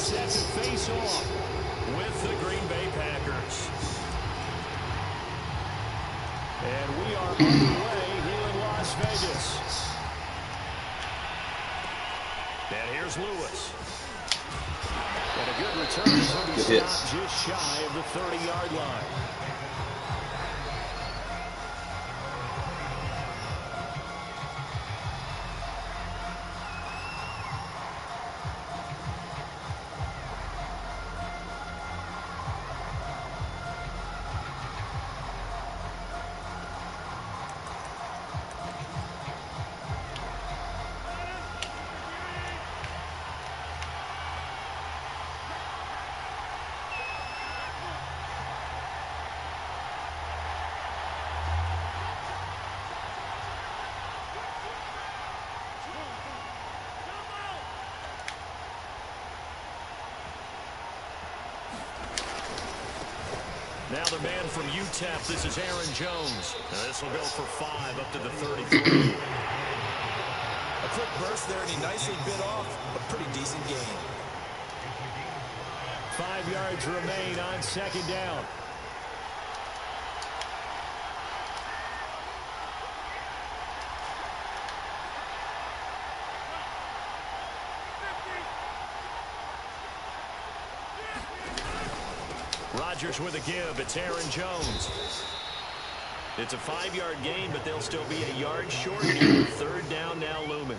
set to face off with the Green Bay Packers. And we are underway here in Las Vegas. And here's Lewis. And a good return as he'll be stopped just shy of the 30-yard line. Now the man from UTEP, this is Aaron Jones. And this will go for 5 up to the 33. A quick burst there, and he nicely bit off a pretty decent gain. 5 yards remain on second down. Rodgers with a give. It's Aaron Jones. It's a 5-yard gain, but they'll still be a yard short here. Third down now looming.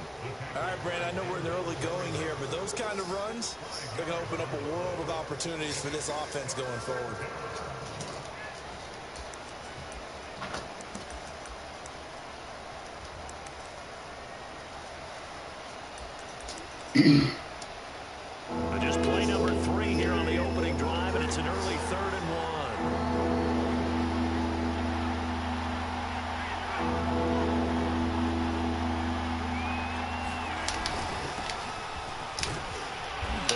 All right, Brandon, I know we're in the early going here, but those kind of runs, they're going to open up a world of opportunities for this offense going forward. Just play number 3 here on the opening drive, and it's an early 3rd and 1.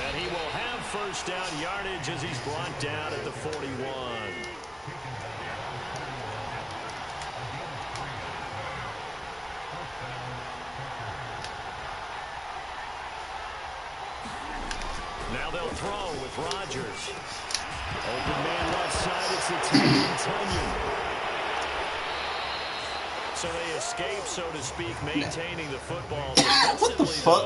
And he will have first down yardage as he's brought down at the 41. Now they'll throw with Rodgers. Open man left side. It's the Tunyon. So they escape, so to speak, maintaining the football. What the fuck?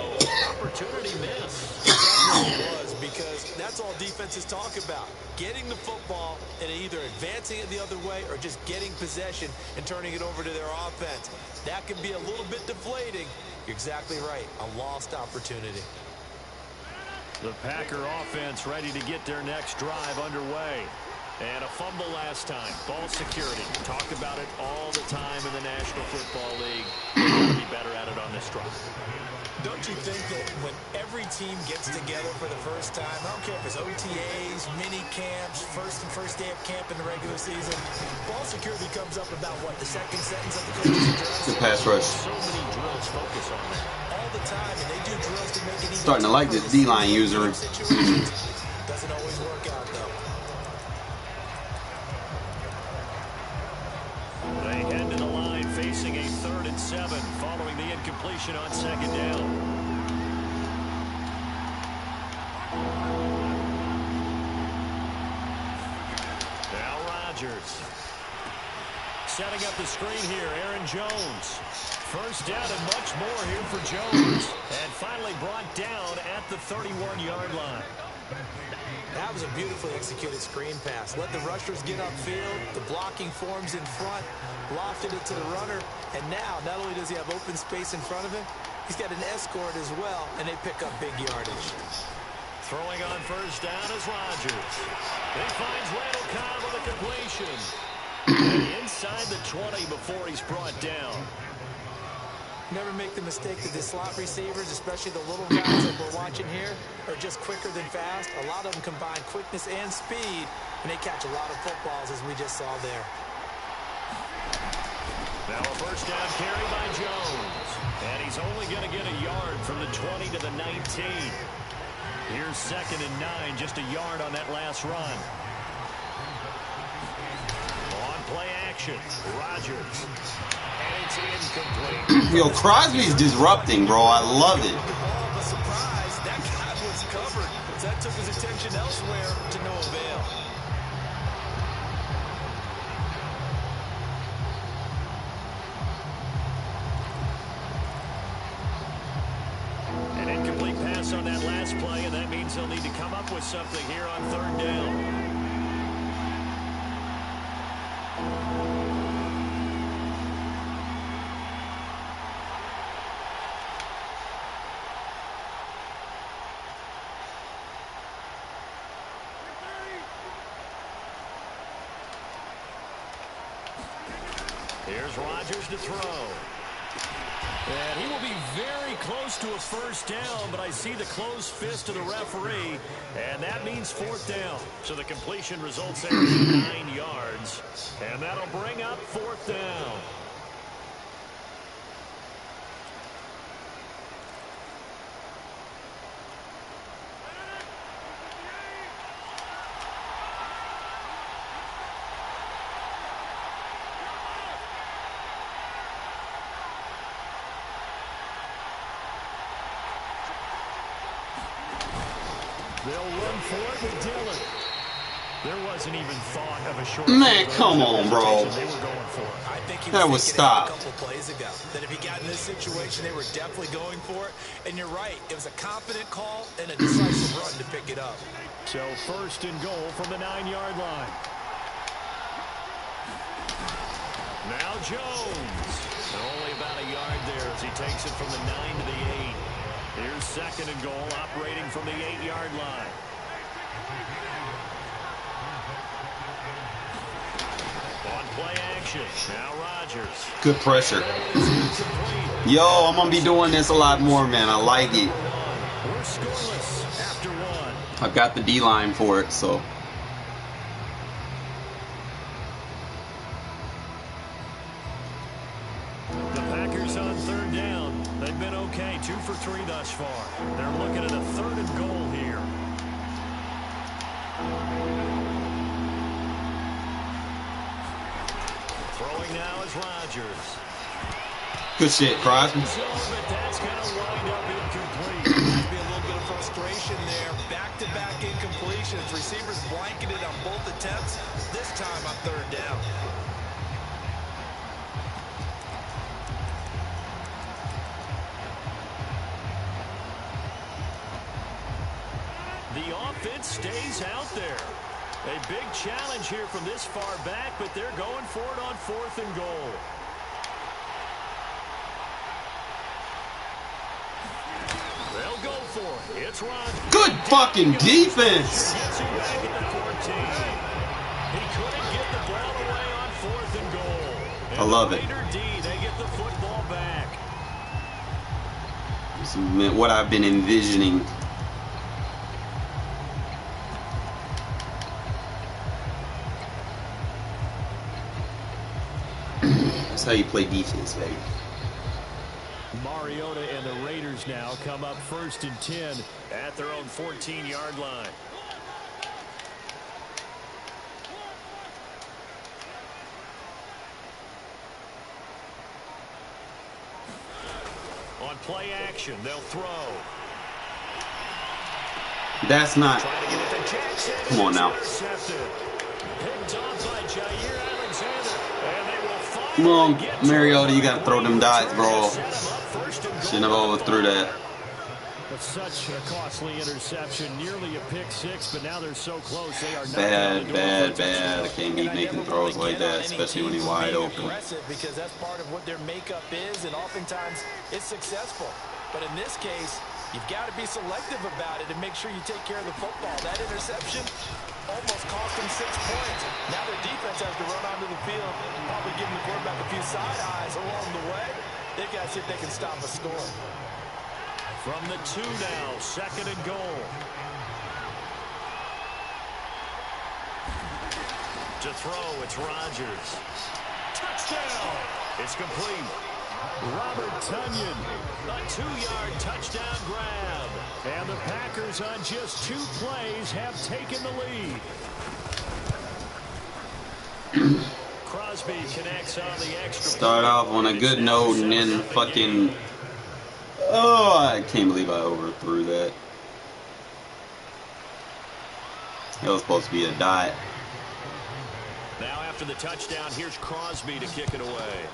Opportunity miss. It definitely was, because that's all defenses talk about. Getting the football and either advancing it the other way or just getting possession and turning it over to their offense. That can be a little bit deflating. You're exactly right. A lost opportunity. The Packer offense ready to get their next drive underway. And a fumble last time. Ball security. Talk about it all the time in the National Football League. They're going to be better at it on this drive. Don't you think that when every team gets together for the first time, I don't care if it's OTAs, mini camps, first day of camp in the regular season, ball security comes up about what, the second sentence of the coach's address? The pass rush. So many drills focus on that. All the time, and they do drills to make it easy. Starting to like this D-line user. Doesn't always work out, though. They head to the line facing a 3rd and 7 following the incompletion on second down. Now Rodgers. Setting up the screen here, Aaron Jones. First down and much more here for Jones. And finally brought down at the 31-yard line. That was a beautifully executed screen pass. Let the rushers get upfield. The blocking forms in front. Lofted it to the runner. And now, not only does he have open space in front of him, he's got an escort as well, and they pick up big yardage. Throwing on first down is Rodgers. He finds Randall Cobb with a completion. And inside the 20 before he's brought down. Never make the mistake that the slot receivers, especially the little guys that we're watching here, are just quicker than fast. A lot of them combine quickness and speed, and they catch a lot of footballs, as we just saw there. Now a first down carry by Jones. And he's only going to get a yard from the 20 to the 19. Here's 2nd and 9, just a yard on that last run. On play action, Rodgers. And it's incomplete. Yo, Crosby's disrupting, bro. I love it. Surprise, that guy was covered. Is that took his attention elsewhere to no avail. An incomplete pass on that last play, and that means they'll need to come up with something here on third down. Here's Rodgers to throw. And he will be very close to a first down, but I see the closed fist of the referee, and that means fourth down. So the completion results there in 9 yards, and that'll bring up fourth down. They'll run for it with Dillon. There wasn't even thought of a short. Man, come on, bro. They were going for it. I think he That was stopped. a couple plays ago. That if he got in this situation, they were definitely going for it. And you're right. It was a confident call and a decisive run to pick it up. So first and goal from the 9-yard line. Now Jones. And only about a yard there as he takes it from the 9 to the 8. Here's second and goal, operating from the 8-yard line. On play action, now Rodgers. Good pressure. Yo, I'm going to be doing this a lot more, man. I like it. We're scoreless after one. I've got the D-line for it, so. The Packers on third down. They've been okay, 2 for 3 thus far. They're looking at a third and goal here. Throwing now is Rodgers. Good shit, Crosby. But that's going to wind up incomplete. Might be a little bit of frustration there. Back-to-back incompletions. Receivers blanketed on both attempts. This time on third down. The offense stays out there. A big challenge here from this far back, but they're going for it on fourth and goal. They'll go for it. It's Rodgers. Good fucking defense. Gets him back at the 14. He couldn't get the ball away on fourth and goal. And I love it. Raider D, they get the football back. This is what I've been envisioning. That's how you play defense, baby. Mariota and the Raiders now come up first and 10 at their own 14-yard line. On play action, they'll throw. That's not. Trying to get it to Jackson. Come on now. Intercepted. Picked off by Jair Alexander. And they will fire. Come on, and get to Mariota, it. you gotta throw them dots, bro. Set 'em up, first and goal. Shouldn't have overthrew that. That's such a costly interception, nearly a pick six, but now they're so close. They are Bad, bad, bad. I can't be making throws like that, especially when he's wide open. Because that's part of what their makeup is, and oftentimes it's successful. But in this case, you've got to be selective about it and make sure you take care of the football. That interception almost cost them 6 points. Now their defense has to run onto the field, probably giving the quarterback a few side eyes along the way. They've got to see if they can stop a score. From the 2 now, second and goal. To throw, it's Rodgers. Touchdown! It's complete. Robert Tonyan, a 2-yard touchdown grab. And the Packers on just 2 plays have taken the lead. Crosby connects on the extra. Start off on a good note and then fucking. Oh, I can't believe I overthrew that. It was supposed to be a dot. Now after the touchdown, here's Crosby to kick it away.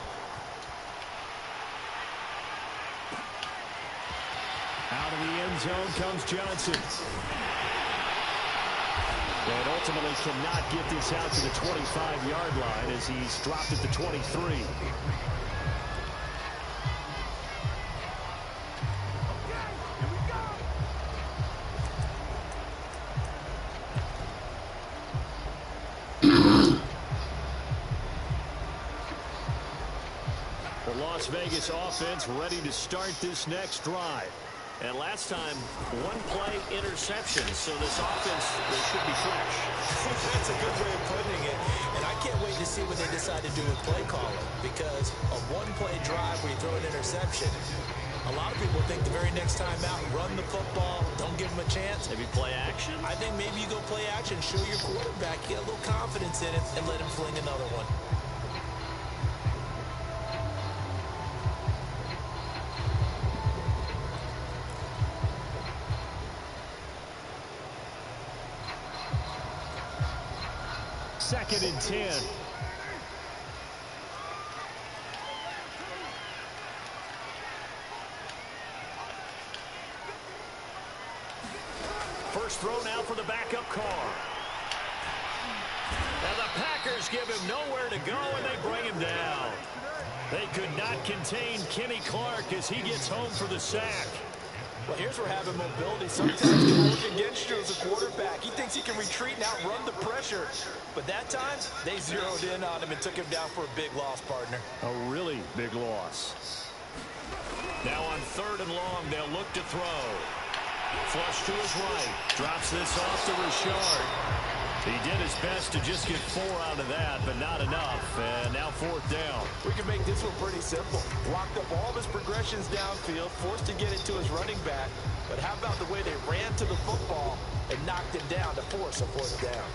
Out of the end zone comes Johnson. And ultimately cannot get this out to the 25-yard line as he's dropped at the 23. The Las Vegas offense ready to start this next drive. And last time, one-play interception, so this offense, they should be fresh. That's a good way of putting it. And I can't wait to see what they decide to do with play calling, because a one-play drive where you throw an interception, a lot of people think the very next time out, run the football, don't give them a chance. Maybe play action? I think maybe you go play action, show your quarterback, get a little confidence in it, and let him fling another one. Second and 10. First throw now for the backup car. And the Packers give him nowhere to go, and they bring him down. They could not contain Kenny Clark as he gets home for the sack. Well, here's where having mobility sometimes can work against you as a quarterback. He thinks he can retreat and outrun the pressure. But that time, they zeroed in on him and took him down for a big loss, partner. A really big loss. Now on 3rd and long, they'll look to throw. Flush to his right. Drops this off to Richard. He did his best to just get 4 out of that, but not enough. And now 4th down. We can make this one pretty simple. Locked up all of his progressions downfield, forced to get it to his running back. But how about the way they ran to the football and knocked him down to force a 4th down?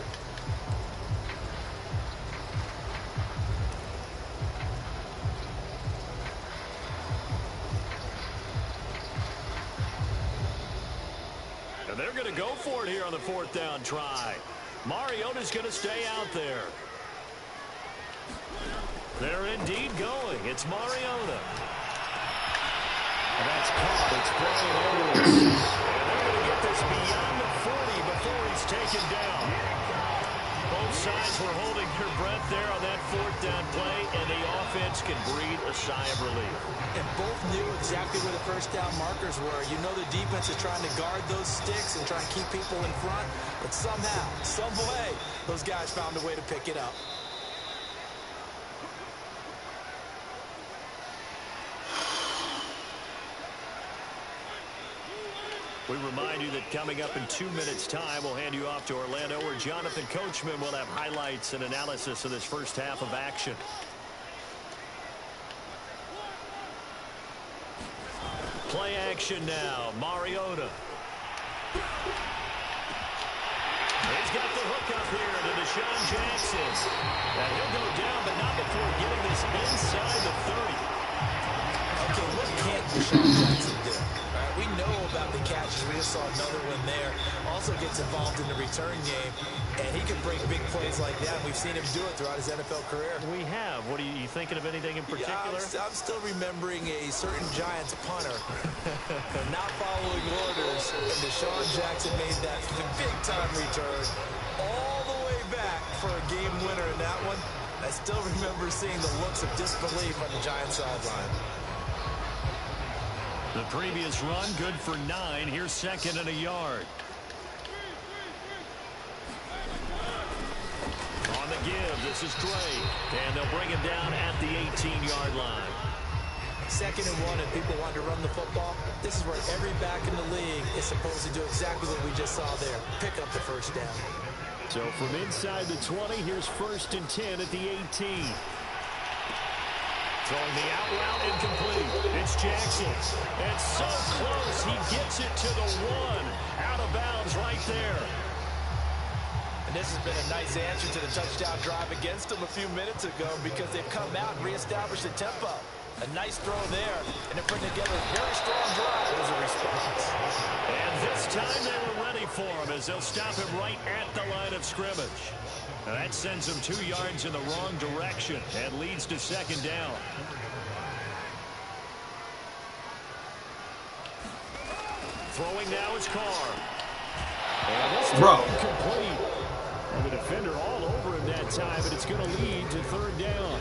And they're going to go for it here on the 4th down try. Mariota's going to stay out there. They're indeed going. It's Mariota. And that's caught. It's Brian Edwards. And they're going to get this beyond the 40 before he's taken down. Both sides were holding their breath there on that 4th down play, and the offense can breathe a sigh of relief. And both knew exactly where the first down markers were. You know the defense is trying to guard those sticks and try and keep people in front. But somehow, some way, those guys found a way to pick it up. We remind you that coming up in 2 minutes' time, we'll hand you off to Orlando, where Jonathan Coachman will have highlights and analysis of this first half of action. Play action now. Mariota. He's got the hook up here to Deshaun Jackson. And he'll go down, but not before getting this inside the 30. Okay, what can't Deshaun Jackson do? All right, we know about the catches. We just saw another one there. Also gets involved in the return game, and he can break big plays like that. We've seen him do it throughout his NFL career. We have. What are you thinking of anything in particular? Yeah, I'm still remembering a certain Giants punter not following orders, and Deshaun Jackson made that big-time return all the way back for a game winner in that one. I still remember seeing the looks of disbelief on the Giants sideline. The previous run, good for 9. Here's 2nd and a yard. On the give, this is Drake. And they'll bring him down at the 18-yard line. 2nd and 1, and people want to run the football. This is where every back in the league is supposed to do exactly what we just saw there. Pick up the first down. So from inside the 20, here's 1st and 10 at the 18. Throwing the out route incomplete. It's Jackson. And so close. He gets it to the 1. Out of bounds right there. And this has been a nice answer to the touchdown drive against them a few minutes ago, because they've come out and reestablished the tempo. A nice throw there, and they're putting together a very strong drive as a response. And this time they were ready for him as they'll stop him right at the line of scrimmage. Now that sends him 2 yards in the wrong direction and leads to second down. Throwing now is Carr. And this time complete. And the defender all over him that time, but it's going to lead to third down.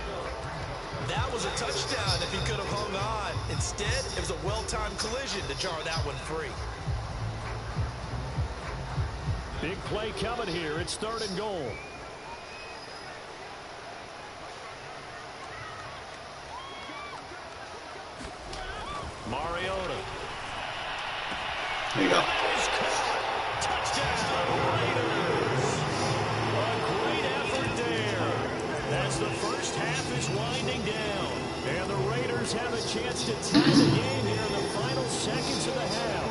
That was a touchdown if he could have hung on. Instead, it was a well-timed collision to jar that one free. Big play coming here. It's third and goal. Mariota. There you go. Touchdown, Raiders. A great effort there. As the first half is winding down. And the Raiders have a chance to tie the game here in the final seconds of the half.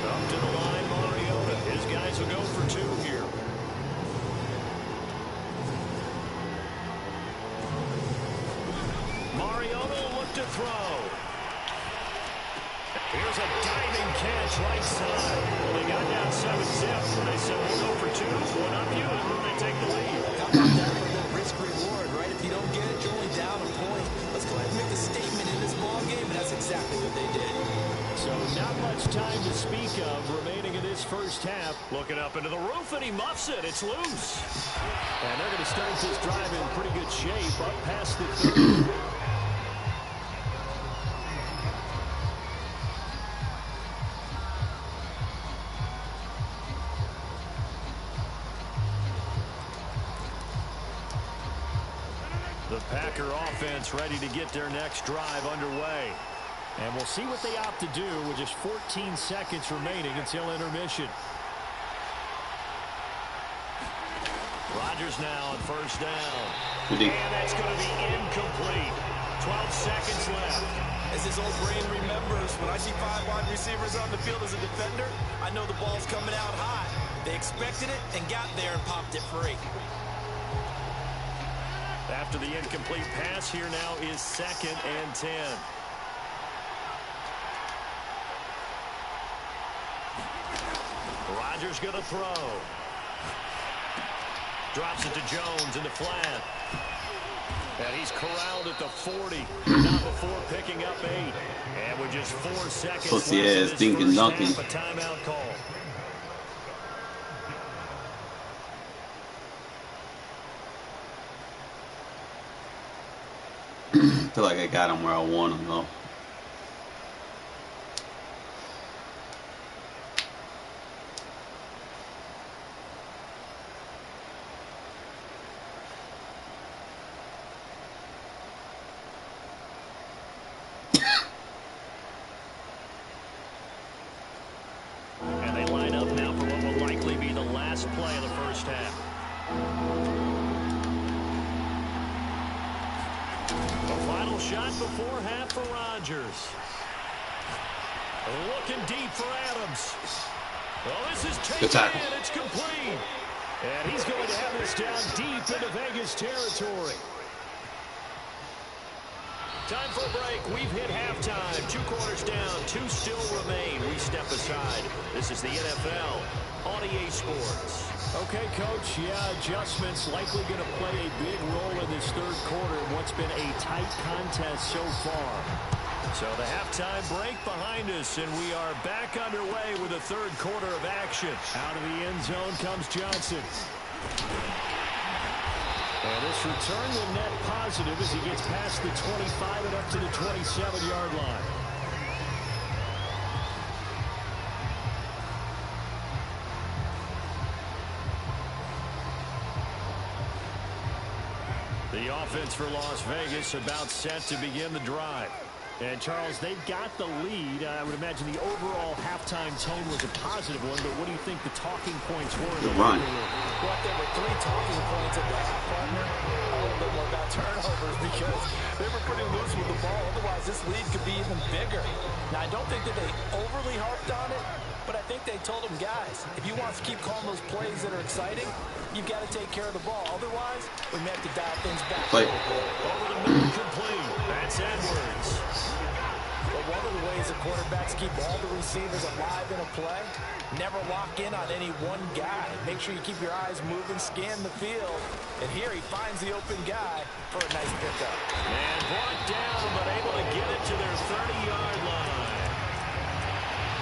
Up to the line, Mariota. His guys will go for 2 here. Mariota will look to throw. Here's a diving catch right side. Well, they got down 7-zip. They said, we'll go for 2. One up you, and then they take the lead. How about that for a little risk-reward, right? If you don't get it, you're only down a point. Let's go ahead and make a statement in this ball game, and that's exactly what they did. So not much time to speak of remaining in this first half. Looking up into the roof, and he muffs it. It's loose. And they're going to start this drive in pretty good shape up past the 30. The Packer offense ready to get their next drive underway. And we'll see what they opt to do with just 14 seconds remaining until intermission. Rodgers now on first down. And that's going to be incomplete. 12 seconds left. As his old brain remembers, when I see 5 wide receivers on the field as a defender, I know the ball's coming out hot. They expected it and got there and popped it free. After the incomplete pass, here now is 2nd and 10. Rodgers going to throw. Drops it to Jones in the flat. And he's corralled at the 40. Not before picking up 8. And with just 4 seconds left in this first half, a timeout call. I feel like I got him where I want him, though. And they line up now for what will likely be the last play of the first half. Final shot before half for Rodgers. Looking deep for Adams. Well, this is taken and it's complete. And he's going to have this down deep into Vegas territory. Time for a break. We've hit halftime. 2 quarters down. 2 still remain. We step aside. This is the NFL on EA Sports. Okay, Coach. Yeah, adjustments likely going to play a big role in this third quarter in what's been a tight contest so far. So the halftime break behind us, and we are back underway with the third quarter of action. Out of the end zone comes Johnson. And this return will net positive as he gets past the 25 and up to the 27-yard line. The offense for Las Vegas about set to begin the drive. And, Charles, they've got the lead. I would imagine the overall halftime tone was a positive one, but what do you think the talking points were in the run? Well, there were 3 talking points at the half, partner. A little bit more about turnovers because they were pretty loose with the ball. Otherwise, this lead could be even bigger. Now, I don't think that they overly harped on it, but I think they told them, guys, if you want to keep calling those plays that are exciting, you've got to take care of the ball. Otherwise, we may have to dial things back. Over the middle, complete. That's Edwards. Well, one of the ways the quarterbacks keep all the receivers alive in a play, never lock in on any one guy. Make sure you keep your eyes moving, scan the field. And here he finds the open guy for a nice pickup. And brought down, but able to get it to their 30-yard line.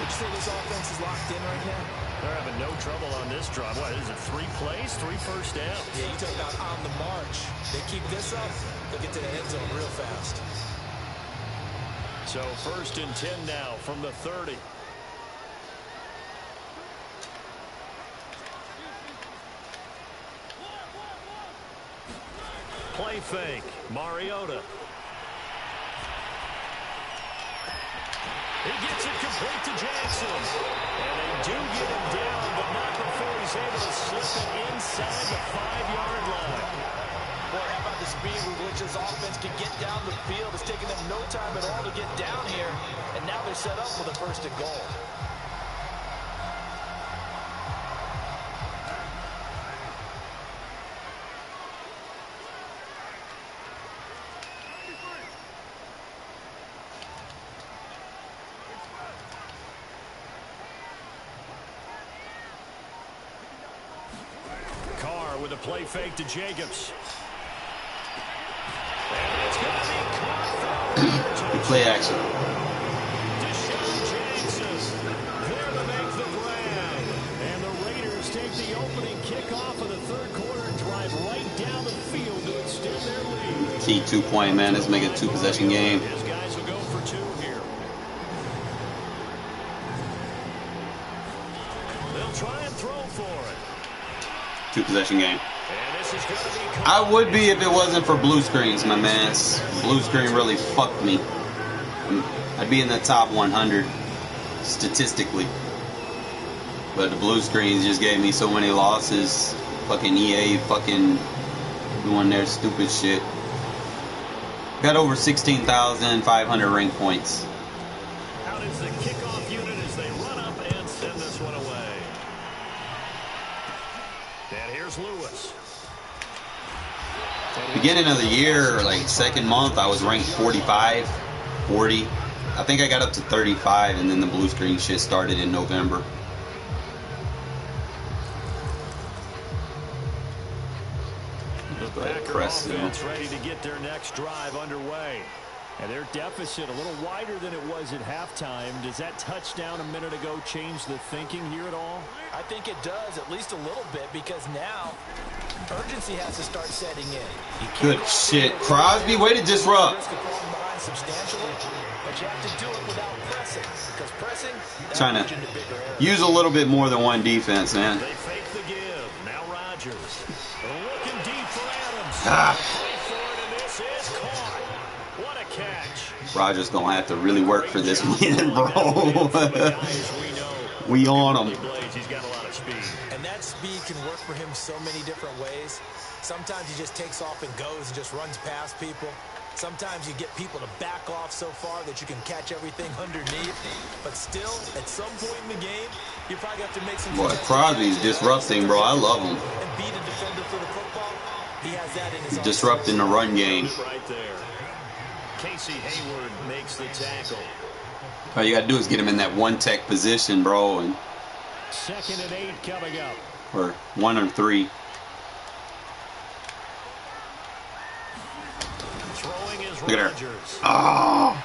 Would you say this offense is locked in right now? They're having no trouble on this drive. What is it, 3 plays, 3 first downs? Yeah, you talk about on the march. They keep this up, they'll get to the end zone real fast. So 1st and 10 now from the 30. Play fake. Mariota. He gets it complete to Jackson. And they do get him down, but not before he's able to slip it inside the 5-yard line. Boy, how about the speed with which this offense can get down the field? It's taking them no time at all to get down here. And now they're set up for the 1st and goal. With a play fake to Jacobs. And it's going to be caught. Play action. Jackson there to make the grab. And the Raiders take the opening kickoff of the 3rd quarter and drive right down the field to extend their lead. Key 2-point, man. Let's make it a 2-possession game. His guys will go for 2 here. They'll try and throw for it. 2-possession game. I would be if it wasn't for blue screens, my man. Blue screen really fucked me. I'd be in the top 100 statistically. But the blue screens just gave me so many losses. Fucking EA fucking doing their stupid shit. Got over 16,500 rank points. Out is the kickoff unit as they run up and send this one away. And here's Lewis. Beginning of the year, like 2nd month, I was ranked 45, 40. I think I got up to 35, and then the blue screen shit started in November. The Packer offense ready to get their next drive underway. And their deficit a little wider than it was at halftime. Does that touchdown a minute ago change the thinking here at all? I think it does, at least a little bit, because now urgency has to start setting in. Good shit. Crosby, way to disrupt. But you have to do it without pressing, because pressing, trying to use a little bit more than one defense, man. They fake the give. Now Rodgers. Looking deep for Adams. Ah. And this is caught. What a catch. Rodgers gonna have to really work for this win, bro. We on him. He's got a lot of speed. And that speed can work for him so many different ways. Sometimes he just takes off and goes and just runs past people. Sometimes you get people to back off so far that you can catch everything underneath. But still, at some point in the game, you probably have to make some... Boy, Crosby's disrupting, bro. I love him. And beat a defender for the football. He has that in his disrupting the run game. Right there. Casey Hayward makes the tackle. All you gotta do is get him in that one-tech position, bro. And 2nd and 8 coming up. Or 1 or 3. Throwing is Look at her. Rodgers. Oh,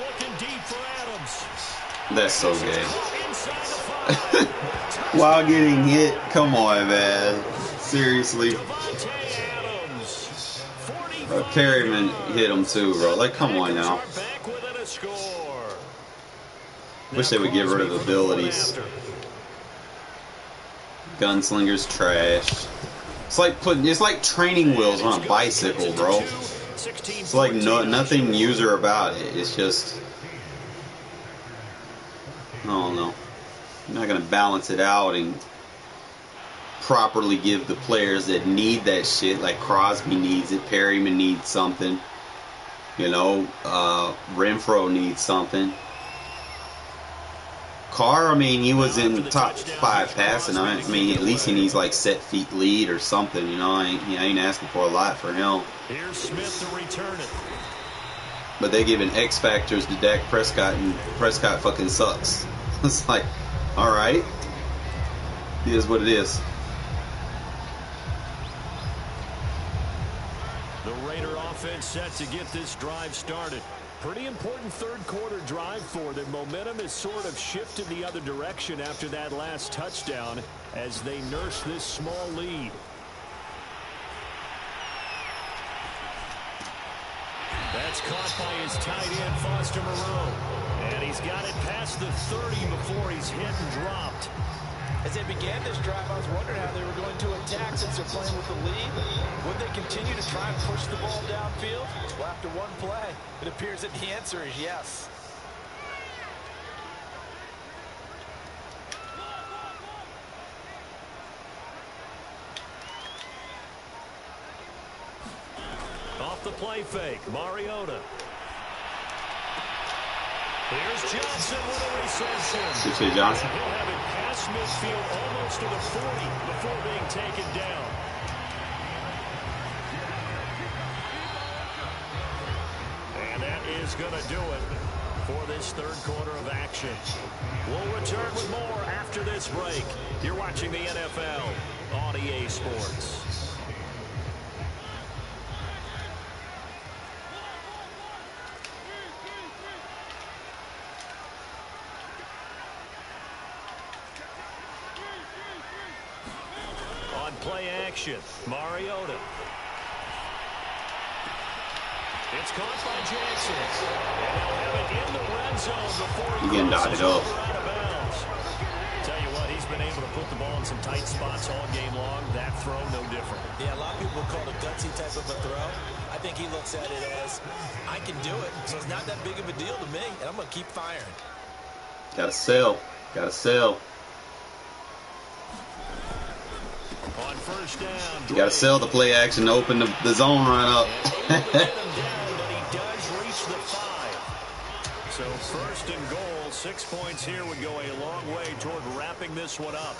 looking deep for Adams. that's so gay. While getting hit, come on, man. Seriously. Perryman hit him too, bro. Like, come on now. Wish they would get rid of abilities. Gunslinger's trash. It's like training wheels on a bicycle, bro. It's like nothing user about it. It's just, I don't know. You're not gonna balance it out and properly give the players that need that shit. Like Crosby needs it, Perryman needs something. You know, Renfro needs something. Carr, I mean, he was in top 5 passing. I mean, at least he needs like set feet lead or something. You know, I ain't asking for a lot for him. Here's Smith to return it. but they giving X factors to Dak Prescott, and Prescott fucking sucks. It's like, all right, it is what it is. The Raider offense set to get this drive started. Pretty important third quarter drive for them. Momentum has sort of shifted the other direction after that last touchdown as they nurse this small lead. That's caught by his tight end, Foster Moreau. And he's got it past the 30 before he's hit and dropped. As they began this drive, I was wondering how they were going to attack since they're playing with the lead. Would they continue to try and push the ball downfield? Well, after one play, it appears that the answer is yes. Off the play fake, Mariota. Here's Johnson with a reception. Good shit, Johnson. He'll have it past midfield almost to the 40 before being taken down. And that is going to do it for this third quarter of action. We'll return with more after this break. You're watching the NFL on EA Sports. Play action. Mariota. It's caught by Jackson. And they'll have it in the red zone before he getting dotted up. out of bounds. Tell you what, he's been able to put the ball in some tight spots all game long. That throw, no different. Yeah, a lot of people call it a gutsy type of a throw. I think he looks at it as, I can do it, so it's not that big of a deal to me, and I'm going to keep firing. Gotta sell. Gotta sell. On first down, You gotta sell the play action to open the zone run up. but he does reach the 5. So first and goal, 6 points here would go a long way toward wrapping this one up.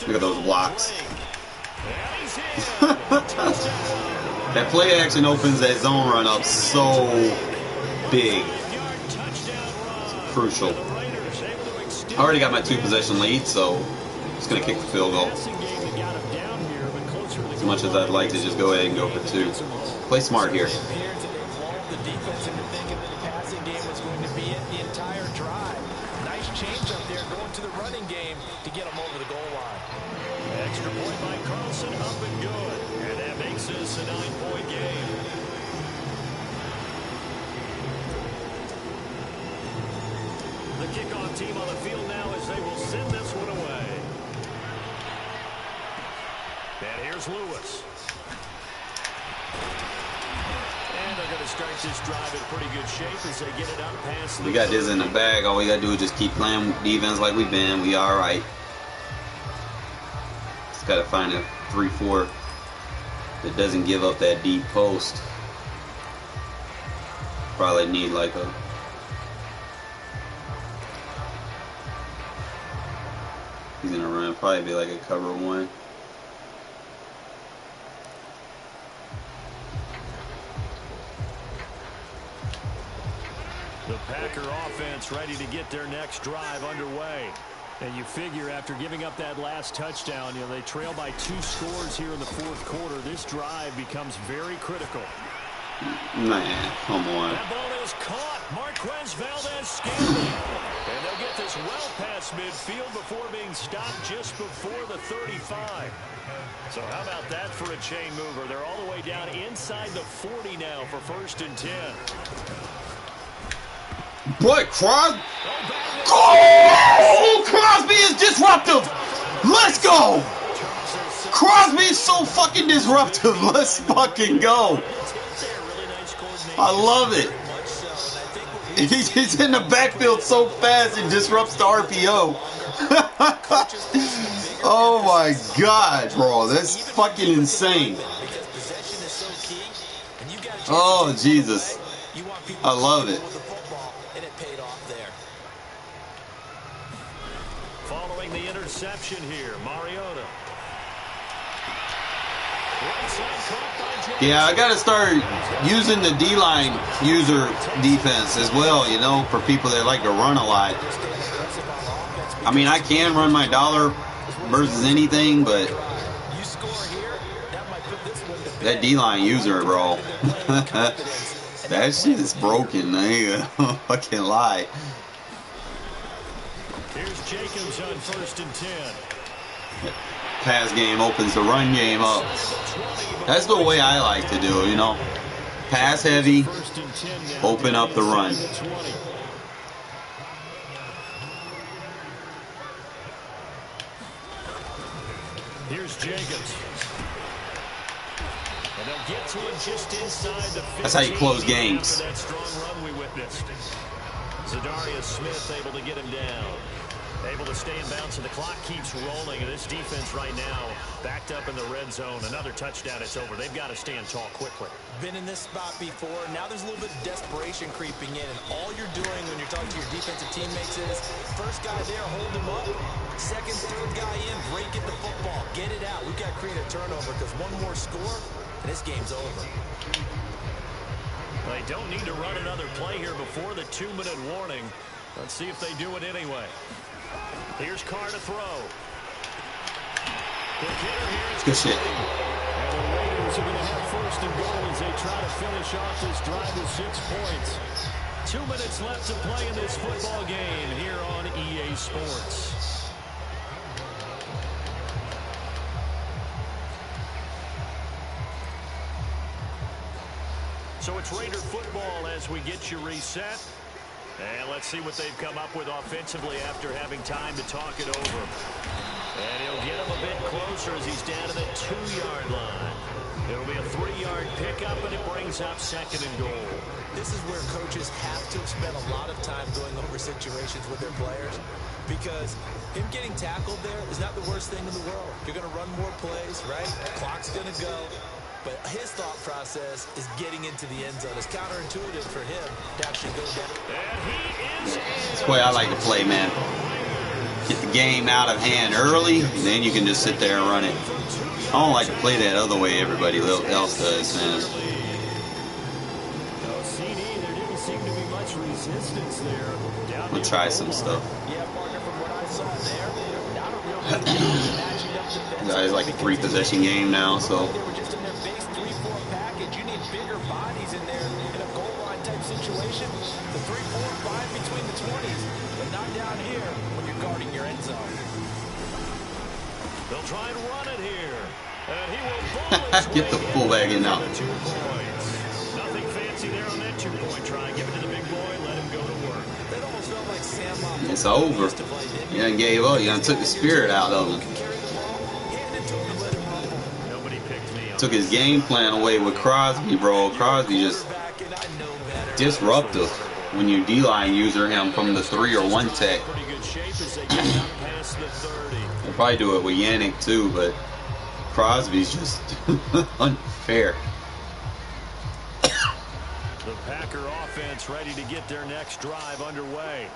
Look at those blocks. That play action opens that zone run up so big. It's crucial. I already got my 2-possession lead, so I'm just going to kick the field goal. As much as I'd like to just go ahead and go for 2. Play smart here. Change up there, going to the running game to get them over the goal line. Extra point by Carlson, up and good. And that makes this a 9-point game. The kickoff team on the field now as they will send this one away. And here's Lewis. And they're going to start this drive in pretty good shape as they get it up past. We got this in the bag. All we got to do is just keep playing defense like we've been. We all right. Just got to find a 3-4 that doesn't give up that deep post. Probably need like a... He's going to run. Probably be like a cover 1. The Packer offense ready to get their next drive underway. And you figure after giving up that last touchdown, you know, they trail by 2 scores here in the fourth quarter. This drive becomes very critical. Man, come on. That ball is caught. Marquez Valdez-Scantling. And they'll get this well past midfield before being stopped just before the 35. So how about that for a chain mover? They're all the way down inside the 40 now for 1st and 10. Boy, Crosby. Oh, Crosby is disruptive. Let's go. Crosby is so fucking disruptive. Let's fucking go. I love it. He's in the backfield so fast it disrupts the RPO. Oh my God, bro. That's fucking insane. Oh, Jesus. I love it. And it paid off there. Following the interception here, Mariota. Yeah, I got to start using the D-line user defense as well, you know, for people that like to run a lot. I mean, I can run my dollar versus anything, but that D-line user, bro, that shit is broken. I ain't gonna fucking lie. Here's Jacobs on 1st and 10. Pass game opens the run game up. That's the way I like to do it, you know. Pass heavy, open up the run. Here's Jacobs. And they'll get to him just inside the 15. That's how you close games. That strong run we witnessed. Zadarius Smith able to get him down. Able to stay in bounds, and the clock keeps rolling. And this defense right now backed up in the red zone. Another touchdown, it's over. They've got to stand tall quickly. Been in this spot before. Now there's a little bit of desperation creeping in. And all you're doing when you're talking to your defensive teammates is, first guy there, hold him up. Second, third guy in, break it the football. Get it out. We've got to create a turnover because one more score, and this game's over. They don't need to run another play here before the 2-minute warning. Let's see if they do it anyway. Here's Carr to throw. Good shit. And the Raiders are going to have 1st and goal as they try to finish off this drive with 6 points. 2 minutes left to play in this football game here on EA Sports. So it's Raider football as we get you reset. And let's see what they've come up with offensively after having time to talk it over. And he'll get him a bit closer as he's down to the 2-yard line. It'll be a 3-yard pickup, and it brings up 2nd and goal. This is where coaches have to spend a lot of time going over situations with their players, because him getting tackled there is not the worst thing in the world. You're going to run more plays, right? The clock's going to go. But his thought process is getting into the end zone. It's counterintuitive for him to actually go down. And he is in. That's the way I like to play, man. Get the game out of hand early, and then you can just sit there and run it. I don't like to play that other way everybody else does, man. No CD, there didn't seem to be much resistance there. I'm gonna try some stuff. Yeah, partner, from what I saw there, not a real good job matching up defensively. It's like a 3-possession game now, so. They were just in their base 3-4 package. You need bigger bodies in there in a goal line type situation. The 3, 4, 5 between the 20s, but not down here when you're guarding your end zone. They'll try and run it here. And he will ball his Get the way fullback in now. 2 points. Nothing fancy there on that 2-point try. Give it to the big boy. Let him go to work. That almost felt like Sam. It's over. You done gave up. You done took the spirit out of him. Nobody picked me up. Took his game plan away with Crosby, bro. Crosby just disruptive when you D-line user him from the 3 or 1 tech. Pretty good shape as they get up past the 30. They'll probably do it with Yannick too, but Crosby's just unfair. The Packer offense ready to get their next drive underway.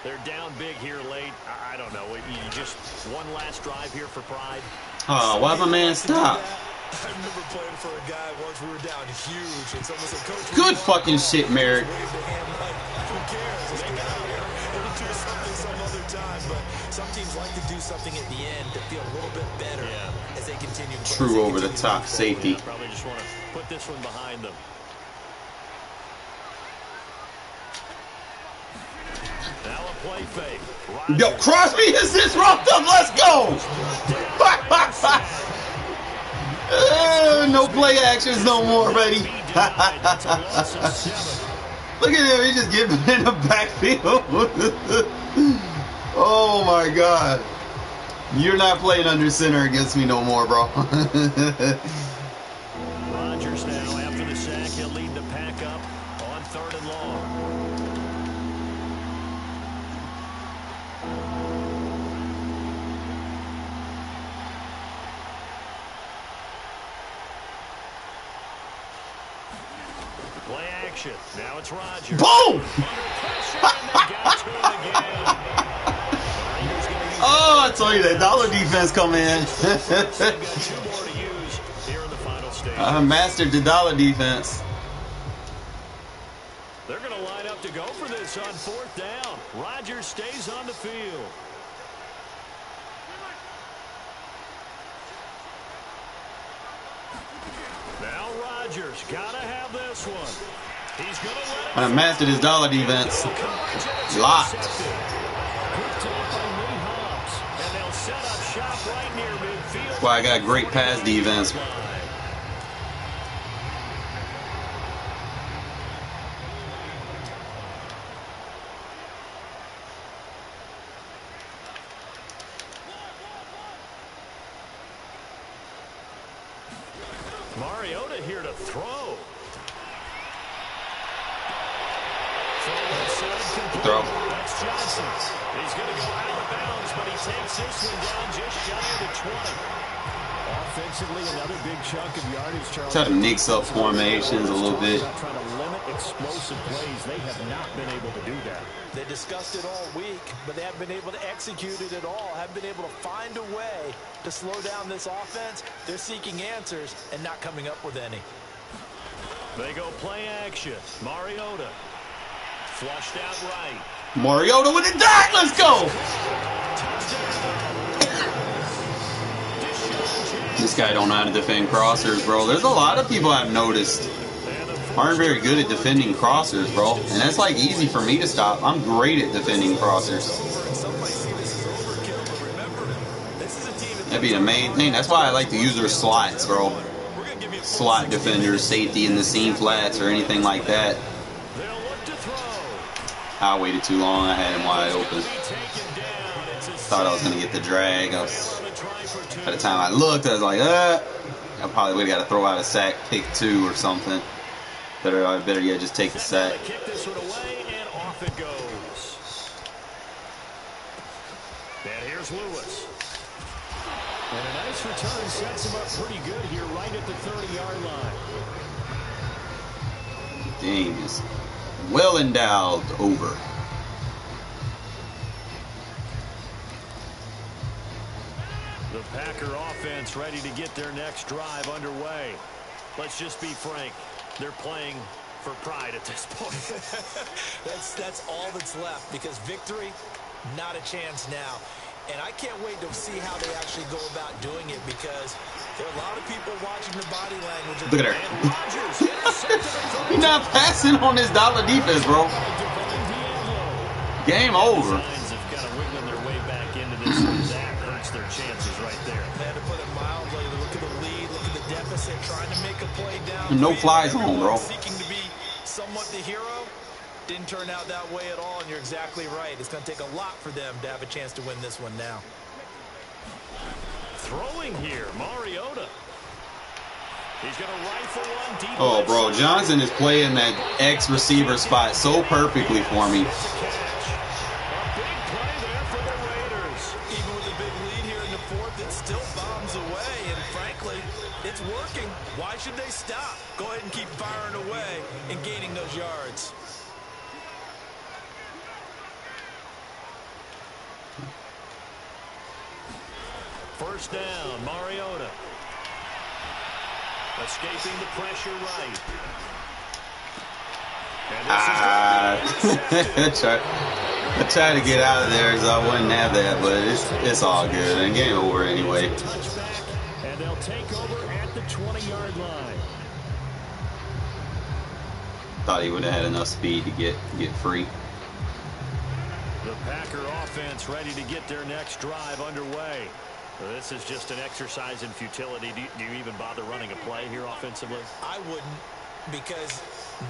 They're down big here late. I don't know. You just one last drive here for pride. Oh, why my man stop? I remember playing for a guy once we were down huge, and someone said, "Coach, Good fucking shit, Merrick. who cares? Let's get out here. We'll do something some other time." But some teams like to do something at the end to feel a little bit better as they continue. True over the top safety. Probably just want to put this one behind them. Now a play fake. Yo, Crosby is disruptive. Let's go. No play actions no more, buddy. Look at him. He just giving in the backfield. Oh, my God. You're not playing under center against me no more, bro. Rodgers now, after the sack, he'll lead the pack up on 3rd and long. Play action. Now it's Rodgers. Boom! Oh, I told you that dollar defense come in. I mastered the dollar defense. They're going to line up to go for this on 4th down. Rodgers stays on the field. Now Rodgers got to have this one. He's going to let it. I mastered his dollar defense. Locked. That's why I got great pass defense. Mariota here to throw. Throw. That's Johnson. He's going to go out of bounds, but he takes this one down just shy of the 20. Offensively, another big chunk of yardage. Charles. Try to mix up formations a little bit. Trying to limit explosive plays. They have not been able to do that. They discussed it all week, but they haven't been able to execute it at all. Haven't been able to find a way to slow down this offense. They're seeking answers and not coming up with any. They go play action. Mariota. Flushed out right. Mariota with a dot. Let's go. This guy don't know how to defend crossers, bro. There's a lot of people I've noticed aren't very good at defending crossers, bro. And that's like easy for me to stop. I'm great at defending crossers. That'd be the main thing. That's why I like to use their slots, bro. Slot defenders, safety in the seam flats or anything like that. I waited too long. I had him wide open. Thought I was going to get the drag. By the time I looked, I was like, I probably would have got to throw out a sack, pick 2 or something. Better yet, just take the sack. Kick this one away, and off it goes. And here's Lewis. And a nice return sets him up pretty good here, right at the 30-yard line. Game is well endowed over. The Packer offense ready to get their next drive underway. Let's just be frank. They're playing for pride at this point. That's all that's left, because victory, not a chance now. And I can't wait to see how they actually go about doing it, because there are a lot of people watching the body language. Look at her. He's not passing on his dollar defense, bro. Game over. Their chances right there. Man, to put it mildly, look at the lead, look at the deficit, trying to make a play down. No fly zone, bro. Seeking to be somewhat the hero. Didn't turn out that way at all, and you're exactly right. It's going to take a lot for them to have a chance to win this one now. Throwing here, Mariota. He's going to rifle one deep. Oh, bro, Johnson is playing that X receiver spot so perfectly for me. Why should they stop? Go ahead and keep firing away and gaining those yards. First down, Mariota. Escaping the pressure right. I tried to get out of there so I wouldn't have that, but it's all good. And game over anyway. And they'll take over at the 20-yard line. Thought he would have had enough speed to get free. The Packer offense ready to get their next drive underway. This is just an exercise in futility. Do you even bother running a play here offensively? I wouldn't, because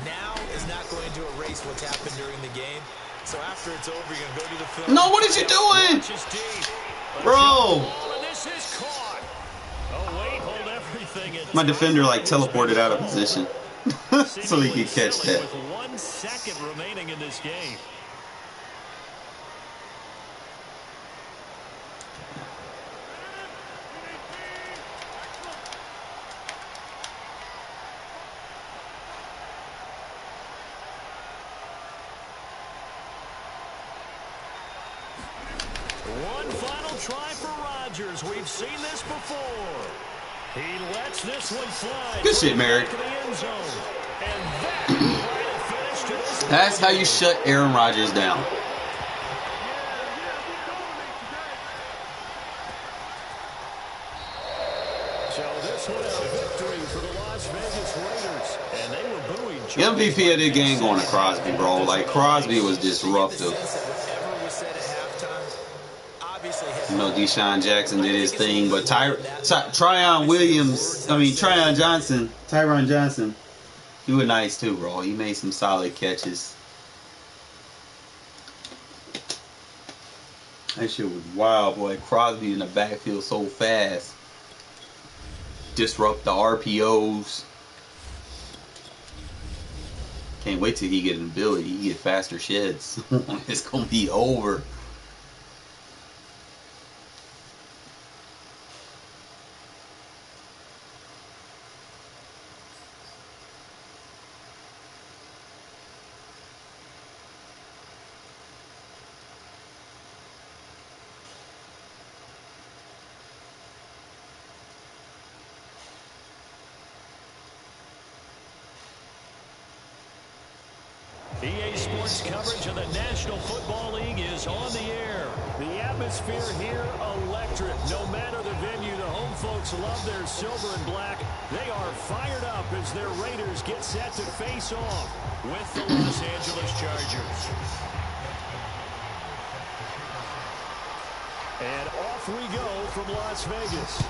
now is not going to erase what's happened during the game. So after it's over, you're going to go to the film. No, what is you doing? Bro. My defender like teleported out of position so he could catch that. With 1 second remaining in this game. One final try for Rodgers. We've seen this before. He lets this one fly. Good shit, Merrick. That's how you shut Aaron Rodgers down. So this was a victory for the Las Vegas Raiders, and they were booing. MVP of the game going to Crosby, bro. Like, Crosby was disruptive. You know, Deshaun Jackson did his thing, but Tyron Johnson, he was nice too, bro. He made some solid catches. That shit was wild, boy. Crosby in the backfield so fast. Disrupt the RPOs. Can't wait till he get an ability. He get faster sheds. It's gonna be over. EA Sports coverage of the National Football League is on the air. The atmosphere here electric. No matter the venue, the home folks love their silver and black. They are fired up as their Raiders get set to face off with the Los Angeles Chargers. And off we go from Las Vegas.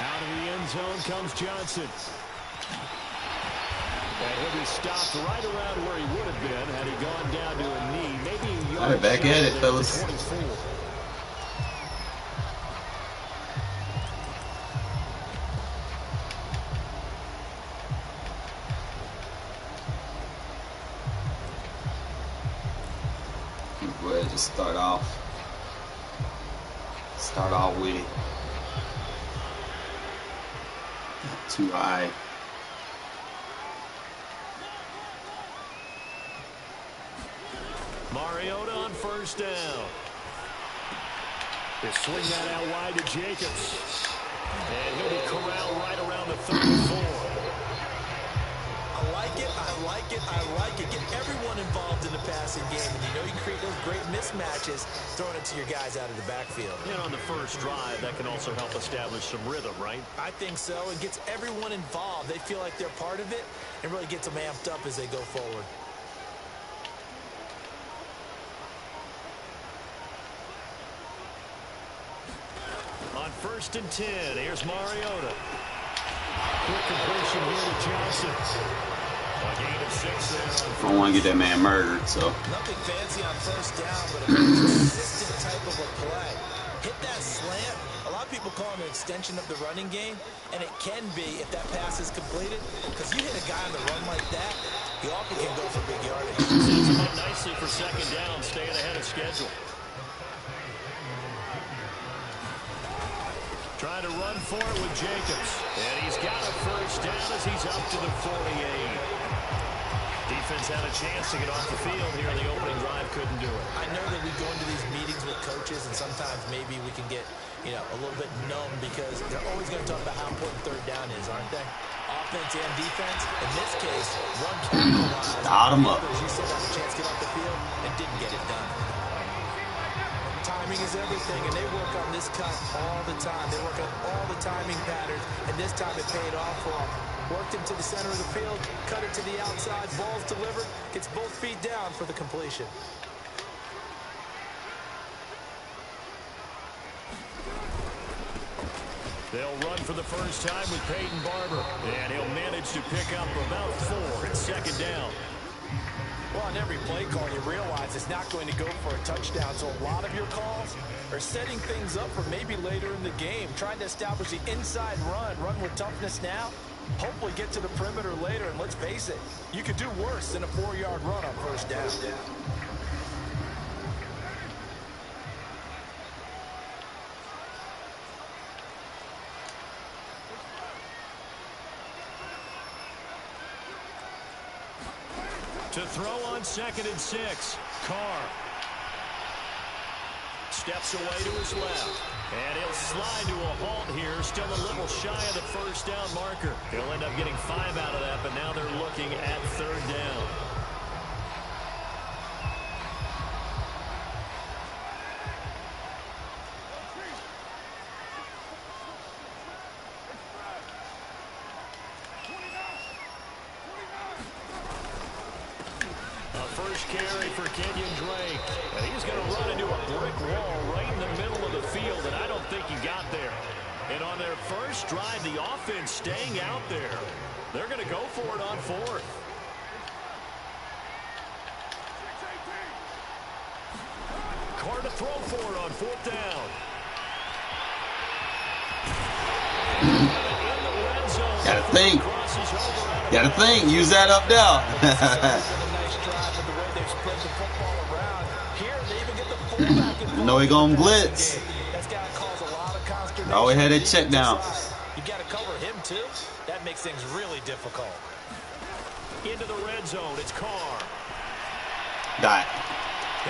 Out of the end zone comes Johnson. And he'll be stopped right around where he would have been had he gone down to a knee. Maybe a yard. All right, back at it, fellas. 24. Go ahead, just start off with it. Too high. Mariota on first down. They swing that out wide to Jacobs. And he'll be corralled right around the 34. I like it. Get everyone involved in the passing game. And you know you create those great mismatches throwing it to your guys out of the backfield. And on the first drive, that can also help establish some rhythm, right? I think so. It gets everyone involved. They feel like they're part of it and really gets them amped up as they go forward. On first and 10, here's Mariota. Quick completion here to Johnson. A gain of 6 there. I don't want to get that man murdered, so. Nothing fancy on first down, but a consistent type of a play. Hit that slant. A lot of people call it an extension of the running game, and it can be if that pass is completed, because you hit a guy on the run like that, he often can go for big yardage. Sets him up nicely for second down, staying ahead of schedule. Trying to run for it with Jacobs. And he's got a first down as he's up to the 48. Defense had a chance to get off the field here in the opening drive, couldn't do it. I know that we go into these meetings with coaches, and sometimes maybe we can get, a little bit numb because they're always going to talk about how important third down is, aren't they? Offense and defense. In this case, one capitalized. Start him up. You still got a chance to get off the field and didn't get it done. Timing is everything, and they work on this cut all the time. They work on all the timing patterns, and this time it paid off for them. Worked him to the center of the field, cut it to the outside, ball's delivered, gets both feet down for the completion. They'll run for the first time with Peyton Barber, and he'll manage to pick up about 4 at second down. Well, on every play call, you realize it's not going to go for a touchdown, so a lot of your calls are setting things up for maybe later in the game, trying to establish the inside run with toughness now, hopefully get to the perimeter later, and let's face it, you could do worse than a 4-yard run on first down. To throw on 2nd and 6. Carr. Steps away to his left. And he'll slide to a halt here. Still a little shy of the first down marker. He'll end up getting 5 out of that, but now they're looking at 3rd down. First carry for Kenyon Drake. And he's going to run into a brick wall right in the middle of the field, and I don't think he got there. And on their first drive, the offense staying out there. They're going to go for it on 4th. Carr to throw for it on 4th down. Got to think. Use that up there. You know he gonna blitz. Always had that check down. You got to cover him too. That makes things really difficult. Into the red zone, it's Carr. Got it.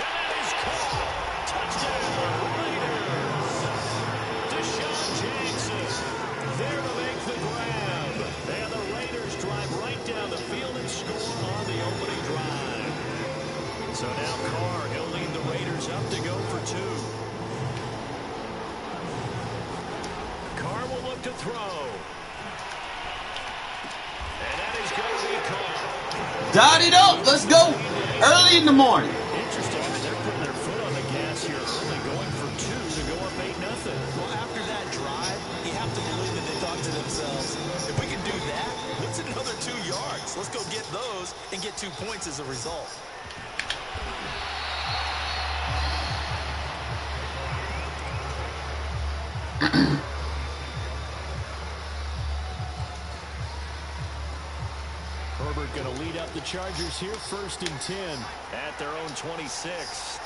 That is Carr. Touchdown, Raiders. Deshaun Jackson there to make the grab. And the Raiders drive right down the field and score on the opening drive. So now Carr, he'll lead the Raiders up to go for 2. Carr will look to throw. And that is going to be Carr. Dot it up. Let's go. Early in the morning. Interesting. They're putting their foot on the gas here early, going for 2 to go up 8-0. Well, after that drive, you have to believe that they thought to themselves, if we can do that, what's another 2 yards? Let's go get those and get 2 points as a result. Herbert going to lead up the Chargers here, 1st and 10 at their own 26.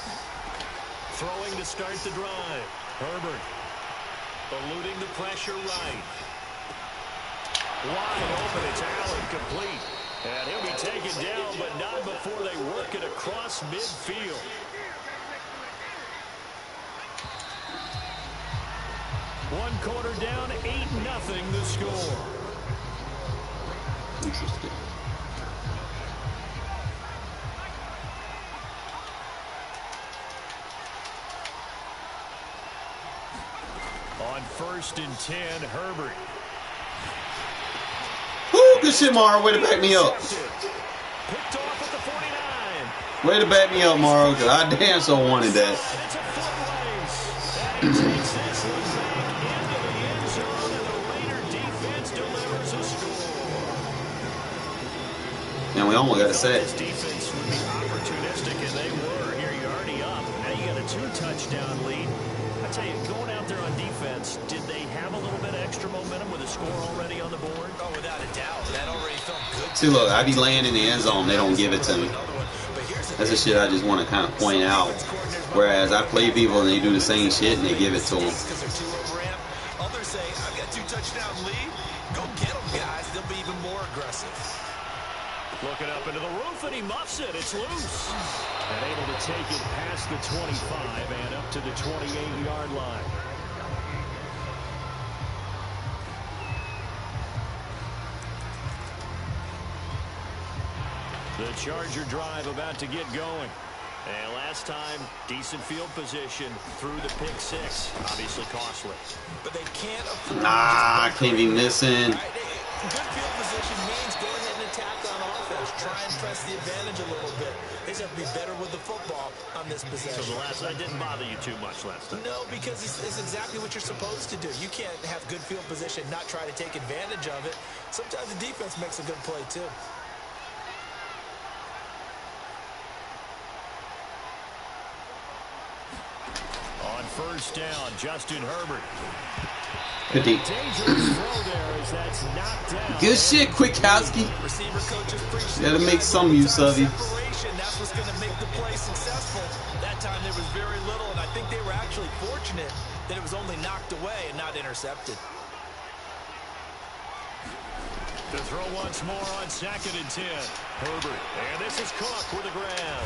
Throwing to start the drive. Herbert eluding the pressure right. Wide open, it's Allen, complete. And he'll be taken down, but not before they work it across midfield. One quarter down, 8-0 the score. Interesting. On 1st and 10, Herbert. Woo, good shit, Morrow. Way to back me up. Picked off at the 49. Way to back me up, Morrow, because I damn so wanted that. It's a foot race. And he takes this one back into the end zone, and the Raider defense delivers a score. And we almost got a sack. This defense would be opportunistic, and they were. Here you're already up. Now you got a 2-touchdown lead. I tell you, going out there on defense, did they have a little bit of extra momentum with a score already on the board? Oh, without a doubt. That already felt good. See, look, I be laying in the end zone. They don't give it to me. That's the shit I just want to kind of point out. Whereas I play people and they do the same shit and they give it to them. Others say, I've got 2-touchdown lead. Go get them, guys. They'll be even more aggressive. Looking up into the roof, and he muffs it. It's loose. And able to take it past the 25 and up to the 28-yard line. The Charger drive about to get going. And last time, decent field position through the pick 6. Obviously costly. But they can't afford I can't be missing. Good field position means go ahead and attack on offense. Try and press the advantage a little bit. They just have to be better with the football on this possession. So I didn't bother you too much last time. No, because it's exactly what you're supposed to do. You can't have good field position, not try to take advantage of it. Sometimes the defense makes a good play too. On 1st down, Justin Herbert. Good deep. Good shit, Kwiatkowski. Gotta make some use of you. That's what's going to make the play successful. That time there was very little, and I think they were actually fortunate that it was only knocked away and not intercepted. To throw once more on 2nd and 10. Herbert. And this is Cook with the grab.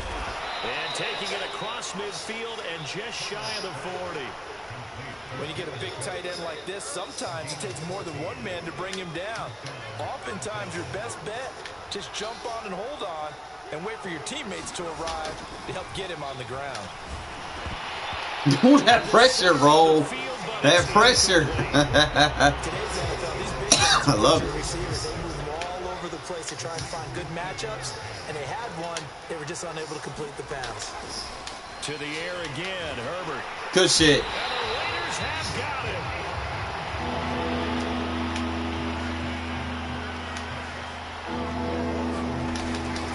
And taking it across midfield and just shy of the 40. When you get a big tight end like this, sometimes it takes more than one man to bring him down. Oftentimes, your best bet, just jump on and hold on and wait for your teammates to arrive to help get him on the ground. Ooh, that pressure, bro. That pressure. I love it. Receivers, they move all over the place to try and find good matchups, and they had one. They were just unable to complete the pass. To the air again, Herbert. Good shit. And the Raiders have got him.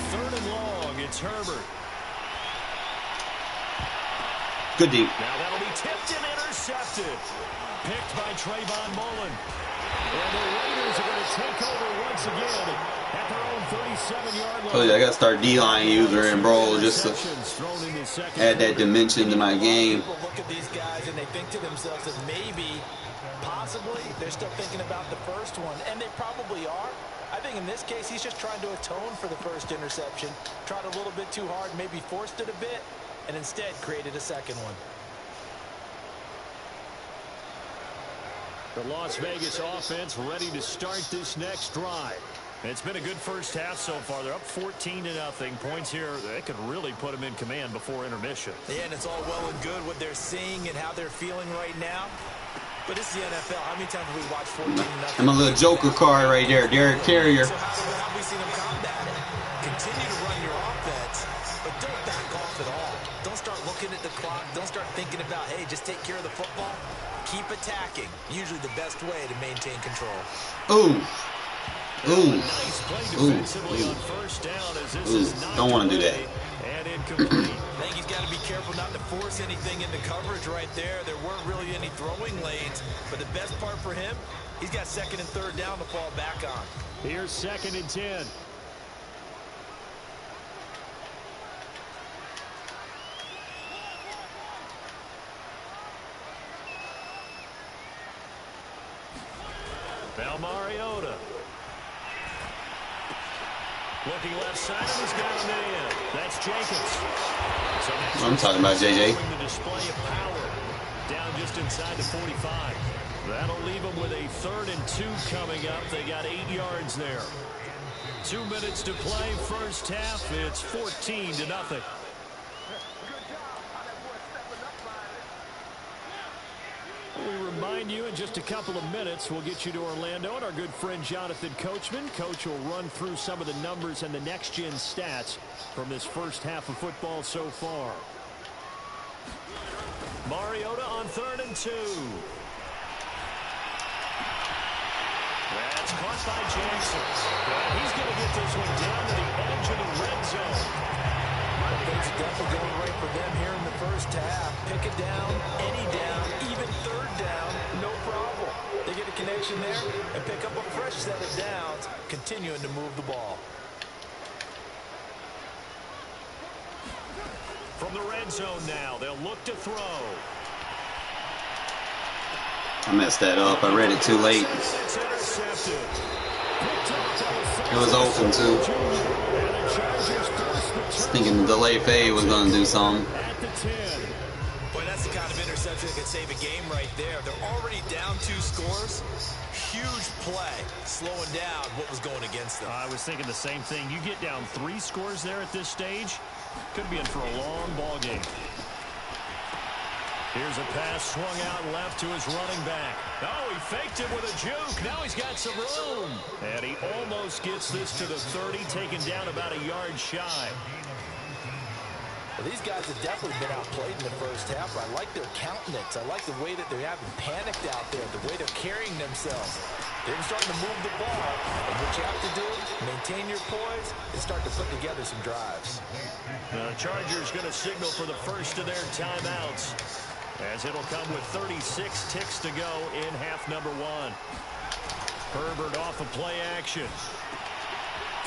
Third and long, it's Herbert. Good deep. Now that'll be tipped and intercepted. Picked by Trayvon Mullen. And the Raiders are going to take over once again at their own 37-yard line. Oh yeah, I got to start D-line user and bro just to add that dimension to my game. People look at these guys and they think to themselves that maybe, possibly, they're still thinking about the first one, and they probably are. I think in this case, he's just trying to atone for the first interception. Tried a little bit too hard, maybe forced it a bit, and instead created a second one. The Las Vegas offense ready to start this next drive. It's been a good first half so far. They're up 14-0. Points here, they could really put them in command before intermission. Yeah, and it's all well and good what they're seeing and how they're feeling right now. But it's the NFL. How many times have we watched 14-0? I'm a little joker card right there, Derek Carrier. So how have we seen them combat it? Continue to run your offense, but don't back off at all. Don't start looking at the clock. Don't start thinking about, hey, just take care of the football. Keep attacking. Usually the best way to maintain control. Ooh. Ooh. Nice play defensively on first down as this is not don't want to do that. And incomplete. I think he's got to be careful not to force anything into coverage right there. There weren't really any throwing lanes, but the best part for him, he's got 2nd and 3rd down to fall back on. Here's 2nd and 10. Now Mariota. Looking left side, and he's got him in. That's Jacobs. So I'm talking about JJ. The display of power down just inside the 45. That'll leave them with a 3rd and 2 coming up. They got 8 yards there. 2 minutes to play first half. It's 14-0. We remind you in just a couple of minutes we'll get you to Orlando and our good friend Jonathan Coachman. Coach will run through some of the numbers and the next-gen stats from this first half of football so far. Mariota on 3rd and 2. That's caught by Jackson. And he's going to get this one down to the edge of the red zone. Things are definitely going right for them here in the first half. Pick it down, any down, even 3rd down, no problem. They get a connection there and pick up a fresh set of downs, continuing to move the ball. From the red zone now, they'll look to throw. I messed that up. I read it too late. It was open too. Just thinking the delay fade was going to do something. Boy, that's the kind of interception that could save a game right there. They're already down 2 scores. Huge play, slowing down what was going against them. I was thinking the same thing. You get down 3 scores there at this stage, could be in for a long ball game. Here's a pass swung out left to his running back. Oh, he faked it with a juke. Now he's got some room. And he almost gets this to the 30, taken down about a yard shy. Well, these guys have definitely been outplayed in the first half. I like their countenance. I like the way that they haven't panicked out there, the way they're carrying themselves. They're starting to move the ball. And what you have to do, maintain your poise and start to put together some drives. The Chargers going to signal for the first of their timeouts, as it'll come with 36 ticks to go in half number 1. Herbert off of play action.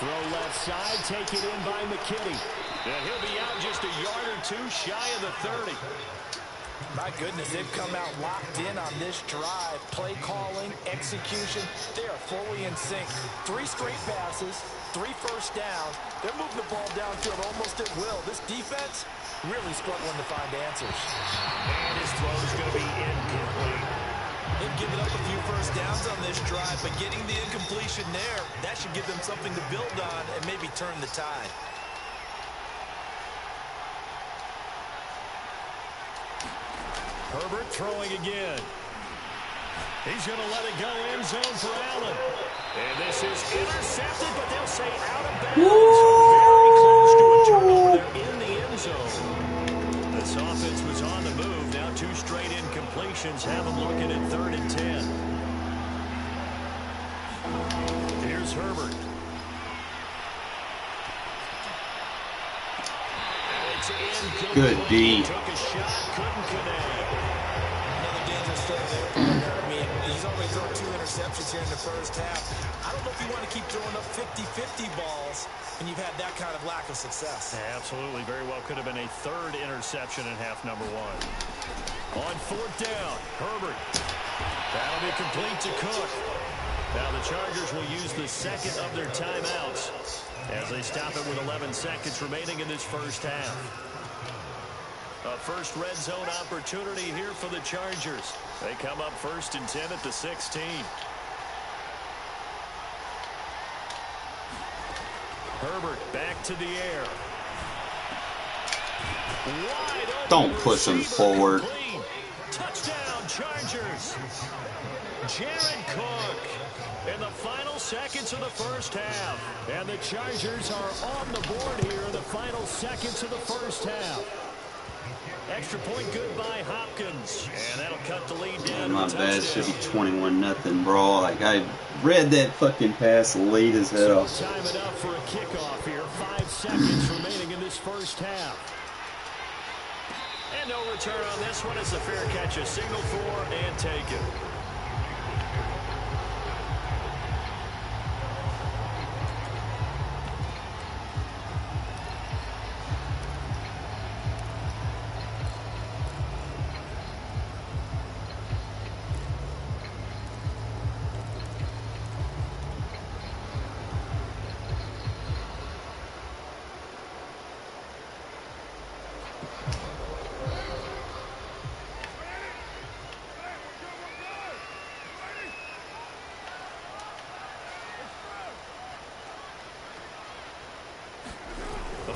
Throw left side, take it in by McKinney. And he'll be out just a yard or 2 shy of the 30. My goodness, they've come out locked in on this drive. Play calling, execution, they are fully in sync. 3 straight passes, 3 first downs. They're moving the ball downfield almost at will. This defense really struggling to find answers. And his throw is going to be incomplete. They've given up a few first downs on this drive, but getting the incompletion there, that should give them something to build on and maybe turn the tide. Herbert throwing again. He's going to let it go end zone for Allen. And this is intercepted, but they'll say out of bounds. Very close to a turnover there in the end zone. This offense was on the move. Now 2 straight incompletions have them looking at 3rd and 10. Here's Herbert. Good D. Took a shot, couldn't connect. Another dangerous throw there. I mean, he's already thrown 2 interceptions here in the first half. I don't know if you want to keep throwing up 50-50 balls when you've had that kind of lack of success. Yeah, absolutely. Very well could have been a 3rd interception in half number 1. On 4th down, Herbert. That'll be complete to Cook. Now the Chargers will use the 2nd of their timeouts as they stop it with 11 seconds remaining in this first half. A first red zone opportunity here for the Chargers. They come up 1st and 10 at the 16. Herbert back to the air. Wide open. Don't push him forward. Touchdown, Chargers. Jared Cook in the final seconds of the first half. And the Chargers are on the board here in the final seconds of the first half. Extra point good by Hopkins. And that'll cut the lead down. My bad, should be 21-0, bro. Like, I read that fucking pass late as hell. So time it up for a kickoff here. 5 seconds remaining in this first half. And no return on this one. It's a fair catch, a signal for and take it.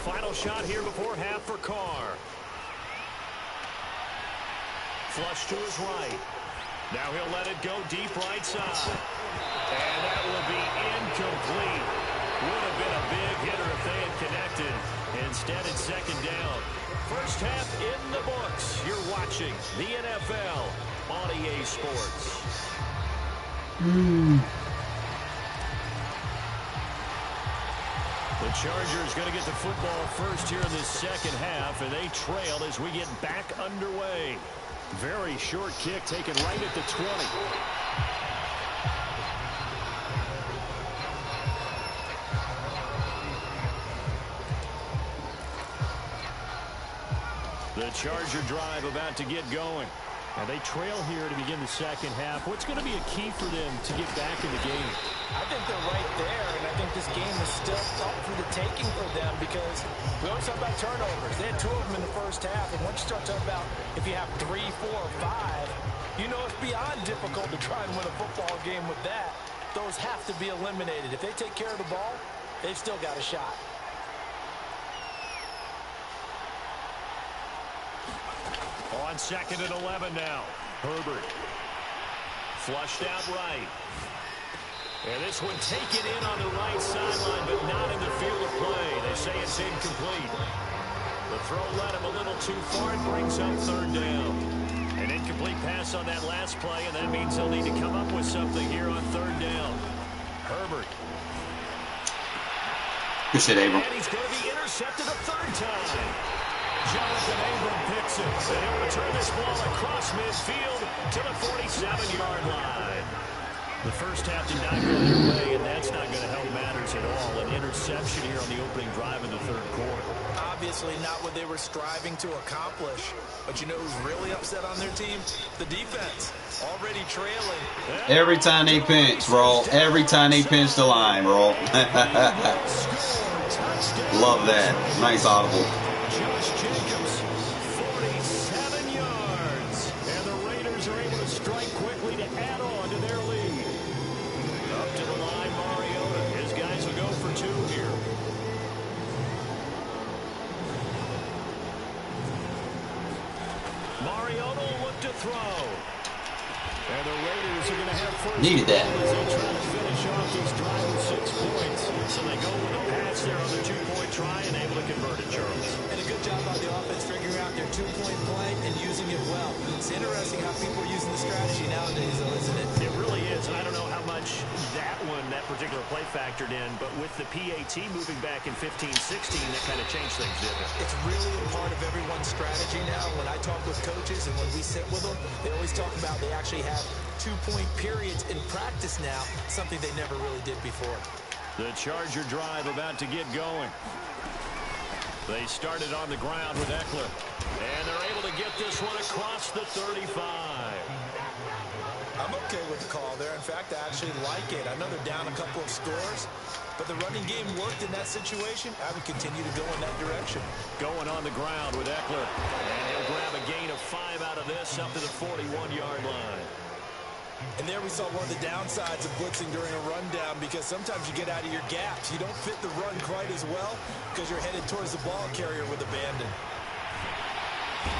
Final shot here before half for Carr. Flush to his right. Now he'll let it go deep right side. And that will be incomplete. Would have been a big hitter if they had connected. Instead, it's 2nd down. First half in the books. You're watching the NFL on EA Sports. The Chargers going to get the football first here in this second half, and they trail as we get back underway. Very short kick taken right at the 20. The Charger drive about to get going. And they trail here to begin the second half. What's going to be a key for them to get back in the game? I think they're right there, and I think this game is still up for the taking for them because we always talk about turnovers. They had 2 of them in the first half, and once you start talking about if you have 3, 4, 5, you know it's beyond difficult to try and win a football game with that. Those have to be eliminated. If they take care of the ball, they've still got a shot. On 2nd and 11 now. Herbert. Flushed out right. And this one taken in on the right sideline, but not in the field of play. They say it's incomplete. The throw led him a little too far and brings up 3rd down. An incomplete pass on that last play, and that means they'll need to come up with something here on 3rd down. Herbert. Good shit, Abram. And he's going to be intercepted a 3rd time. Jonathan Abram picks it. And he'll return this ball across midfield to the 47-yard line. The first half did not go their way, and that's not going to help matters at all. An interception here on the opening drive in the 3rd quarter. Obviously not what they were striving to accomplish. But you know who's really upset on their team? The defense. Already trailing. Every time they pinch, roll. Every time they pinch the line, roll. Love that. Nice audible. Josh Jacobs, 47 yards. And the Raiders are able to strike quickly to add on to their lead. Up to the line, Mariota. His guys will go for two here. Mariota will look to throw. And the Raiders are going to have first. Needed that. As they try to finish off this drive with 6 points. So they go with a pass there on the 2-point try and able to convert it, Charles. And a good job by the offense figuring out their 2-point play and using it well. It's interesting how people are using the strategy nowadays, though, isn't it? It really is. And I don't know how much that particular play factored in, but with the PAT moving back in 15-16, that kind of changed things, didn't it? It's really a part of everyone's strategy now. When I talk with coaches and when we sit with them, they always talk about they actually have 2-point periods in practice now, something they never really did before. The Charger drive about to get going. They started on the ground with Eckler, and they're able to get this one across the 35. I'm okay with the call there. In fact, I actually like it. I know they're down a couple of scores, but the running game worked in that situation. I would continue to go in that direction. Going on the ground with Eckler, and he'll grab a gain of 5 out of this up to the 41-yard line. And there we saw one of the downsides of blitzing during a rundown, because sometimes you get out of your gaps. You don't fit the run quite as well because you're headed towards the ball carrier with abandon.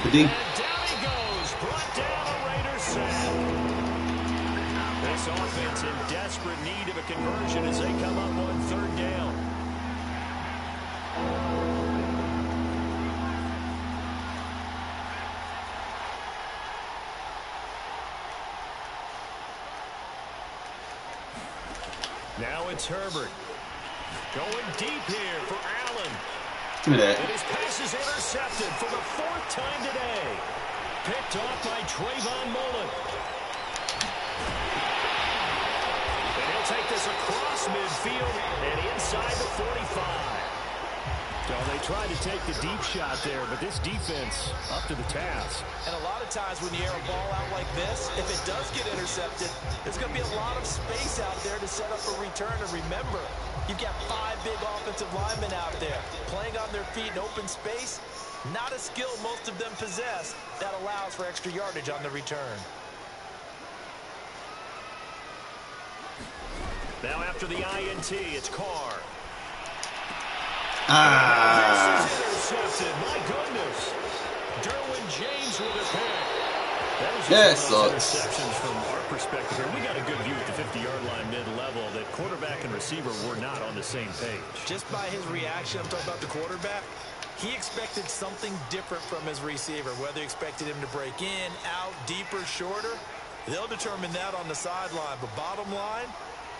And down he goes, brought down a Raiders sack. This offense in desperate need of a conversion as they come up on 3rd down. Now it's Herbert. Going deep here for Allen. Give me that. And his pass is intercepted for the 4th time today. Picked off by Trayvon Mullen. And he'll take this across midfield and inside the 45. So they tried to take the deep shot there, but this defense up to the task. And a lot of times when you air a ball out like this, if it does get intercepted, there's going to be a lot of space out there to set up a return. And remember, you've got 5 big offensive linemen out there playing on their feet in open space. Not a skill most of them possess that allows for extra yardage on the return. Now after the INT, it's Carr. Intercepted. My goodness. Derwin James with a pick. That sucks. Interceptions from our perspective here. We got a good view at the 50-yard line mid-level that quarterback and receiver were not on the same page. Just by his reaction, I'm talking about the quarterback, he expected something different from his receiver. Whether he expected him to break in, out, deeper, shorter, they'll determine that on the sideline. But bottom line,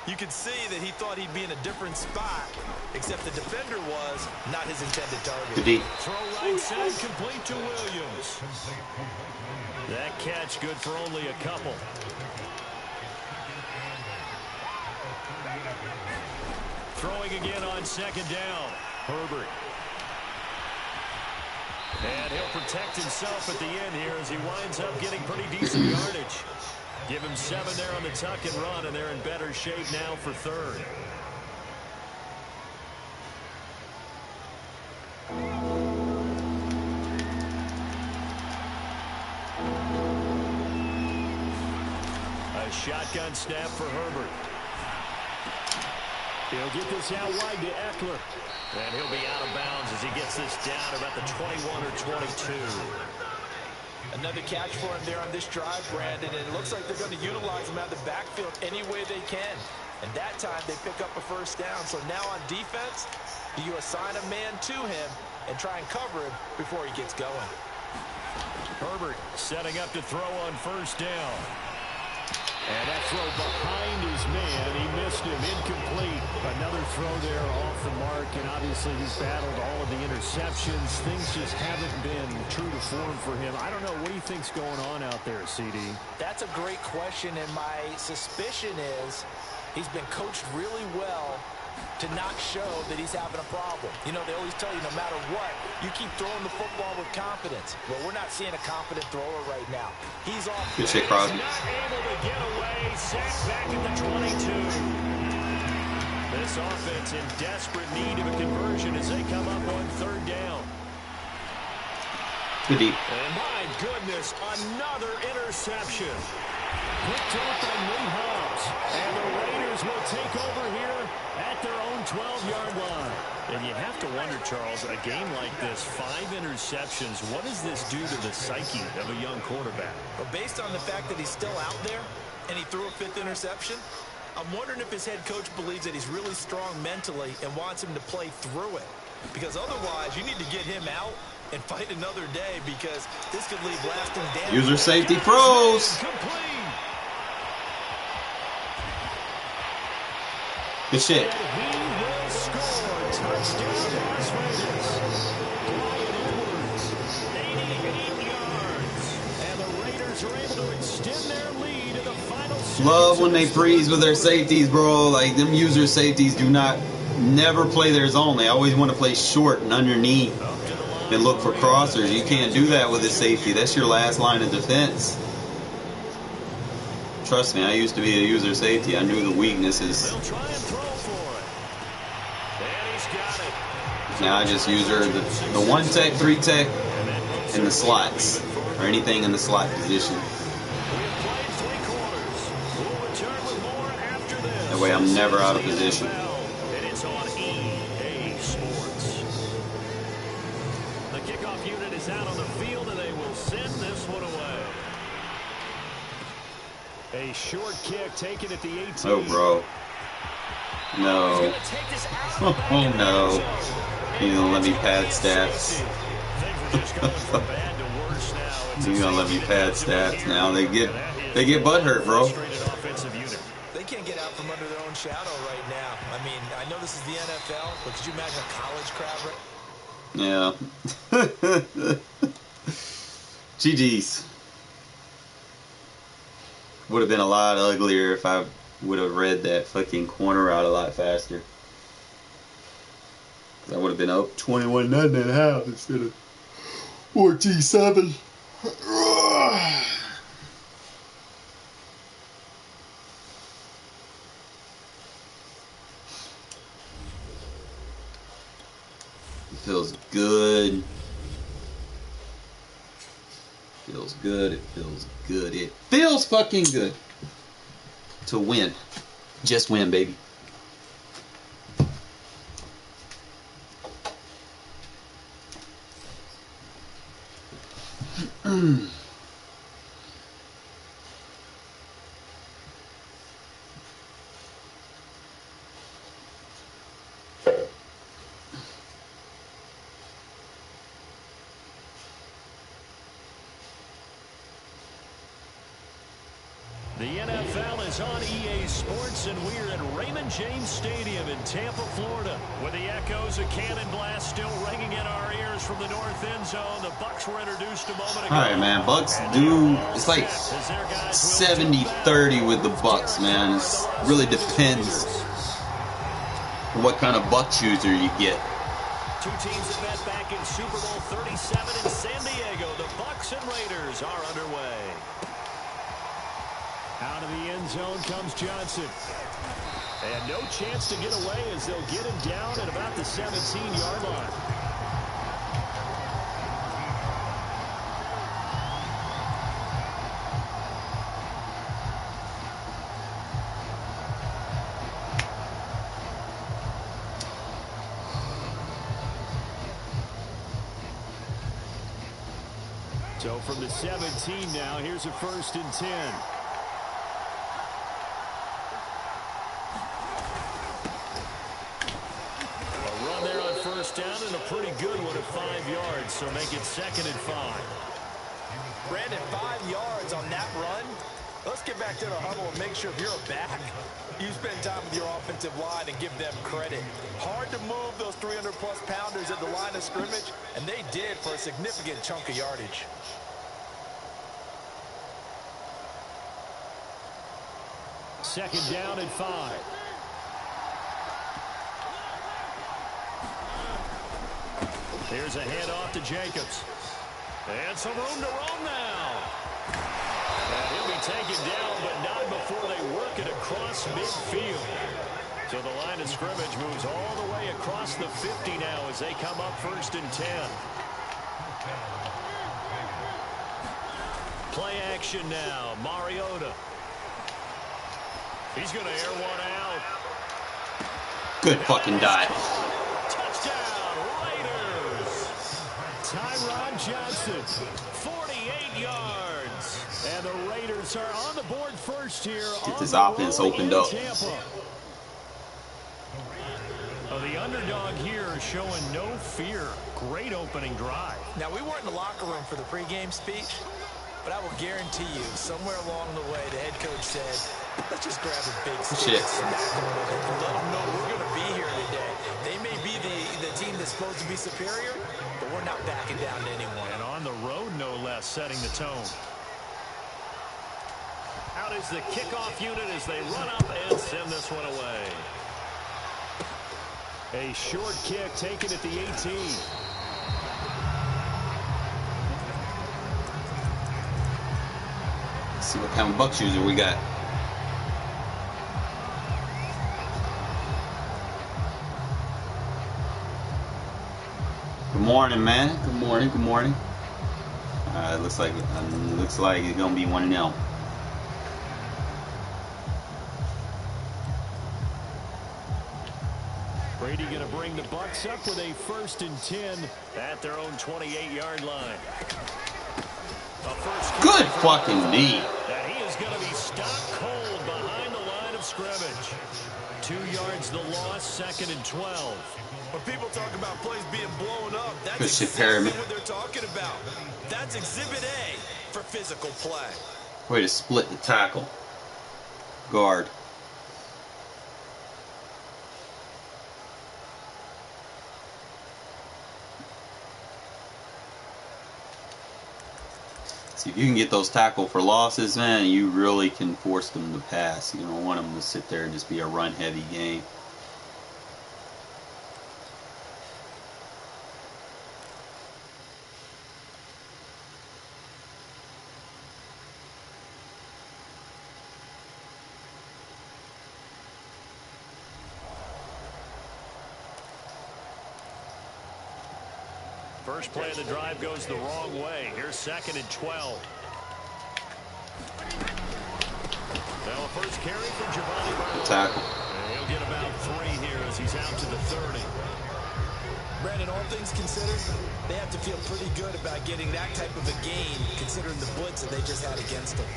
you could see that he thought he'd be in a different spot, except the defender was not his intended target. Throw right side, complete to Williams. That catch good for only a couple. Throwing again on 2nd down. Herbert. And he'll protect himself at the end here as he winds up getting pretty decent yardage. Give him 7 there on the tuck and run, and they're in better shape now for 3rd. A shotgun snap for Herbert. He'll get this out wide to Eckler. And he'll be out of bounds as he gets this down about the 21 or 22. Another catch for him there on this drive, Brandon, and it looks like they're going to utilize him out of the backfield any way they can. And that time they pick up a 1st down. So now on defense, do you assign a man to him and try and cover him before he gets going? Herbert setting up to throw on 1st down. And that throw behind his man. He missed him. Incomplete. Another throw there off the mark. And obviously he's battled all of the interceptions. Things just haven't been true to form for him. I don't know. What do you think's going on out there, CD? That's a great question. And my suspicion is he's been coached really well to not show that he's having a problem. You know, they always tell you no matter what, you keep throwing the football with confidence. Well, we're not seeing a confident thrower right now. He's off. Good shit, Crosby. Not able to get away. Sacked back at the 22. This offense in desperate need of a conversion as they come up on third down. Good deep. And my goodness, another interception. Picked off by Nate Hobbs. And the Raiders will take over here at their own 12-yard line. And you have to wonder, Charles, a game like this, 5 interceptions, what does this do to the psyche of a young quarterback? But based on the fact that he's still out there and he threw a 5th interception, I'm wondering if his head coach believes that he's really strong mentally and wants him to play through it. Because otherwise, you need to get him out and fight another day, because this could leave lasting damage. User safety froze. Good shit. He will score. Touchdown, Las Vegas. Bryan Edwards, 88 yards. And the Raiders are able to extend their lead in the final seconds. Love when they freeze with their safeties, bro. Like, them user safeties never play their zone. They always want to play short and underneath and look for crossers. You can't do that with a safety. That's your last line of defense. Trust me, I used to be a user safety. I knew the weaknesses. They'll try and throw for it. And he's got it. Now I just use the 1 tech, 3 tech, and the slots, or anything in the slot position. That way I'm never out of position. And it's on EA Sports. The kickoff unit is out on the field, and they will send this one away. A short kick taken at the 18. Oh, bro. No. Oh, no. You're going to let me pad stats. You're going to let me pad stats now. They get butthurt, bro. They can't get out from under their own shadow right now. I mean, I know this is the NFL, but could you imagine a college crowd? Yeah. GG's. Would have been a lot uglier if I would have read that fucking corner out a lot faster. I would have been up 21-0 and a half instead of 14-7. It feels good. Feels good. It feels good. It feels fucking good to win. Just win, baby. The NFL is on EA Sports, and we're at Raymond James Stadium in Tampa, Florida, with the echoes of Cannon Blast still ringing in our ears from the north end zone. The Bucs were introduced a moment ago. All right, man. Bucs do. It's like 70-30 with the Bucs, man. It really depends on what kind of Buck chooser you get. Two teams that met back in Super Bowl 37 in San Diego. The Bucs and Raiders are underway. Out of the end zone comes Johnson. And no chance to get away as they'll get him down at about the 17-yard line. So from the 17 now, here's a 1st and 10. Down and a pretty good one at 5 yards, so make it 2nd and 5. Brandon, 5 yards on that run. Let's get back to the huddle and make sure if you're a back, you spend time with your offensive line and give them credit. Hard to move those 300-plus pounders at the line of scrimmage, and they did for a significant chunk of yardage. Second down and 5. Here's a handoff to Jacobs. And some room to roam now. And he'll be taken down, but not before they work it across midfield. So the line of scrimmage moves all the way across the 50 now as they come up 1st and 10. Play action now. Mariota. He's going to air one out. Good fucking dive. Touchdown, Raiders. Tyron Johnson, 48 yards. And the Raiders are on the board first here. Get this offense opened up. Well, the underdog here showing no fear. Great opening drive. Now, we weren't in the locker room for the pregame speech, but I will guarantee you, somewhere along the way, the head coach said, let's just grab a big stick and smack them with it and let them know we're going to be here today. They may be the team that's supposed to be superior, but we're not backing down to anyone. And on the road, no less, setting the tone. Out is the kickoff unit as they run up and send this one away. A short kick taken at the 18. Let's see what kind of buck chooser we got. Good morning, man. Good morning. Good morning. Looks like it's gonna be 1-0. Brady going to bring the Bucs up with a 1st and 10 at their own 28-yard line. Good fucking D. And he is going to be stopped cold behind the line of scrimmage. 2 yards the loss, 2nd and 12. When people talk about plays being blown up, that's exactly what they're talking about. That's Exhibit A for physical play. Way to split the tackle. Guard. See, if you can get those tackle for losses, man, you really can force them to pass. You don't want them to sit there and just be a run-heavy game. First play of the drive goes the wrong way. Here's 2nd and 12. Now a first carry for Giovanni Bernard. Tackle. And he'll get about 3 here as he's out to the 30. Brandon, all things considered, they have to feel pretty good about getting that type of a gain considering the blitz that they just had against them.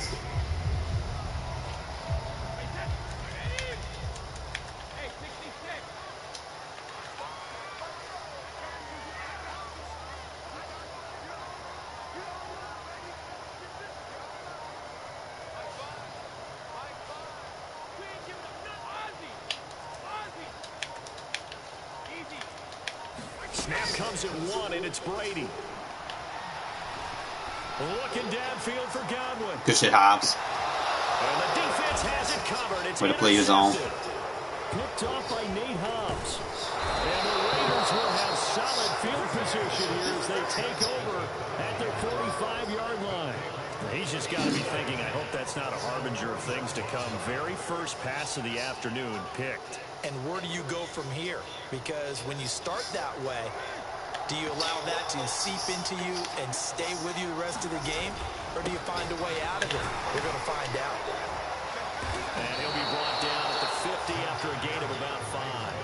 Snap comes at 1, and it's Brady. Looking downfield for Godwin. Good shit, Hobbs. And the defense has it covered. It's way to play his own. Picked off by Nate Hobbs. And the Raiders will have solid field position here as they take over at their 45-yard line. He's just got to be thinking, I hope that's not a harbinger of things to come. Very first pass of the afternoon picked. And where do you go from here? Because when you start that way, do you allow that to seep into you and stay with you the rest of the game? Or do you find a way out of it? We're going to find out. And he'll be brought down at the 50 after a gain of about 5.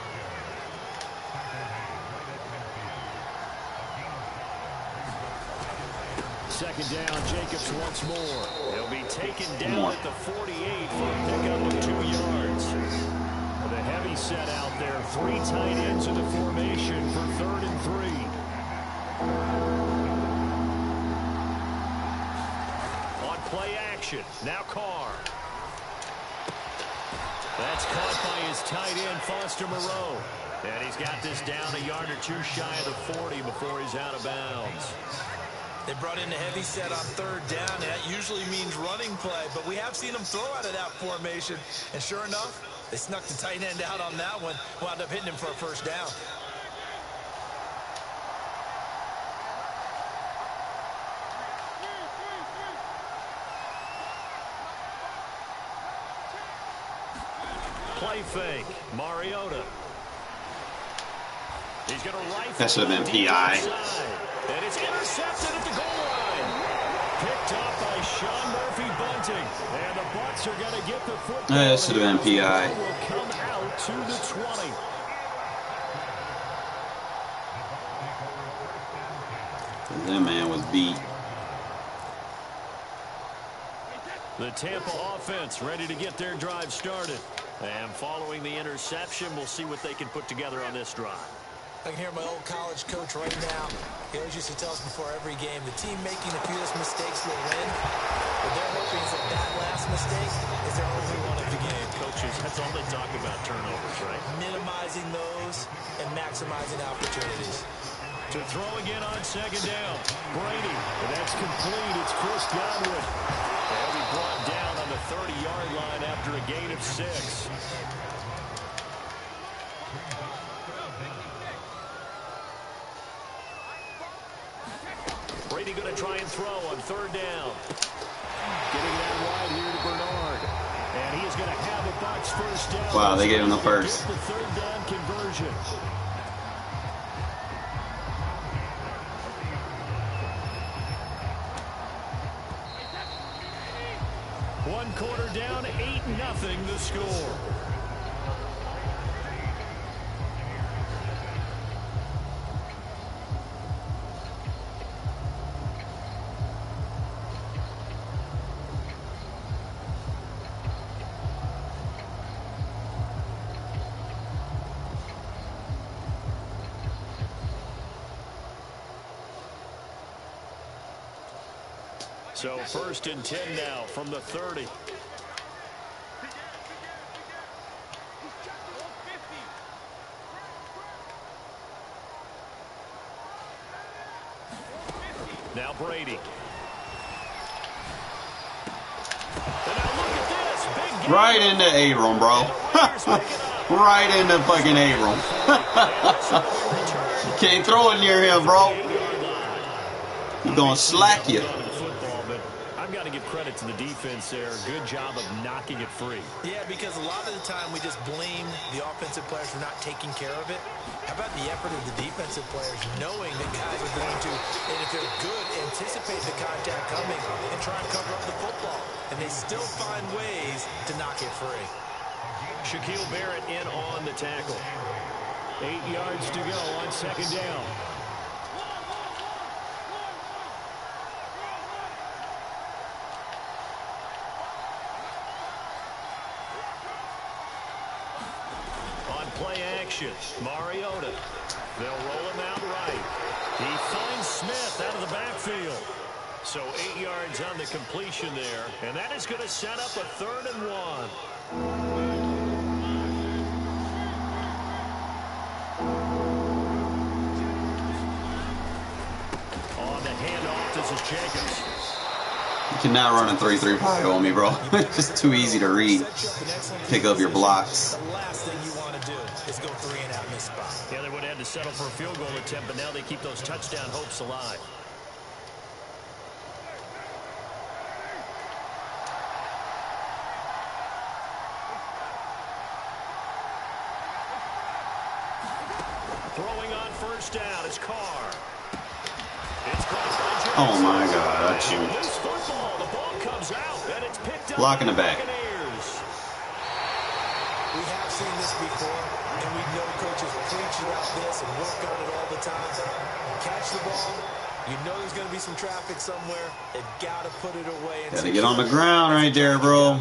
Second down, Jacobs once more. He'll be taken down at the 48 for a pickup of 2 yards. With a heavy set out there, 3 tight ends in the formation for 3rd and 3. On play action, now Carr. That's caught by his tight end, Foster Moreau. And he's got this down a yard or 2 shy of the 40 before he's out of bounds. They brought in a heavy set on 3rd down, and that usually means running play, but we have seen them throw out of that formation, and sure enough, they snuck the tight end out on that one, wound up hitting him for a 1st down. play fake. Mariota. He's going to rifle. That should have been PI. And it's intercepted at the goal line. Picked up by Sean Murphy-Bunting. And the Bucs are going to get the football. That should have been PI. Will come out to the 20. That man was beat. The Tampa offense ready to get their drive started. And following the interception, we'll see what they can put together on this drive. I can hear my old college coach right now. He always used to tell us before every game, the team making the fewest mistakes will win. But they're hoping that that last mistake is their only one of the game. Coaches, that's all they talk about, turnovers, right? Minimizing those and maximizing opportunities. To throw again on second down. Brady, and that's complete. It's Chris Godwin. They'll be brought down on the 30-yard line after a gain of 6. Brady going to try and throw on third down. Getting that wide here to Bernard. And he is going to have a Bucs first down. Wow, they gave him the first. The third down conversion. One quarter down, 8-0 the score. So 1st and 10 now from the 30. Now Brady. And now look at this. Big right into Abram, bro. Right into fucking Abram. You can't throw it near him, bro. He's going to slack you. I've got to give credit to the defense there. Good job of knocking it free. Yeah, because a lot of the time we just blame the offensive players for not taking care of it. How about the effort of the defensive players knowing that guys are going to, and if they're good, anticipate the contact coming and try and cover up the football. And they still find ways to knock it free. Shaquille Barrett in on the tackle. 8 yards to go on second down. Play action. Mariota. They'll roll him out right. He finds Smith out of the backfield. So 8 yards on the completion there. And that is going to set up a 3rd and 1. On the handoff, this is Jacobs. You cannot run a 3-3 play on me, bro. It's just too easy to read. Pick up your blocks. The last thing you want to do is go 3 and out in this spot. Yeah, they would have had to settle for a field goal attempt, but now they keep those touchdown hopes alive. Throwing on first down is Carr. It's oh my God, that's you. Loose football. The ball comes out, and it's picked up. Block in the back. We have seen this before, and we know coaches preach about this and work on it all the time. Catch the ball. You know there's going to be some traffic somewhere. They've got to put it away. Got to get on the ground right there, bro.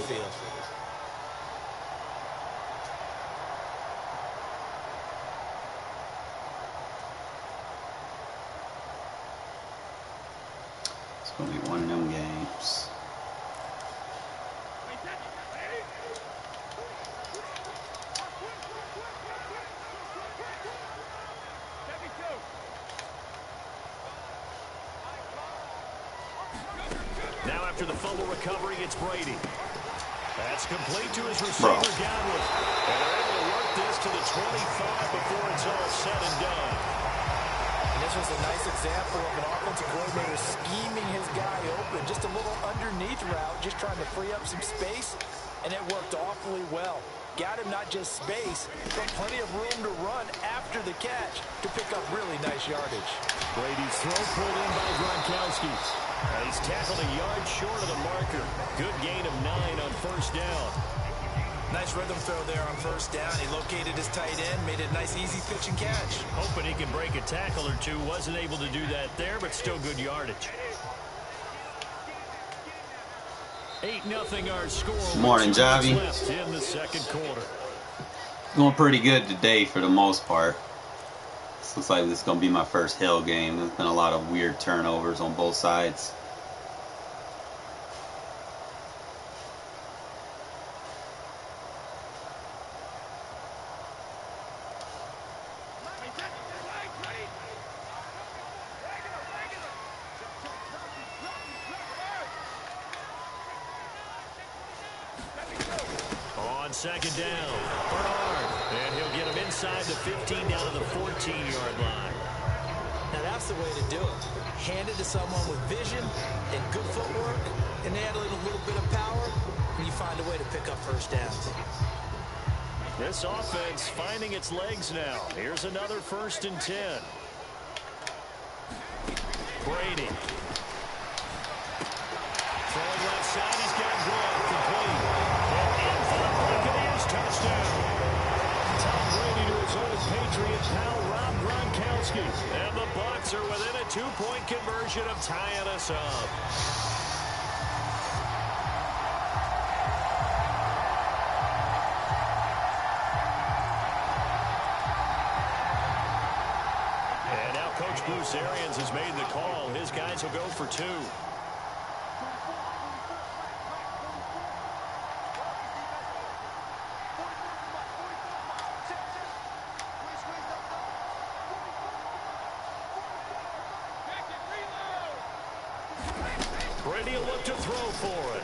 It's going to be one of them games. Now after the fumble recovery, it's Brady. That's complete to his receiver, Godwin. And they're able to work this to the 25 before it's all said and done. And this was a nice example of an offensive coordinator scheming his guy open. Just a little underneath route, just trying to free up some space, and it worked awfully well. got him not just space, but plenty of room to run after the catch to pick up really nice yardage. Brady's throw pulled in by Gronkowski. He's tackled a yard short of the marker. Good gain of 9 on first down. Nice rhythm throw there on first down. He located his tight end, made it a nice, easy pitch and catch. Hoping he can break a tackle or two. Wasn't able to do that there, but still good yardage. 8-0 our score. Morning, Javi. Left in the second quarter. Going pretty good today for the most part. This looks like this is going to be my first Hill game. There's been a lot of weird turnovers on both sides. Second down, Bernard, and he'll get him inside the 15 down to the 14-yard line. Now that's the way to do it. Hand it to someone with vision and good footwork, and add a little bit of power, and you find a way to pick up first downs. This offense finding its legs now. Here's another 1st and 10. Brady. Throwing left side, he's got Gronk complete. Touchdown. Tom Brady to his old Patriot pal, Rob Gronkowski. And the Bucs are within a 2-point conversion of tying us up. And now Coach Bruce Arians has made the call. His guys will go for 2. Brady will look to throw for it.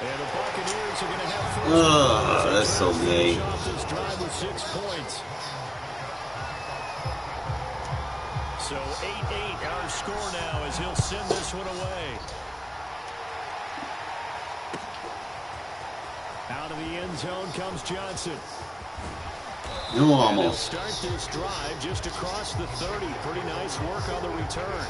And the Buccaneers are going to have first. Oh, that's so gay. Off this drive with 6 points. So 8-8 our score now as he'll send this one away. Out of the end zone comes Johnson. You almost. Start this drive just across the 30. Pretty nice work on the return.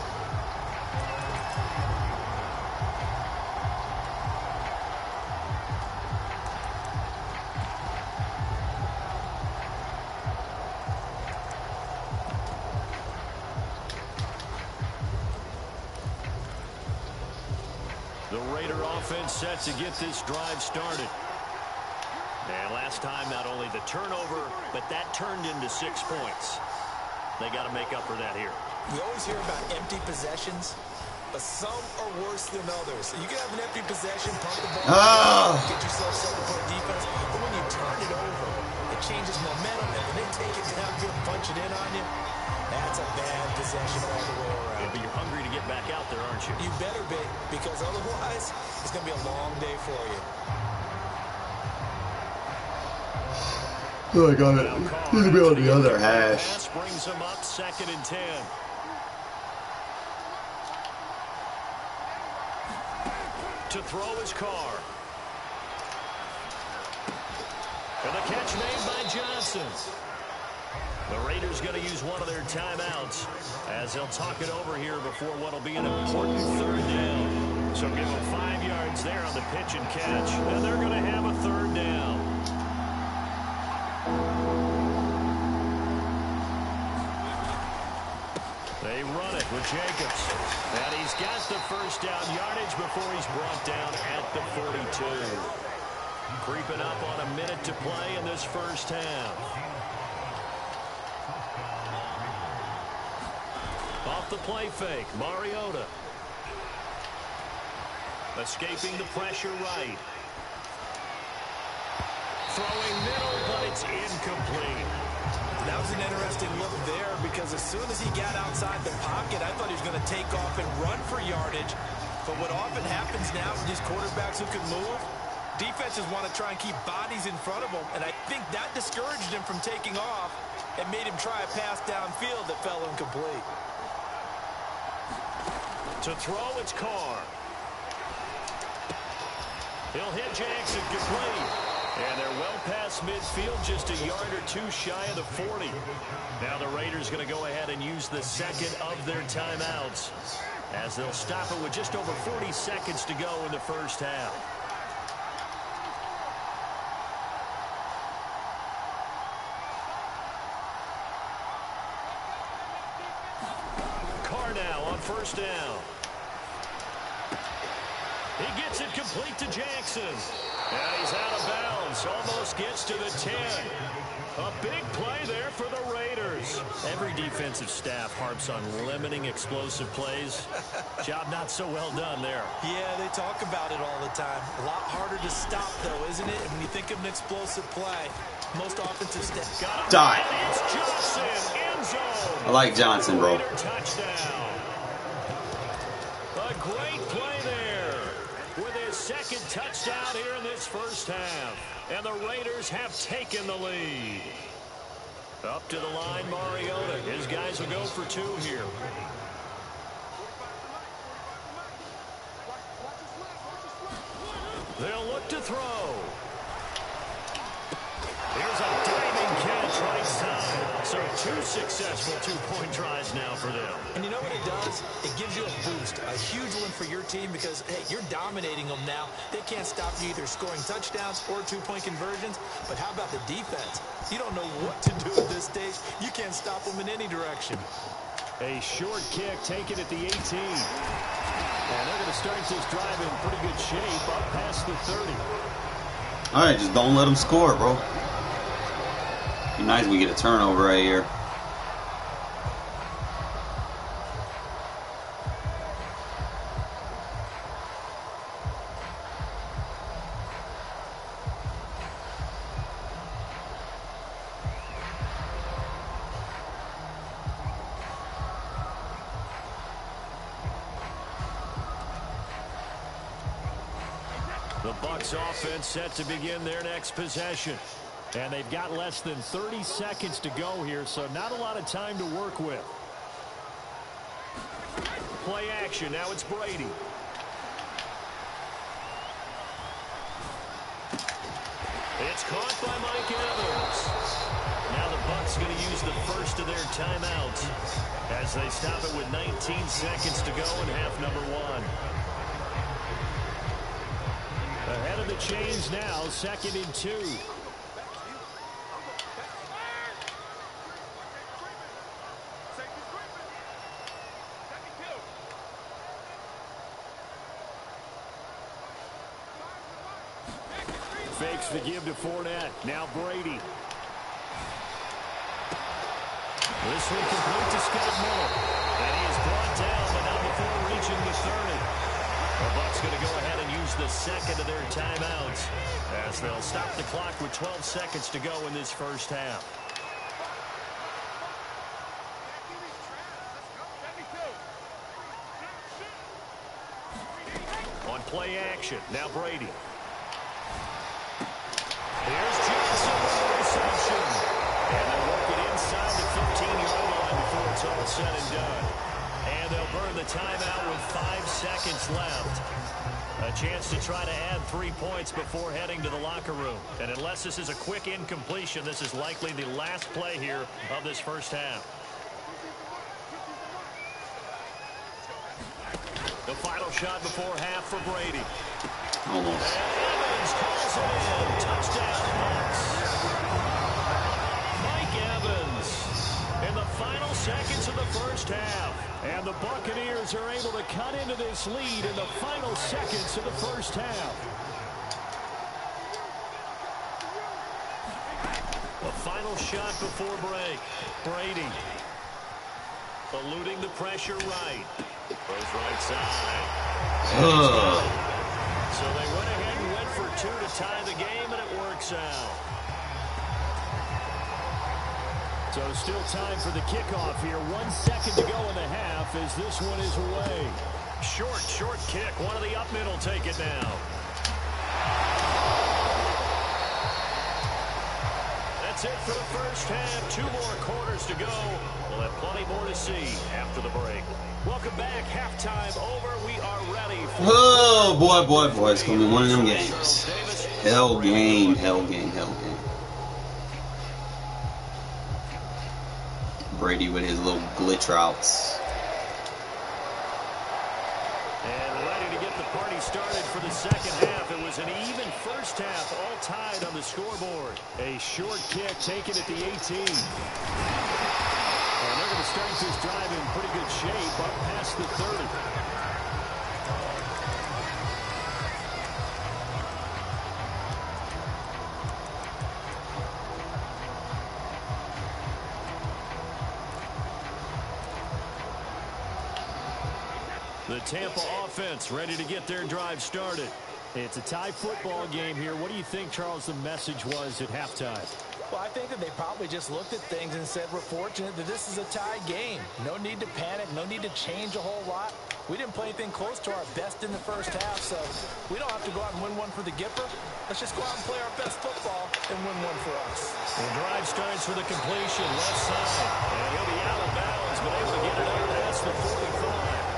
The Raider offense set to get this drive started. And last time, not only the turnover, but that turned into 6 points. They got to make up for that here. We always hear about empty possessions, but some are worse than others. You can have an empty possession, pump the ball, get yourself set up for defense, but when you turn it over, it changes momentum, and when they take it downfield and punch it in on you, that's a bad possession all the way around. Yeah, but you're hungry to get back out there, aren't you? You better be, because otherwise, it's going to be a long day for you. Oh, I got it. He's going to be on the other hash. Pass brings him up 2nd and 10. To throw his car. And the catch made by Johnson. The Raiders going to use one of their timeouts as they'll talk it over here before what will be an important 3rd down. So give them 5 yards there on the pitch and catch, and they're going to have a 3rd down. They run it with Jacobs. And he's got the 1st down yardage before he's brought down at the 42. Creeping up on a minute to play in this 1st half. Off the play fake, Mariota. Escaping the pressure right. Throwing middle, but it's incomplete. That was an interesting look there because as soon as he got outside the pocket, I thought he was going to take off and run for yardage. But what often happens now with these quarterbacks who can move, defenses want to try and keep bodies in front of them, and I think that discouraged him from taking off and made him try a pass downfield that fell incomplete. To throw, it's Carr. He'll hit Jackson complete. And they're well past midfield, just a yard or two shy of the 40. Now the Raiders going to go ahead and use the second of their timeouts, as they'll stop it with just over 40 seconds to go in the first half. Carr now on first down. He gets it complete to Jackson. And he's out of bounds. Almost gets to the 10. A big play there for the Raiders. Every defensive staff harps on limiting explosive plays. Job not so well done there. Yeah, they talk about it all the time. A lot harder to stop, though, isn't it? When you think of an explosive play, most offensive staff. Die. It's Johnson, end zone. I like Johnson, bro. Raider touchdown. A great play there with his second touchdown here in this first half. And the Raiders have taken the lead. Up to the line, Mariota. His guys will go for two here. They'll look to throw. Here's a diving catch right side. So two successful two-point tries now for them. And you know what it does? It gives you a boost, a huge one for your team because, hey, you're dominating them now. They can't stop you either scoring touchdowns or two-point conversions. But how about the defense? You don't know what to do at this stage. You can't stop them in any direction. A short kick taken at the 18. And they're going to start this drive in pretty good shape up past the 30. All right, just don't let them score, bro. Be nice if we get a turnover right here. The Bucs offense set to begin their next possession. And they've got less than 30 seconds to go here, so not a lot of time to work with. Play action. Now it's Brady. It's caught by Mike Evans. Now the Bucs going to use the first of their timeouts as they stop it with 19 seconds to go in half number one. Ahead of the chains now, 2nd and 2. Fakes the give to Fournette. Now Brady. This one complete to Scott Miller. And he is brought down, but not before reaching the 30. The Bucs going to go ahead and use the second of their timeouts as they'll stop the clock with 12 seconds to go in this first half. On play action, now Brady. Here's Johnson with the reception. And they'll work it inside the 15-yard line before it's all said and done. And they'll burn the timeout with 5 seconds left. A chance to try to add 3 points before heading to the locker room. And unless this is a quick incompletion, this is likely the last play here of this first half. The final shot before half for Brady. Almost. And Evans calls it in. Touchdown, Bucs. Mike Evans in the final seconds of the first half. And the Buccaneers are able to cut into this lead in the final seconds of the first half. The final shot before break. Brady eluding the pressure right. Goes right side. So they went ahead and went for two to tie the game, and it works out. So still time for the kickoff here. 1 second to go in the half as this one is away. Short kick. One of the up middle take it now. That's it for the first half. 2 more quarters to go. We'll have plenty more to see after the break. Welcome back. Halftime over. We are ready for... Oh, boy. It's going to be one of them games. Hell game, hell game, hell game. Brady with his little glitch routes. And ready to get the party started for the second half. It was an even first half, all tied on the scoreboard. A short kick taken at the 18. And they're going to start this drive in pretty good shape up past the 30. The Tampa offense ready to get their drive started. It's a tie football game here. What do you think, Charles, the message was at halftime? Well, I think that they probably just looked at things and said, we're fortunate that this is a tie game. No need to panic. No need to change a whole lot. We didn't play anything close to our best in the first half, so we don't have to go out and win one for the Gipper. Let's just go out and play our best football and win one for us. The drive starts with a completion left side. And he'll be out of bounds, but able to get it out past the 45.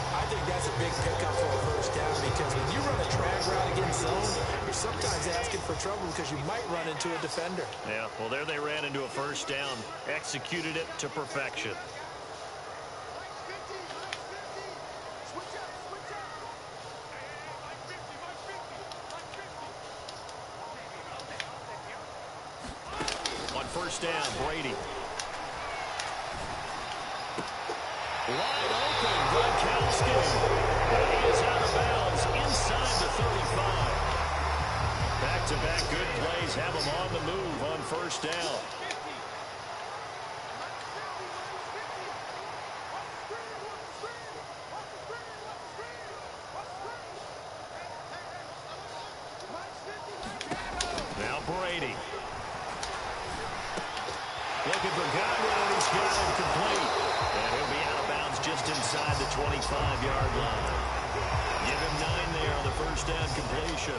I think that's a big pickup for a first down because when you run a drag route against zone, you're sometimes asking for trouble because you might run into a defender. Yeah, well, there they ran into a first down. Executed it to perfection. On first down, Brady. Wide open, Gronkowski. And he is out of bounds inside the 35. Back-to-back good plays have him on the move on first down. Now Brady. Looking for Godwin, and he's got it complete. And he'll be out of bounds just inside the 25-yard line. Give him 9 there on the first down completion.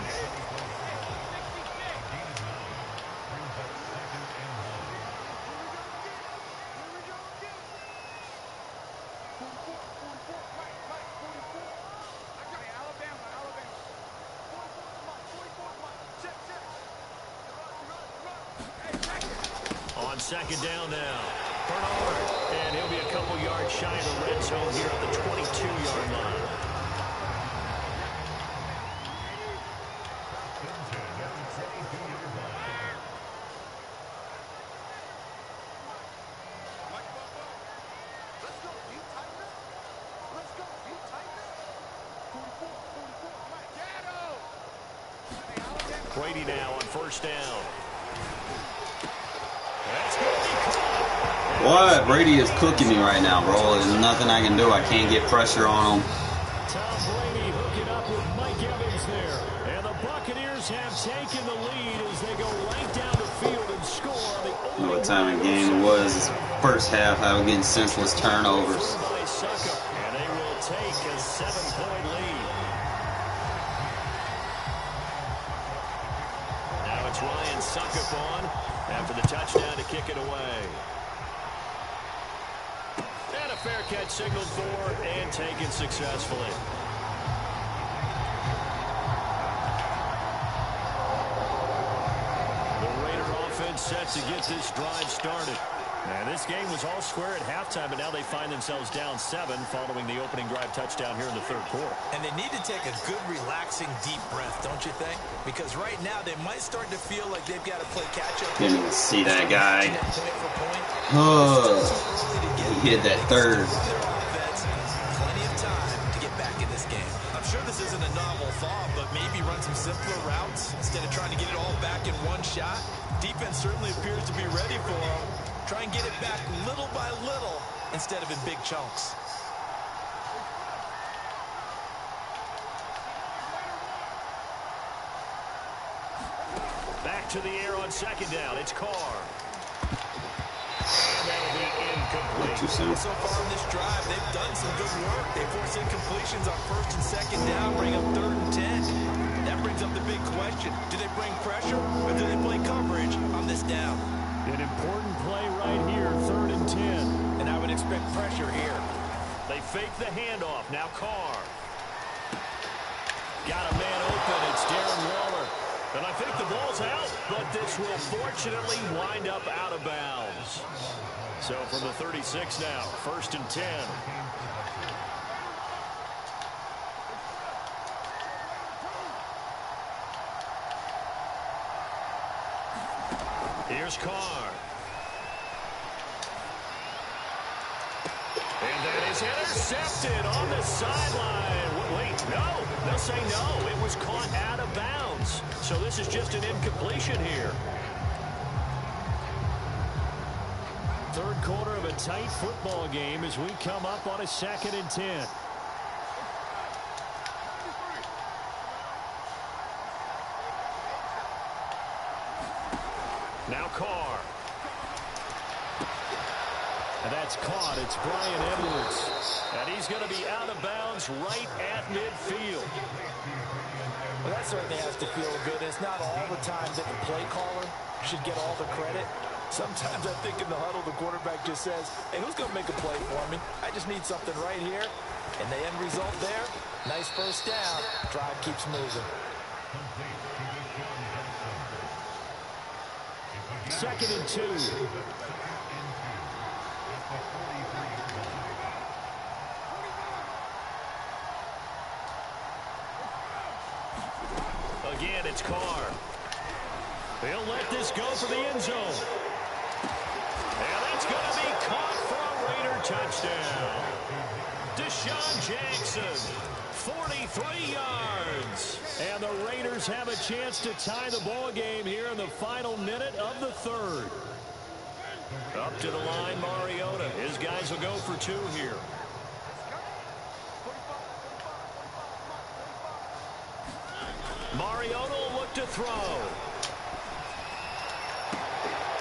On second down now, Bernard, and he'll be a couple yards shy of the red zone here at the 22-yard line. Brady now on first down. What? Brady is cooking me right now, bro. There's nothing I can do. I can't get pressure on him. Tom Brady hooking up with Mike Evans there. And the Buccaneers have taken the lead as they go right down the field and score on the opening. You know what time of game it was. This first half, I was getting senseless turnovers. And they will take a 7-point lead. Now it's Ryan Suckup on after the touchdown to kick it away. And a fair catch signaled for and taken successfully. The Raider offense set to get this drive started. And this game was all square at halftime, but now they find themselves down 7 following the opening drive touchdown here in the third quarter. And they need to take a good, relaxing, deep breath, don't you think? Because right now they might start to feel like they've got to play catch-up. Didn't even see that guy. He hit that third. Plenty of time to get back in this game. I'm sure this isn't a novel thought, but maybe run some simpler routes instead of trying to get it all back in one shot. Defense certainly appears to be ready for them. Try and get it back little by little instead of in big chunks. Back to the air on second down. It's Carr. And that'll be incomplete. Too soon. So far in this drive, they've done some good work. They force incompletions on first and second down, bring up 3rd and 10. That brings up the big question. Do they bring pressure or do they play coverage on this down? An important play right here, 3rd and 10. And I would expect pressure here. They fake the handoff. Now Carr. Got a man open. It's Darren Waller. And I think the ball's out, but this will fortunately wind up out of bounds. So from the 36 now, 1st and 10. Here's Carr. And that is intercepted on the sideline. Wait, no. They'll say no. It was caught out of bounds. So this is just an incompletion here. Third quarter of a tight football game as we come up on a 2nd and 10. Now Carr. And that's caught. It's Brian Edwards. And he's going to be out of bounds right at midfield. Well, that certainly has to feel good. It's not all the time that the play caller should get all the credit. Sometimes I think in the huddle, the quarterback just says, hey, who's going to make a play for me? I just need something right here. And the end result there, nice first down. Drive keeps moving. 2nd and 2. Again, it's Carr. He'll let this go for the end zone. And that's going to be caught for a Raider touchdown. Deshaun Jackson, 43 yards. And the Raiders have a chance to tie the ball game here in the final minute of the 3rd. Up to the line, Mariota. His guys will go for 2 here. Mariota will look to throw.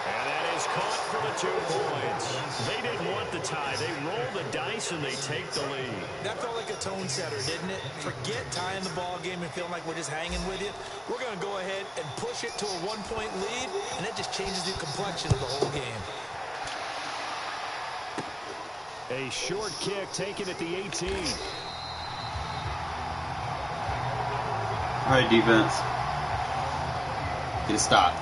And that is caught for the 2 points. They didn't want the tie. They roll the dice and they take the lead. That felt like a tone setter, didn't it? Forget tying the ball game and feeling like we're just hanging with you. We're going to go ahead and push it to a 1-point lead, and that just changes the complexion of the whole game. A short kick taken at the 18. All right, defense. Get a stop.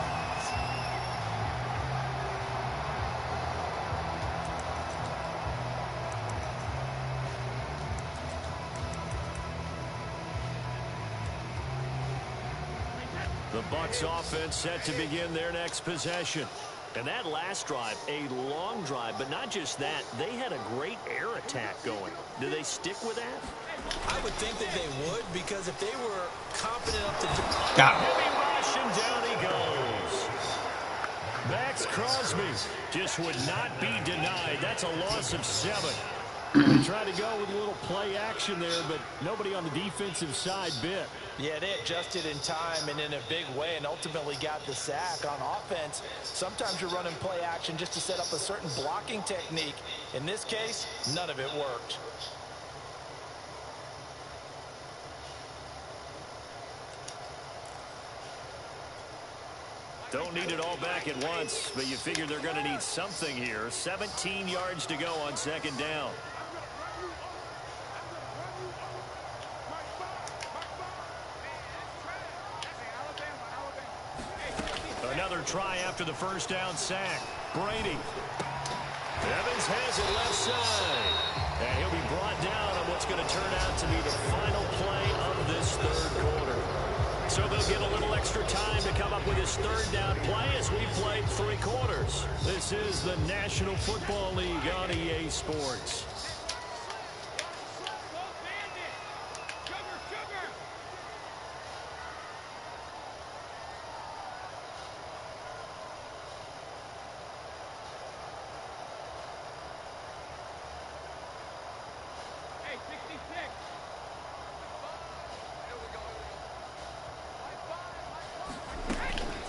The Bucs offense set to begin their next possession. And that last drive, a long drive, but not just that, they had a great air attack going. Do they stick with that? I would think that they would, because if they were confident enough to Got him. Heavy rush, and down he goes. Max Crosby just would not be denied. That's a loss of 7. They tried to go with a little play action there, but nobody on the defensive side bit. Yeah, they adjusted in time and in a big way and ultimately got the sack. On offense, sometimes you're running play action just to set up a certain blocking technique. In this case, none of it worked. Don't need it all back at once, but you figure they're going to need something here. 17 yards to go on 2nd down. Another try after the first down sack. Brady. Evans has it left side. And he'll be brought down on what's going to turn out to be the final play of this 3rd quarter. So they'll get a little extra time to come up with his 3rd down play as we played 3 quarters. This is the National Football League on EA Sports.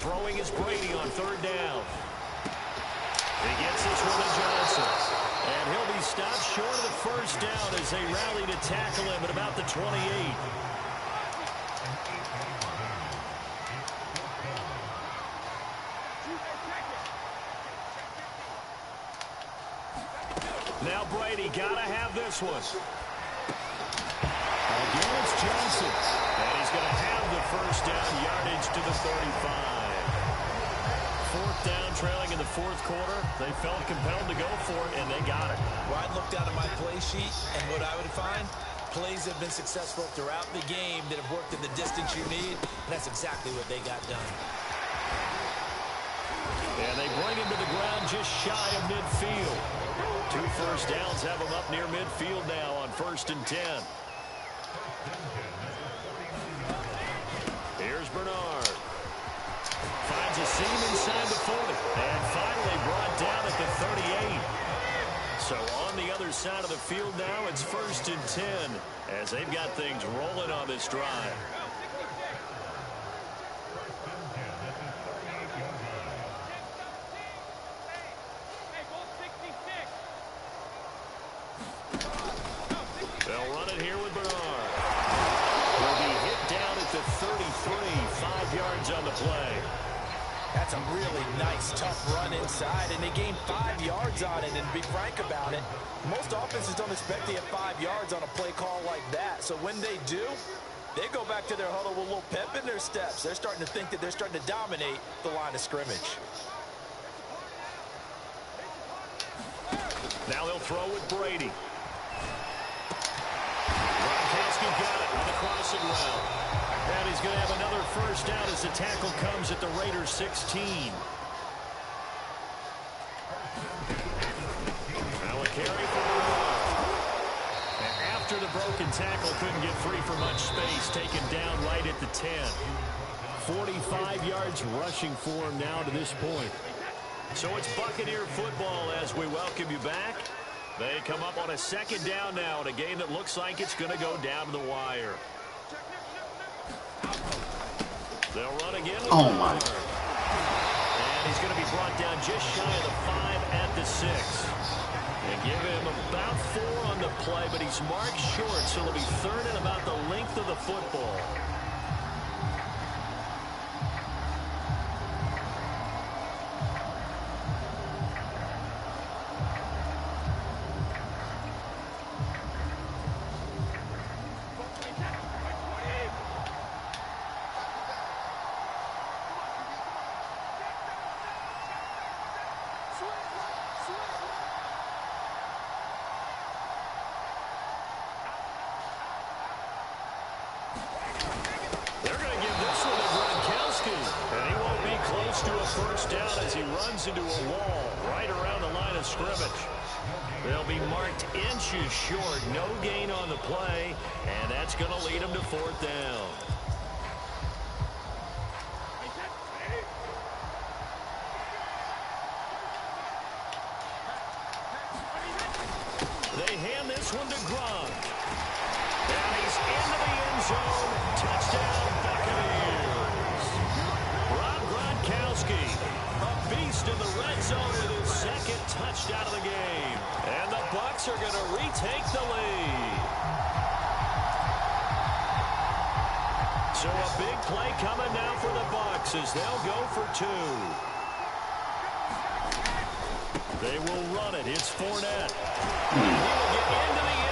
Throwing is Brady on 3rd down. He gets this one to Johnson. And he'll be stopped short of the first down as they rally to tackle him at about the 28. Now Brady got to have this one. Again, it's Johnson. And he's going to have the first down, yardage to the 35. Fourth down, trailing in the fourth quarter. They felt compelled to go for it, and they got it. Well, I'd look down at my play sheet, and what I would find, plays have been successful throughout the game that have worked in the distance you need, and that's exactly what they got done. And they bring him to the ground just shy of midfield. 2 first downs have him up near midfield now on 1st and 10. Here's Bernard. Finds a seam inside the 40. And finally brought down at the 38. So on the other side of the field now, it's 1st and 10 as they've got things rolling on this drive. They'll run it here with Bernard. Will be hit down at the 33, 5 yards on the play. That's a really nice, tough run inside, and they gained 5 yards on it. And to be frank about it, most offenses don't expect to get 5 yards on a play call like that. So when they do, they go back to their huddle with a little pep in their steps. They're starting to think that they're starting to dominate the line of scrimmage. Now they'll throw with Brady. Gronkowski got it on the crossing route. And he's going to have another first down as the tackle comes at the Raiders' 16. Now a carry for Bernard. And after the broken tackle, couldn't get free for much space. Taken down right at the 10. 45 yards rushing for him now to this point. So it's Buccaneer football as we welcome you back. They come up on a 2nd down now in a game that looks like it's going to go down to the wire. They'll run again. Oh, my. And he's going to be brought down just shy of the 5 at the 6. They give him about 4 on the play, but he's marked short, so it'll be 3rd and about the length of the football. Into a wall right around the line of scrimmage. They'll be marked inches short. No gain on the play, and that's going to lead them to 4th down. They hand this one to Gronk. And he's into the end zone. Touchdown, Buccaneers. Rob Gronkowski. Beast in the red zone with his 2nd touchdown of the game. And the Bucs are going to retake the lead. So a big play coming now for the Bucs as they'll go for 2. They will run it. It's Fournette.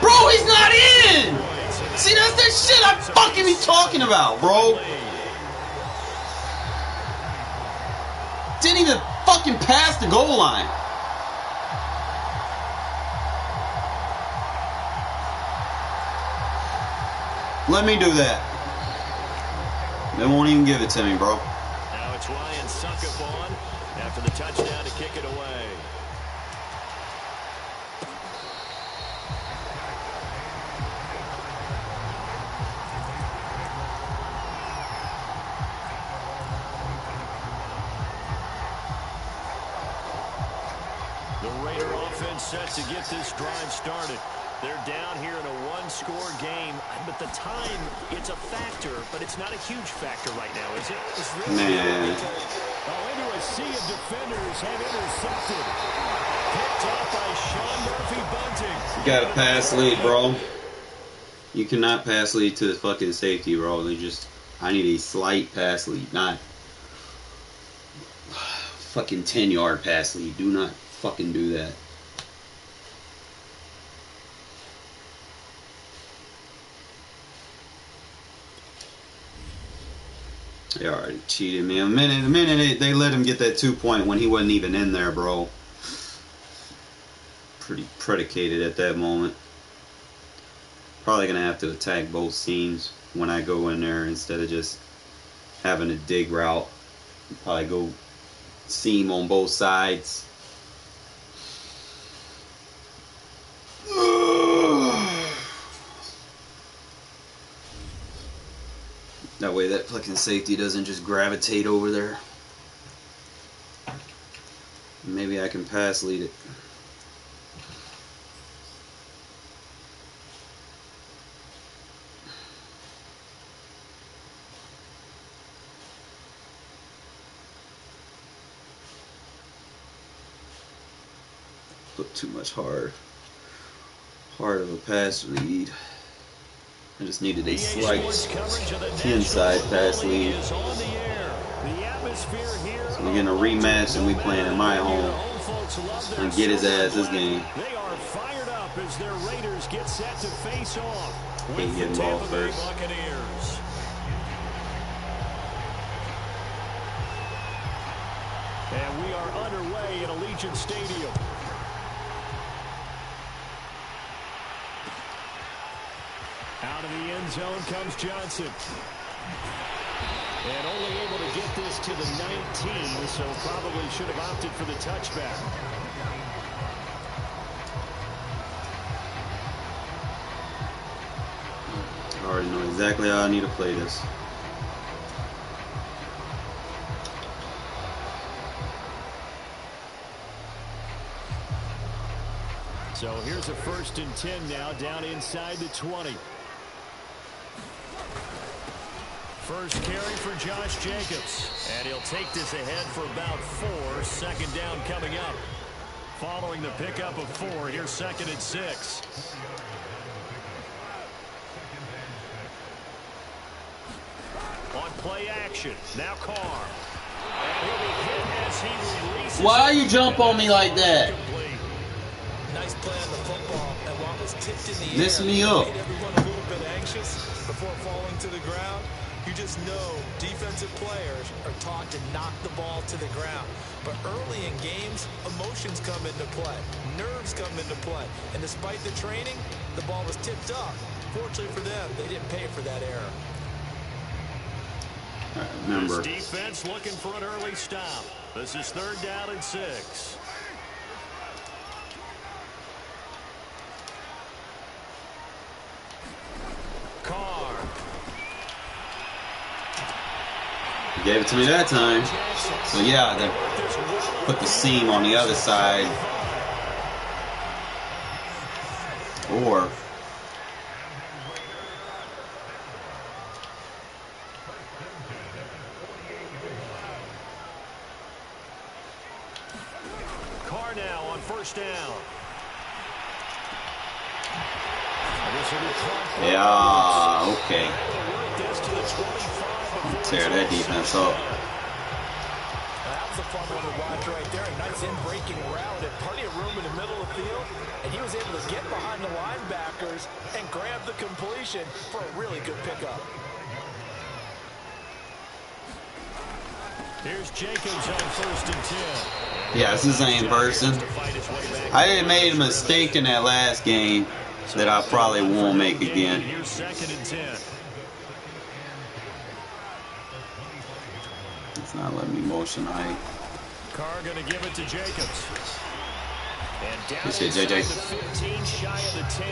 Bro, he's not in! See, that's that shit I'm fucking be talking about, bro. Didn't even fucking pass the goal line. Let me do that. They won't even give it to me, bro. Now it's Ryan Suckup on after the touchdown to kick it away. The Raider offense set to get this drive started. They're down here in a 1-score game, but the time, it's a factor, but it's not a huge factor right now, is it? It's really into a sea of defenders have intercepted. Picked up by Sean Murphy-Bunting. You got a pass lead, bro. You cannot pass lead to the fucking safety, bro. I need a slight pass lead, not fucking 10-yard pass lead. Do not fucking do that. They already cheated me. The minute they let him get that 2-point when he wasn't even in there, bro. Pretty predicated at that moment. Probably gonna have to attack both seams when I go in there instead of just having a dig route. Probably go seam on both sides. That way that fucking safety doesn't just gravitate over there. Maybe I can pass lead it. Put too much hard of a pass lead. I just needed a slight inside pass lead. So we're getting a rematch and we playing in my home and get his ass this game. They are fired up as their Raiders get set to face off with the Tampa Bay Buccaneers. And we are underway in Allegiant Stadium. Out of the end zone comes Johnson. And only able to get this to the 19, so probably should have opted for the touchback. I already know exactly how I need to play this. So here's a 1st and 10 now, down inside the 20. First carry for Josh Jacobs. And he'll take this ahead for about 4. 2nd down coming up. Following the pickup of 4, here's 2nd and 6. On play action, now Carr. And he'll be hit as he releases. Why you jump on me like that? Nice play on the football, and while it was tipped in the Mess air, me up. made everyone a little bit anxious before falling to the ground. You just know defensive players are taught to knock the ball to the ground. But early in games, emotions come into play. Nerves come into play. And despite the training, the ball was tipped up. Fortunately for them, they didn't pay for that error. Remember. This defense looking for an early stop. This is 3rd down and 6. Carr. You gave it to me that time. So yeah, they put the seam on the other side. Or Carr now on 1st down. yeah, okay. Tear that defense up. That was a fun one to watch right there. A nice in-breaking route and plenty of room in the middle of the field. And he was able to get behind the linebackers and grab the completion for a really good pickup. Here's Jacobs on 1st and 10. Yeah, it's the same person. I didn't make a mistake in that last game that I probably won't make again. Here's 2nd and 10. It's not letting me motion height. Carr going to give it to Jacobs. And down JJ. inside the 15, shy of the 10.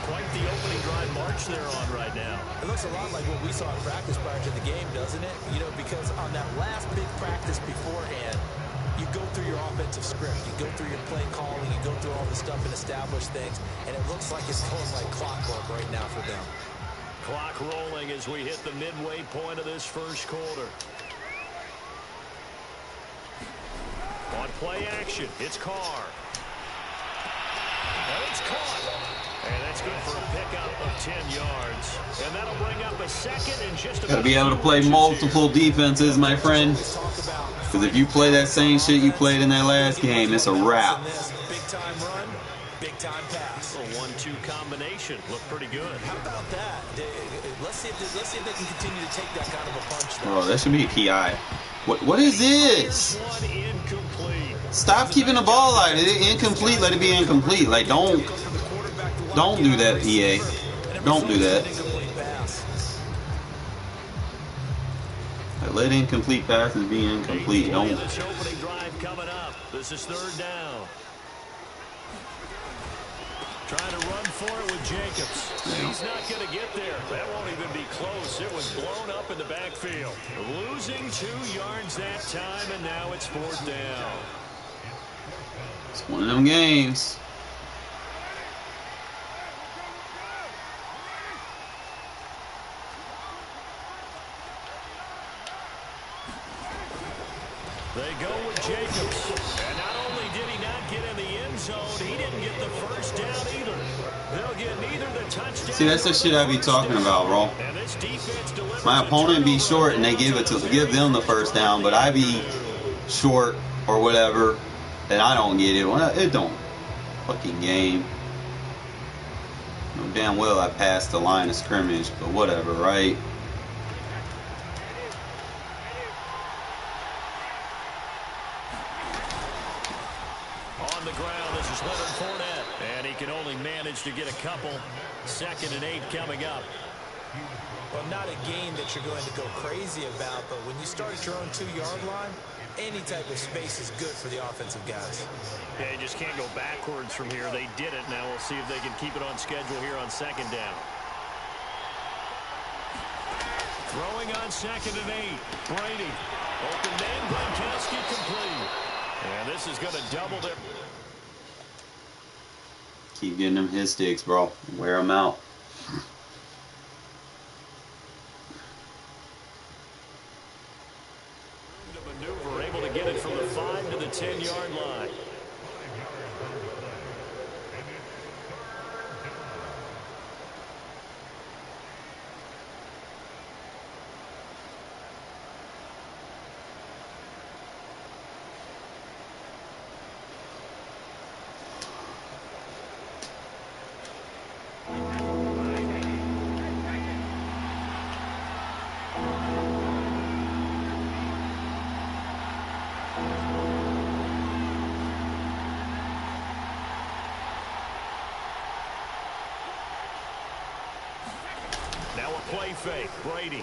Quite the opening drive march they're on right now. It looks a lot like what we saw in practice prior to the game, doesn't it? You know, because on that last big practice beforehand, you go through your offensive script, you go through your play calling, you go through all the stuff and establish things, and it looks like it's going like clockwork right now for them. Clock rolling as we hit the midway point of this 1st quarter. On play action, it's Carr. And it's caught. And that's good for a pickup of 10 yards. And that'll bring up a 2nd and just about. Gotta be able to play multiple defenses, my friend. Because if you play that same shit you played in that last game, it's a wrap. Big time run, big big-time pass. A 1-2 combination. Looked pretty good. How about that? Let's see if they can continue to take that kind of a punch. Bro, that should be a PI. What is this? Stop keeping the ball like it. Incomplete. Let it be incomplete. Like don't do that, EA. Don't do that. Like, let incomplete passes be incomplete. Don't. This opening drive coming up. This is 3rd down. Trying to run for it with Jacobs. He's not going to get there. That won't even be close. It was blown up in the backfield. Losing 2 yards that time, and now it's 4th down. It's one of them games. They go with Jacobs. And not only did he not get in the end zone, he didn't get the 1st down either. They'll get neither the touchdown. See, that's the shit I be talking about, bro. My opponent be short and they give them the 1st down, but I be short or whatever, and I don't get it. Well, it don't fucking game. You know damn well I passed the line of scrimmage, but whatever, right? To get a couple. 2nd and 8 coming up. Well, not a game that you're going to go crazy about, but when you start at your own 2-yard line, any type of space is good for the offensive guys. Yeah, you just can't go backwards from here. They did it. Now we'll see if they can keep it on schedule here on 2nd down. Throwing on 2nd and 8. Brady. Open man, Gronkowski complete. And this is going to double their... Keep getting them his sticks, bro. Wear them out. Maneuver, able to get it from the 5 to the 10-yard line. Now a play fake. Brady.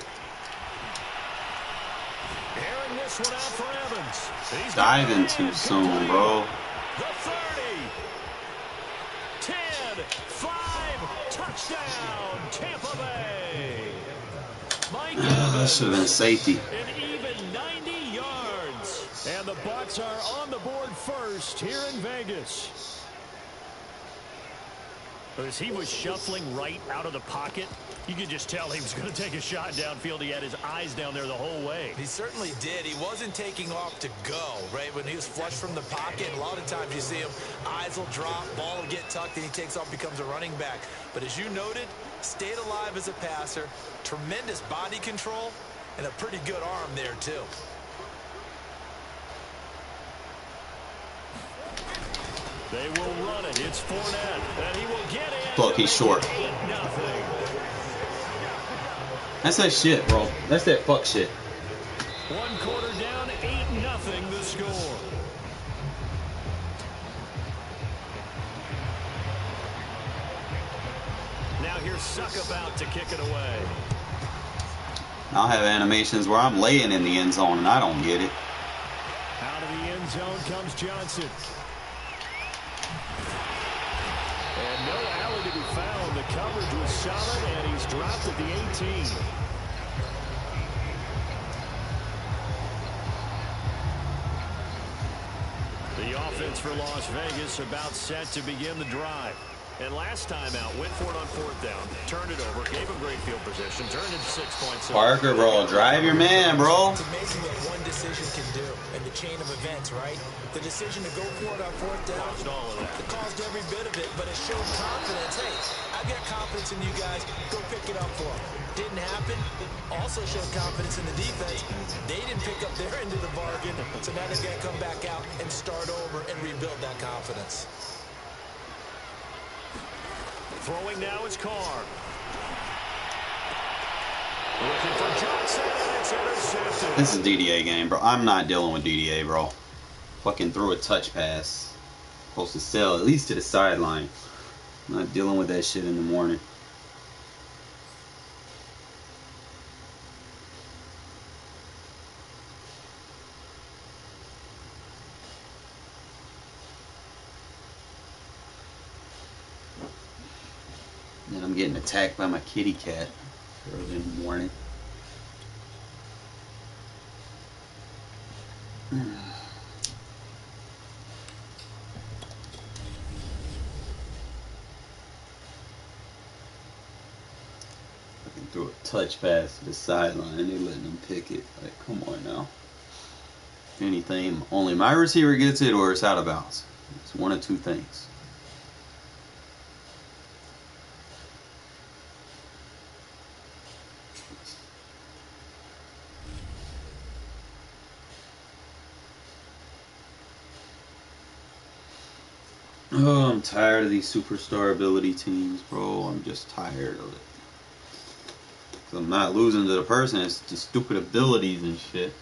Airing this one out for Evans. He's diving too soon, bro. The 30. 10. 5. Touchdown. Tampa Bay. Mike Evans. That should have been safety. An even 90 yards. And the Bucs are on the board first here in Vegas. As he was shuffling right out of the pocket, you could just tell he was going to take a shot downfield. He had his eyes down there the whole way. He certainly did. He wasn't taking off to go, right? When he was flush from the pocket, a lot of times you see him, eyes will drop, ball will get tucked, and he takes off, becomes a running back. But as you noted, stayed alive as a passer, tremendous body control, and a pretty good arm there, too. They will run it. It's Fournette. And he will get in. Look, he's short. 8-0. That's that shit, bro. That's that fuck shit. 1 quarter down, 8-0 the score. Now here's Suck about to kick it away. I'll have animations where I'm laying in the end zone and I don't get it. Out of the end zone comes Johnson. And no alley to be found. The coverage was solid, and he's dropped at the 18. The offense for Las Vegas about set to begin the drive. And last time out, went for it on 4th down, turned it over, gave him great field position, turned it to 6 points. Parker, bro, drive your man, bro. It's amazing what one decision can do in the chain of events, right? The decision to go for it on 4th down, it caused every bit of it, but it showed confidence. Hey, I've got confidence in you guys. Go pick it up for them. Didn't happen. Also showed confidence in the defense. They didn't pick up their end of the bargain, so now they've got to come back out and start over and rebuild that confidence. Throwing now is Carr. Looking for Johnson, and it's intercepted. This is DDA game, bro. I'm not dealing with DDA, bro. Fucking threw a touch pass. Supposed to sell at least to the sideline. I'm not dealing with that shit in the morning. Then I'm getting attacked by my kitty cat early in the morning. Fucking threw a touch pass to the sideline and they letting them pick it. Like, come on now. If anything, only my receiver gets it or it's out of bounds. It's one of two things. Oh, I'm tired of these superstar ability teams, bro. I'm just tired of it. 'Cause I'm not losing to the person, it's the stupid abilities and shit.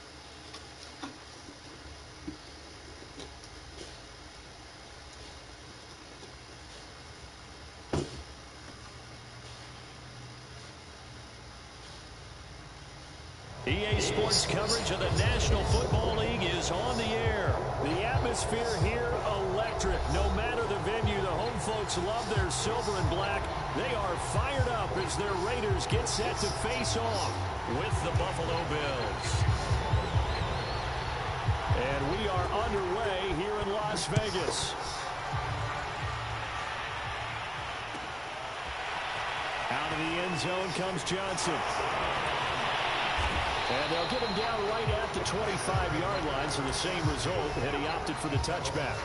EA Sports coverage of the National Football League is on the air. The atmosphere here electric. No matter the venue, the home folks love their silver and black. They are fired up as their Raiders get set to face off with the Buffalo Bills. And we are underway here in Las Vegas. Out of the end zone comes Johnson. And they'll get him down right at the 25-yard line, so the same result, and he opted for the touchback.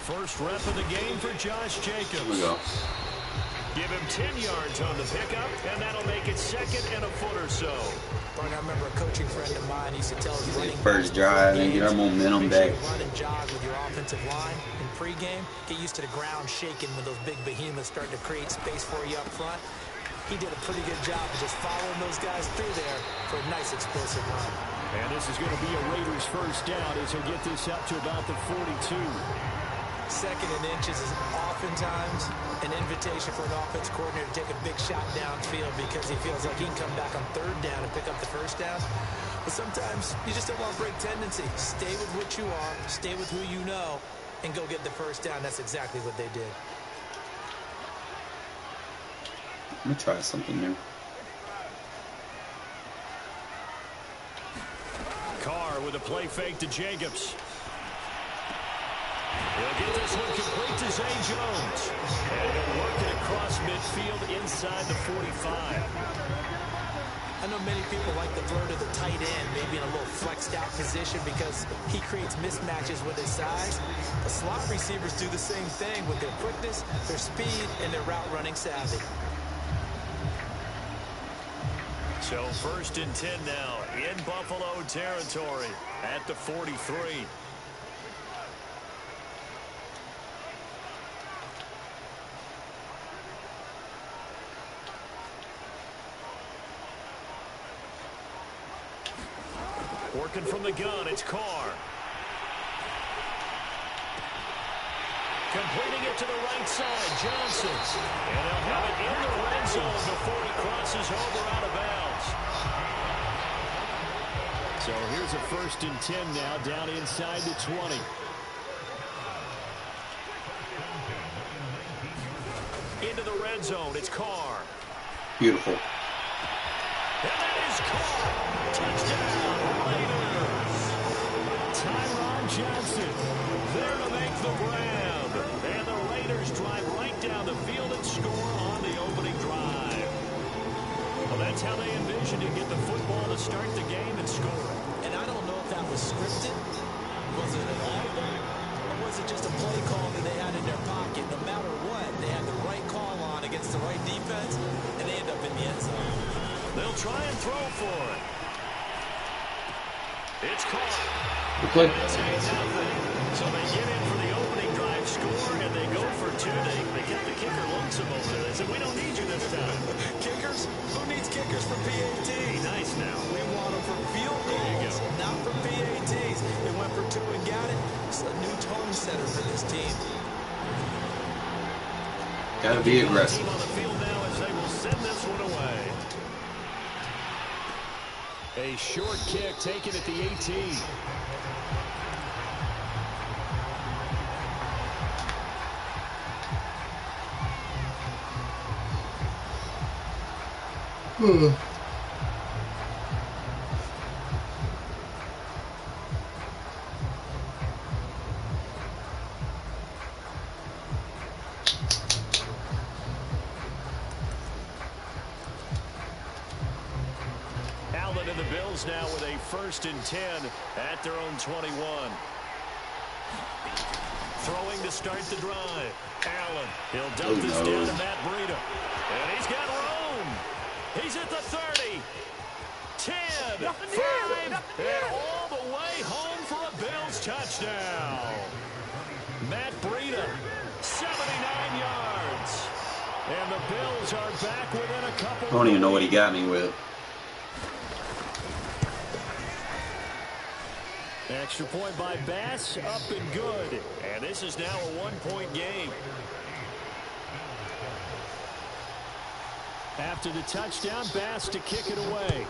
First rep of the game for Josh Jacobs. Here we go. Give him 10 yards on the pickup, and that'll make it second and a foot or so. I remember a coaching friend of mine used to tell us running First drive and get our momentum back. Run and jog with your offensive line in pregame. Get used to the ground shaking when those big behemoths start to create space for you up front. He did a pretty good job of just following those guys through there for a nice explosive run. And this is going to be a Raiders first down as he'll get this up to about the 42. Second and inches is oftentimes an invitation for an offense coordinator to take a big shot downfield because he feels like he can come back on third down and pick up the first down. But sometimes you just don't want to break tendency. Stay with what you are, stay with who you know, and go get the first down. That's exactly what they did. I'm going to try something new. Carr with a play fake to Jacobs. He'll get this one complete to Zay Jones. And he'll work it across midfield inside the 45. I know many people like the throw to the tight end, maybe in a little flexed out position because he creates mismatches with his size. The slot receivers do the same thing with their quickness, their speed, and their route running savvy. So first and 10 now in Buffalo territory at the 43. Working from the gun, it's Carr. Completing it to the right side, Johnson. And they'll have it in the red zone before he crosses over out of bounds. So here's a first and 10 now down inside the 20. Into the red zone, it's Carr. Beautiful. And that is Carr. Touchdown, Raiders. Tyron Johnson there to make the grab. And the Raiders drive right down the field and score on the opening drive. Well, that's how they envision decision to get the football to start the game and score. And I don't know if that was scripted. Was it an audible? Or was it just a play call that they had in their pocket? No matter what, they had the right call on against the right defense, and they end up in the end zone. They'll try and throw for it. It's caught. Okay. So they get in for the opening drive score, and they go for two. They kept the kicker lonesome over there. They said, we don't need you this time. Kickers? Who needs kickers for PAT? Nice now. We want them for field goals, not for PATs. They went for two and got it. It's a new tone setter for this team. Gotta be aggressive. On the field now as they will send this one away. A short kick taken at the 18. Allen and the Bills now with a 1st and 10 at their own 21. Throwing to start the drive. Allen, he'll dump this down to Matt Breida. And he's got room. He's at the 30. 10, 5, and all the way home for a Bills touchdown. Matt Breida, 79 yards. And the Bills are back within a couple. I don't even know what he got me with. Extra point by Bass, up and good. And this is now a 1-point game. After the touchdown, Bass to kick it away.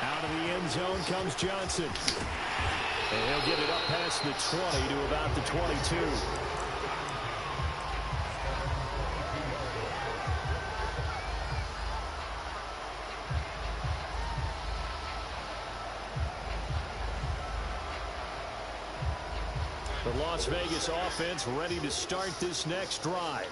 Out of the end zone comes Johnson. And he'll get it up past the 20 to about the 22. The Las Vegas offense ready to start this next drive.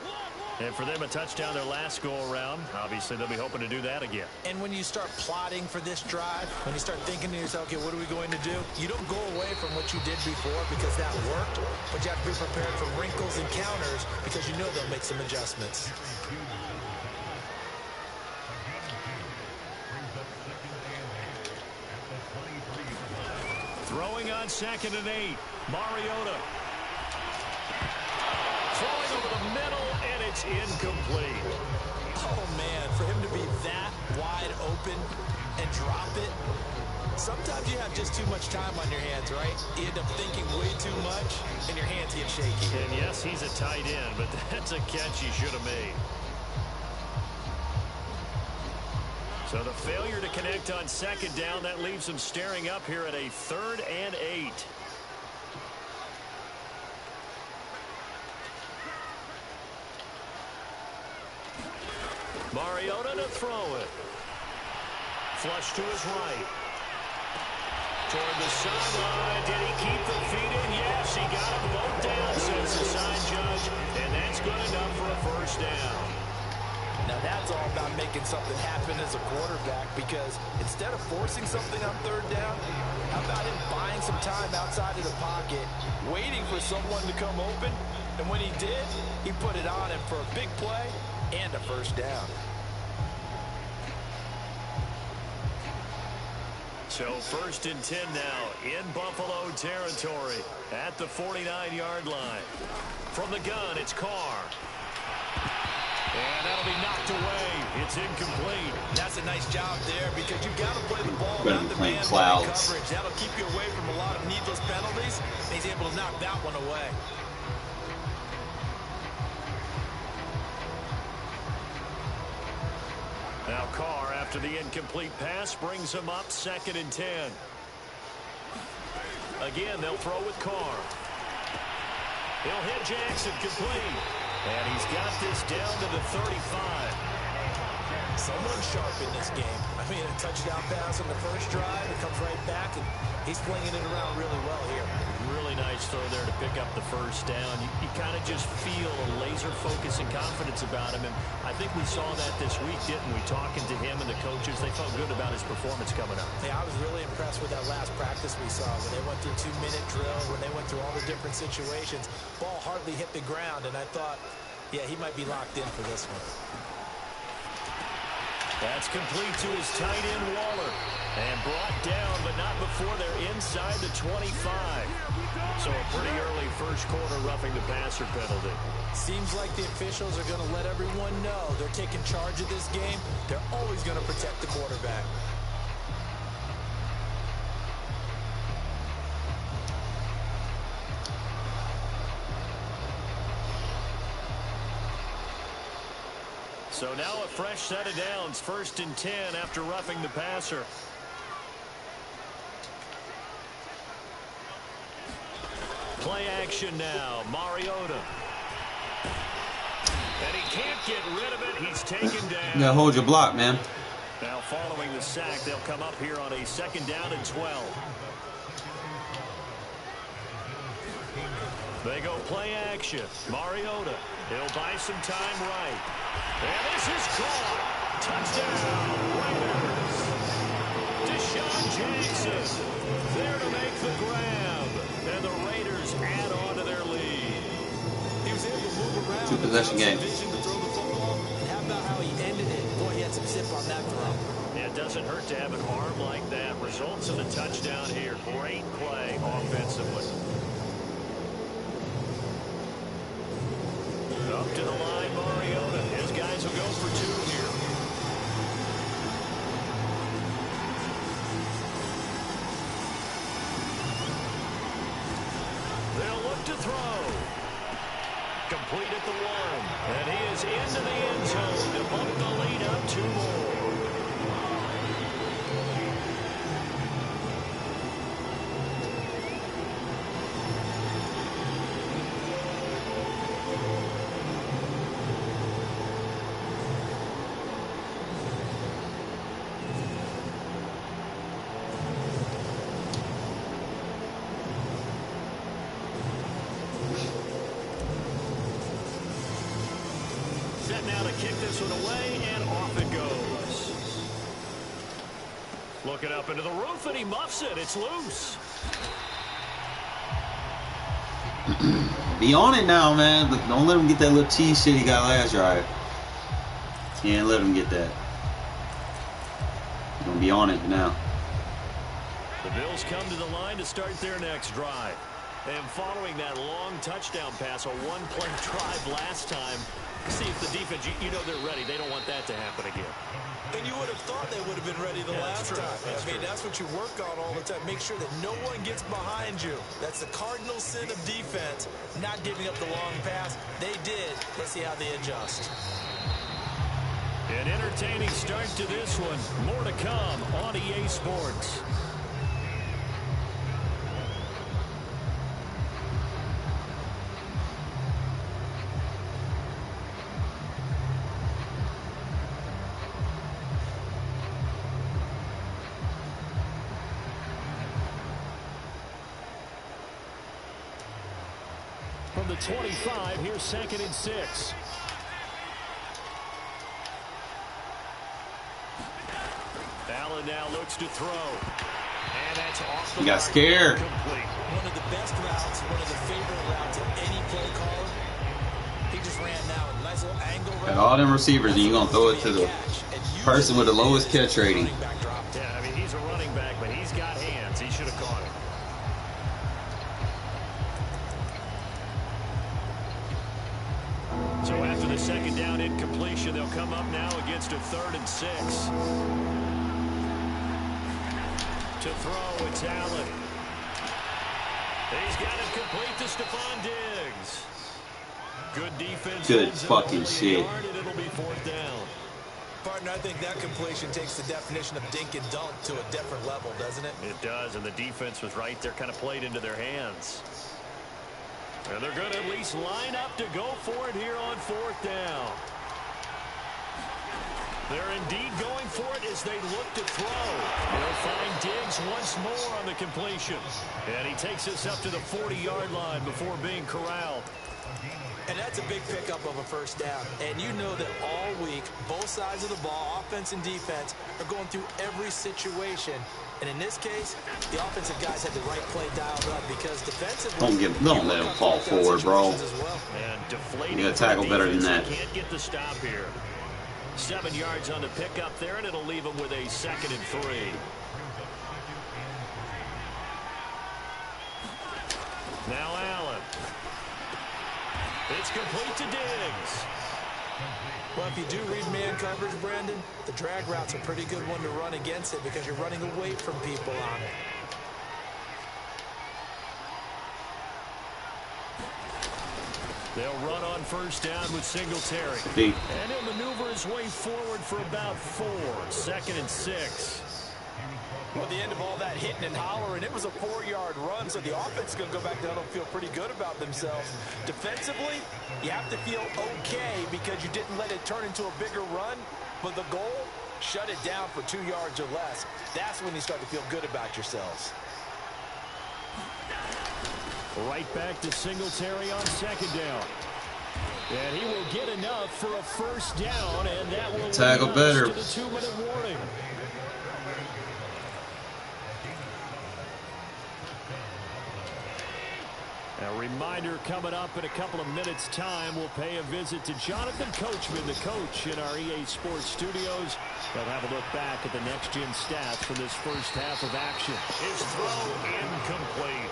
And for them, a touchdown their last go-around. Obviously, they'll be hoping to do that again. And when you start plotting for this drive, when you start thinking to yourself, okay, what are we going to do? You don't go away from what you did before because that worked, but you have to be prepared for wrinkles and counters because you know they'll make some adjustments. Throwing on 2nd and 8. Mariota. Throwing over the middle, and it's incomplete. Oh, man, for him to be that wide open and drop it. Sometimes you have just too much time on your hands, right? You end up thinking way too much, and your hands get shaky. And yes, he's a tight end, but that's a catch he should have made. So the failure to connect on 2nd down, that leaves him staring up here at a 3rd and 8. Mariota to throw it. Flush to his right. Toward the sideline. Did he keep the feet in? Yes, he got them both down, says the side judge. And that's good enough for a 1st down. Now that's all about making something happen as a quarterback, because instead of forcing something on 3rd down, how about him buying some time outside of the pocket, waiting for someone to come open, and when he did, he put it on him for a big play and a 1st down. So 1st and 10 now in Buffalo territory at the 49-yard line. From the gun, it's Carr. And that'll be knocked away. It's incomplete. That's a nice job there, because you've got to play the ball Better not the playing man clouds. coverage. That'll keep you away from a lot of needless penalties. And he's able to knock that one away. Now Carr, after the incomplete pass, brings him up 2nd and 10. Again, they'll throw with Carr. He'll hit Jackson complete. And he's got this down to the 35. Someone sharp in this game. I mean, a touchdown pass on the first drive. It comes right back, and he's flinging it around really well here. Really nice throw there to pick up the first down. You kind of just feel a laser focus and confidence about him. And I think we saw that this week, didn't we? Talking to him and the coaches, they felt good about his performance coming up. Yeah, I was really impressed with that last practice we saw when they went through 2-minute drill, when they went through all the different situations. Ball hardly hit the ground, and I thought, yeah, he might be locked in for this one. That's complete to his tight end, Waller. And brought down, but not before they're inside the 25. So a pretty early first quarter roughing the passer penalty. Seems like the officials are going to let everyone know they're taking charge of this game. They're always going to protect the quarterback. So now a fresh set of downs, 1st and 10 after roughing the passer. Play action now, Mariota. And he can't get rid of it. He's taken down. You gotta hold your block, man. Now following the sack, they'll come up here on a 2nd down and 12. They go play action. Mariota. He'll buy some time right. And this is caught. Touchdown, Raiders. Deshaun Jackson there to make the grab. And the Raiders add on to their lead. He was able to move around. 2-possession game. How about how he ended it? Boy, he had some zip on that throw. Yeah, it doesn't hurt to have an arm like that. Results in a touchdown here. Great play offensively. Up to the line, Mariota. His guys will go for 2 here. They'll look to throw. Complete at the 1. And he is into the end zone to bump the lead up 2 more. Now to kick this one away, and off it goes. Looking up into the roof, and he muffs it. It's loose. Be on it now, man. But don't let him get that little cheese shit he got last drive. Can't let him get that. You're gonna be on it now. The Bills come to the line to start their next drive. And following that long touchdown pass, a one-play drive last time, see if the defense, you know they're ready. They don't want that to happen again. And you would have thought they would have been ready the last time. That's what you work on all the time. Make sure that no one gets behind you. That's the cardinal sin of defense, not giving up the long pass. They did. Let's see how they adjust. An entertaining start to this one. More to come on EA Sports. From the 25, here's 2nd and 6. Allen now looks to throw. And that's off the He got scared. Complete. One of the best routes, one of the favorite routes of any play caller. He just ran now a nice little angle route. Got all them receivers, and you're going to throw it to the person with the lowest catch rating. Yeah, I mean, he's a running back, but he's got hands. He should have caught it. So after the 2nd down incompletion, they'll come up now against a 3rd and 6. To throw, it's Allen. He's got it complete to Stephon Diggs. Good defense. Good fucking shit. It'll be 4th down. Partner, I think that completion takes the definition of dink and dunk to a different level, doesn't it? It does, and the defense was right there, kind of played into their hands. And they're going to at least line up to go for it here on 4th down. They're indeed going for it as they look to throw. They'll find Diggs once more on the completion. And he takes this up to the 40-yard line before being corralled. And that's a big pickup of a first down. And you know that all week, both sides of the ball, offense and defense, are going through every situation. And in this case, the offensive guys had the right play dialed up because defensively... Don't let him fall forward, bro. You gotta tackle better than that. Can't get the stop here. 7 yards on the pickup there, and it'll leave him with a 2nd and 3. Now Allen. It's complete to Diggs. Well, if you do read man coverage, Brandon, the drag route's a pretty good one to run against it because you're running away from people on it. They'll run on first down with Singletary. And he'll maneuver his way forward for about 4. 2nd and 6. Well, the end of all that hitting and hollering, it was a 4-yard run, so the offense is going to go back down and feel pretty good about themselves. Defensively, you have to feel okay because you didn't let it turn into a bigger run, but the goal, shut it down for 2 yards or less. That's when you start to feel good about yourselves. Right back to Singletary on 2nd down. And he will get enough for a first down, and that will tackle better. To the 2-minute warning. A reminder coming up in a couple of minutes' time, we'll pay a visit to Jonathan Coachman, the coach in our EA Sports studios. They'll have a look back at the next-gen stats from this first half of action. His throw incomplete.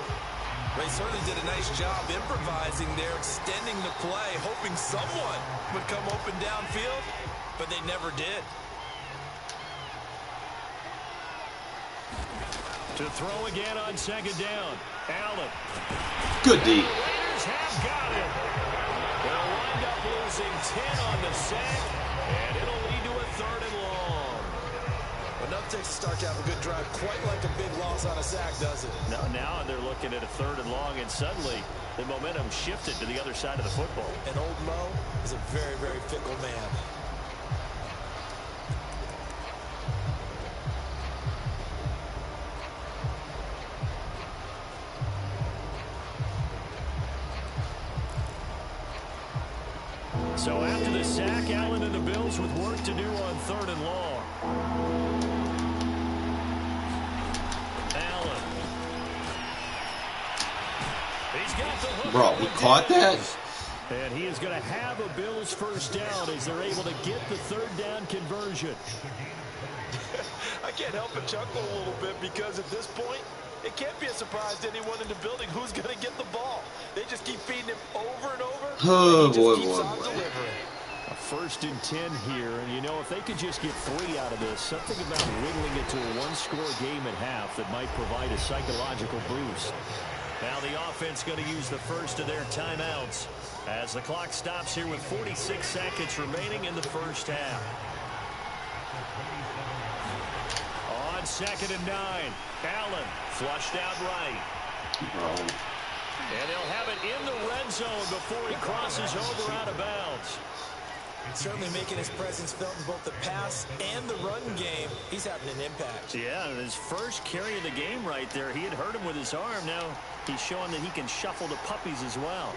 They certainly did a nice job improvising there, extending the play, hoping someone would come open downfield, but they never did. To throw again on 2nd down. Allen. Good D. The Raiders have got him. They'll wind up losing 10 on the sack, and it'll lead to a 3rd and long. Enough takes to start to have a good drive, quite like a big loss on a sack, does it? No, now they're looking at a 3rd and long, and suddenly the momentum shifted to the other side of the football. And old Mo is a very, very fickle man. So after the sack, Allen and the Bills with work to do on 3rd and long. Allen. He's got the hook. Bro, he caught that? And he is going to have a Bills first down as they're able to get the 3rd down conversion. I can't help but chuckle a little bit because at this point, it can't be a surprise to anyone in the building who's going to get the ball. They just keep feeding him over and over. Oh, boy. A 1st and 10 here, and you know, if they could just get 3 out of this, something about whittling it to a 1-score game at half that might provide a psychological boost. Now the offense going to use the first of their timeouts as the clock stops here with 46 seconds remaining in the first half. On 2nd and 9, Allen flushed out right. And he'll have it in the red zone before he crosses over out of bounds. Certainly making his presence felt in both the pass and the run game. He's having an impact. Yeah, his first carry of the game right there. He had hurt him with his arm. Now he's showing that he can shuffle the puppies as well.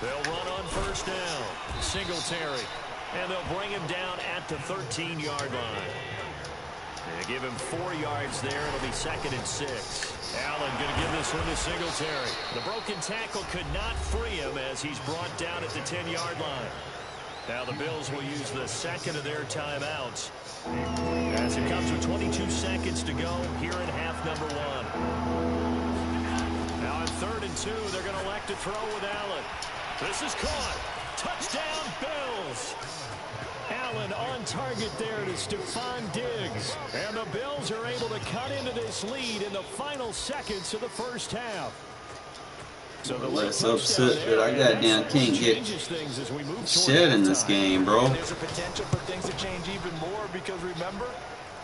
They'll run on first down. Singletary. And they'll bring him down at the 13-yard line. They give him 4 yards there. It'll be 2nd and 6. Allen going to give this one to Singletary. The broken tackle could not free him as he's brought down at the 10-yard line. Now the Bills will use the 2nd of their timeouts as it comes with 22 seconds to go here in half number 1. Now on 3rd and 2, they're going to elect to throw with Allen. This is caught. Touchdown, Bills. Allen on target there to Stephon Diggs. And the Bills are able to cut into this lead in the final seconds of the first half. So the less upset that I goddamn can't get shit in this game, bro. And there's a potential for things to change even more because remember,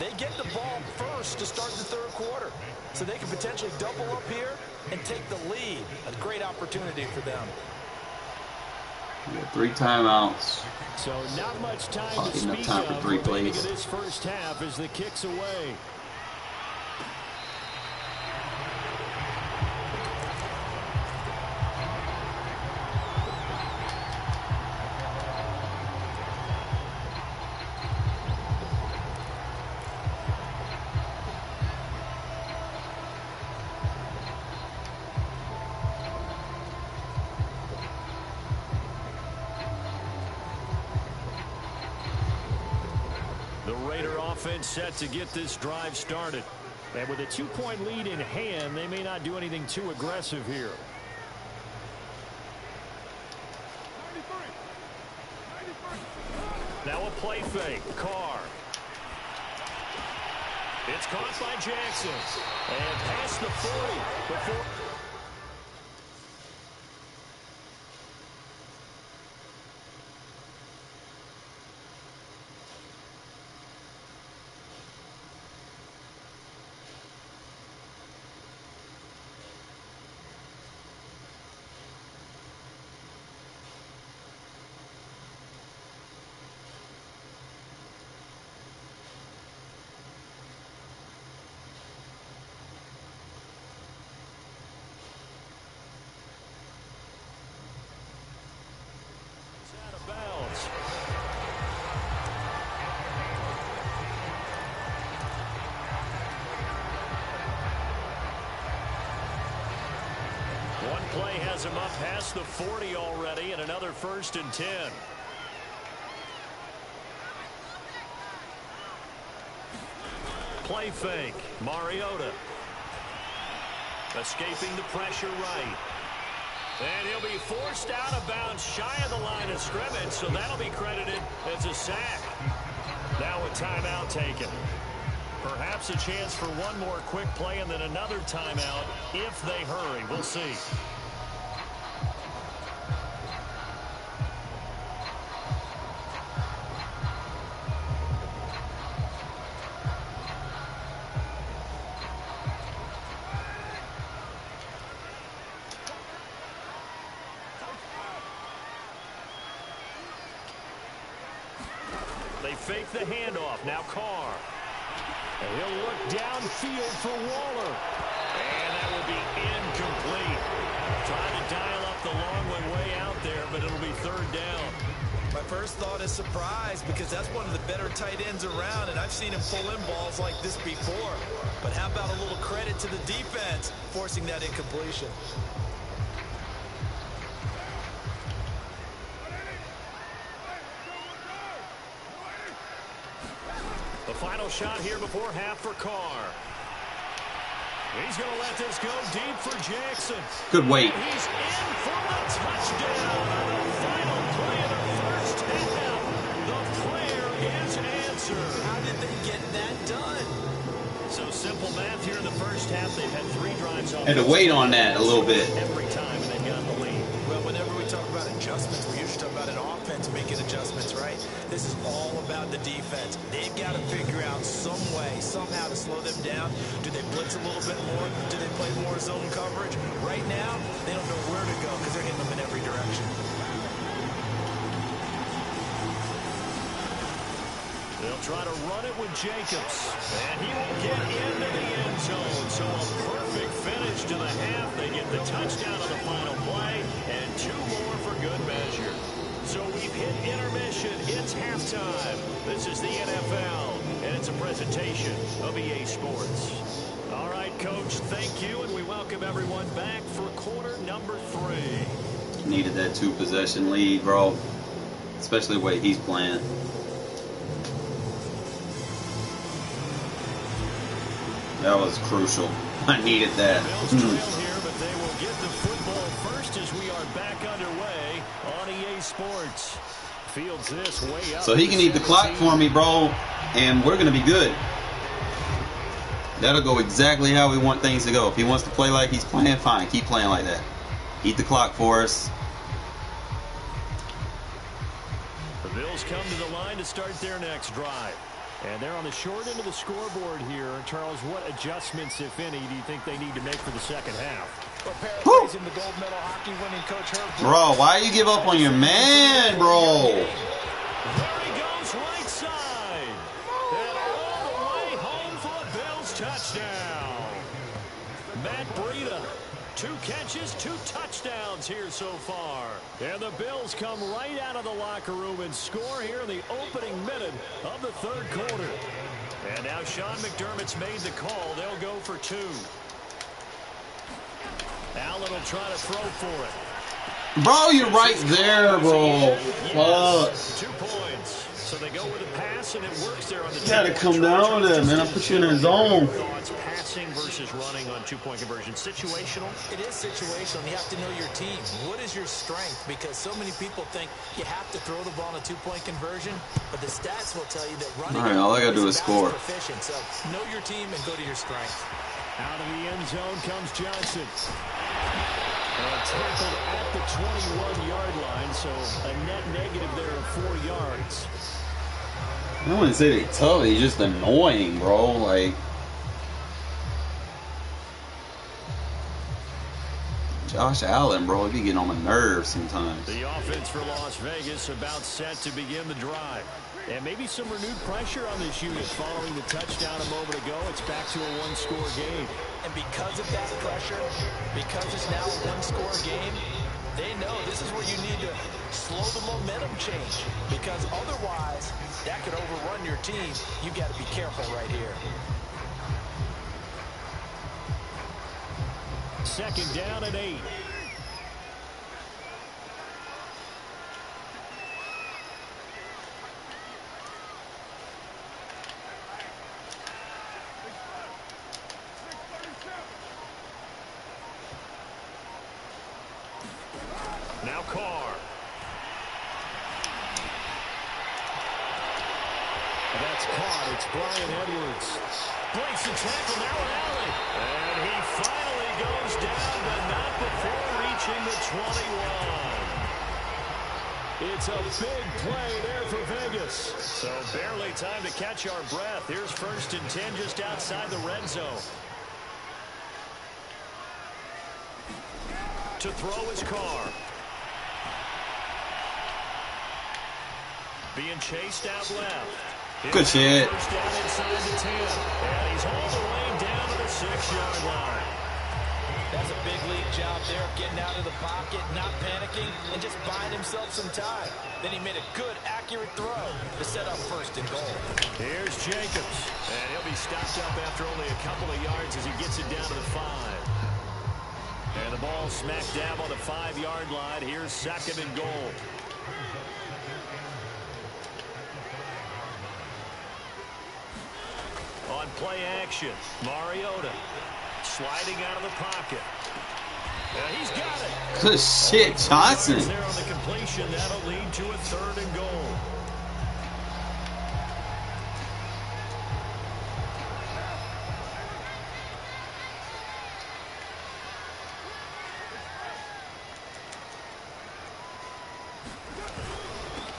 they get the ball first to start the 3rd quarter. So they can potentially double up here and take the lead. A great opportunity for them. We got 3 timeouts. So not much time to enough speak time for of 3 plays. this first half as the kick's away. The Raider offense set to get this drive started. And with a 2-point lead in hand, they may not do anything too aggressive here. Now a play fake. Carr. It's caught by Jackson. And past the 40 before... out of bounds. One play has him up past the 40 already, and another 1st and 10. Play fake. Mariota. Escaping the pressure right. And he'll be forced out of bounds shy of the line of scrimmage, so that'll be credited as a sack. Now a timeout taken. Perhaps a chance for one more quick play and then another timeout if they hurry. We'll see. They fake the handoff. Now Carr. And he'll look downfield for Waller. And that will be incomplete. Trying to dial up the long one way out there, but it'll be 3rd down. My first thought is surprise, because that's one of the better tight ends around, and I've seen him pull in balls like this before. But how about a little credit to the defense forcing that incompletion? The final shot here before half for Carr. He's going to let this go deep for Jackson. Good weight. He's in for the touchdown on the final play of the first half. The prayer is answered. How did they get that done? So simple math here in the first half. They've had 3 drives off. Had to wait on that a little bit. Every time, and they got the lead. Well, whenever we talk about adjustments, we usually talk about an offense making adjustments, right? This is all about the defense. They've got to figure out some way, somehow to slow them down. Do they blitz a little bit more? Do they play more zone coverage? Right now, they don't know where to go because they're hitting them in every direction. They'll try to run it with Jacobs. And he will get into the end zone. So a perfect finish to the half. They get the touchdown on the final play. And 2 more for good measure. So we've hit intermission. It's halftime. This is the NFL. And it's a presentation of EA Sports. All right, Coach, thank you. And we welcome everyone back for quarter number 3. Needed that 2-possession lead, bro. Especially the way he's playing. That was crucial. I needed that. Bills trail here, but they will get the football first as we are back underway on EA Sports. Fields this way up. So he can eat the clock for me, bro, and we're going to be good. That'll go exactly how we want things to go. If he wants to play like he's playing, fine. Keep playing like that. Eat the clock for us. The Bills come to the line to start their next drive. And they're on the short end of the scoreboard here. Charles, what adjustments, if any, do you think they need to make for the second half? Well, paraphrasing the gold medal hockey winning coach Herb. Bro, why you give up on your man, bro? There he goes, right side. And all the way home for a Bills touchdown. Matt Breida, 2 catches, 2 touchdowns here so far. And the Bills come right out of the locker room and score here in the opening minute of the 3rd quarter. And now Sean McDermott's made the call. They'll go for 2. Allen will try to throw for it. Bro, you're right there, bro. Fuck. 2 points. So they go with a pass, and it works there on the You gotta come down with that, man. I'll put you in a zone. Thoughts passing versus running on 2-point conversion. Situational? It is situational. You have to know your team. What is your strength? Because so many people think you have to throw the ball in a 2-point conversion, but the stats will tell you that running. All right, all I gotta do is score. Proficient. So know your team and go to your strength. Out of the end zone comes Johnson. Tackled at the 21-yard line, so a net negative there of 4 yards. I wouldn't say they're tough. They're just annoying, bro. Like, Josh Allen, bro, he be getting on my nerves sometimes. The offense for Las Vegas about set to begin the drive. And maybe some renewed pressure on this unit following the touchdown a moment ago. It's back to a 1-score game. And because of that pressure, because it's now a 1-score game, they know this is where you need to slow the momentum change. Because otherwise, that could overrun your team. You've got to be careful right here. 2nd down and 8. Now Carr. That's caught. It's Brian Edwards. Breaks the tackle. Now an alley. And he finally goes down, but not before reaching the 21. It's a big play there for Vegas. So barely time to catch our breath. Here's 1st and 10 just outside the red zone. To throw his Carr. Being chased out left. Good shit. First down inside the 10. And he's all the way down to the 6-yard line. That's a big league job there of getting out of the pocket, not panicking, and just buying himself some time. Then he made a good, accurate throw to set up 1st and goal. Here's Jacobs. And he'll be stopped up after only a couple of yards as he gets it down to the 5. And the ball smack dab on the 5-yard line. Here's 2nd and goal. On play action, Mariota sliding out of the pocket. He's got it. Good shit, Johnson. There on the completion, that'll lead to a 3rd and goal.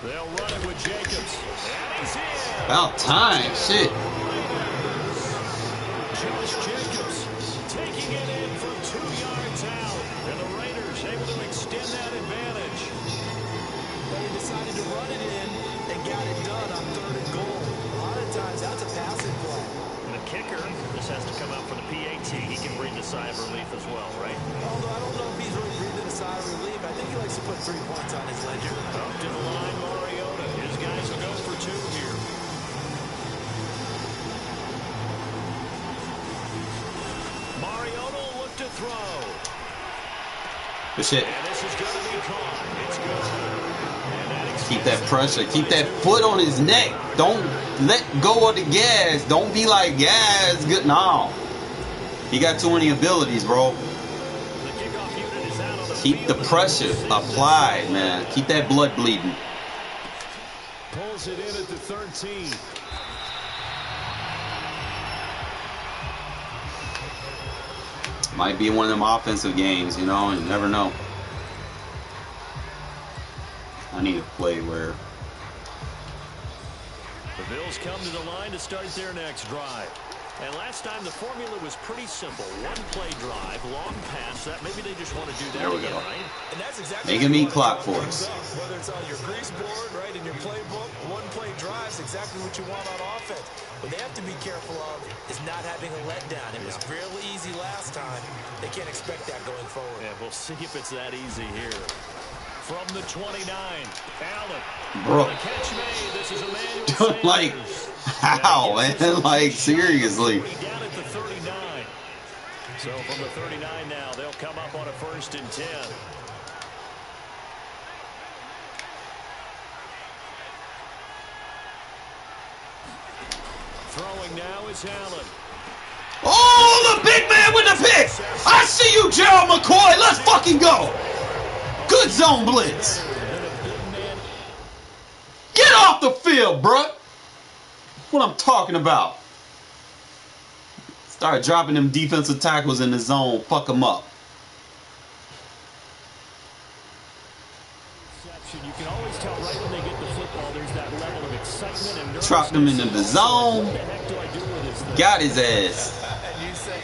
They'll run it with Jacobs. And he's in. About time, shit. Josh Jacobs taking it in from 2 yards out. And the Raiders able to extend that advantage. They decided to run it in and got it done on 3rd and goal. A lot of times, that's a passing play. And the kicker, this has to come out for the PAT. He can breathe a sigh of relief as well, right? Although I don't know if he's really breathing a sigh of relief. I think he likes to put 3 points on his ledger. Up to the line, Mariota. His guys will go for 2 here. Mariota will look to throw. Good shit. And this is going to be caught. It's good. Keep that pressure. Keep that foot on his neck. Don't let go of the gas. Don't be like, yeah, it's good. No. He got too many abilities, bro. Keep the pressure applied, man. Keep that blood bleeding. Pulls it in at the 13. Might be one of them offensive games, you know, you never know. I need a play where the Bills come to the line to start their next drive. And last time the formula was pretty simple. One play drive, long pass. That maybe they just want to do that there we again, go. right? And that's exactly Making me clock for us. Whether it's on your grease board, right, in your playbook, one play drive is exactly what you want on offense. What they have to be careful of is not having a letdown. It was fairly easy last time. They can't expect that going forward. Yeah, we'll see if it's that easy here. From the 29, Allen. Bro. The catch made. This is Emmanuel Like, how, man? Like, seriously. Down at the 39. So from the 39 now, they'll come up on a 1st and 10. Throwing now is Allen. Oh, the big man with the pick. I see you, Gerald McCoy. Let's fucking go. Good zone blitz. Get off the field, bruh. What I'm talking about. Start dropping them defensive tackles in the zone. Fuck them up. You can always tell right when they get the football, there's that level of excitement and Dropped him into the zone. What the heck do I do with this thing? Got his ass. And you say,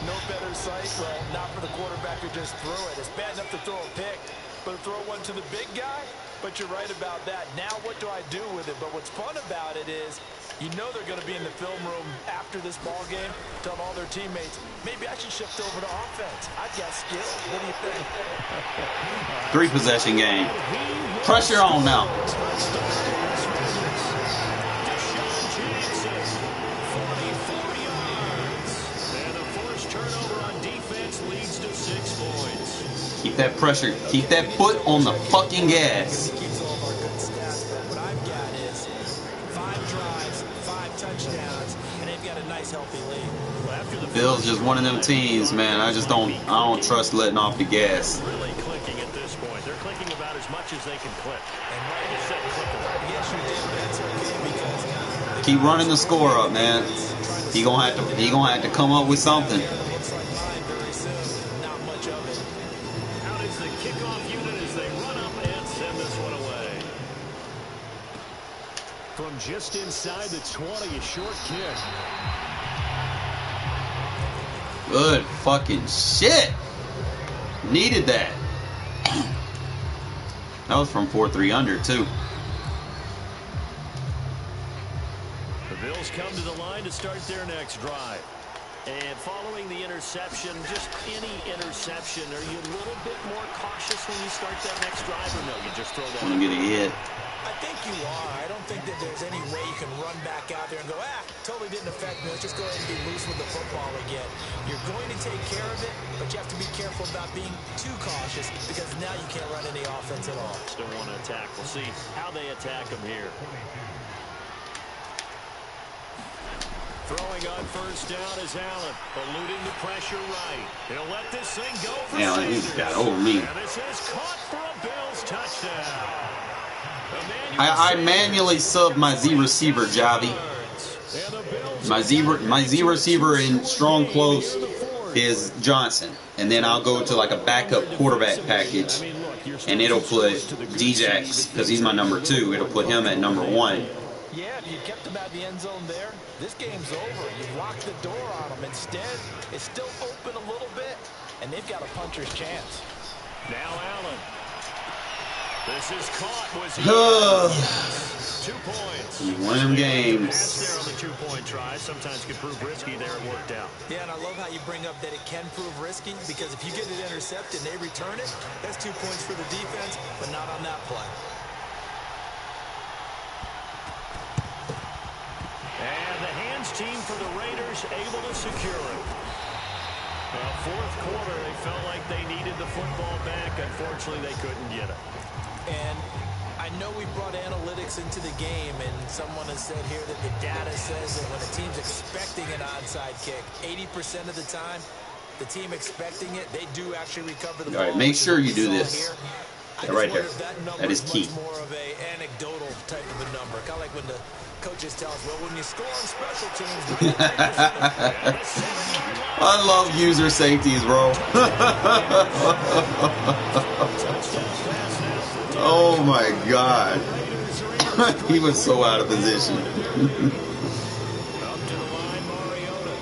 no better sight? Well, not for the quarterback who just threw it. It's bad enough to throw a pick, but to throw one to the big guy? But you're right about that. Now what do I do with it? But what's fun about it is, you know they're going to be in the film room after this ball game, telling all their teammates, maybe I should shift over to offense. I've got skill. What do you think? 3-possession game. Pressure on now. And the first turnover on defense leads to 6 points. Keep that pressure. Keep that foot on the fucking gas. Keeps all of our good stats, but what I've got is 5 drives, 5 touchdowns, and they've got a nice healthy lead. Bills just one of them teams, man. I don't trust letting off the gas. Really clicking at this point. They're clicking about as much as they can click. And right as that clicker, yes, you did, but that's okay because Keep running the score up, man. He gonna have to come up with something. it looks like mine very soon. Not much of it. Out is the kickoff unit as they run up and send this one away. From just inside the 20, a short kick. Good fucking shit. Needed that. That was from 4-3 under, too. The Bills come to the line to start their next drive. And following the interception, just any interception, are you a little bit more cautious when you start that next drive, or no, you just throw that? Want to get a hit. I think you are. I don't think that there's any way you can run back out there and go, totally didn't affect me. Let's just go ahead and be loose with the football again. You're going to take care of it, but you have to be careful about being too cautious because now you can't run any offense at all. Still want to attack. We'll see how they attack them here. Throwing on first down is Allen, eluding the pressure right. He'll let this thing go for Allen, he Sanders. got over me. And this is caught for a Bills touchdown. I manually subbed my Z receiver, Javi. My Z receiver in strong close is Johnson, and then I'll go to like a backup quarterback package, and it'll put Djax because he's my number 2. It'll put him at number 1. Yeah, if you kept them out of the end zone there, this game's over. You've locked the door on them. Instead, it's still open a little bit, and they've got a puncher's chance. Now Allen. This is caught. Was he? 2 points. One of them games. Pass there on the 2-point try. Sometimes can prove risky. There it worked out. Yeah, and I love how you bring up that it can prove risky because if you get it intercepted and they return it, that's 2 points for the defense, but not on that play. And the hands team for the Raiders able to secure it. Well, fourth quarter, they felt like they needed the football back. Unfortunately, they couldn't get it. And I know we brought analytics into the game, and someone has said here that the data says that when a team's expecting an onside kick, 80% of the time, the team expecting it, they do actually recover the ball. All right, make sure you do this. Yeah, right there. That is key. More of a anecdotal type of a number, kind of like when the coaches tell us, well, when you score on special teams, I love user safeties, bro. Oh my God. He was so out of position. Up to the line, Mariota.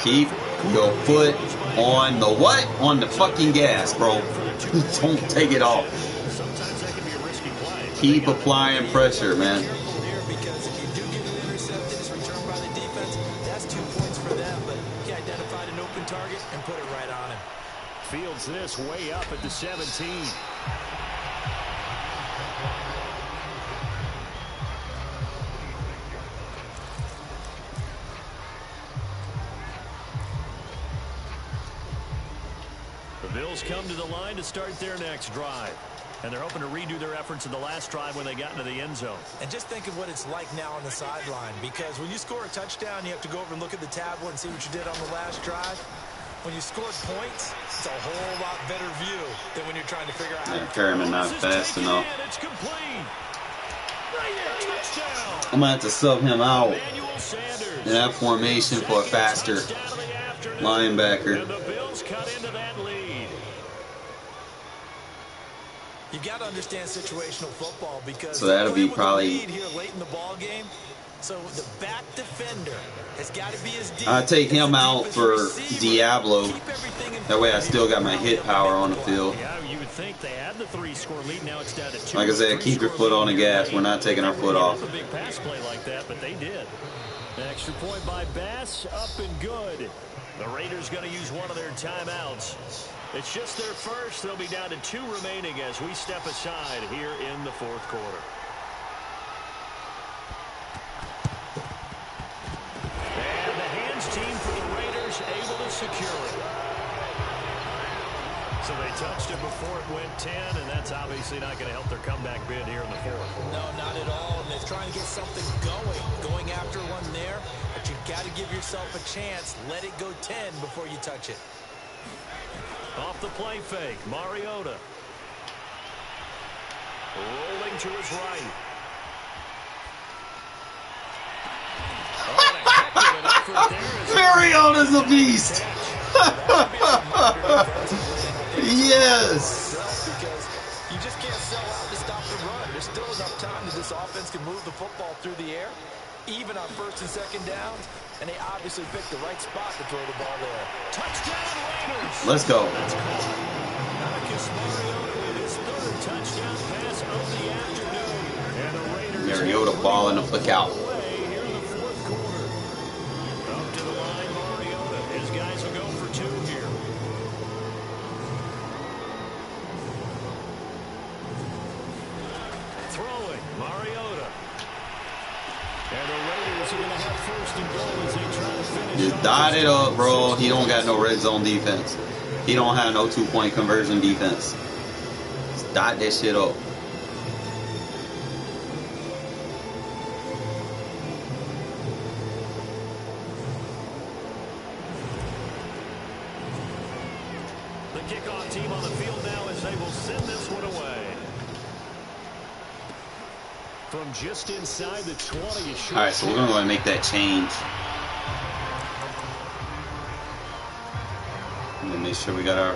Keep your foot on the what? On the fucking gas, bro. Don't take it off. Sometimes that can be a risky play. Keep applying pressure, man. Because if you do get an intercepted, it's returned by the defense. That's 2 points for them, but he identified an open target and put it right on him. Fields this way up at the 17. The Bills come to the line to start their next drive. And they're hoping to redo their efforts in the last drive when they got into the end zone. And just think of what it's like now on the sideline, because when you score a touchdown, you have to go over and look at the tablet and see what you did on the last drive. When you scored points, it's a whole lot better view than when you're trying to figure out how to Perriman not fast enough. It's complete. Touchdown. I'm going to have to sub him out in that formation for a faster linebacker. And the Bills cut into that lead. You got to understand situational football, because so that'll be probably here late in the ball game. So the back defender has got to be as deep. I'll take him out for Diablo. That way I still got my hit power on the field. Yeah, you would think they had the 3-score lead. Now it's down to 2. Like I said, keep your foot on the gas. We're not taking our foot off. A big pass play like that, but they did. An extra point by Bass, up and good. The Raiders going to use one of their timeouts. It's just their first. They'll be down to 2 remaining as we step aside here in the fourth quarter. And the hands team for the Raiders able to secure it. So they touched it before it went 10, and that's obviously not going to help their comeback bid here in the fourth. No, not at all. And they're trying to get something going after one there. But you've got to give yourself a chance. Let it go 10 before you touch it. Off the play fake, Mariota. Rolling to his right. Mariota's a beast. Yes. Because you just can't sell out to stop the run. There's still enough time that this offense can move the football through the air, even on first and second downs. And they obviously picked the right spot to throw the ball there. Touchdown Raiders. Let's go. Marcus Mariota with his 3rd touchdown pass of the afternoon. And the Raiders Mariota balling the fuck out. here in the fourth quarter. Up to the line, Mariota. His guys will go for 2 here. Throwing, Mariota. And the Raiders are going to have first and goal as they try to finish. Just dot it up, bro. He don't got no red zone defense. He don't have no 2-point conversion defense. Just dot that shit up. The kickoff team on the field now as they will send this one away. From just inside the 20. All right, so we're going to go and make that change. I'm going to make sure we got our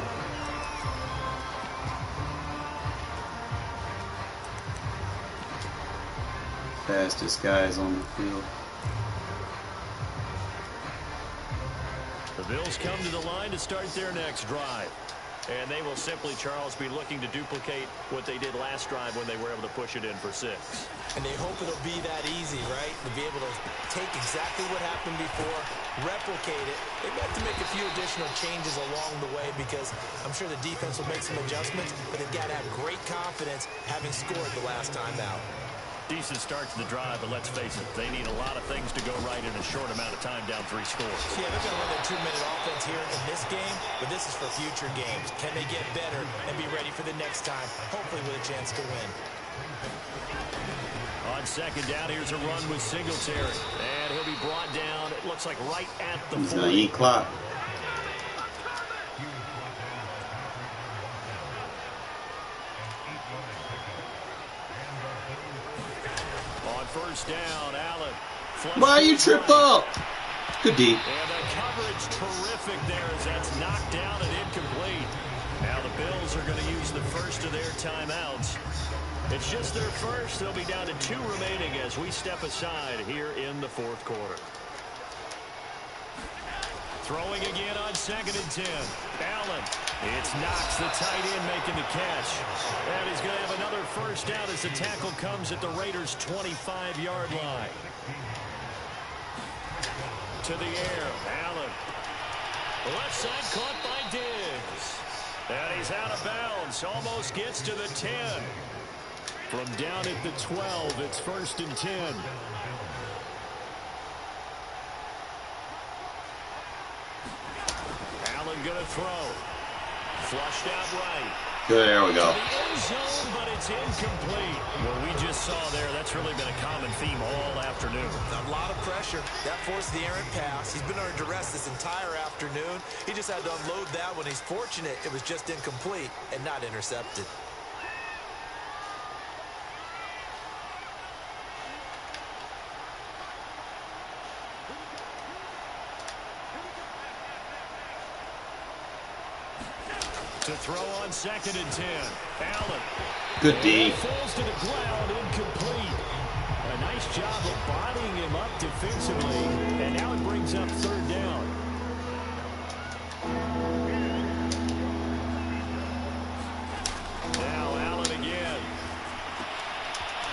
fastest guys on the field. The Bills come to the line to start their next drive. And they will simply, Charles, be looking to duplicate what they did last drive when they were able to push it in for 6. And they hope it'll be that easy, right? To be able to take exactly what happened before, replicate it. They have to make a few additional changes along the way, because I'm sure the defense will make some adjustments, but they've got to have great confidence having scored the last time out. Decent start to the drive, but let's face it, they need a lot of things to go right in a short amount of time, down 3 scores. Yeah, they're going to run their 2-minute offense here in this game, but this is for future games. Can they get better and be ready for the next time, hopefully with a chance to win? On second down, here's a run with Singletary. And he'll be brought down, it looks like right at the 40. He's going to eat clock. First down, Allen. Why you tripped up? Good D. And the coverage terrific there as that's knocked down and incomplete. Now the Bills are going to use the first of their timeouts. It's just their first. They'll be down to 2 remaining as we step aside here in the fourth quarter. Throwing again on 2nd and 10. Allen. It's Knox, the tight end, making the catch. And he's going to have another first down as the tackle comes at the Raiders' 25-yard line. To the air. Allen. Left side caught by Diggs. And he's out of bounds. Almost gets to the 10. From down at the 12, it's 1st and 10. Allen going to throw. Flushed out right. Good, there we go. End zone, but it's incomplete. What we just saw there, that's really been a common theme all afternoon. A lot of pressure. That forced the errant pass. He's been under duress this entire afternoon. He just had to unload that one. He's fortunate it was just incomplete and not intercepted. To throw on 2nd and 10. Allen. Good D. Falls to the ground, incomplete. A nice job of bodying him up defensively, and now it brings up 3rd down. Now Allen again.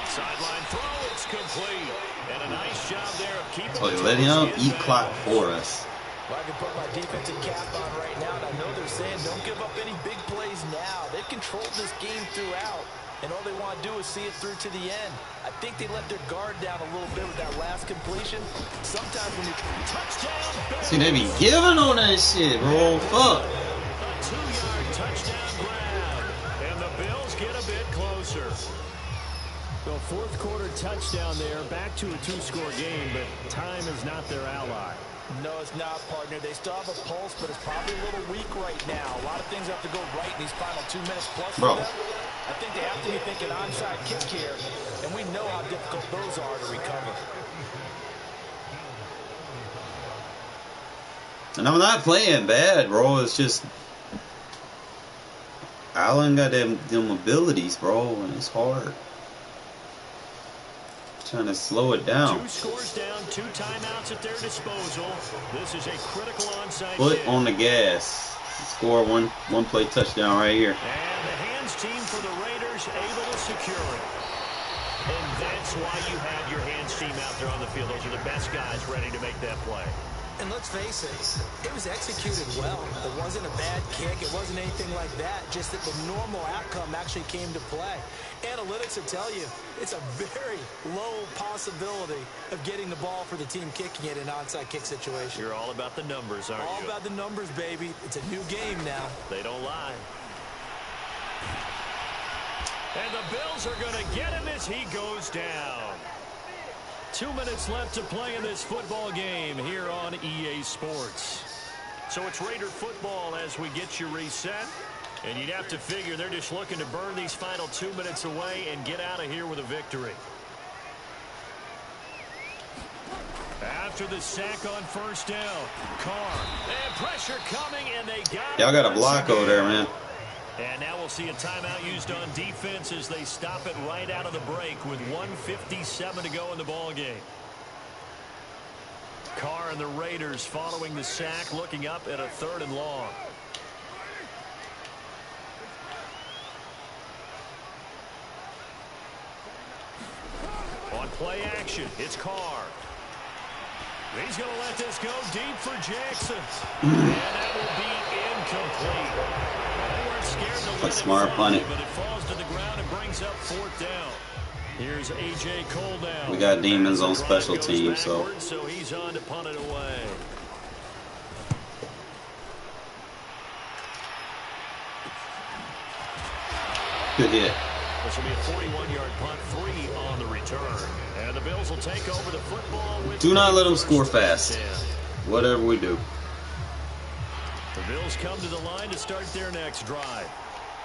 Sideline throw, it's complete. And a nice job there of keeping So let him eat clock for us. Well, I can put my defensive cap on right now, and I know they're saying don't give up any big plays now. They've controlled this game throughout, and all they want to do is see it through to the end. I think they let their guard down a little bit with that last completion. Sometimes when you touchdown, See, they be giving on that shit, bro. Fuck. A 2-yard touchdown grab, and the Bills get a bit closer. The 4th quarter touchdown there, back to a 2-score game, but time is not their ally. No, it's not, partner. They still have a pulse, but it's probably a little weak right now. A lot of things have to go right in these final 2 minutes plus for them. I think they have to be thinking onside kick here, and we know how difficult those are to recover. And I'm not playing bad, bro. It's just Allen got them abilities, bro, and it's hard. Trying to slow it down. 2 scores down, 2 timeouts at their disposal. This is a critical onside Foot kick. on the gas. Score one play touchdown right here. And the hands team for the Raiders able to secure it. And that's why you have your hands team out there on the field. Those are the best guys ready to make that play. And let's face it, it was executed well. It wasn't a bad kick. It wasn't anything like that. Just that the normal outcome actually came to play. Analytics will tell you it's a very low possibility of getting the ball for the team kicking it in an onside kick situation. You're all about the numbers, aren't you? All about the numbers, baby. It's a new game now. They don't lie. And the Bills are going to get him as he goes down. 2 minutes left to play in this football game here on EA Sports. So it's Raider football as we get you reset. And you'd have to figure they're just looking to burn these final 2 minutes away and get out of here with a victory. After the sack on 1st down, Carr. And pressure coming, and they got it. Y'all got a block over there, man. And now we'll see a timeout used on defense as they stop it right out of the break with 1:57 to go in the ball game. Carr and the Raiders following the sack, looking up at a 3rd and long. On play action, it's Carr. He's going to let this go deep for Jackson. And that will be incomplete. They weren't scared to let it fly, but it falls to the ground and brings up 4th down. Here's A.J. Cole down. We got demons on special teams, so he's on to punt it away. good hit. This will be a 41-yard punt, 3 on the return. And the Bills will take over the football with... Do not let them score fast. Whatever we do. The Bills come to the line to start their next drive.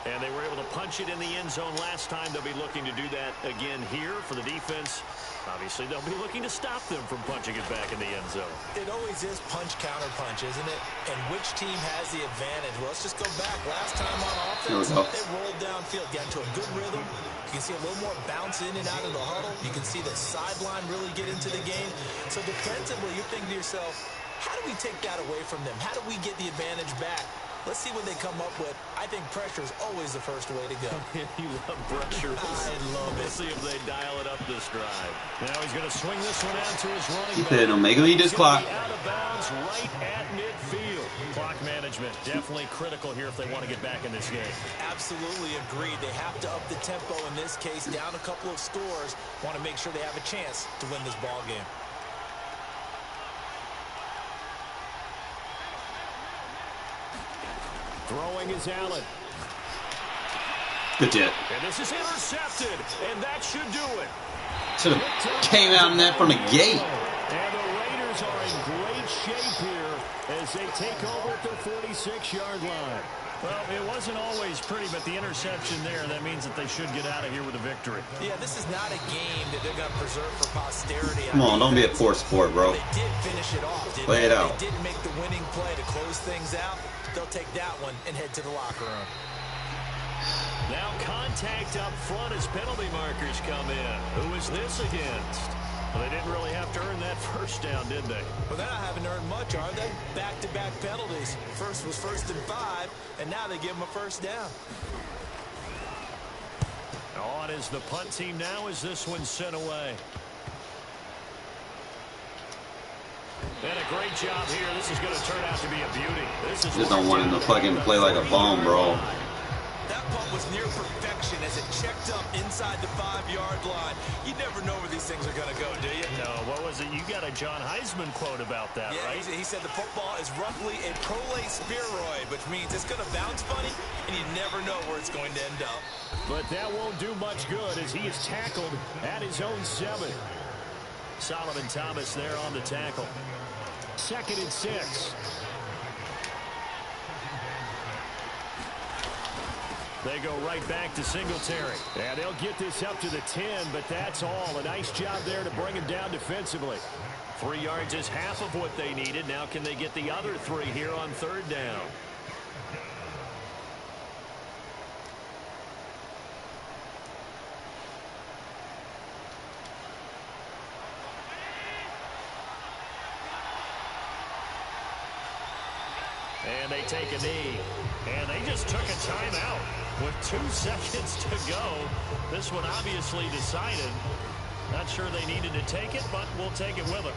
And they were able to punch it in the end zone last time. They'll be looking to do that again here for the defense. Obviously, they'll be looking to stop them from punching it back in the end zone. It always is punch-counter-punch, isn't it? And which team has the advantage? Well, let's just go back. Last time on offense, they rolled downfield, got into a good rhythm. You can see a little more bounce in and out of the huddle. You can see the sideline really get into the game. So defensively, you think to yourself, How do we take that away from them? How do we get the advantage back? Let's see what they come up with. I think pressure is always the first way to go. You love pressure. I love it. We'll see if they dial it up this drive. Now he's going to swing this one out to his running Keep back. hitting him. Make him eat his clock. Out of bounds right at midfield. Clock management definitely critical here if they want to get back in this game. Absolutely agreed. They have to up the tempo in this case. Down a couple of scores. Want to make sure they have a chance to win this ball game. Throwing is Allen. Good jet. And this is intercepted, and that should do it. Should have came out in that from the gate. And the Raiders are in great shape here as they take over at the 46-yard line. Well, it wasn't always pretty, but the interception there, that means that they should get out of here with a victory. Yeah, this is not a game that they're going to preserve for posterity. Come on, don't be a poor sport, bro. They did finish it off, didn't Play it out. They didn't make the winning play to close things out. They'll take that one and head to the locker room. Now contact up front as penalty markers come in. Who is this against? Well, they didn't really have to earn that first down, did they? Well, they haven't earned much, are they? Back-to-back penalties. First was 1st and 5, and now they give them a first down. On is the punt team now as this one's sent away. And a great job here. This is going to turn out to be a beauty. Just don't want him to fucking play like a bum, bro. That punt was near perfection as it checked up inside the 5-yard line. You never know where these things are going to go, do you? No, what was it? You got a John Heisman quote about that, yeah, right? He said the football is roughly a prolate spheroid, which means it's going to bounce funny, and you never know where it's going to end up. But that won't do much good as he is tackled at his own 7. Solomon Thomas there on the tackle. 2nd and 6. They go right back to Singletary. And they'll get this up to the 10, but that's all. A nice job there to bring him down defensively. 3 yards is half of what they needed. Now can they get the other 3 here on 3rd down? And they take a knee. And they just took a timeout with 2 seconds to go. This one obviously decided. Not sure they needed to take it, but we'll take it with them.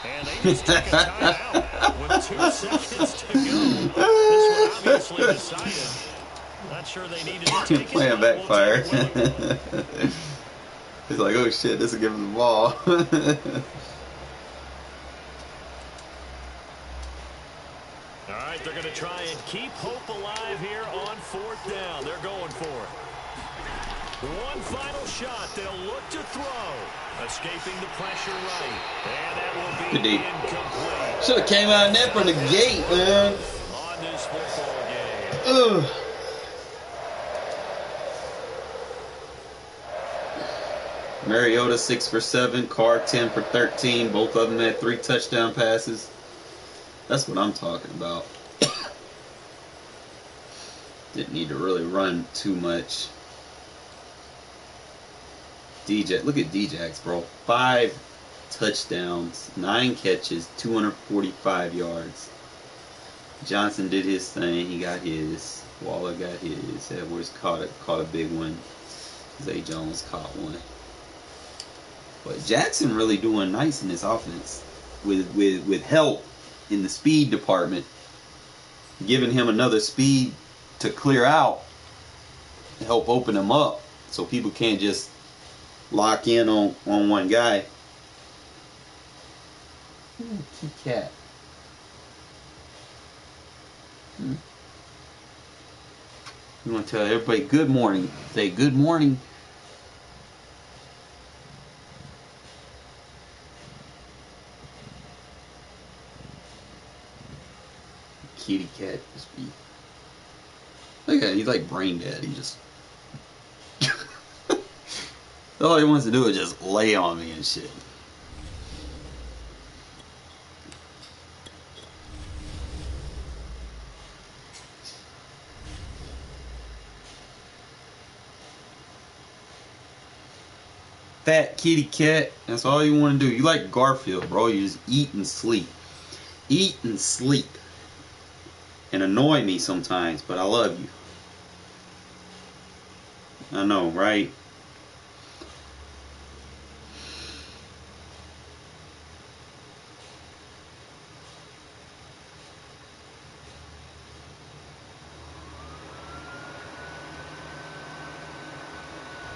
And they just took a timeout with 2 seconds to go. This one obviously decided. Not sure they needed to take it. Playing backfire. He's like, oh shit, this will give him the ball. All right, they're going to try and keep hope alive here on 4th down. They're going for it. One final shot. They'll look to throw. Escaping the pressure right. And that will be incomplete. Should have came out of that from the gate, man. On this football game. Ugh. Mariota 6 for 7, Carr 10 for 13. Both of them had 3 touchdown passes. That's what I'm talking about. Didn't need to really run too much. DJ, look at Djax, bro. 5 touchdowns, 9 catches, 245 yards. Johnson did his thing. He got his. Waller got his. Edwards caught a big one. Zay Jones caught one. But Jackson really doing nice in this offense with help in the speed department, giving him another speed to clear out to help open him up so people can't just lock in on one guy. Kit Kat. You want to tell everybody good morning. Say good morning. Kitty cat just be. Look at him, he's like brain dead. He just. All he wants to do is just lay on me and shit. fat kitty cat. That's all you want to do. You like Garfield, bro. You just eat and sleep. Eat and sleep. And annoy me sometimes, but I love you. I know, right?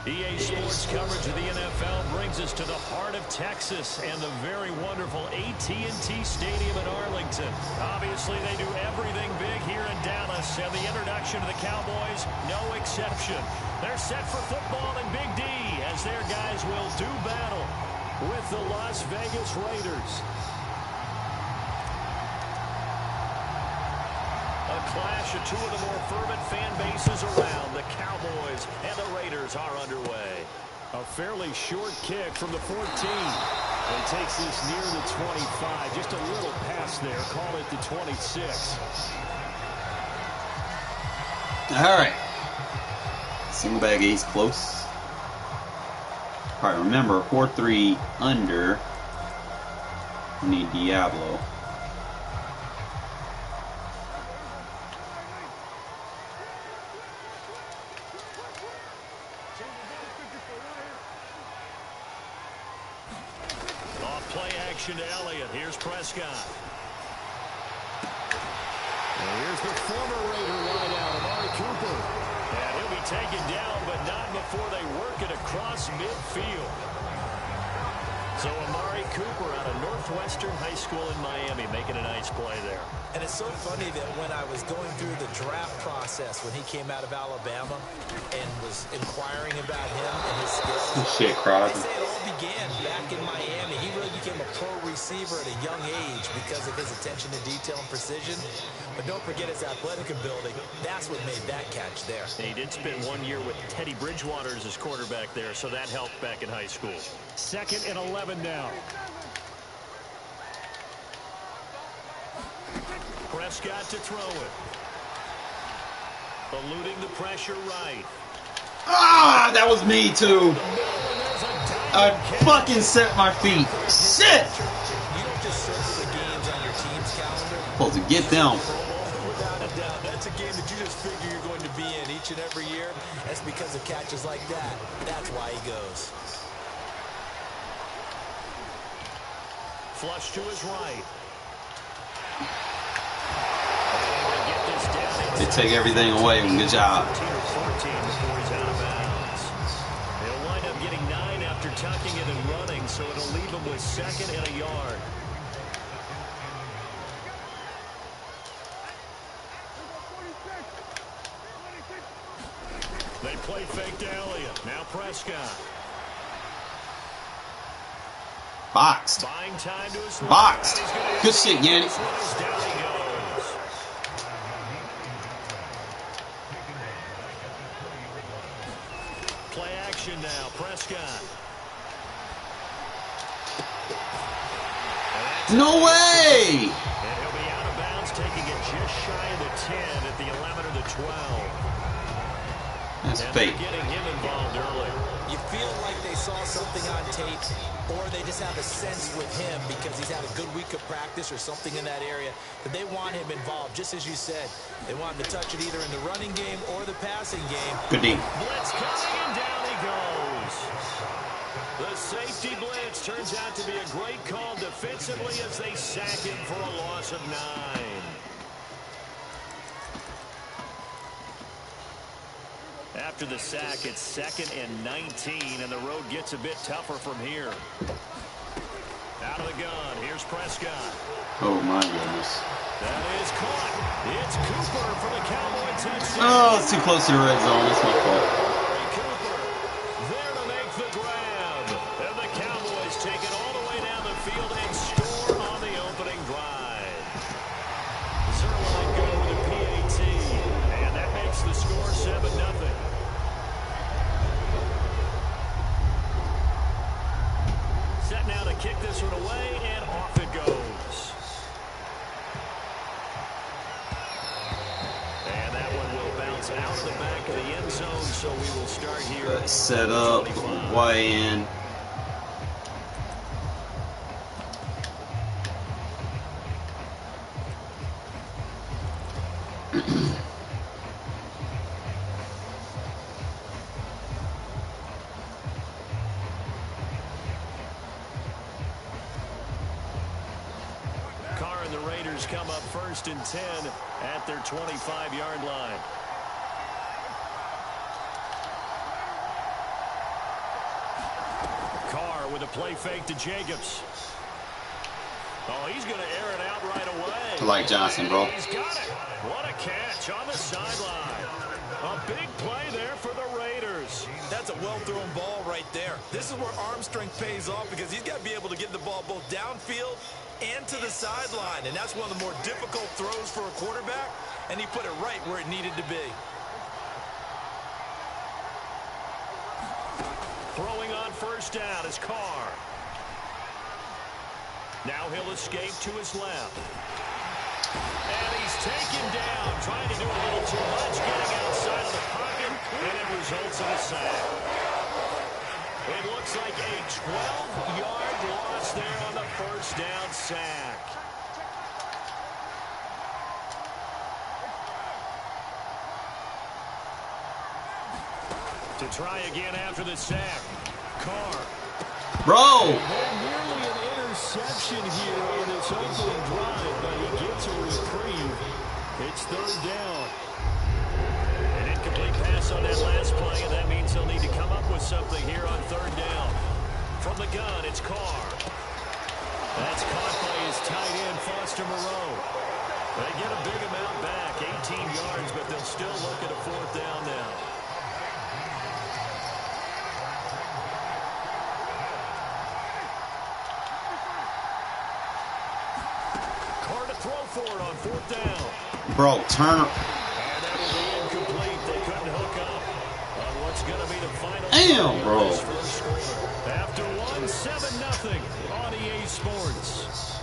EA Sports coverage of the NFL brings us to the heart of Texas and the very wonderful AT&T Stadium in Arlington. Obviously, they do everything big here in Dallas, and the introduction to the Cowboys, no exception. They're set for football in Big D as their guys will do battle with the Las Vegas Raiders. A clash of two of the more fervent fan bases around. The Cowboys and the Raiders are underway. A fairly short kick from the 14. It takes this near the 25. Just a little pass there. Call it the 26. All right. Single bag ace close. All right, remember, 4-3 under. We need Diablo. To Elliott. Here's Prescott. And here's the former Raider wideout, Amari Cooper. And he'll be taken down, but not before they work it across midfield. So Amari Cooper out of Northwestern High School in Miami making a nice play there. And it's so funny that when I was going through the draft process when he came out of Alabama and was inquiring about him and his skills, shit, Crosby. They say it all began back in Miami. He really became a pro receiver at a young age because of his attention to detail and precision. But don't forget his athletic ability. That's what made that catch there. And he did spend 1 year with Teddy Bridgewater as his quarterback there, so that helped back in high school. 2nd and 11 now. Prescott to throw it. Eluding the pressure right. Ah, that was me too. I fucking set my feet. Shit! You don't just circle the games on your team's calendar. Supposed to get them. Without a doubt, that's a game that you just figure you're going to be in each and every year. That's because of catches like that. That's why he goes. Flush to his right. They take everything away. Good job. 14 before he's out of bounds. They'll wind up getting 9 after tucking it and running, so it'll leave him with 2nd and a yard. They play fake to Elliott. Now Prescott. Boxed. Buying time to his Boxed. Good shit, Yanni. Down he goes. Play action now. Prescott. No way! And he'll be out of bounds, taking it just shy of the 10 at the 11 or the 12. That's and fake. Getting him involved early. You feel like they saw something on tape, or they just have a sense with him because he's had a good week of practice or something in that area that they want him involved. Just as you said, they want him to touch it either in the running game or the passing game. Good D. Blitz coming, and down he goes. The safety blitz turns out to be a great call defensively as they sack him for a loss of 9. After the sack, it's 2nd and 19, and the road gets a bit tougher from here. Out of the gun, here's Prescott. Oh, my goodness. That is caught. It's Cooper for the Cowboy touchdown. Oh, it's too close to the red zone. That's my fault. Cooper there to make the grab. And the Cowboys take it all the way down the field and score on the opening drive. Zerline go with a PAT, and that makes the score 7-0. Set now to kick this one away, and off it goes. And that one will bounce out of the back of the end zone, so we will start here. Set up, way in. Raiders come up 1st and 10 at their 25-yard line. Carr with a play fake to Jacobs. Oh, he's going to air it out right away. I like Johnson, bro. He's got it. What a catch on the sideline. A big play there for the Raiders. That's a well-thrown ball right there. This is where arm strength pays off because he's got to be able to get the ball both downfield and to the sideline. And that's one of the more difficult throws for a quarterback. And he put it right where it needed to be. Throwing on 1st down is Carr. Now he'll escape to his left. And he's taken down, trying to do a little too much, getting outside of the pocket, and it results in a sack. It looks like a 12-yard loss there on the 1st down sack. To try again after the sack. Carr. Bro! Nearly an interception here on this opening drive, but he gets a reprieve. It's 3rd down. An incomplete pass on that last play, and that means they'll need to come up with something here on 3rd down. From the gun, it's Carr. That's caught by his tight end, Foster Moreau. They get a big amount back, 18 yards, but they'll still look at a 4th down now. Throw for it on 4th down. Bro, turn. And that'll be incomplete. They couldn't hook up on what's going to be the final. Damn, bro. After 7-0 on EA Sports.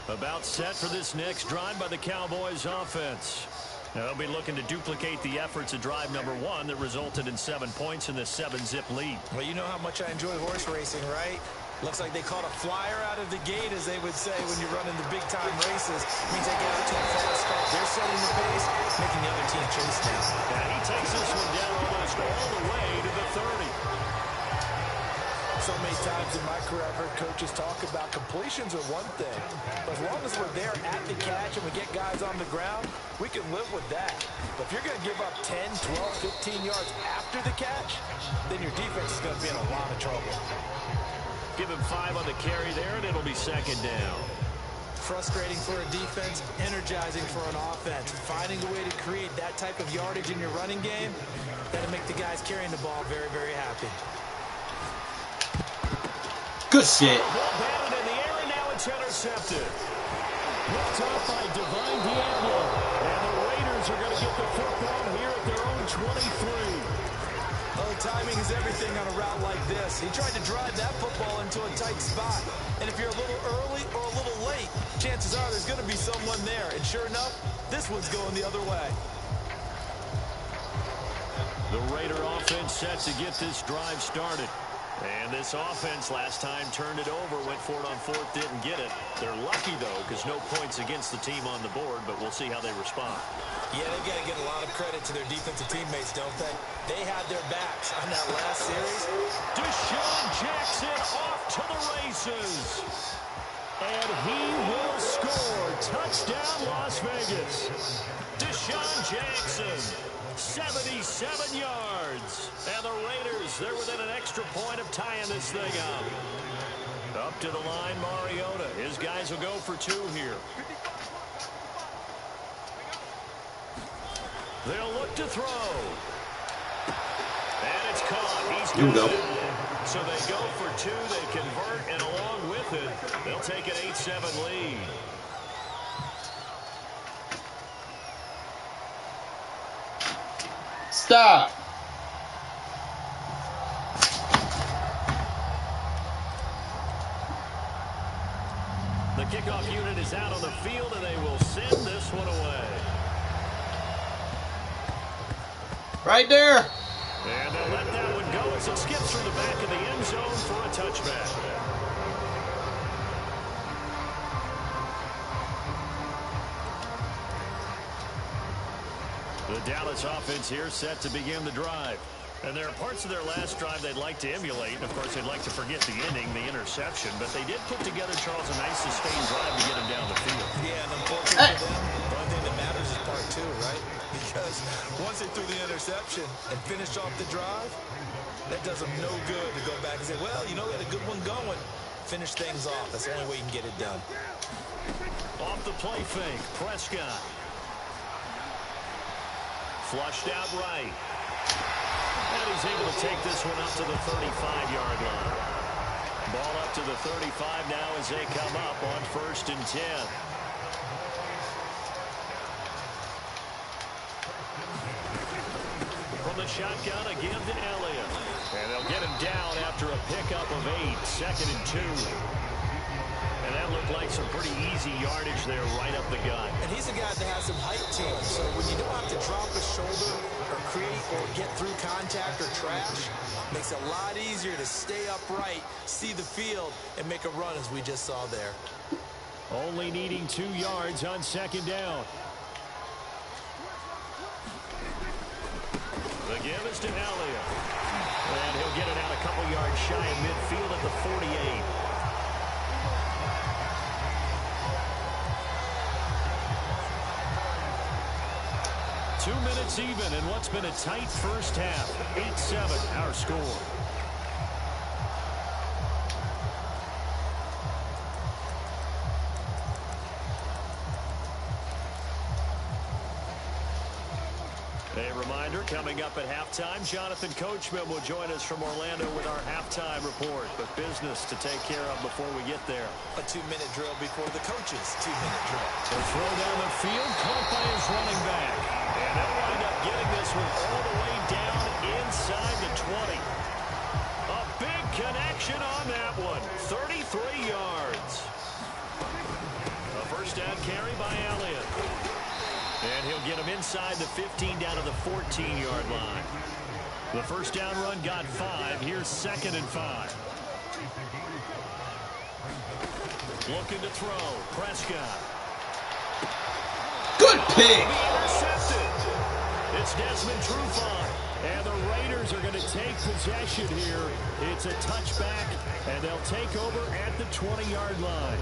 About set for this next drive by the Cowboys offense. Now they'll be looking to duplicate the efforts of drive number 1 that resulted in 7 points in this 7-zip lead. Well, you know how much I enjoy horse racing, right? Looks like they caught a flyer out of the gate, as they would say when you're running the big-time races. It means they get out to a fast start. They're setting the pace, making the other team chase now. And he takes this one down almost all the way to the 30. So many times in my career, I've heard coaches talk about completions are one thing. But as long as we're there at the catch and we get guys on the ground, we can live with that. But if you're going to give up 10, 12, 15 yards after the catch, then your defense is going to be in a lot of trouble. Give him 5 on the carry there, and it'll be 2nd down. Frustrating for a defense, energizing for an offense. Finding a way to create that type of yardage in your running game, that'll make the guys carrying the ball very, very happy. Good shit. Ball batted in the air, and now it's intercepted. Picked up by Divine Diablo. And the Raiders are going to get the football here at their own 23. Oh, timing is everything on a route like this. He tried to drive that football into a tight spot. And if you're a little early or a little late, chances are there's going to be someone there. And sure enough, this one's going the other way. The Raider offense set to get this drive started. And this offense last time turned it over, went for it on 4th, didn't get it. They're lucky, though, because no points against the team on the board, but we'll see how they respond. Yeah, they've got to get a lot of credit to their defensive teammates, don't they? They had their backs on that last series. Deshaun Jackson off to the races. And he will score. Touchdown, Las Vegas. Deshaun Jackson, 77 yards. And the Raiders, they're within an extra point of tying this thing up. Up to the line, Mariota. His guys will go for 2 here. They'll look to throw. And it's caught. He's Here we go. So they go for 2. They convert, and along with it, they'll take an 8-7 lead. Stop. The kickoff unit is out on the field, and they will send this one away. Right there. And they'll let that one go as it skips through the back of the end zone for a touchback. The Dallas offense here set to begin the drive. And there are parts of their last drive they'd like to emulate. Of course, they'd like to forget the inning, the interception. But they did put together, Charles, a nice sustained drive to get him down the field. Yeah, and unfortunately for them, the only thing that matters is part two, right? Because once they threw the interception and finished off the drive, that does them no good to go back and say, well, you know, we had a good one going. Finish things off. That's the only way you can get it done. Off the play fake, Prescott. Flushed out right. And he's able to take this one up to the 35-yard line. Ball up to the 35 now as they come up on 1st and 10. From the shotgun again to Elliott. And they'll get him down after a pickup of 8, 2nd and 2. And that looked like some pretty easy yardage there right up the gut. And he's a guy that has some height to him. So when you don't have to drop a shoulder or create or get through contact or trash, makes it a lot easier to stay upright, see the field, and make a run as we just saw there. Only needing 2 yards on 2nd down. The give is to Elliott. And he'll get it out a couple yards shy of midfield at the 48. 2 minutes even in what's been a tight first half. 8-7 our score. A reminder, coming up at halftime, Jonathan Coachman will join us from Orlando with our halftime report. But business to take care of before we get there. A 2-minute drill before the coach's 2-minute drill. The throw down the field, caught by his running back. And they'll wind up getting this one all the way down inside the 20. A big connection on that one. 33 yards. A first down carry by Elliott. And he'll get him inside the 15 down to the 14-yard line. The first down run got 5. Here's 2nd and 5. Looking to throw. Prescott. Good pick. Intercepted. It's Desmond Trufant. And the Raiders are going to take possession here. It's a touchback, and they'll take over at the 20-yard line.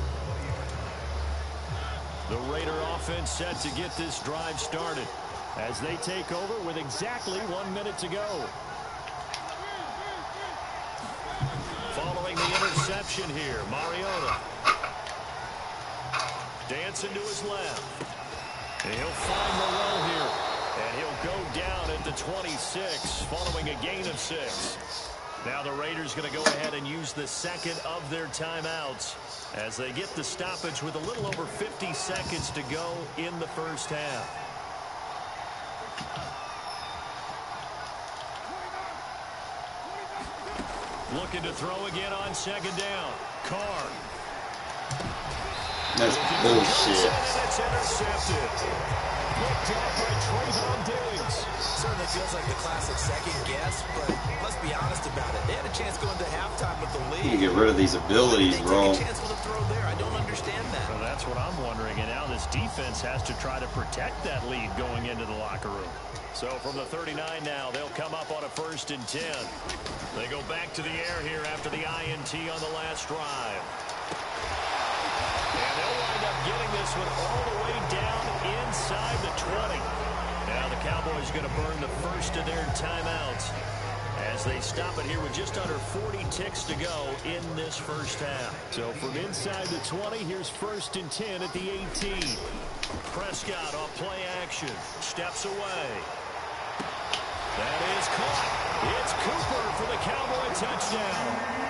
The Raider offense set to get this drive started as they take over with exactly 1 minute to go. Following the interception here, Mariota. Dancing to his left. And he'll find the roll here. And he'll go down at the 26 following a gain of 6. Now the Raiders going to go ahead and use the second of their timeouts as they get the stoppage with a little over 50 seconds to go in the first half. Looking to throw again on 2nd down. Carr. That's bullshit. That's intercepted. Picked up by Trayvon Diggs. Certainly feels like the classic second guess, but let's be honest about it. They had a chance going to halftime with the lead. You get rid of these abilities, bro. They take a chance with a throw there. I don't understand that. Well, that's what I'm wondering. And now this defense has to try to protect that lead going into the locker room. So from the 39 now, they'll come up on a 1st and 10. They go back to the air here after the INT on the last drive. And they'll wind up getting this one all the way down inside the 20. Now the Cowboys going to burn the first of their timeouts as they stop it here with just under 40 ticks to go in this first half. So from inside the 20, here's 1st and 10 at the 18. Prescott off play action. Steps away. That is caught. It's Cooper for the Cowboy touchdown.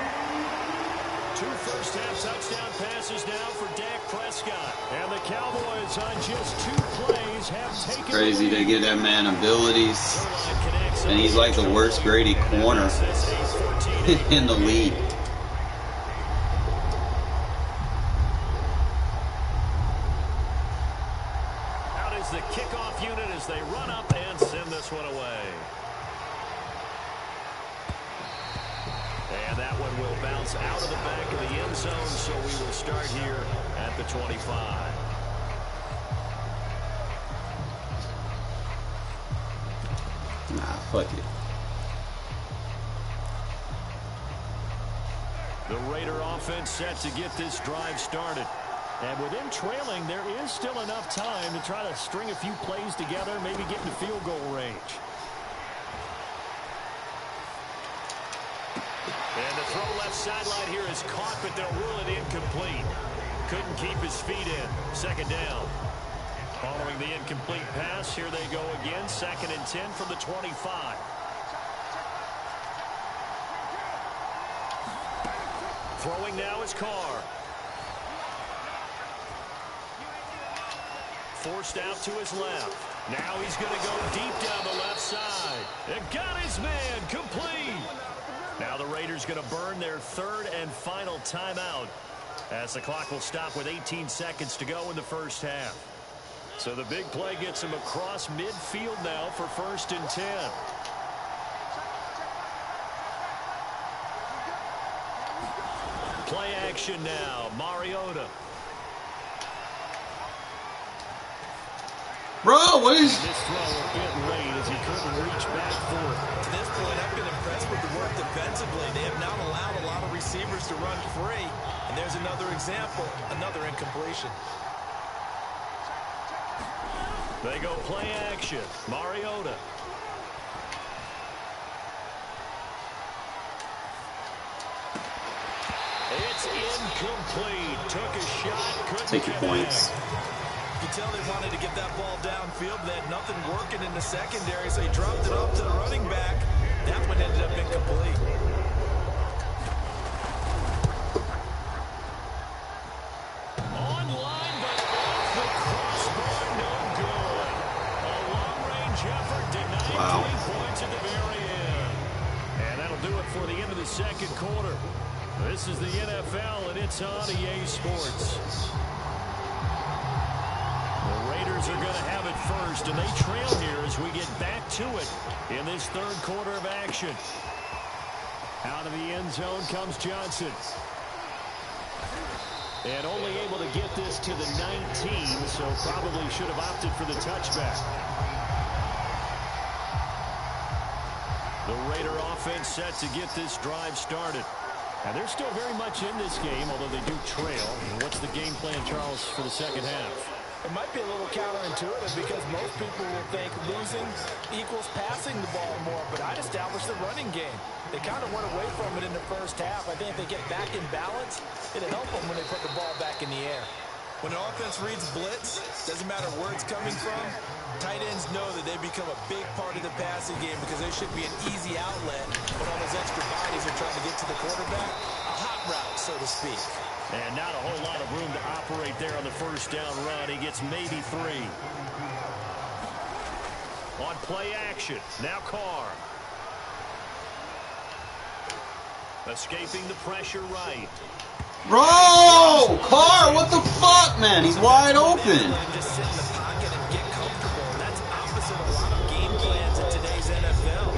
2 first-half touchdown passes now for Dak Prescott. And the Cowboys on just 2 plays have taken It's crazy to get that man abilities. And he's like the worst graded corner in the league. Out is the kickoff unit as they run up and send this one away. And that one will bounce out of the back of the end zone, so we will start here at the 25. Nah, fuck it. The Raider offense set to get this drive started. And with them trailing, there is still enough time to try to string a few plays together, maybe get into field goal range. And the throw left sideline here is caught, but they'll rule it incomplete. Couldn't keep his feet in. Second down. Following the incomplete pass, here they go again. 2nd and 10 from the 25. Throwing now is Carr. Forced out to his left. Now he's going to go deep down the left side. And got his man complete. Now the Raiders going to burn their 3rd and final timeout as the clock will stop with 18 seconds to go in the first half. So the big play gets him across midfield now for 1st and 10. Play action now. Mariota. Bro, what is... This throw a bit late as he couldn't reach back for it. To this point, I've been impressed with the work defensively. They have not allowed a lot of receivers to run free. And there's another example, another incompletion. They go play action. Mariota. It's incomplete. Took a shot. Couldn't take your points. You can tell they wanted to get that ball downfield. They had nothing working in the secondary, so he dropped it off to the running back. That one ended up incomplete. On line, but off the crossbar, no good. A long-range effort denied 3 points at the very end. And that'll do it for the end of the second quarter. This is the NFL, and it's on EA Sports. The Raiders are going to have it first, and they trail here as we get back to it in this 3rd quarter of action. Out of the end zone comes Johnson. And only able to get this to the 19, so probably should have opted for the touchback. The Raider offense set to get this drive started. And they're still very much in this game, although they do trail. What's the game plan, Charles, for the second half? It might be a little counterintuitive because most people will think losing equals passing the ball more, but I'd establish the running game. They kind of went away from it in the first half. I think if they get back in balance, it'll help them when they put the ball back in the air. When an offense reads blitz, doesn't matter where it's coming from, tight ends know that they become a big part of the passing game because they should be an easy outlet when all those extra bodies are trying to get to the quarterback. A hot route, so to speak. And not a whole lot of room to operate there on the first down run. He gets maybe 3. On play action, now Carr. Escaping the pressure right. Bro! Carr, what the fuck, man? He's wide open. Just sit in the pocket and get comfortable. That's opposite a lot of game plans in today's NFL.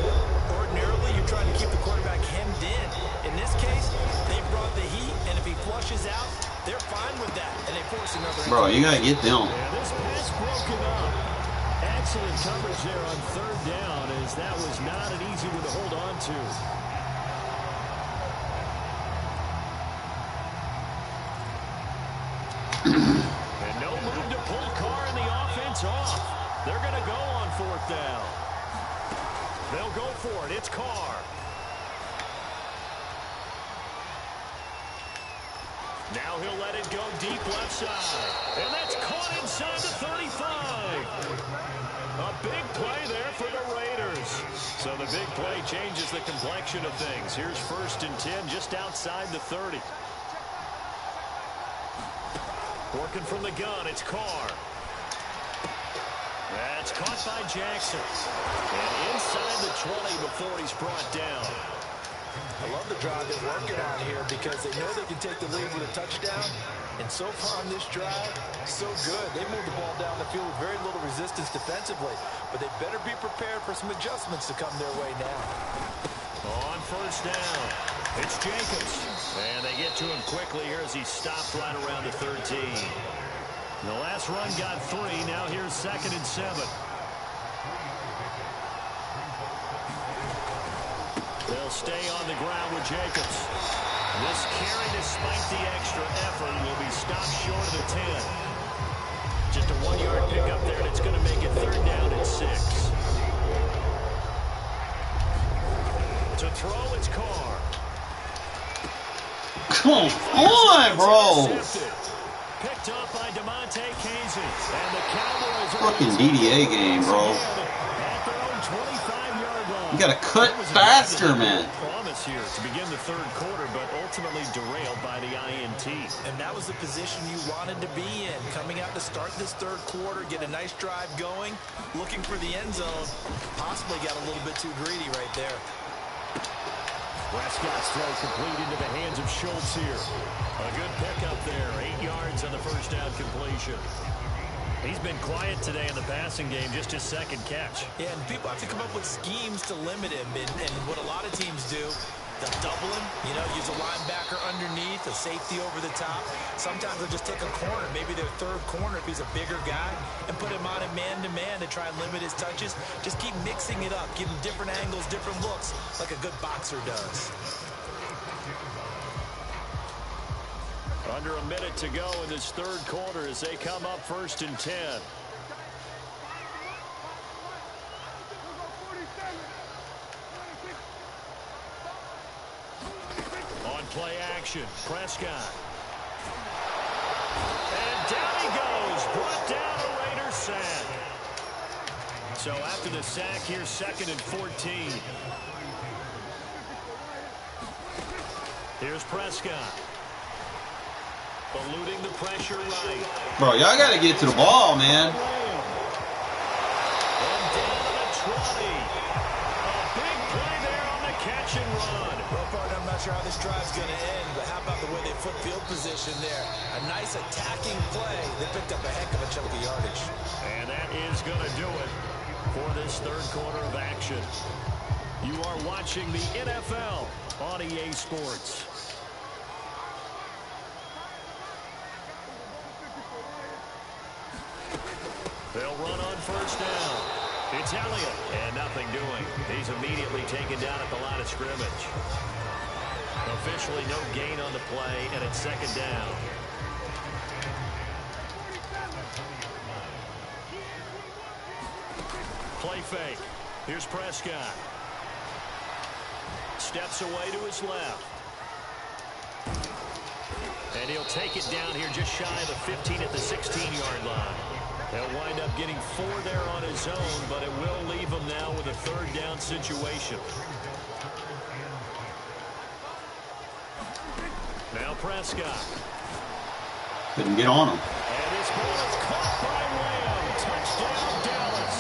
Ordinarily, you're trying to keep the quarterback hemmed in. In this case, they brought the heat, and if he flushes out, they're fine with that, and they force another. Bro, you gotta get them. Yeah, this pass broken up. Excellent coverage there on 3rd down, as that was not an easy one to hold on to. And no move to pull Carr and the offense off. They're going to go on 4th down. They'll go for it. It's Carr. Now he'll let it go deep left side. And that's caught inside the 35. A big play there for the Raiders. So the big play changes the complexion of things. Here's 1st and 10 just outside the 30. Working from the gun, it's Carr. That's caught by Jackson. And inside the 20 before he's brought down. I love the drive they're working on here because they know they can take the lead with a touchdown. And so far on this drive, so good. They moved the ball down the field with very little resistance defensively. But they better be prepared for some adjustments to come their way now. On 1st down, it's Jacobs. And they get to him quickly here as he stopped right around the 13. The last run got 3. Now here's 2nd and 7. They'll stay on the ground with Jacobs. This carry, despite the extra effort, will be stopped short of the 10. Just a 1-yard pickup there, and it's going to make it 3rd down and 6. To throw, it's Carr. Come on, bro. Picked up by DeMonte Casey. And the Cowboys fucking DDA game, bro. You gotta cut faster, man. Promise here to begin the 3rd quarter, but ultimately derailed by the INT. And that was the position you wanted to be in. Coming out to start this 3rd quarter, get a nice drive going, looking for the end zone. Possibly got a little bit too greedy right there. Prescott's throw complete into the hands of Schultz here. A good pickup there. 8 yards on the 1st down completion. He's been quiet today in the passing game, just his 2nd catch. Yeah, and people have to come up with schemes to limit him. And what a lot of teams do, they'll double him, use a linebacker underneath, a safety over the top. Sometimes they'll just take a corner, maybe their 3rd corner if he's a bigger guy, and put him on a man-to-man to try and limit his touches. Just keep mixing it up, give him different angles, different looks, like a good boxer does. Under a minute to go in this 3rd quarter as they come up 1st and 10. On play action, Prescott. And down he goes. Brought down a Raider sack. So after the sack here, 2nd and 14. Here's Prescott. Eluding the pressure right. Bro, y'all gotta get to the ball, man. And down to the 20. A big play there on the catch and run. Well, partner, I'm not sure how this drive's going to end, but how about the way they flip field position there? A nice attacking play. They picked up a heck of a chunk of yardage. And that is going to do it for this 3rd quarter of action. You are watching the NFL on EA Sports. They'll run on 1st down. It's Elliott, and nothing doing. He's immediately taken down at the line of scrimmage. Officially no gain on the play, and it's 2nd down. Play fake. Here's Prescott. Steps away to his left. And he'll take it down here just shy of the 15 at the 16-yard line. He'll wind up getting 4 there on his own, but it will leave him now with a 3rd down situation. Now Prescott. Couldn't get on him. And this ball is caught by Lamb. Touchdown, Dallas.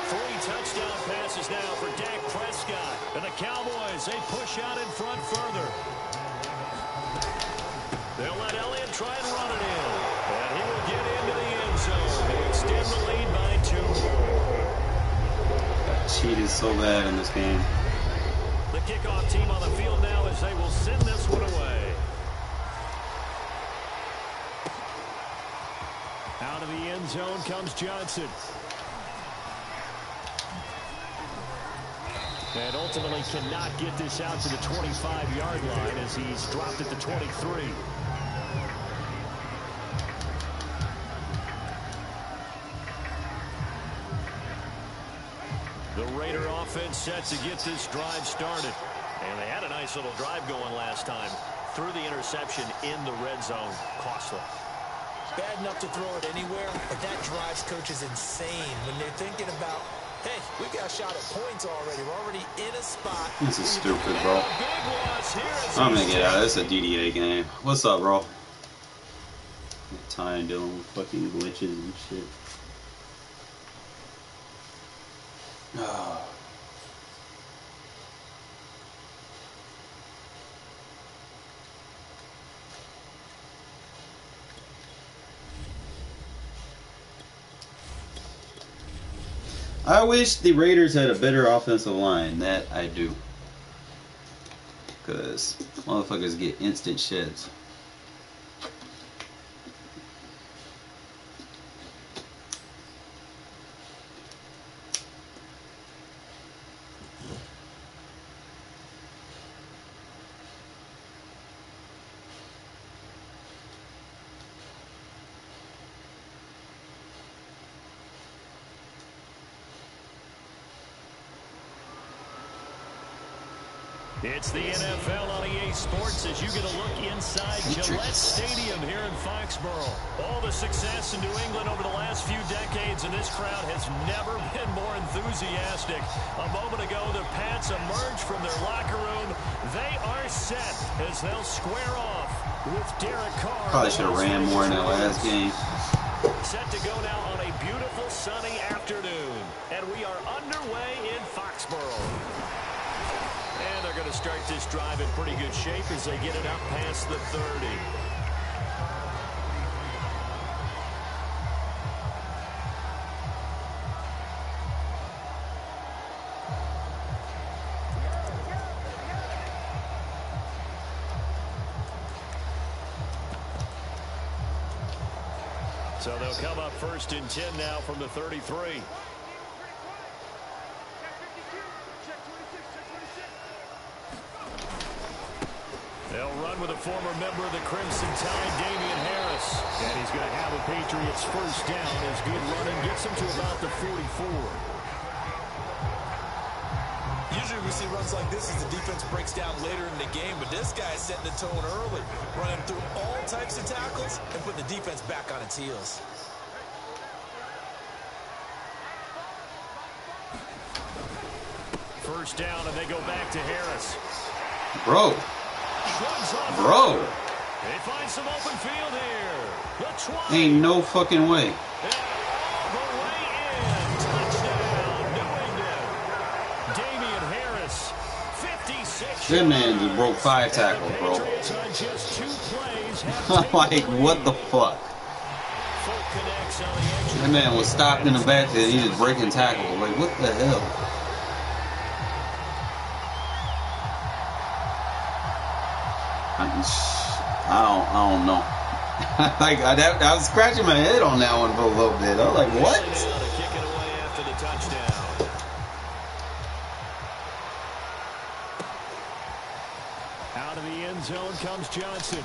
3 touchdown passes now for Dak Prescott. And the Cowboys, they push out in front further. They'll let Elliott try and run it in. And he will get into the end zone and extend the lead by 2. Got cheated so bad in this game. The kickoff team on the field now as they will send this one away. Out of the end zone comes Johnson. And ultimately cannot get this out to the 25-yard line as he's dropped at the 23. The Raider offense set to get this drive started. And they had a nice little drive going last time. Threw the interception in the red zone. Costly. Bad enough to throw it anywhere, but that drives coaches insane when they're thinking about, hey, we got a shot at points already. We're already in a spot. This is stupid, bro. I'm gonna get out. This is a DDA game. What's up, bro? I'm tired of dealing with fucking glitches and shit. Oh. I wish the Raiders had a better offensive line. That I do. Because motherfuckers get instant sheds. It's the NFL on EA Sports as you get a look inside Gillette Stadium here in Foxborough. All the success in New England over the last few decades, and this crowd has never been more enthusiastic. A moment ago, the Pats emerged from their locker room. They are set as they'll square off with Derek Carr. Probably should have ran more in that last game. Set to go now on a beautiful sunny afternoon, and we are underway in Foxborough. And they're going to start this drive in pretty good shape as they get it up past the 30. So they'll come up 1st and 10 now from the 33. They'll run with a former member of the Crimson Tide, Damian Harris. And he's going to have a Patriots first down as good running gets him to about the 44. Usually we see runs like this as the defense breaks down later in the game, but this guy is setting the tone early, running through all types of tackles and putting the defense back on its heels. First down, and they go back to Harris. Bro. They find some open field here. The 20. Ain't no fucking way. And all the way in. Touchdown, New England. Damian Harris, 56. That man just broke 5 tackles, bro. Patriots on just 2 plays. I'm like, what the fuck? That man was stopped in the back and he just breaking tackles. Like, what the hell? I don't know. Like I was scratching my head on that one for a little bit. I was like, what? Kick it away after the touchdown. Out of the end zone comes Johnson.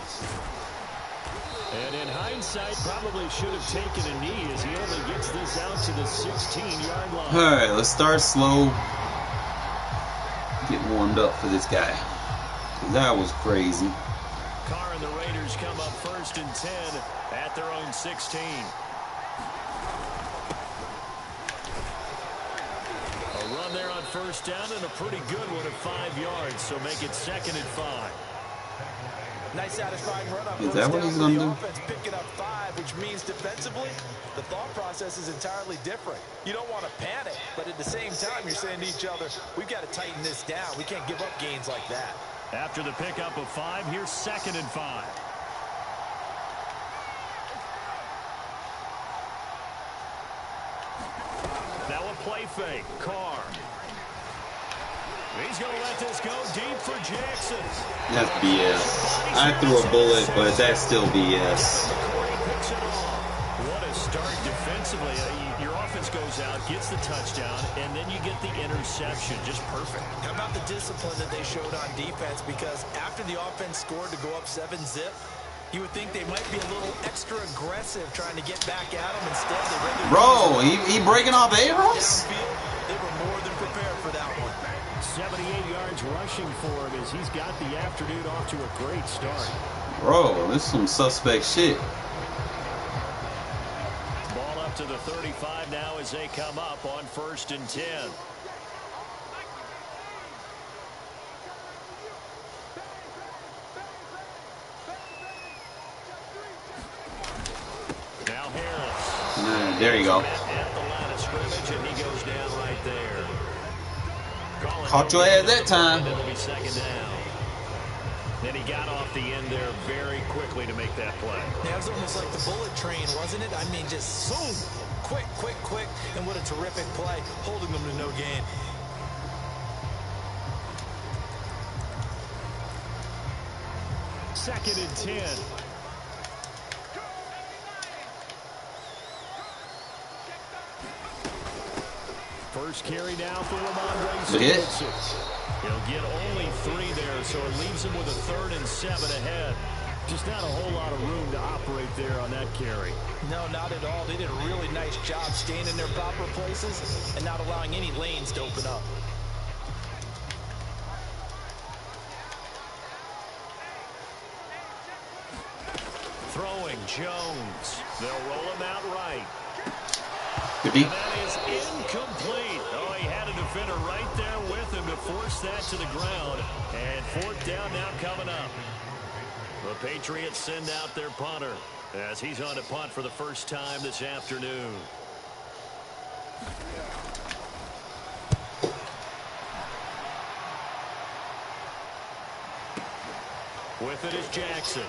And in hindsight, probably should have taken a knee as he only gets this out to the 16-yard line. All right, let's start slow. Get warmed up for this guy. That was crazy. Carr and the Raiders come up 1st and 10 at their own 16. A run there on 1st down and a pretty good one at 5 yards, so make it 2nd and 5. Nice satisfying run up. Is that what he's going to do? Offense picking up 5, which means defensively, the thought process is entirely different. You don't want to panic, but at the same time, you're saying to each other, we've got to tighten this down. We can't give up gains like that. After the pickup of 5, here's 2nd and 5. Now a play fake. Carr. He's going to let this go deep for Jackson. That's BS. I threw a bullet, but that's still BS. What a start defensively. Your offense goes out, gets the touchdown, and then you get the interception. Just perfect. How about the discipline that they showed on defense? Because after the offense scored to go up 7-zip, you would think they might be a little extra aggressive trying to get back at them. Instead, they read their Bro, he breaking off A-Ross? They were more than prepared for that one. 78 yards rushing for him as he's got the afternoon off to a great start. Bro, this is some suspect shit. Ball up to the 35 now as they come up on 1st and 10. Now Harris. There you go. At the line of scrimmage, and he goes down right there. Caught your ass that time. It'll be 2nd down. Then he got off the end there very quickly to make that play. Yeah, it was almost like the bullet train, wasn't it? I mean, just zoom. Quick, and what a terrific play, holding them to no gain. Second and 10. First carry now for Ramondre Stevenson. He'll get only 3 there, so it leaves him with a 3rd and 7 ahead. Just not a whole lot of room to operate there on that carry. No, not at all. They did a really nice job staying in their proper places and not allowing any lanes to open up. Throwing Jones. They'll roll him out right. Good deep. And that is incomplete. Oh, he had a defender right there with him to force that to the ground. And fourth down now coming up. The Patriots send out their punter as he's on to punt for the first time this afternoon. With it is Jackson.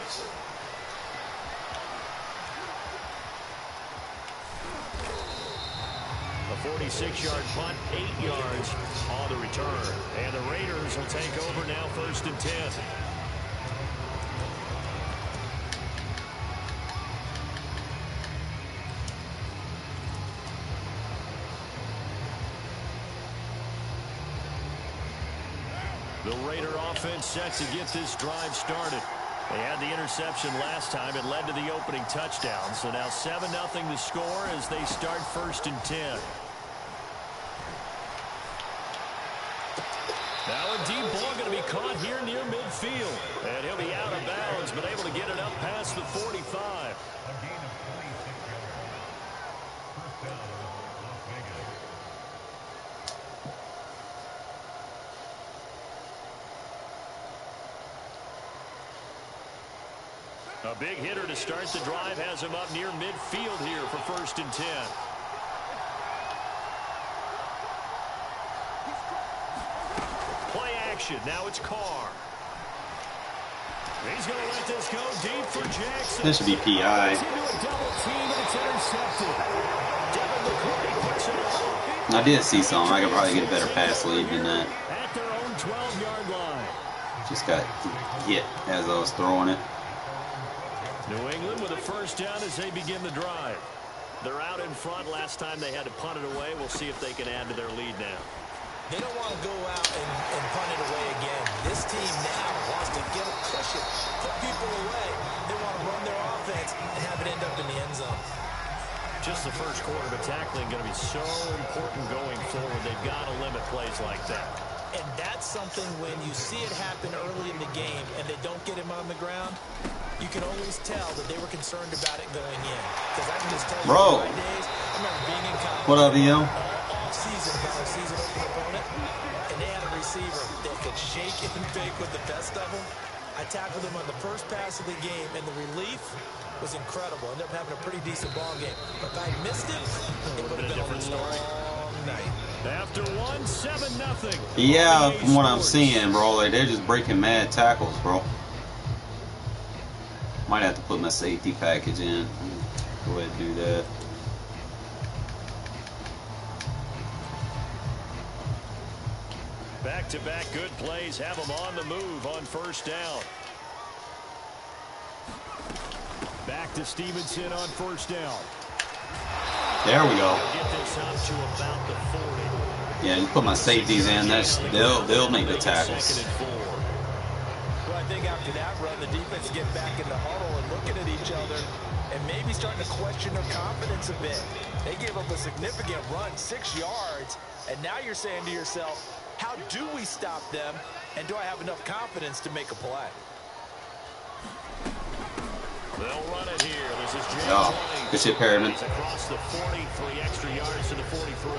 A 46-yard punt, 8 yards on the return. And the Raiders will take over now, 1st and 10. The Raider offense set to get this drive started. They had the interception last time. It led to the opening touchdown. So now 7-0 to score as they start 1st and 10. Now a deep ball going to be caught here near midfield. And he'll be out of bounds, but able to get it up past the 45. A big hitter to start the drive has him up near midfield here for 1st and 10. Play action. Now it's Carr. He's going to let this go deep for Jackson. This should be PI. I did see something. I could probably get a better pass lead than that. At their own 12-yard line. Just got hit as I was throwing it. New England with a first down as they begin the drive. They're out in front. Last time they had to punt it away. We'll see if they can add to their lead now. They don't want to go out and punt it away again. This team now wants to get a cushion, put people away. They want to run their offense and have it end up in the end zone. Just the first quarter, but tackling going to be so important going forward. They've got to limit plays like that. And that's something when you see it happen early in the game and they don't get him on the ground, you can always tell that they were concerned about it going in. Because I can just tell you, bro, in my days, I remember being in college. What up, EO? All season about our season opener opponent, and they had a receiver that could shake and bake with the best of them. I tackled him on the first pass of the game, and the relief was incredible. Ended up having a pretty decent ball game. But if I missed it, it would have been a different story. Night. After 7-0. Yeah, from what I'm seeing, bro, like they're just breaking mad tackles, bro. Might have to put my safety package in. Go ahead and do that. Back-to-back good plays have them on the move on first down. Back to Stevenson on first down. There we go. Get this up to about the 40. Yeah, you put my safeties in. They'll make the tackles. Well, I think after that run, the defense get back in the huddle and looking at each other and maybe starting to question their confidence a bit. They gave up a significant run, 6 yards, and now you're saying to yourself, how do we stop them, and do I have enough confidence to make a play? They'll run it here. This is James Oh, good shit, Perriman. Across the 43 extra yards to the 43.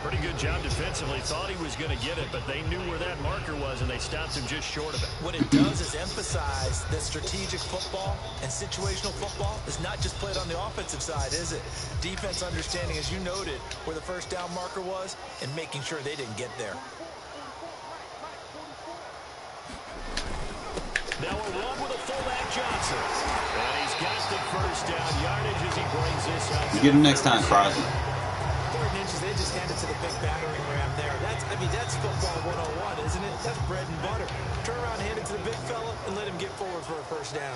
Pretty good job defensively. Thought he was going to get it, but they knew where that marker was, and they stopped him just short of it. What it does is emphasize that strategic football and situational football is not just played on the offensive side, is it? Defense understanding, as you noted, where the first down marker was and making sure they didn't get there. Now a run with a fullback Johnson. And he's got the first down yardage as he brings this up. You get him next time, Crosby. 3rd inches, they just hand it to the big battering ram there. That's football 101, isn't it? That's bread and butter. Turn around, hand it to the big fella, and let him get forward for a first down.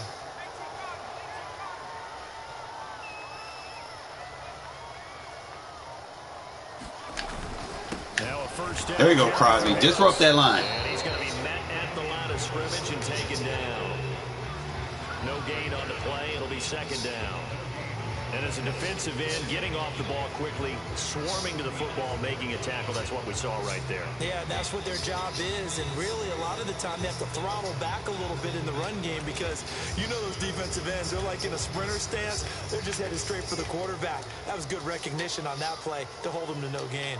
Now a first down. There you go, Crosby. Disrupt that line. And he's going to be met at the line of scrimmage and taken down. No gain on the play. It'll be 2nd down. And as a defensive end, getting off the ball quickly, swarming to the football, making a tackle, that's what we saw right there. Yeah, that's what their job is. And really, a lot of the time, they have to throttle back a little bit in the run game because you know those defensive ends, they're like in a sprinter stance. They're just headed straight for the quarterback. That was good recognition on that play to hold them to no gain.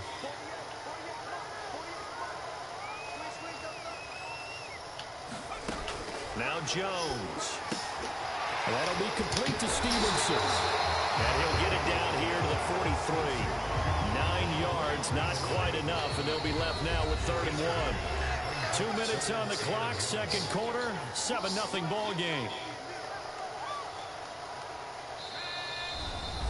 Now Jones. That'll be complete to Stevenson. And he'll get it down here to the 43. 9 yards, not quite enough, and they'll be left now with 3rd and 1. 2 minutes on the clock, second quarter, 7-0 ball game.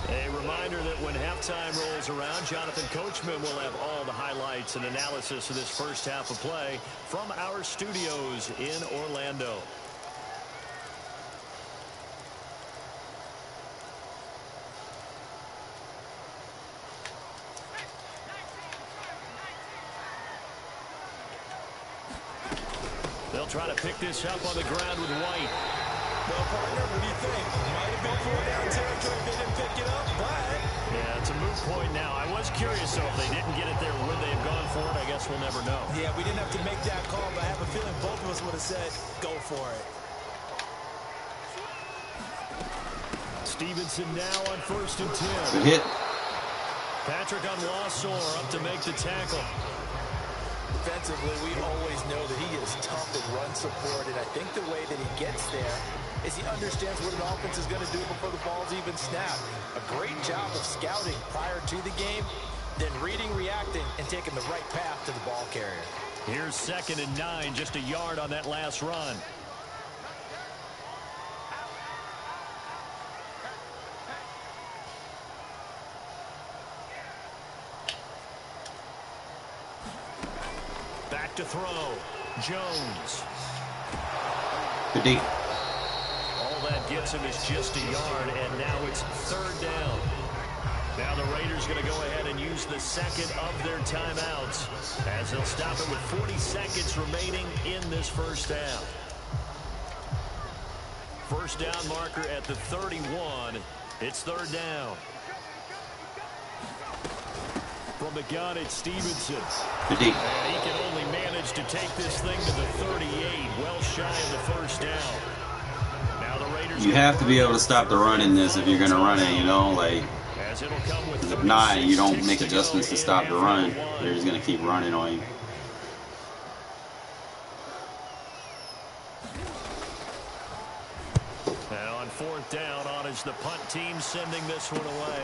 A reminder that when halftime rolls around, Jonathan Coachman will have all the highlights and analysis of this first half of play from our studios in Orlando. They'll try to pick this up on the ground with White. Well, partner, what do you think? Might have been 4-down territory if they didn't pick it up, but... Yeah, it's a moot point now. I was curious, though, if they didn't get it there, would they have gone for it? I guess we'll never know. Yeah, we didn't have to make that call, but I have a feeling both of us would have said, go for it. Stevenson now on 1st and 10. Good hit. Patrick on Wassor up to make the tackle. Defensively, we always know that he is tough in run support, and I think the way that he gets there is he understands what an offense is going to do before the ball's even snapped. A great job of scouting prior to the game, then reading, reacting, and taking the right path to the ball carrier. Here's 2nd and 9, just a yard on that last run. Back to throw. Jones. Good D. All that gets him is just a yard, and now it's 3rd down. Now the Raiders going to go ahead and use the second of their timeouts as they'll stop it with 40 seconds remaining in this first half. First down marker at the 31. It's 3rd down. From the gun, it's Stevenson. Good D. And he can only manage to take this thing to the 38, well shy of the first down. Now the Raiders. You have to be able to stop the run in this if you're going to run it, you know, like, if not, you don't make adjustments to stop the run. They're just going to keep running on you. And on 4th down, on is the punt team sending this one away.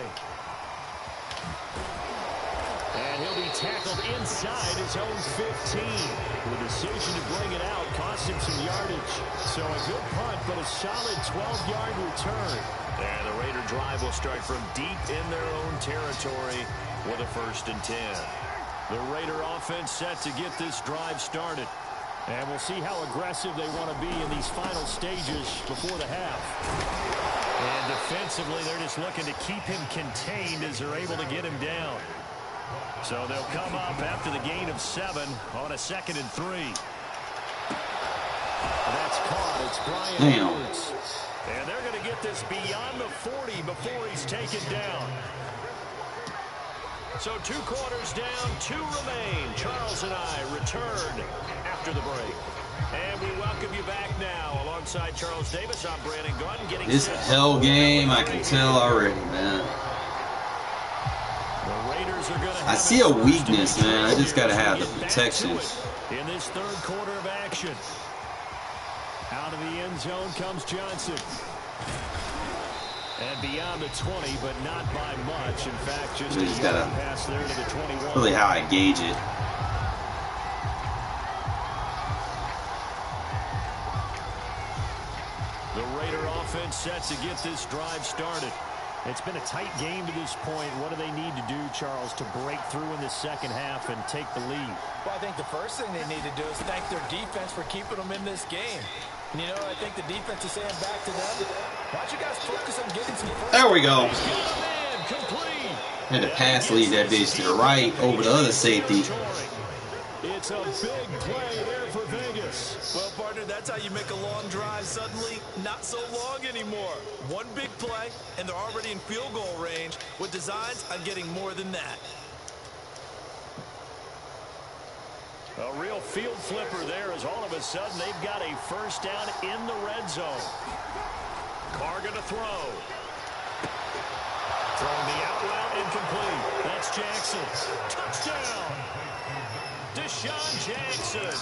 And he'll be tackled inside his own 15. The decision to bring it out cost him some yardage. So a good punt, but a solid 12-yard return. And the Raider drive will start from deep in their own territory with a 1st and 10. The Raider offense set to get this drive started. And we'll see how aggressive they want to be in these final stages before the half. And defensively, they're just looking to keep him contained as they're able to get him down. So they'll come up after the gain of 7 on a 2nd and 3. That's caught. It's Brian Edwards. And they're going to get this beyond the 40 before he's taken down. So 2 quarters down, 2 remain. Charles and I return after the break. And we welcome you back now. Alongside Charles Davis, I'm Brandon Gunn. This hell game, I can tell already, man. I see a weakness, man. I just got to have the protection. In this 3rd quarter of action. Out of the end zone comes Johnson. And beyond the 20, but not by much. In fact, just a yard pass there to the 21. Really how I gauge it. The Raider offense set to get this drive started. It's been a tight game to this point. What do they need to do, Charles, to break through in the second half and take the lead? Well, I think the first thing they need to do is thank their defense for keeping them in this game. And, you know, I think the defense is saying back to them, why don't you guys focus on getting some first. There we go. Complete. Had to pass lead that bitch to the right over the other safety. It's a big play there for Vegas. Well, partner, that's how you make a long drive suddenly not so long anymore. One big play, and they're already in field goal range with designs on getting more than that. A real field flipper there as all of a sudden they've got a first down in the red zone. Carr going to throw. Throwing the out route incomplete. That's Jackson. Touchdown. Deshaun Jackson.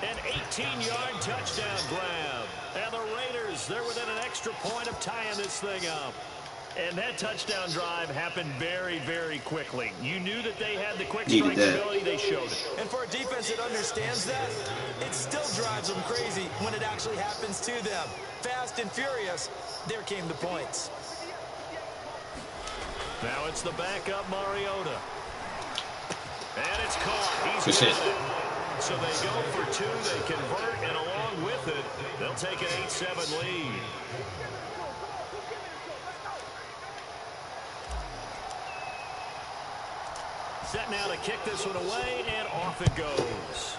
An 18-yard touchdown grab. And the Raiders, they're within an extra point of tying this thing up. And that touchdown drive happened very, very quickly. You knew that they had the quick strike ability. They showed it. And for a defense that understands that, it still drives them crazy when it actually happens to them. Fast and furious, there came the points. Now it's the backup Mariota. And it's caught. He's got it. So they go for two. They convert, and along with it, they'll take an 8-7 lead. Set now to kick this one away, and off it goes.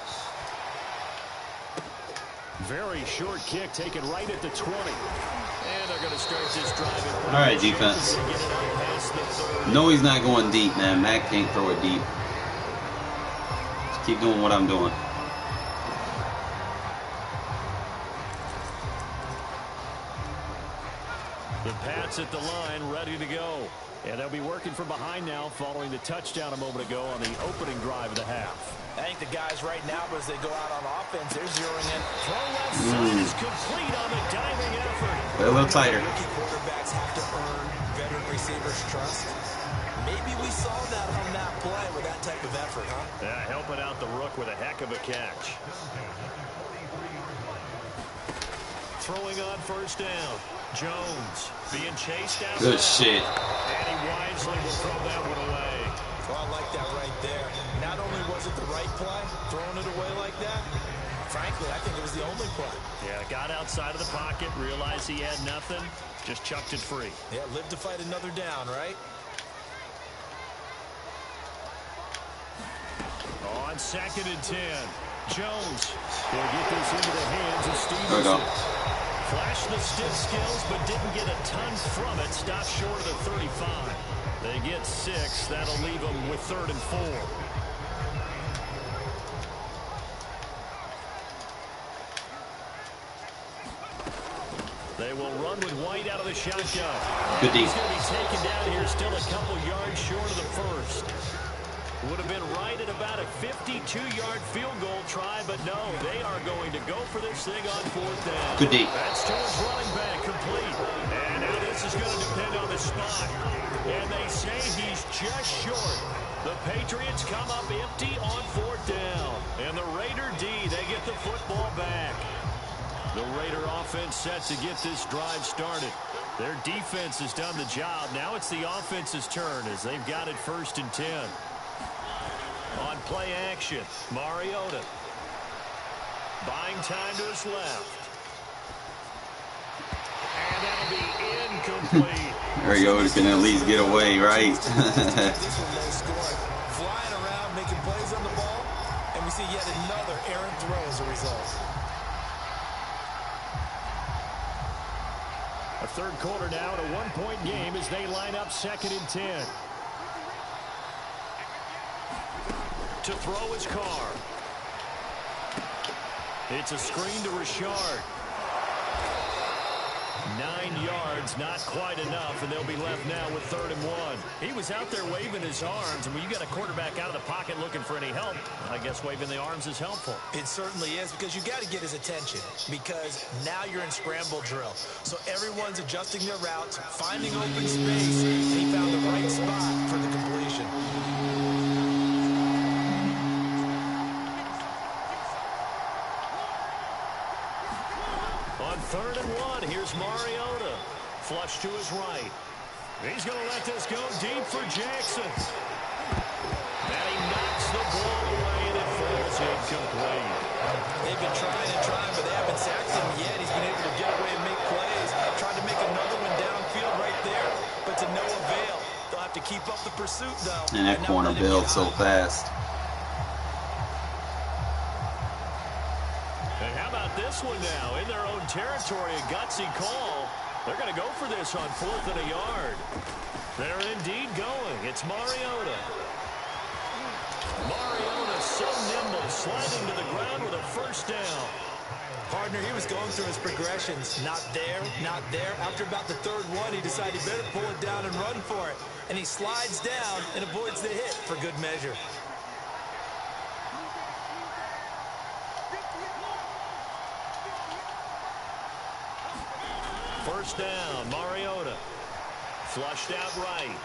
Very short kick taken right at the 20. And they're going to start this drive. All right, defense. No, he's not going deep, man. Mac can't throw it deep. Just keep doing what I'm doing. The Pats at the line, ready to go. And they'll be working from behind now following the touchdown a moment ago on the opening drive of the half. I think the guys right now, as they go out on offense, they're zeroing in. Throw left side is complete on the diving effort. A little tighter. Rookie quarterbacks have to earn veteran receivers' trust. Maybe we saw that on that play with that type of effort, huh? Yeah, helping out the rook with a heck of a catch. Throwing on first down. Jones being chased down. Good shit. And he wisely will throw that one away. Well, I like that right there. Not only was it the right play, throwing it away like that, frankly, I think it was the only play. Yeah, got outside of the pocket, realized he had nothing, just chucked it free. Yeah, live to fight another down, right? On 2nd and 10, Jones will get this into the hands of Stevenson. There we go. Flashed the stiff skills, but didn't get a ton from it. Stopped short of the 35. They get 6. That'll leave them with 3rd and 4. They will run with White out of the shotgun. Good deep. He's going to be taken down here, still a couple yards short of the first. Would have been right at about a 52-yard field goal try, but no, they are going to go for this thing on 4th down. Good deep. That's to his running back, complete. And now this is going to depend on the spot. And they say he's just short. The Patriots come up empty on 4th down. And the Raider D, they get the football back. The Raider offense set to get this drive started. Their defense has done the job. Now it's the offense's turn as they've got it 1st and 10. On play action, Mariota. Buying time to his left. And that'll be incomplete. There we go. We can at least get away, right? This one low scoring. Flying around, making plays on the ball, and we see yet another errant throw as a result. A third quarter now and a one-point game as they line up 2nd and 10. To throw his Carr. It's a screen to Richard. 9 yards, not quite enough, and they'll be left now with 3rd and 1. He was out there waving his arms, and when you got a quarterback out of the pocket looking for any help, I guess waving the arms is helpful. It certainly is, because you got to get his attention, because now you're in scramble drill. So everyone's adjusting their routes, finding open space, and he found the right spot for the completion. On 3rd and 1, here's Mariota. Flush to his right. He's going to let this go deep for Jackson. And he knocks the ball away, and it falls incomplete. They've been trying and trying, but they haven't sacked him yet. He's been able to get away and make plays. Tried to make another one downfield right there, but to no avail. They'll have to keep up the pursuit, though. And that corner built so fast. How about this one now? In their own territory, a gutsy call. They're going to go for this on 4th and a yard. They're indeed going. It's Mariota. Mariota so nimble, sliding to the ground with a first down. Partner, he was going through his progressions. Not there, not there. After about the 3rd one, he decided he better pull it down and run for it. And he slides down and avoids the hit for good measure. First down, Mariota. Flushed out right.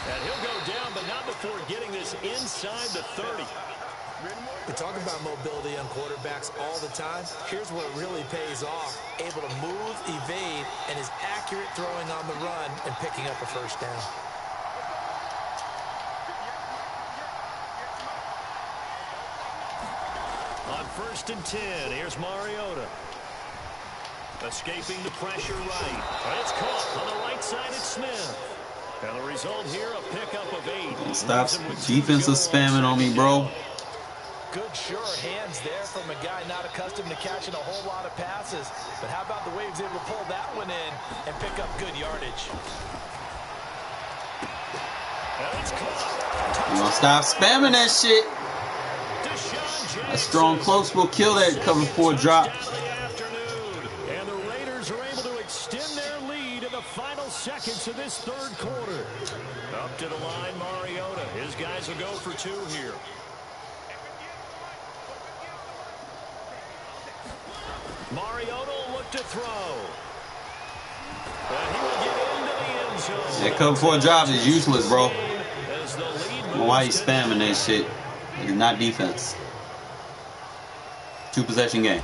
And he'll go down, but not before getting this inside the 30. We talk about mobility on quarterbacks all the time. Here's where it really pays off. Able to move, evade, and is accurate throwing on the run and picking up a first down. On 1st and 10, here's Mariota. Escaping the pressure right. And it's caught on the right side. It's Smith. And the result here, a pickup of 8. Stop defensive spamming on me, bro. Good, sure hands there from a guy not accustomed to catching a whole lot of passes. But how about the way he was able to pull that one in and pick up good yardage? And it's caught. You gonna stop spamming that shit? A strong close will kill that cover 4 drop. And the Raiders are able to extend their lead in the final seconds of this 3rd quarter. Up to the line, Mariota. His guys will go for 2 here. Mariota will look to throw. And he will get into the end zone. That cover 4 drop is useless, bro. I don't know why he's spamming that shit. It's not defense. 2-possession game.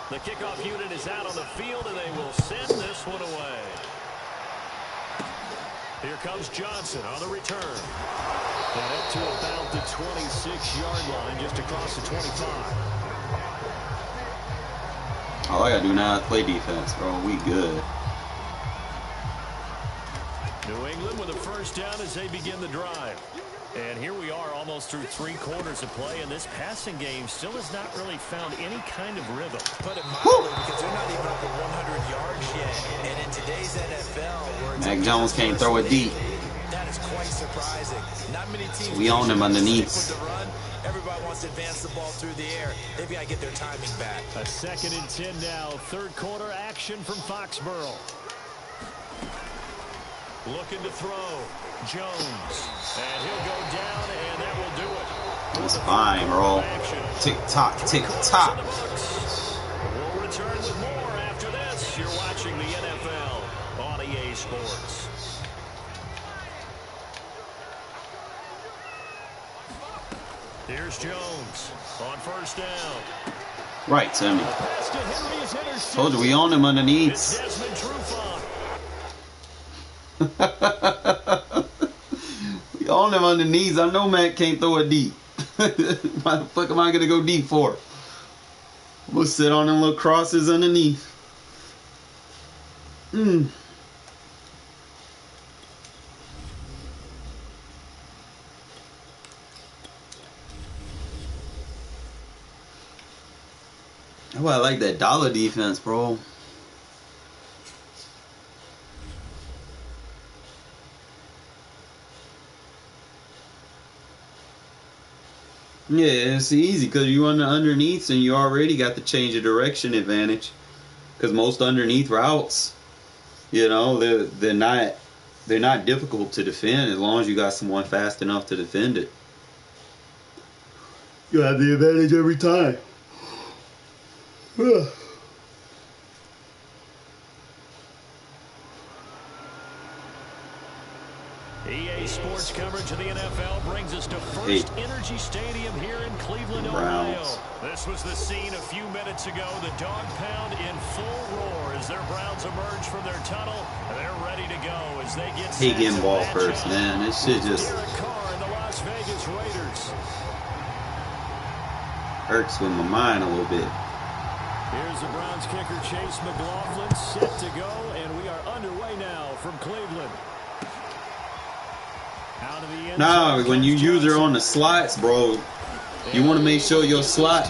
The kickoff unit is out on the field, and they will send this one away. Here comes Johnson on the return. And up to about the 26-yard line, just across the 25. All I gotta do now is play defense, bro. We good. New England with a first down as they begin the drive. And here we are almost through 3 quarters of play, and this passing game still has not really found any kind of rhythm. Put it mildly, because they're not even up to 100 yards yet. And in today's NFL, where Mac Jones can't throw it deep. That is quite surprising. Not many teams. We own him underneath. With the run, everybody wants to advance the ball through the air. They've got to get their timing back. A 2nd and 10 now. 3rd quarter action from Foxborough. Looking to throw. Jones. And he'll go down, and that will do it. That's fine, bro. Tick-tock, tick-tock. We'll return with more after this. You're watching the NFL on EA Sports. Here's Jones on first down. Right, Timmy. Told you we own him underneath. We own him underneath. I know Matt can't throw it deep. What the fuck am I gonna go deep for? We'll sit on them little crosses underneath. Oh, I like that dollar defense, bro. Yeah, it's easy because you on the underneath and you already got the change of direction advantage. Because most underneath routes, you know, they're not difficult to defend as long as you got someone fast enough to defend it. You have the advantage every time. EA Sports coverage of the NFL brings us to First Energy Stadium here in Cleveland, Ohio. This was the scene a few minutes ago. The dog pound in full roar as their Browns emerge from their tunnel. They're ready to go as they get set. He getting ball first, man. This shit just the Las Vegas Raiders. Hurts with my mind a little bit. Here's the Browns kicker, Chase McLaughlin, set to go, and we are underway now from Cleveland. Nah, when you use her on the slots, bro, You want to make sure your slot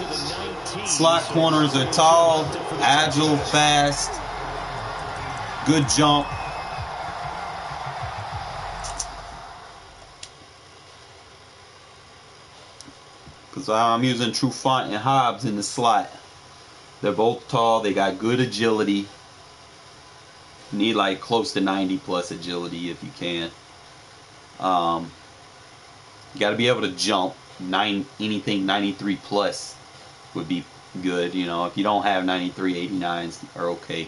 corners are tall, agile, fast, good jump. Because I'm using Trufant and Hobbs in the slot. They're both tall. They got good agility. You need like close to 90 plus agility if you can. You got to be able to jump. Anything 93 plus would be good. You know, if you don't have 93, 89s are okay.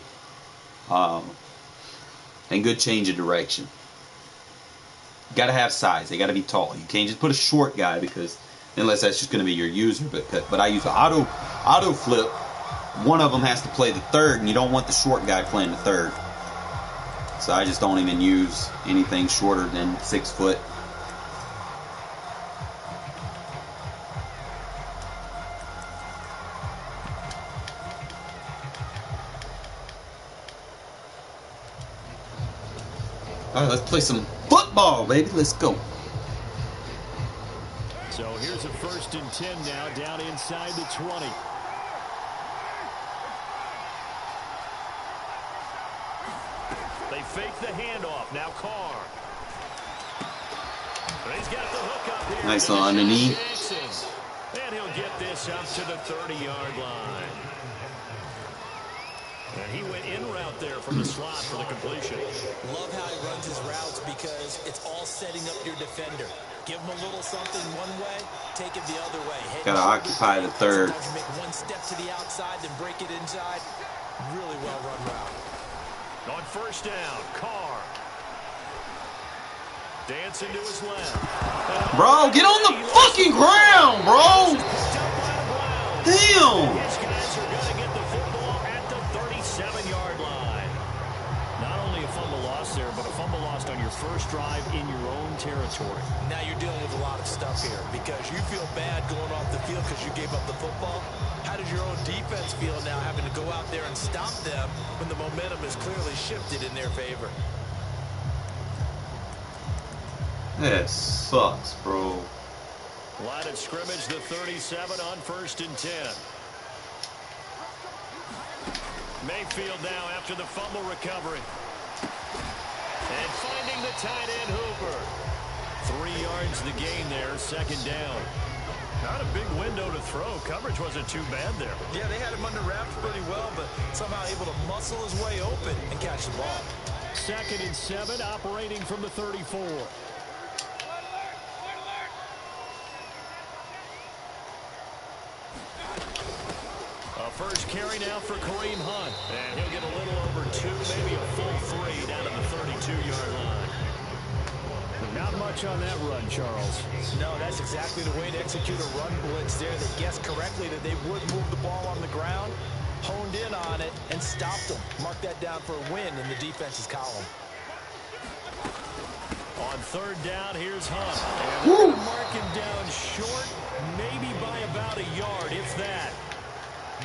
And good change of direction. You got to have size. They got to be tall. You can't just put a short guy because unless that's just going to be your user. But I use auto flip. One of them has to play the third, and you don't want the short guy playing the third. So I just don't even use anything shorter than 6 foot. All right, let's play some football, baby. Let's go. So here's a 1st and 10 now, down inside the 20. They fake the handoff. Now Carr. He's got the hook up here. Nice on underneath. And he'll get this up to the 30-yard line. And he went in route there from the slot for the completion. Love how he runs his routes because it's all setting up your defender. Give him a little something one way, take it the other way. Got to occupy the third. Sometimes you make one step to the outside, then break it inside. Really well run route. On 1st down, Carr. Dancing to his left. Bro, get on the fucking ground, bro. Damn. These guys are going to get the football at the 37-yard line. Not only a fumble loss there, but a fumble lost on your first drive in your own territory. Now you're dealing with a lot of stuff here because you feel bad going off the field because you gave up the football. How does your own defense feel now having to go out there and stop them when the momentum is clearly shifted in their favor? That sucks, bro. Line of scrimmage, the 37 on 1st and 10. Mayfield now after the fumble recovery. And finding the tight end Hooper. 3 yards the gain there, 2nd down. Not a big window to throw. Coverage wasn't too bad there. Yeah, they had him under wraps pretty well, but somehow able to muscle his way open and catch the ball. 2nd and 7, operating from the 34. A first carry now for Kareem Hunt. And he'll get a little over 2, maybe a full 3 down to the 32-yard line. Not much on that run, Charles. No, that's exactly the way to execute a run blitz there. They guessed correctly that they would move the ball on the ground, honed in on it, and stopped them. Mark that down for a win in the defense's column. On 3rd down, here's Hunt. And they're going to mark him down short, maybe by about a yard, if that.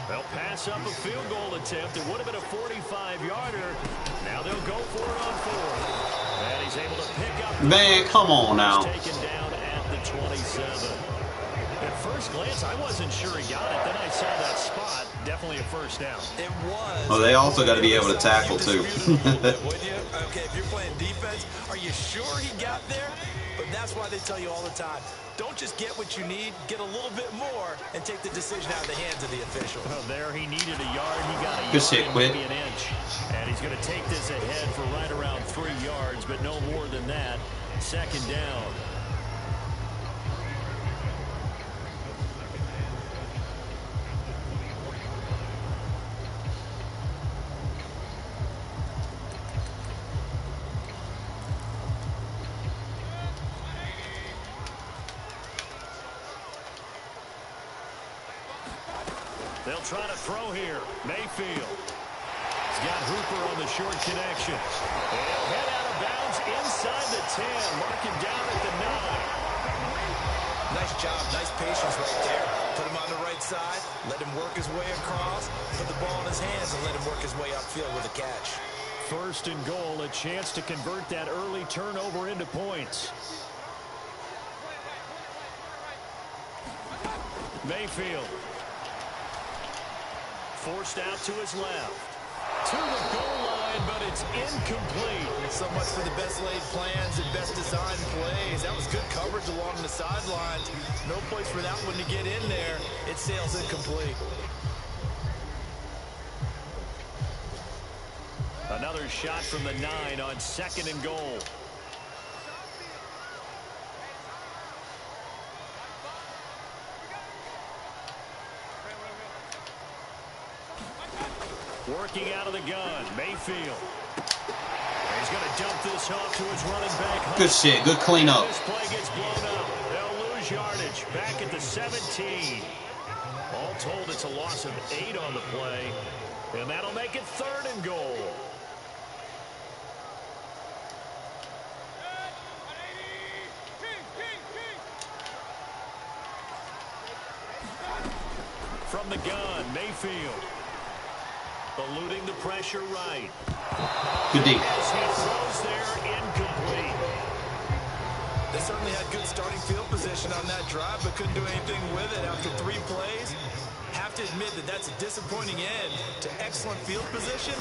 They'll pass up a field goal attempt. It would have been a 45-yarder. Now they'll go for it on 4th. And he's able to pick up. Man, come on now. Taken down at the 27. At first glance, I wasn't sure he got it. Then I saw that spot. Definitely a 1st down. It was. Well, they also got to be able to tackle, too. Would you? Okay, if you're playing defense, are you sure he got there? But that's why they tell you all the time, don't just get what you need, get a little bit more, and take the decision out of the hands of the official. Well, there he needed a yard. He got a Good yard shit, and Quit. maybe an inch. And he's going to take this ahead for right around 3 yards, but no more than that. 2nd down. They'll try to throw here. Mayfield. He's got Hooper on the short connection. He'll head out of bounds inside the 10. Mark him down at the 9. Nice job. Nice patience right there. Put him on the right side. Let him work his way across. Put the ball in his hands and let him work his way upfield with a catch. 1st and goal. A chance to convert that early turnover into points. Mayfield. Forced out to his left. To the goal line, but it's incomplete. So much for the best laid plans and best designed plays. That was good coverage along the sidelines. No place for that one to get in there. It sails incomplete. Another shot from the 9 on 2nd and goal. Working out of the gun, Mayfield. He's going to dump this off to his running back. Good shit, good cleanup. This play gets blown up. They'll lose yardage back at the 17. All told, it's a loss of 8 on the play, and that'll make it 3rd and goal. From the gun, Mayfield. Eluding the pressure right. Good deep. As he throws there, incomplete. They certainly had good starting field position on that drive, but couldn't do anything with it after 3 plays. Have to admit that that's a disappointing end to excellent field position.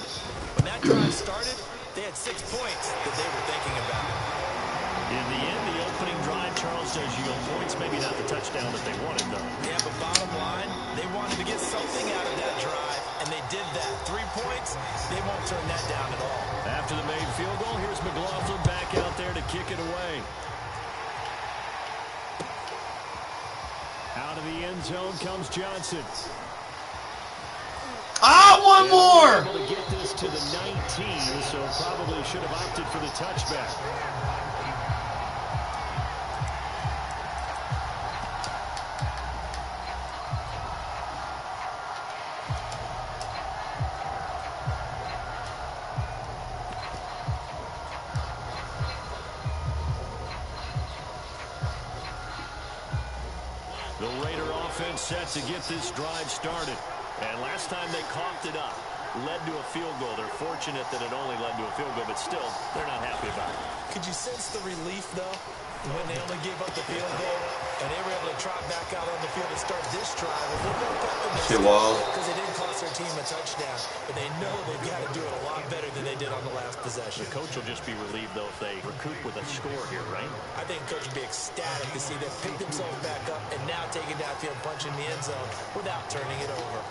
When that drive started, they had 6 points that they were thinking about. In the end, the opening drive, Charles, does yield points. Maybe not the touchdown that they wanted, though. Yeah, but bottom line, they wanted to get something out of that drive, and they did that. 3 points, they won't turn that down at all. After the made field goal, here's McLaughlin back out there to kick it away. Out of the end zone comes Johnson. Ah, one more! Able to get this to the 19, so probably should have opted for the touchback. The Raider offense set to get this drive started. And last time they coughed it up, led to a field goal. They're fortunate that it only led to a field goal, but still, they're not happy about it. Could you sense the relief, though, when they only gave up the field goal and they were able to trot back out on the field and start this drive? A little bit of pep in their step because it didn't cost their team a touchdown, but they know they've got to do it a lot better than they did on the last possession. The coach will just be relieved, though, if they recoup with a score here, right? I think coach would be ecstatic to see them pick themselves back up and now take it downfield, punch in the end zone without turning it over.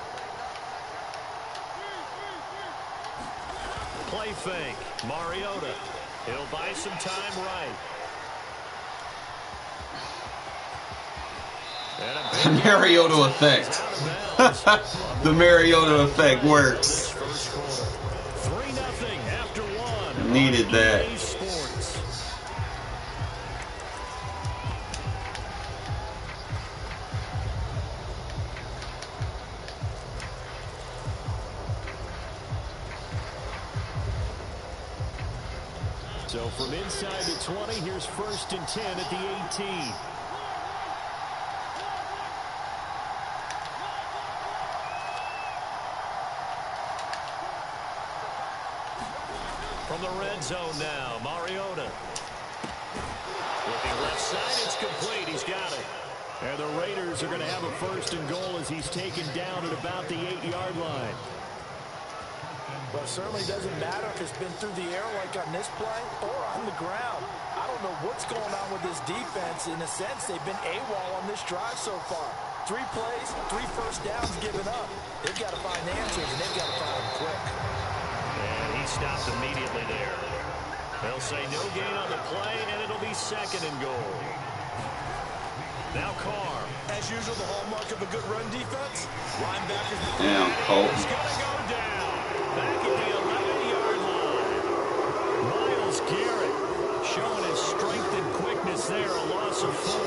Play fake. Mariota. He'll buy some time right. The Mariota effect. The Mariota effect works. 3-0 after 1. Needed that. So from inside the 20, here's 1st and 10 at the 18. From the red zone now, Mariota. Looking left side, it's complete. He's got it. And the Raiders are going to have a 1st and goal as he's taken down at about the 8-yard line. Well, it certainly doesn't matter if it's been through the air like on this play or on the ground. I don't know what's going on with this defense. In a sense, they've been AWOL on this drive so far. 3 plays, 3 first downs given up. They've got to find answers, and they've got to find them quick. And he stopped immediately there. They'll say no gain on the play, and it'll be 2nd and goal. Now Carr. As usual, the hallmark of a good run defense. Linebackers. Damn, Colton. He's going to go down. Back at the 11-yard line. Myles Garrett showing his strength and quickness there. A loss of 4.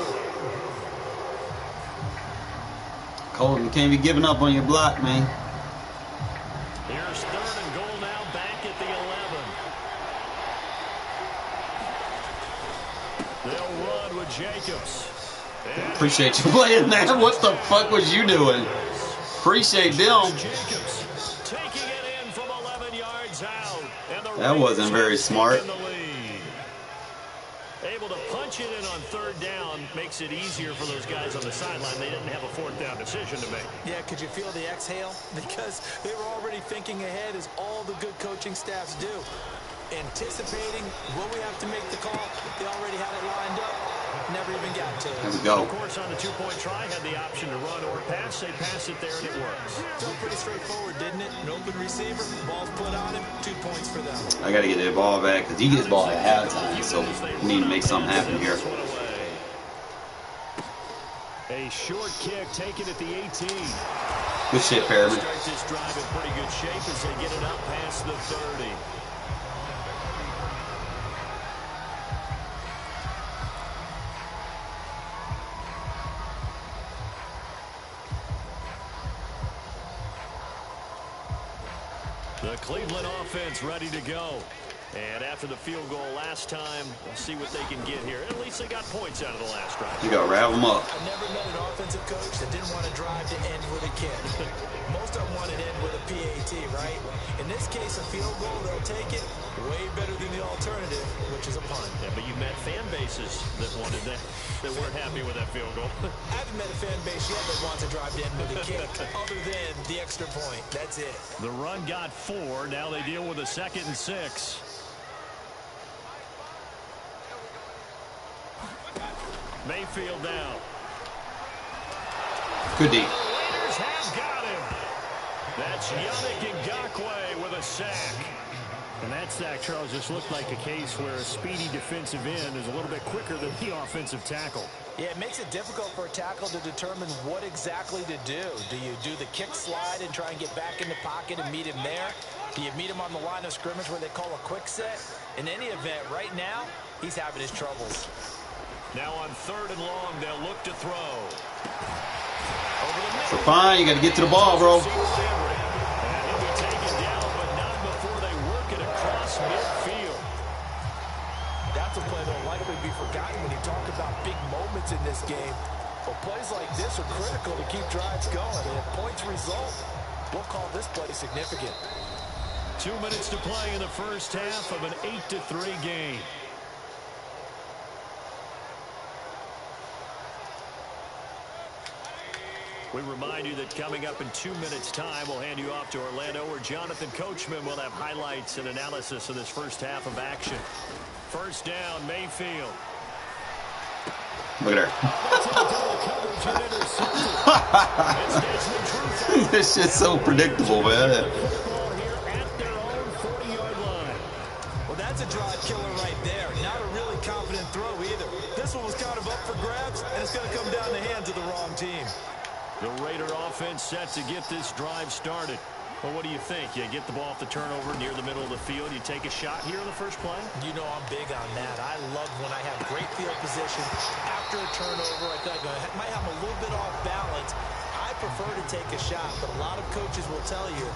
Colton, you can't be giving up on your block, man. Here's 3rd and goal now, back at the 11. They'll run with Jacobs. Appreciate you playing that. What the fuck was you doing? Appreciate them. Jacobs taking it in from 11 yards out. And the That wasn't very smart. Able to punch it in on 3rd down. down makes it easier for those guys on the sideline. They didn't have a fourth down decision to make. Yeah, could you feel the exhale? Because they were already thinking ahead, as all the good coaching staffs do. Anticipating, will we have to make the call? They already had it lined up. Never even got to it. There we go. Of course, on the two-point try, had the option to run or pass. They pass it there, and it works. Felt pretty straightforward, didn't it? An open receiver, ball's put on him, 2 points for them. I got to get that ball back because he gets ball at halftime, so we need to make something happen here. A short kick taken at the 18. Good shit, Perriman. Start this drive in pretty good shape as they get it up past the 30. The Cleveland offense ready to go. And after the field goal last time, we'll see what they can get here. At least they got points out of the last drive. You got to wrap them up. I never met an offensive coach that didn't want to drive to end with a kick. Most of them want to end with a PAT, right? In this case, a field goal, they'll take it. Way better than the alternative, which is a punt. Yeah, but you met fan bases that wanted that weren't happy with that field goal. I haven't met a fan base yet that wants to drive to end with a kick, other than the extra point. That's it. The run got 4. Now they deal with a 2nd and 6. Mayfield now. Good D. The Raiders have got him. That's Yannick Ngakoue with a sack. And that sack, Charles, just looked like a case where a speedy defensive end is a little bit quicker than the offensive tackle. Yeah, it makes it difficult for a tackle to determine what exactly to do. Do you do the kick slide and try and get back in the pocket and meet him there? Do you meet him on the line of scrimmage where they call a quick set? In any event, right now, he's having his troubles. Now on 3rd and long, they'll look to throw. So fine, you got to get to the ball, bro. And he'll be taken down, but not before they work it across midfield. That's a play that will likely be forgotten when you talk about big moments in this game. But plays like this are critical to keep drives going. And if points result, we'll call this play significant. 2 minutes to play in the first half of an 8-3 game. We remind you that coming up in 2 minutes' time, we'll hand you off to Orlando, where Jonathan Coachman will have highlights and analysis of this first half of action. First down, Mayfield. Look at her. This shit's so predictable, man. Well, that's a drive killer right there. Not a really confident throw either. This one was kind of up for grabs, and it's going to come down the hands of the wrong team. The Raider offense set to get this drive started. Well, what do you think? You get the ball off the turnover near the middle of the field. You take a shot here in the first play? You know I'm big on that. I love when I have great field position. After a turnover, I think I might have a little bit off balance. I prefer to take a shot, but a lot of coaches will tell you,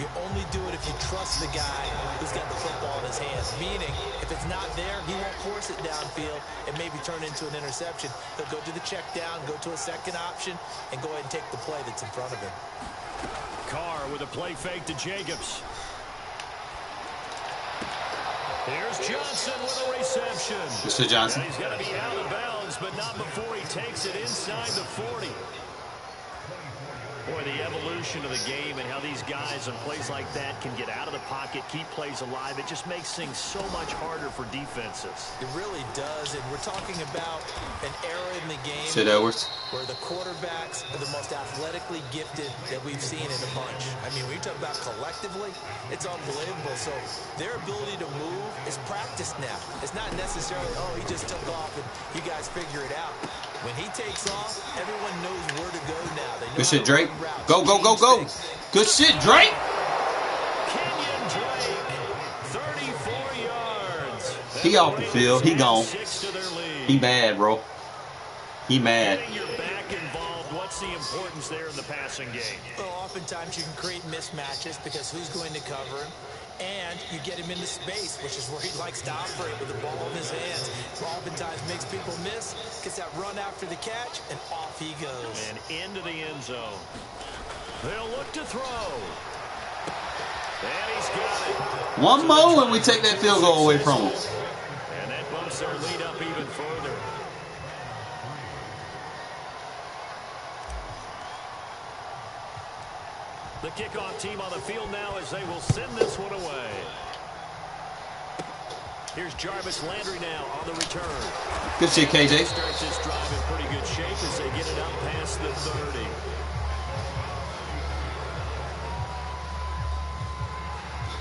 you only do it if you trust the guy who's got the football in his hands. Meaning, if it's not there, he won't force it downfield and maybe turn into an interception. He'll go to the check down, go to a second option, and go ahead and take the play that's in front of him. Carr with a play fake to Jacobs. Here's Johnson with a reception. Mr. Johnson. And he's going to be out of bounds, but not before he takes it inside the 40. Boy, the evolution of the game and how these guys on plays like that can get out of the pocket, keep plays alive, it just makes things so much harder for defenses. It really does, and we're talking about an era in the game where the quarterbacks are the most athletically gifted that we've seen in a bunch. I mean, when you talk about collectively, it's unbelievable. So their ability to move is practiced now. It's not necessarily, oh, he just took off and you guys figure it out. When he takes off, everyone knows where to go now. They know good shit, Drake. Go, go, go, go. Good shit, Drake. Kenyon Drake, 34 yards. He off the field. He gone. He mad, bro. He mad. Getting your back involved, what's the importance there in the passing game? Well, oftentimes you can create mismatches because who's going to cover him? And you get him into space, which is where he likes to operate with the ball in his hands. Oftentimes makes people miss, gets that run after the catch, and off he goes. And into the end zone. They'll look to throw. And he's got it. One more and we take that field goal away from him. And that bumps their lead up even further. The kickoff team on the field now as they will send this one away. Here's Jarvis Landry now on the return. Good shit, KJ. Start this drive in pretty good shape as they get it up past the 30.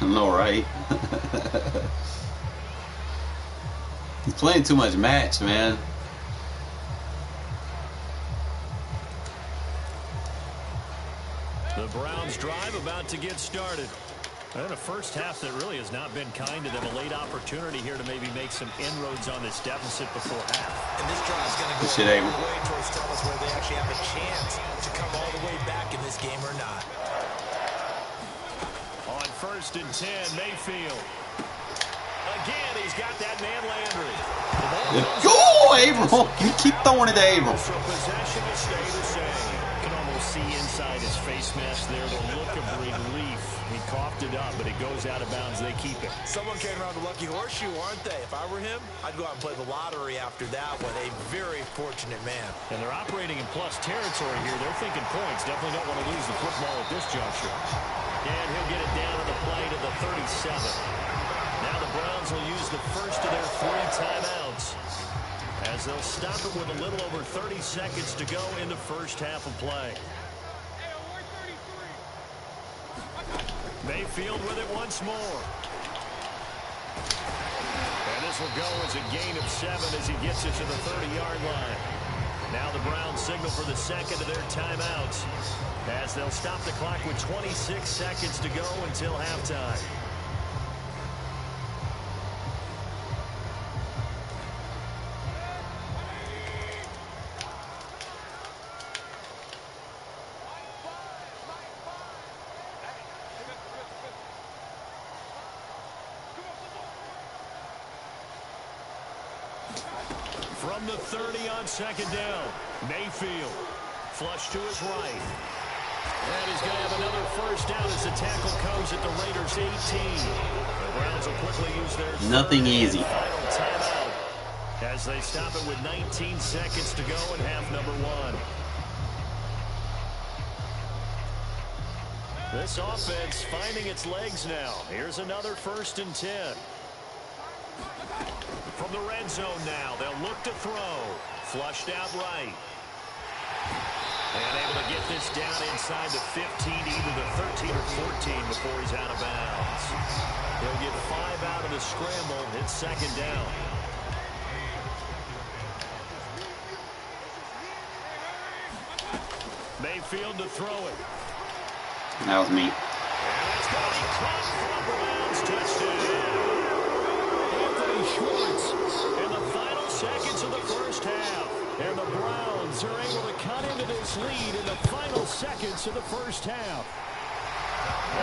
I know, right? He's playing too much match, man. The Browns drive about to get started. And a first half that really has not been kind to them. A late opportunity here to maybe make some inroads on this deficit before half. And this drive's going to go all the way towards telling us whether they actually have a chance to come all the way back in this game or not. On 1st and 10, Mayfield. Again, he's got that man Landry. Go, Abram! You keep throwing it to Abram. So possession will stay the same. You can almost see inside his face mask there the look of relief. He coughed it up, but it goes out of bounds. They keep it. Someone came around the lucky horseshoe, aren't they? If I were him, I'd go out and play the lottery after that one. A very fortunate man. And they're operating in plus territory here. They're thinking points. Definitely don't want to lose the football at this juncture. And he'll get it down to the play to the 37. Now the Browns will use the first of their 3 timeouts as they'll stop it with a little over 30 seconds to go in the first half of play. Mayfield with it once more. And this will go as a gain of 7 as he gets it to the 30-yard line. Now the Browns signal for the second of their timeouts as they'll stop the clock with 26 seconds to go until halftime. From the 30 on 2nd down, Mayfield flush to his right. And he's going to have another first down as the tackle comes at the Raiders' 18. The Browns will quickly use their nothing easy. Final timeout as they stop it with 19 seconds to go in half number 1. This offense finding its legs now. Here's another 1st and 10. From the red zone now, they'll look to throw. Flushed out right. And able to get this down inside the 15, either the 13 or 14 before he's out of bounds. He'll get 5 out of the scramble. It's 2nd down. Mayfield to throw it. That was me. And it's going to be caught for a Browns touchdown. Schwartz in the final seconds of the first half. And the Browns are able to cut into this lead in the final seconds of the first half.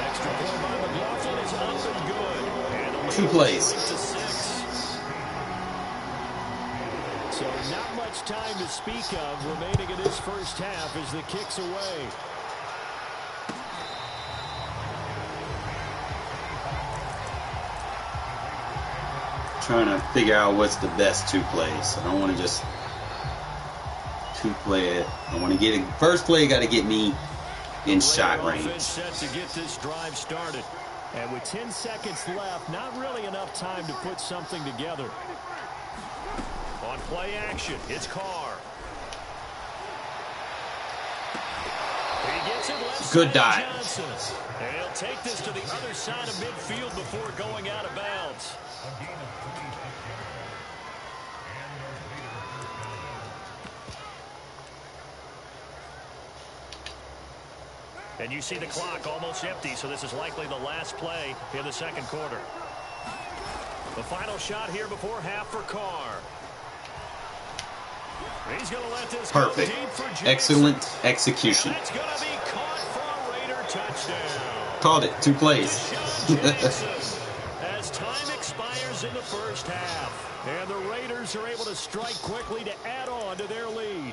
Extra point by McLaughlin is up and good. And 2 plays. To 6. So not much time to speak of remaining in this first half as the kick's away. Trying to figure out what's the best 2 plays. I don't want to just 2 play it. I want to get it. First play got to get me in shot range. Set to get this drive started. And with 10 seconds left, not really enough time to put something together. On play action, it's Carr. He gets it left. Good dive. Johnson. And he'll take this to the other side of midfield before going out of bounds. And you see the clock almost empty, so this is likely the last play in the 2nd quarter. The final shot here before half for Carr. He's going to let this perfect. Go deep for Jackson. Excellent execution. And it's going to be caught for a Raider touchdown. Called it. 2 plays. As time expires in the first half, and the Raiders are able to strike quickly to add on to their lead.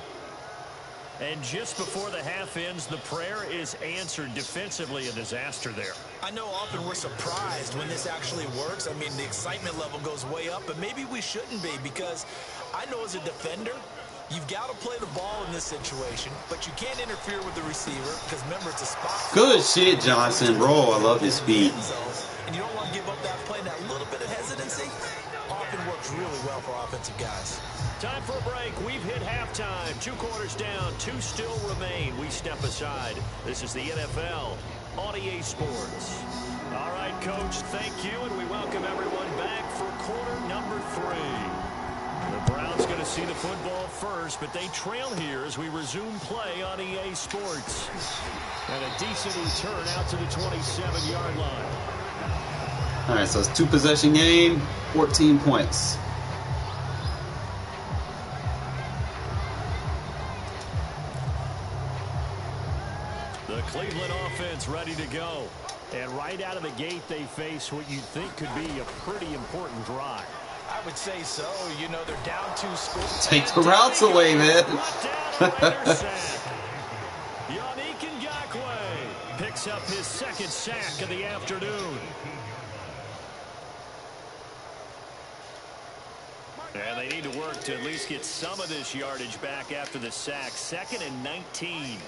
And just before the half ends, the prayer is answered. Defensively, a disaster there. I know often we're surprised when this actually works. I mean, the excitement level goes way up, but maybe we shouldn't be, because I know as a defender, You've got to play the ball in this situation, but you can't interfere with the receiver because, remember, it's a spot. Good shit, Johnson. Bro, I love his speed. And you don't want to give up that play. That little bit of hesitancy often works really well for offensive guys. Time for a break. We've hit halftime. 2 quarters down. 2 still remain. We step aside. This is the NFL on EA Sports. All right, Coach, thank you, and we welcome everyone back for quarter number 3. The Browns going to see the football first, but they trail here as we resume play on EA Sports. And a decent return out to the 27-yard line. All right, so it's 2-possession game, 14 points. The Cleveland offense ready to go. And right out of the gate, they face what you'd think could be a pretty important drive. I would say so. You know, they're down 2 scores. Take the routes away, man. Yannick Ngakoue picks up his 2nd sack of the afternoon. And they need to work to at least get some of this yardage back after the sack. 2nd and 19.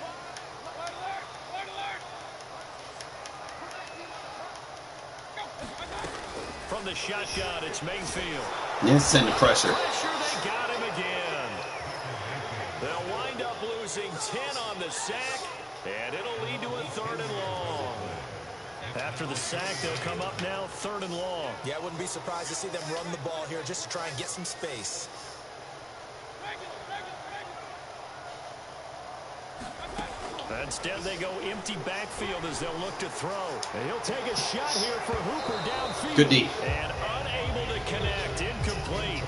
From the shotgun, it's Mayfield. Yeah, send the pressure. They got him again. They'll wind up losing 10 on the sack, and it'll lead to a 3rd and long. After the sack, they'll come up now 3rd and long. Yeah, I wouldn't be surprised to see them run the ball here just to try and get some space. Instead, they go empty backfield as they'll look to throw. And he'll take a shot here for Hooper downfield. Good D. And unable to connect. Incomplete.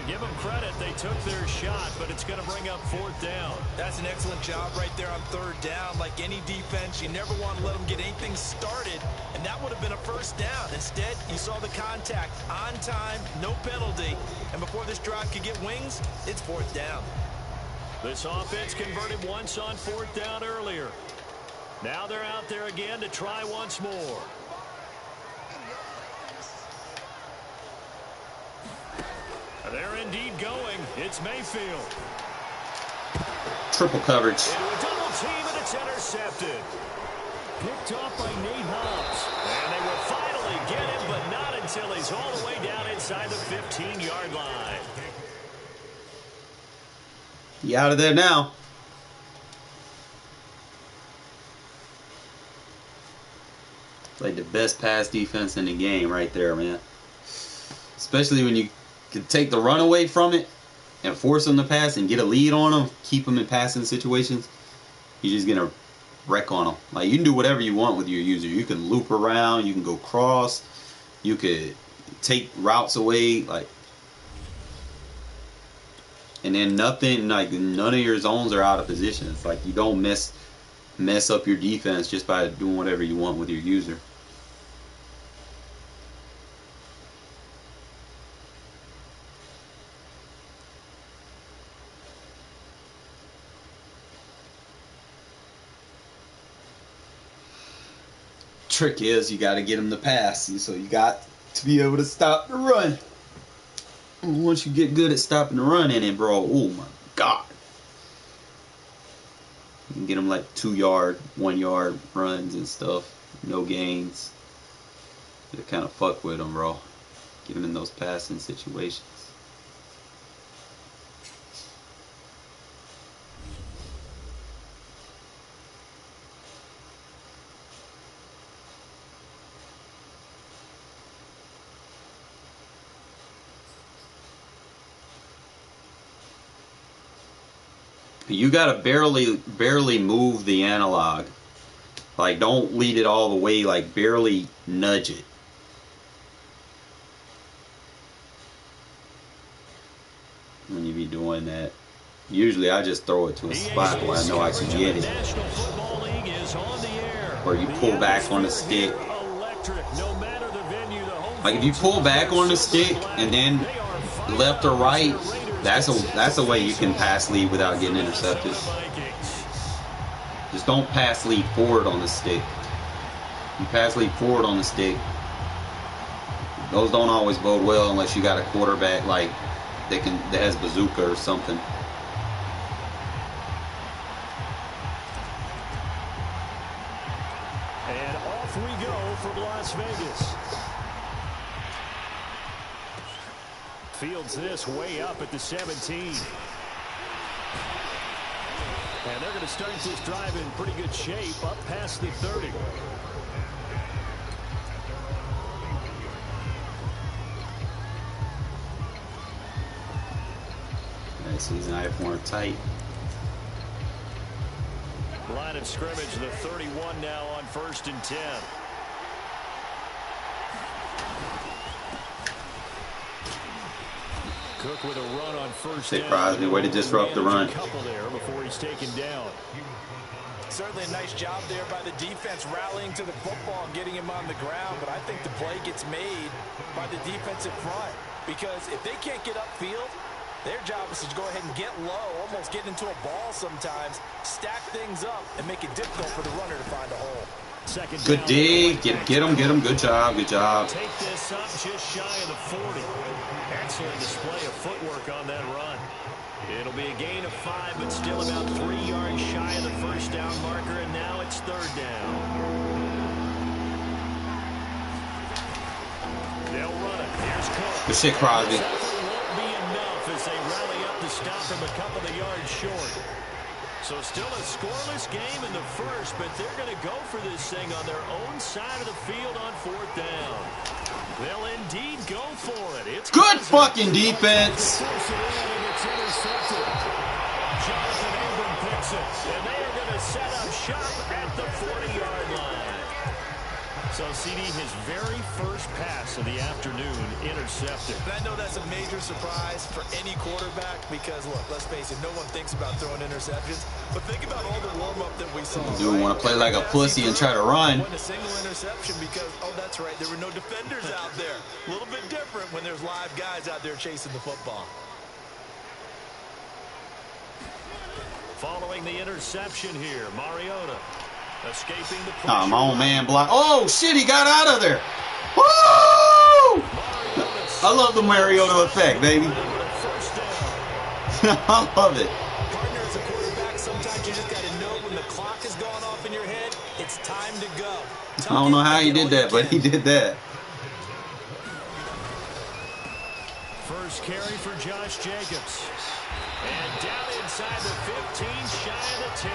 Give them credit. They took their shot, but it's going to bring up 4th down. That's an excellent job right there on 3rd down. Like any defense, you never want to let them get anything started, and that would have been a 1st down. Instead, you saw the contact on time, no penalty, and before this drive could get wings, it's 4th down. This offense converted once on 4th down earlier. Now they're out there again to try once more. They're indeed going. It's Mayfield. Triple coverage. Into a double team, and it's intercepted. Picked off by Nate Hobbs. And they will finally get him, but not until he's all the way down inside the 15-yard line. You out of there now. Like the best pass defense in the game right there, man. Especially when you can take the run away from it and force them to pass and get a lead on them, keep them in passing situations. You're just going to wreck on them. Like, you can do whatever you want with your user. You can loop around, you can go cross, you could take routes away, like, and then nothing, like, none of your zones are out of position. It's like you don't mess up your defense just by doing whatever you want with your user. Trick is you got to get them to pass, so you got to be able to stop the run. And once you get good at stopping the run in it, bro, oh my god, you can get them like 2-yard, 1-yard runs and stuff, no gains. You kind of fuck with them, bro. Get them in those passing situations. You gotta barely move the analog. Like, don't lead it all the way, like barely nudge it. When you be doing that. Usually I just throw it to a spot where I know I can get it. Or you pull back on the stick. Like, if you pull back on the stick and then left or right, that's a way you can pass lead without getting intercepted. Just don't pass lead forward on the stick. You pass lead forward on the stick, those don't always bode well unless you got a quarterback like that has bazooka or something. off we go from Las Vegas. Fields this way up at the 17. And they're going to start this drive in pretty good shape up past the 30. He's not more tight. Line of scrimmage, the 31 now on 1st and 10. Cook with a run on 1st down. Crosby, way to disrupt the run. Couple there before he's taken down. Certainly a nice job there by the defense rallying to the football and getting him on the ground, but I think the play gets made by the defensive front because if they can't get upfield, their job is to go ahead and get low, almost get into a ball sometimes, stack things up, and make it difficult for the runner to find a hole. Good D. Get him. Good job. Take this up just shy of the 40. Excellent display of footwork on that run. It'll be a gain of 5, but still about 3 yards shy of the first down marker, and now it's 3rd down. They'll run it. Here's Cook. Good shit, Crosby. As they rally up to stop him a couple of yards short. So still a scoreless game in the first, but they're going to go for this thing on their own side of the field on 4th down. They'll indeed go for it. It's good fucking defense. Jonathan Abram picks it, and they are going to set up shop at the 40-yard line. So, CD, his very first pass of the afternoon intercepted. And I know that's a major surprise for any quarterback because, look, let's face it, no one thinks about throwing interceptions. But think about all the warm-up that we saw. Dude want to play like a pussy and try to run. A single interception because, oh, that's right, there were no defenders out there. A little bit different when there's live guys out there chasing the football. Following the interception here, Mariota. Escaping the pressure. Oh, my old man block. Oh, shit, he got out of there. Woo! I love the Mariota effect, baby. I love it. Partner, as a quarterback, sometimes you just got to know when the clock is going off in your head, it's time to go. I don't know how he did that, but he did that. First carry for Josh Jacobs. And down inside the 15, shy of the 10.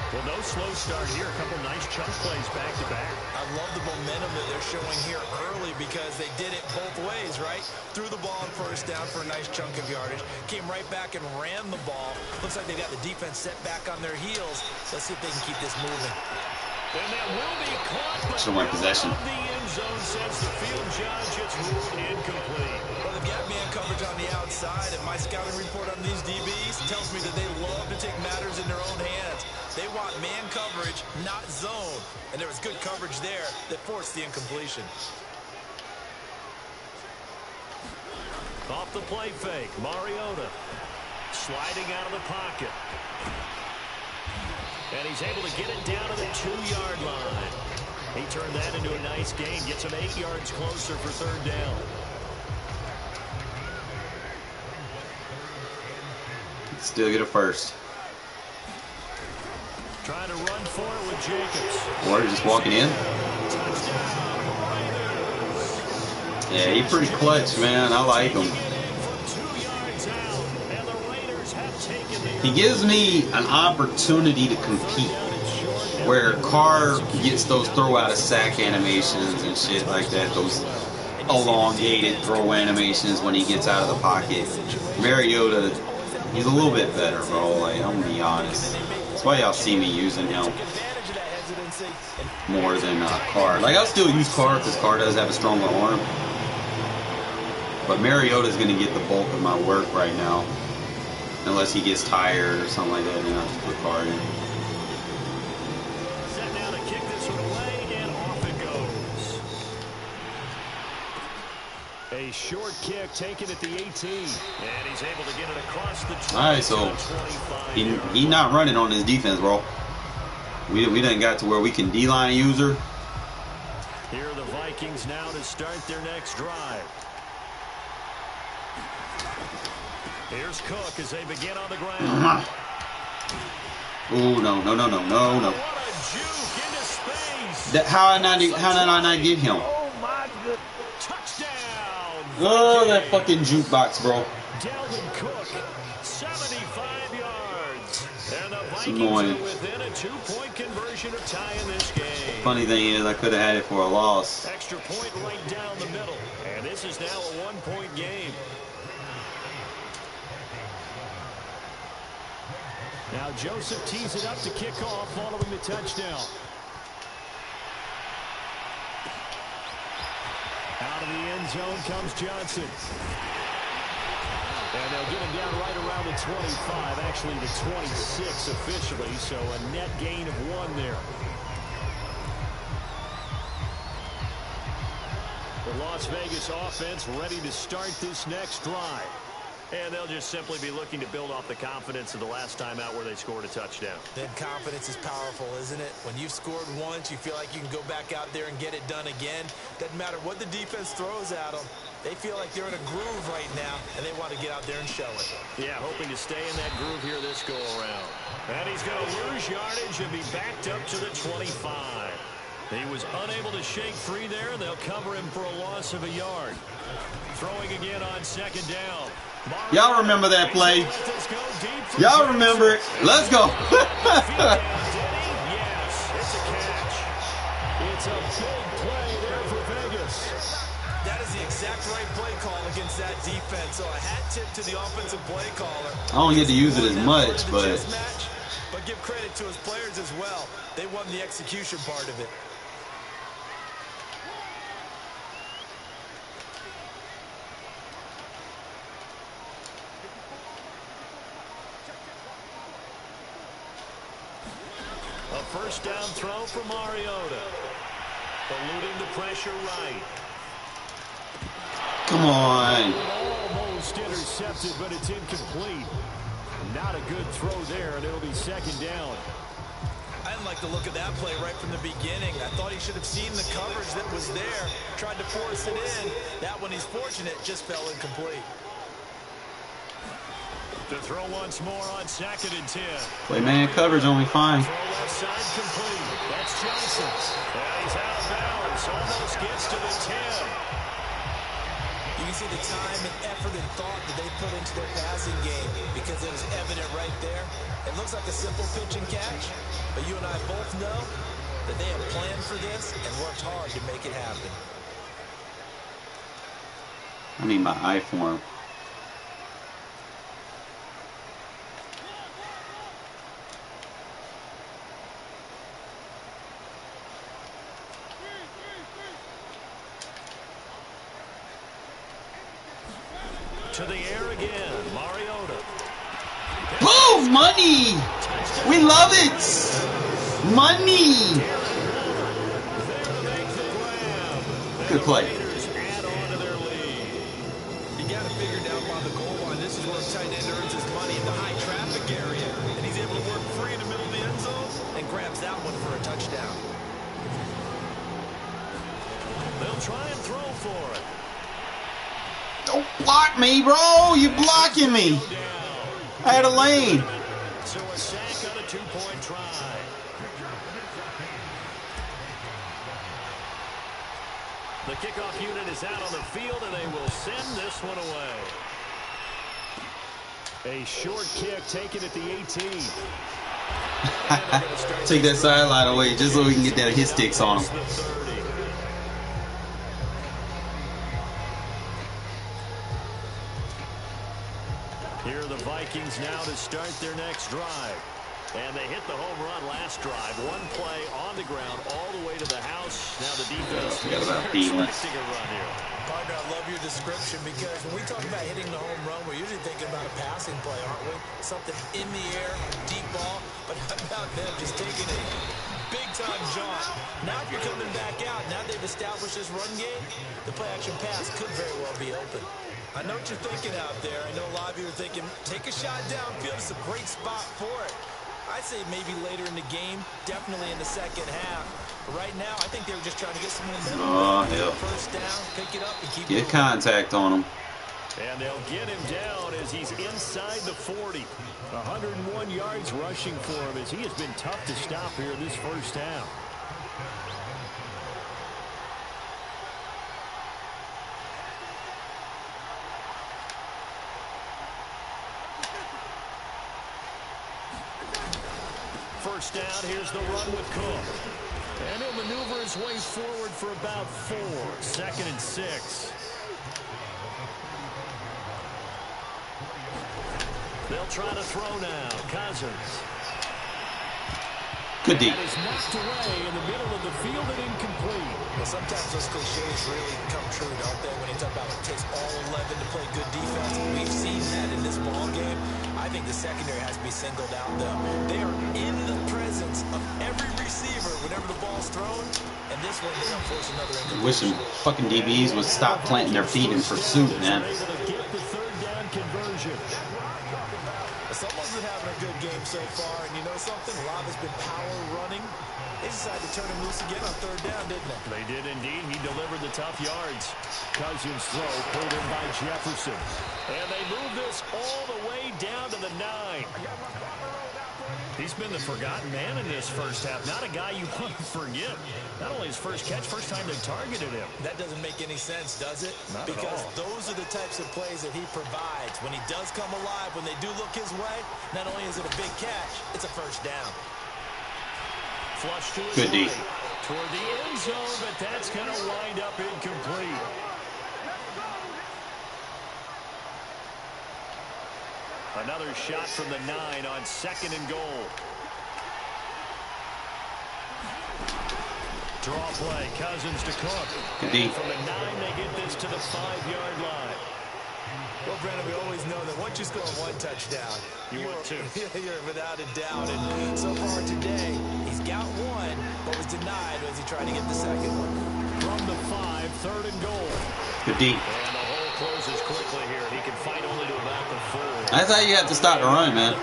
Well, no slow start here. A couple nice chunk plays back-to-back. I love the momentum that they're showing here early because they did it both ways, right? Threw the ball on 1st down for a nice chunk of yardage. Came right back and ran the ball. Looks like they got the defense set back on their heels. Let's see if they can keep this moving. And that will be caught. Show my possession. The end zone says the field judge. It's ruled incomplete. Well, they've got man coverage on the outside, and my scouting report on these DBs tells me that they love to take matters in their own hands. They want man coverage, not zone. And there was good coverage there that forced the incompletion. Off the play fake, Mariota sliding out of the pocket. And he's able to get it down to the 2-yard line. He turned that into a nice gain, gets him 8 yards closer for 3rd down. Still get a first. Trying to run for it with Jacobs. Water just walking in. Yeah, he's pretty clutch, man. I like him. He gives me an opportunity to compete. Where Carr gets those throw out of sack animations and shit like that, those elongated throw animations when he gets out of the pocket. Mariota, he's a little bit better, bro. Like, I'm gonna be honest. That's why y'all see me using him more than Carr. Like, I'll still use Carr because Carr does have a stronger arm. But Mariota's going to get the bulk of my work right now. Unless he gets tired or something like that, then I'll just put Carr in. Set down to kick this one away, and off it goes. A short kick taken at the 18. And he's able to get it across the 20. Alright, so he not running on his defense, bro. We done got to where we can D-line user. Here are the Vikings now to start their next drive. Here's Cook as they begin on the ground. Ooh, no. What a juke into space. How did I not get him? Oh, my good. Touchdown. Oh, that fucking jukebox, bro. Dalvin Cook, 75 yards. And the It's Vikings annoying. are within a 2-point conversion of tying this game. Funny thing is, I could have had it for a loss. Extra point right down the middle. And this is now a 1-point game. Now Joseph tees it up to kick off following the touchdown. Out of the end zone comes Johnson. And they'll get him down right around the 25, actually the 26 officially, so a net gain of 1 there. The Las Vegas offense ready to start this next drive. And they'll just simply be looking to build off the confidence of the last time out where they scored a touchdown. Then confidence is powerful, isn't it? When you've scored once, you feel like you can go back out there and get it done again. Doesn't matter what the defense throws at them. They feel like they're in a groove right now, and they want to get out there and show it. Yeah, hoping to stay in that groove here this go-around. And he's going to lose yardage and be backed up to the 25. He was unable to shake free there. They'll cover him for a loss of a yard. Throwing again on second down. Y'all remember that play? Y'all remember it? Let's go. Yes, it's a catch. It's a big play there for Vegas. That is the exact right play call against that defense. So a hat tip to the offensive play caller. I don't get to use it as much, but give credit to his players as well. They won the execution part of it. A first down throw for Mariota. Eluding the pressure right. Come on. Almost intercepted, but it's incomplete. Not a good throw there, and it'll be second down. I didn't like the look of that play right from the beginning. I thought he should have seen the coverage that was there, tried to force it in. That one, he's fortunate, just fell incomplete. The throw once more on 2nd and 10. Play man coverage only fine. Throw left side complete. That's Johnson. And he's out of bounds. Almost gets to the 10. You can see the time and effort and thought that they put into their passing game because it was evident right there. It looks like a simple pitch and catch, but you and I both know that they have planned for this and worked hard to make it happen. I need my eye form. To the air again, Mariota. Boom! Money! We love it! Money! Good play. Add on to their lead. You got to figure down by the goal line. This is where a tight end earns his money in the high traffic area. And he's able to work free in the middle of the end zone and grabs that one for a touchdown. They'll try and throw for it. Don't block me, bro! You're blocking me! I had a lane. So a sack on a 2-point try. The kickoff unit is out on the field, and they will send this one away. A short kick taken at the 18. Take that sideline away just so we can get that hit sticks on him. Here are the Vikings now to start their next drive. And they hit the home run last drive. One play on the ground all the way to the house. Now the defense is expecting a run here. Partner, I love your description because when we talk about hitting the home run, we're usually thinking about a passing play, aren't we? Something in the air, deep ball. But how about them just taking it big-time jaunt? Now if you're coming back out, now they've established this run game, the play-action pass could very well be open. I know what you're thinking out there. I know a lot of you are thinking, take a shot downfield. It's a great spot for it. I'd say maybe later in the game, definitely in the second half. But right now, I think they were just trying to get some momentum. Oh, hell. First down, pick it up, and keep Get contact on him. And they'll get him down as he's inside the 40. 101 yards rushing for him as he has been tough to stop here in this first half. First down, here's the run with Cook. And he'll maneuver his way forward for about 4. 2nd and 6. They'll try to throw now. Cousins. Good deep. And is knocked away in the middle of the field and incomplete. Well, sometimes those cliches really come true, don't they? When you talk about it takes all 11 to play good defense. We've seen that in this ball game. I think the secondary has to be singled out, though. They are in the presence of every receiver whenever the ball's thrown. And this one, they don't force another incompletion. Wish some fucking DBs would stop planting their feet in pursuit, man. Get the 3rd down conversion. Someone's been having a good game so far, and you know something? Rob has been power running. They decided to turn him loose again on 3rd down, didn't they? They did indeed. He delivered the tough yards. Cousins throw pulled in by Jefferson. And they move this all the way down to the 9. He's been the forgotten man in this first half. Not a guy you want to forget. Not only his first catch, first time they targeted him. That doesn't make any sense, does it? Not because at all. Those are the types of plays that he provides. When he does come alive, when they do look his way, not only is it a big catch, it's a first down. Flush to his Good D. right. Toward the end zone, but that's going to wind up incomplete. Another shot from the 9 on 2nd and goal. Draw play, Cousins to Cook. Good D. From the 9, they get this to the 5-yard line. Well, Brandon, we always know that once you score 1 touchdown, You want 2. You're without a doubt. And so far today, he's got 1, but was denied as he tried to get the 2nd one. From the 5, 3rd and goal. Good deep. And the hole closes quickly here. He can fight only to about the 4. That's how you have to stop the run, man.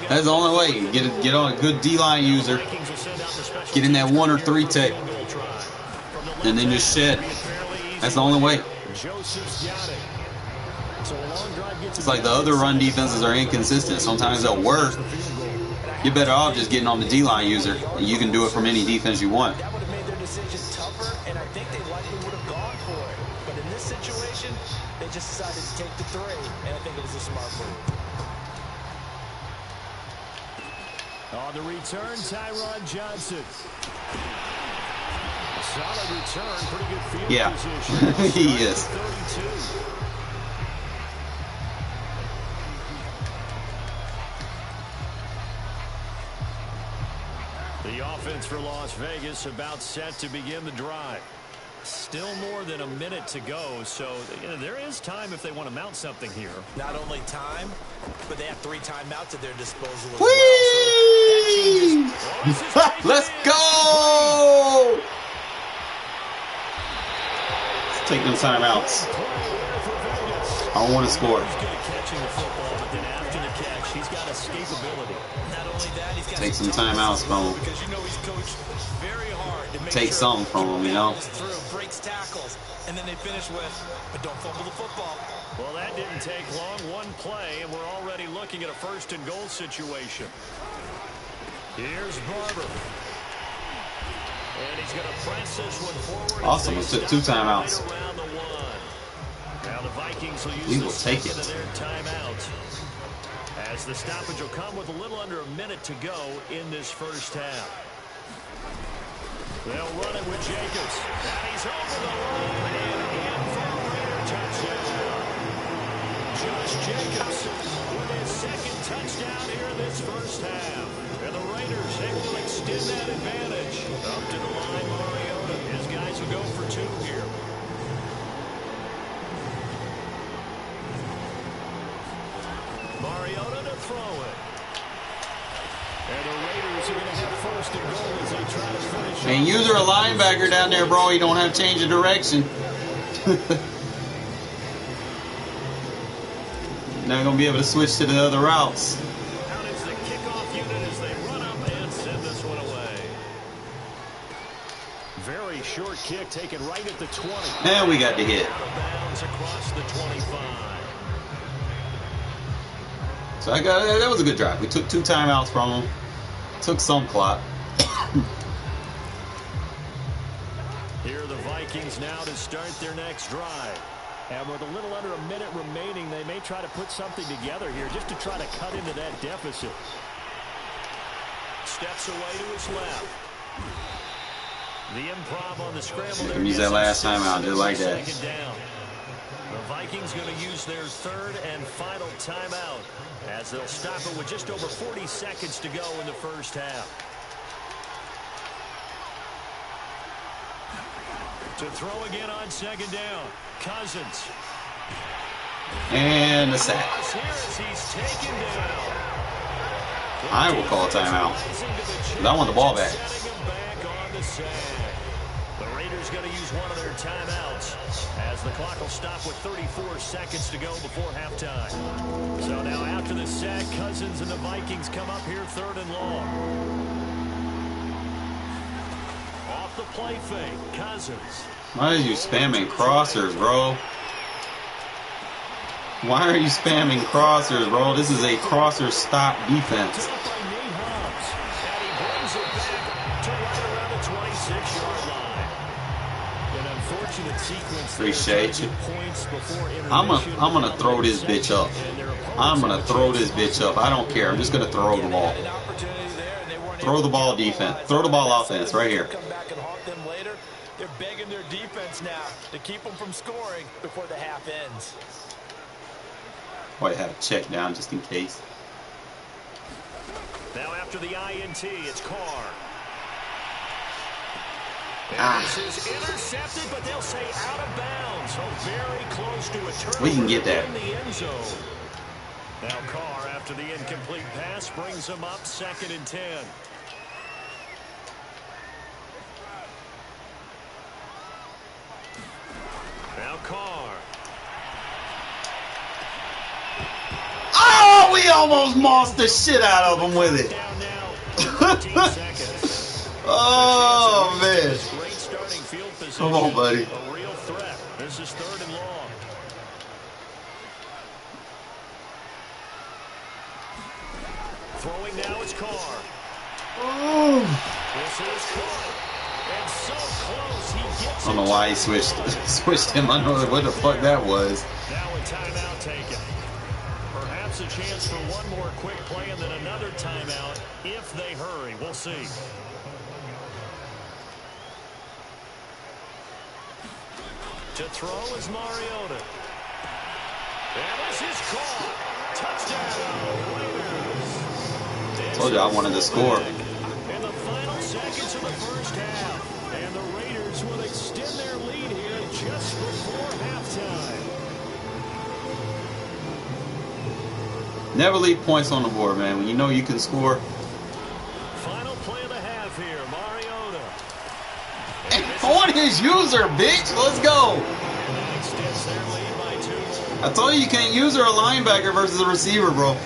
That's the only way. Get on a good D-line user. Get in that 1 or 3 tech. And then just shed. That's the only way. It's like the other run defenses are inconsistent. Sometimes they'll work. You're better off just getting on the D-line user. And you can do it from any defense you want. That would have made their decision tougher, and I think they likely would have gone for it. But in this situation, they just decided to take the 3, and I think it was a smart move. On the return, Tyron Johnson. Solid return, pretty good field position. He is. 32. The offense for Las Vegas about set to begin the drive. Still more than a minute to go, so there is time if they want to mount something here. Not only time, but they have 3 timeouts at their disposal as Whee! well. Let's go! Let's take them timeouts. I don't want to score. He's good at catching the football, but then after the catch, he's got escapability. Not only that, he's got Take some timeouts from him. because you know he's coached very hard to make Take sure something from him, you know. through, breaks tackles, and then they finish with, but don't fumble the football. Well, that didn't take long. 1 play, and we're already looking at a 1st and goal situation. Here's Barber. And he's going to press this one forward. Awesome. We took 2 timeouts. Right around the 1. Now the Vikings will use We will take it. their timeout. As the stoppage will come with a little under a minute to go in this first half. They'll run it with Jacobs. And he's over the line and in for a Raider touchdown. Josh Jacobs with his 2nd touchdown here in this first half. And the Raiders able to extend that advantage. Up to the line, Mariota. His guys will go for 2 here. Mariota to throw it. And the Raiders are going to have 1st and goal as they try to finish. And you're a linebacker down there, bro. You don't have to change of direction. Not going to be able to switch to the other routes. Out is the kickoff unit as they run up and send this one away. Very short kick taken right at the 20. And we got the hit. Out of bounds across the 25. So that was a good drive. We took 2 timeouts from them. Took some clock. Here are the Vikings now to start their next drive. And with a little under a minute remaining, they may try to put something together here just to try to cut into that deficit. steps away to his left. The improv on the scramble. You can use that last time out, just like that. The Vikings going to use their third and final timeout as they'll stop it with just over 40 seconds to go in the first half. To throw again on second down, Cousins. And a sack. I will call a timeout. I want the ball back. The Raiders going to use one of their timeouts as the clock will stop with 34 seconds to go before halftime. So now after the sack, Cousins and the Vikings come up here third and long. Off the play fake, Cousins. Why are you spamming crossers, bro? Why are you spamming crossers, bro? This is a crosser stop defense. Appreciate you. I'm gonna throw this bitch up. I'm gonna throw this bitch up. I don't care. I'm just gonna throw the ball. Throw the ball defense. Throw the ball offense right here. They're begging their defense now to keep them from scoring before the half ends. Boy, I had a check down just in case. Now after the INT, it's Carr. This is intercepted, but they'll say out of bounds. So very close to a turnover. We can get that. In the end zone. Now Carr, after the incomplete pass, brings them up 2nd and 10. Now Carr. Oh, we almost mossed the shit out of him with it. Oh, man. Come on, buddy. A real threat. This is 3rd and long. Throwing now is Carr. Oh. This is Carr. And so close, he gets I don't know why he switched him. I don't know what the fuck that was. Now a timeout taken. Perhaps a chance for one more quick play and then another timeout if they hurry. We'll see. To throw is Mariota. And this is caught. Touchdown, Raiders. Told you I wanted to score. In the final seconds of the first half. And the Raiders will extend their lead here just before halftime. Never leave points on the board, man. When you know you can score. Final play of the half here, Mariota. On his user, bitch. Let's go. Extends their lead by 2. I told you can't use her a linebacker versus a receiver, bro.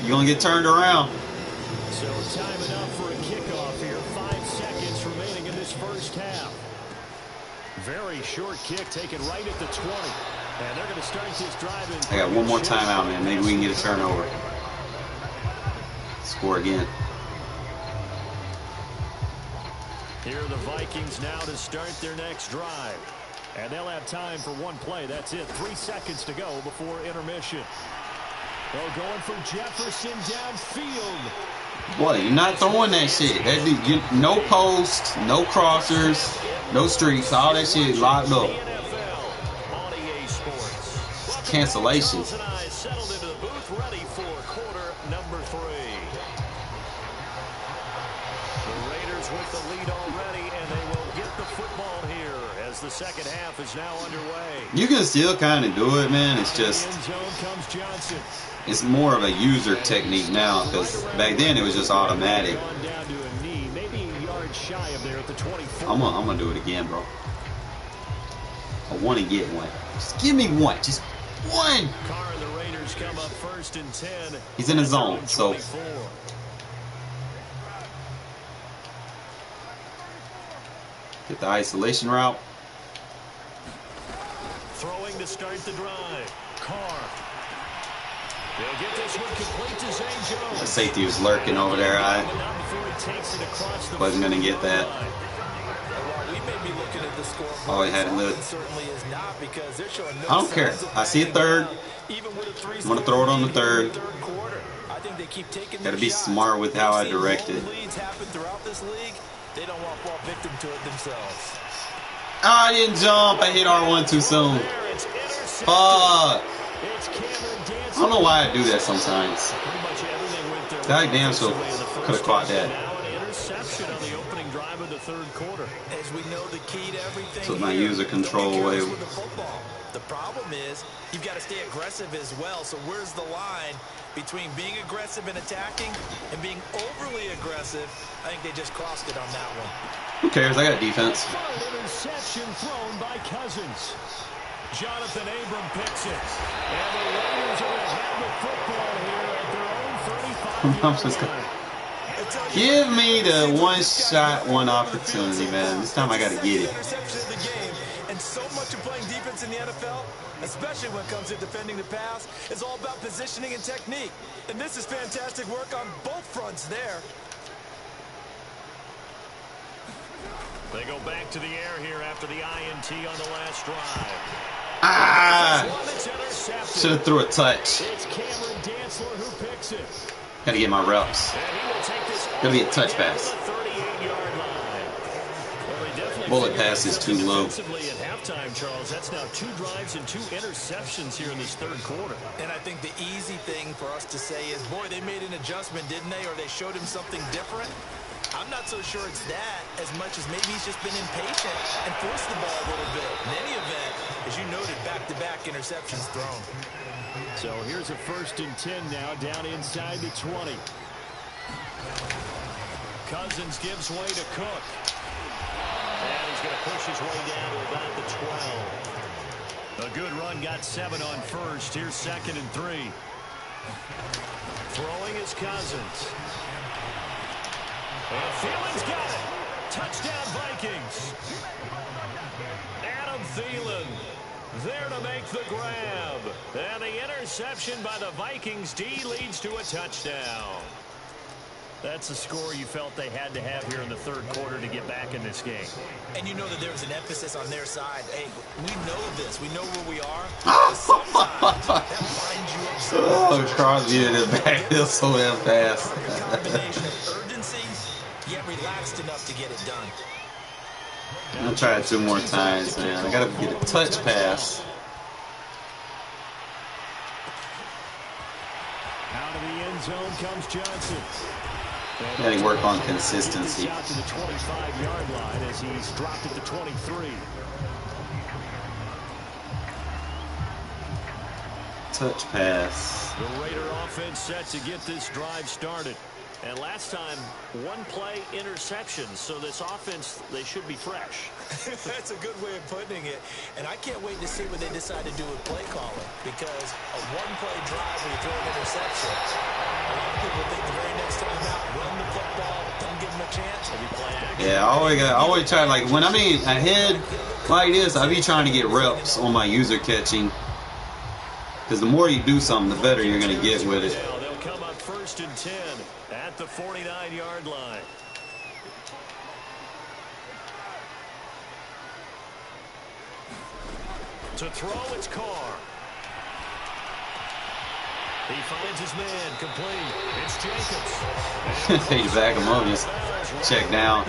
You're going to get turned around. So time enough for a kickoff here. 5 seconds remaining in this first half. Very short kick taken right at the 20. And they're going to start this drive in. I got one more timeout, man. Maybe we can get a turnover. Score again. Here are the Vikings now to start their next drive. And they'll have time for one play. That's it. 3 seconds to go before intermission. They're going for Jefferson downfield. Boy, you're not throwing that shit. No post, no crossers, no streaks. All that shit locked up. Cancellations. Settled into the booth, ready for quarter number 3. The Raiders with the lead already, and they will get the football here as the second half is now underway. You can still kind of do it, man. It's just, it's more of a user technique now, because back then it was just automatic. I'm gonna do it again, bro. I want to get one. Just give me one. Just one. Carr and the Raiders come up 1st and 10. He's in the zone, so. Get the isolation route. Throwing to start the drive. Carr. They'll get this one complete to Zay Jones. The safety was lurking over there. I wasn't going to get that. Oh, he had it lit. I don't care. I see a third. I'm going to throw it on the third. think they keep taking. Gotta be smart with how I direct it. Leads happen throughout this league. They don't want to fall victim to it themselves. Oh, I didn't jump. I hit R1 too soon. Fuck. I don't know why I do that sometimes. God damn, so could have caught that. As we know, the key to everything took my user control away. The problem is you've got to stay aggressive as well. So where's the line between being aggressive and attacking and being overly aggressive? I think they just crossed it on that one. Who cares? I got defense. Interception thrown by Cousins. Jonathan Abram picks it. And the Raiders are going to have the football here at their own 35-yard line. Give me the one shot, one opportunity, man. This time I got to get it. And so much of playing defense in the NFL, especially when it comes to defending the pass, is all about positioning and technique. And this is fantastic work on both fronts there. They go back to the air here after the INT on the last drive. Ah! Should have threw a touch. It's Cameron Dantzler who picks it. Got to get my reps. Gonna be a touch pass. Bullet pass is too low. At halftime, Charles, that's now 2 drives and 2 interceptions here in this third quarter. And I think the easy thing for us to say is, boy, they made an adjustment, didn't they? Or they showed him something different. I'm not so sure it's that as much as maybe he's just been impatient and forced the ball a little bit. In any event, as you noted, back-to-back interceptions thrown. So here's a 1st and 10 now, down inside the 20. Cousins gives way to Cook. And he's going to push his way down to about the 12. A good run, got 7 on first. Here's 2nd and 3. Throwing is Cousins. And Thielen's got it. Touchdown, Vikings. Adam Thielen there to make the grab. And the interception by the Vikings. D leads to a touchdown. That's a score you felt they had to have here in the third quarter to get back in this game. And you know that there was an emphasis on their side. Hey, we know this. We know where we are. Oh, Crosby in the back. He'll so damn fast. A combination of urgency, yet relaxed enough to get it done. I'm going to try it 2 more times, man. I got to get a touch pass. Out of the end zone comes Johnson. Got to work on consistency. Out to the 25-yard line as he's dropped at the 23. Touch pass. The Raider offense set to get this drive started. And last time, 1 play interception. So this offense, they should be fresh. That's a good way of putting it. And I can't wait to see what they decide to do with play calling. Because a 1-play drive where you throw an interception, a lot of people think the very next time out, run the football, don't give them a chance. Yeah, I always try, like, when I mean ahead like this, I be trying to get reps on my user catching. Because the more you do something, the better you're going to get with it. They'll come up 1st and 10 at the 49-yard line. To throw, it's Carr. He finds his man, complete. It's Jacobs. They back him up, just check down.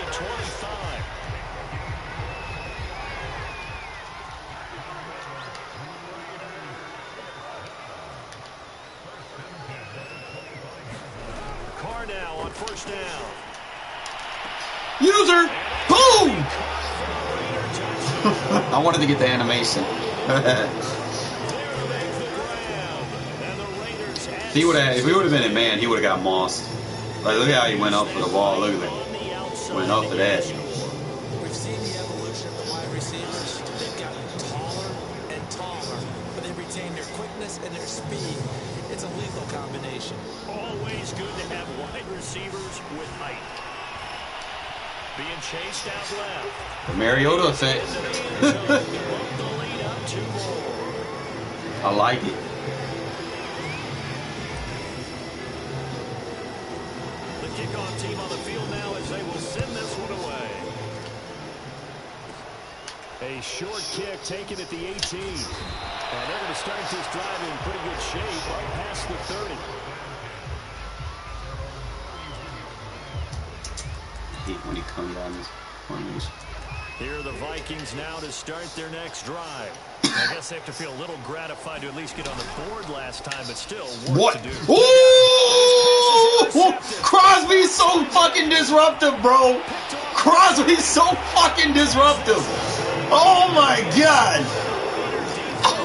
Carr now on 1st down. User, boom! I wanted to get the animation. If he would have been a man, he would have got mossed. Like, look at how he went up for the ball. Look at that. Went up for that. We've seen the evolution of the wide receivers. They've gotten taller and taller, but they retain their quickness and their speed. It's a lethal combination. Always good to have wide receivers with height. Being chased out left. The Mariota effect. I like it. The kickoff team on the field now as they will send this one away. A short kick taken at the 18. And they're going to start this drive in pretty good shape up past the 30. hate when he comes on this formation. Here are the Vikings now to start their next drive. I guess they have to feel a little gratified to at least get on the board last time, but still work to do. Ooh! Crosby's so fucking disruptive, bro. Crosby's so fucking disruptive. Oh my god.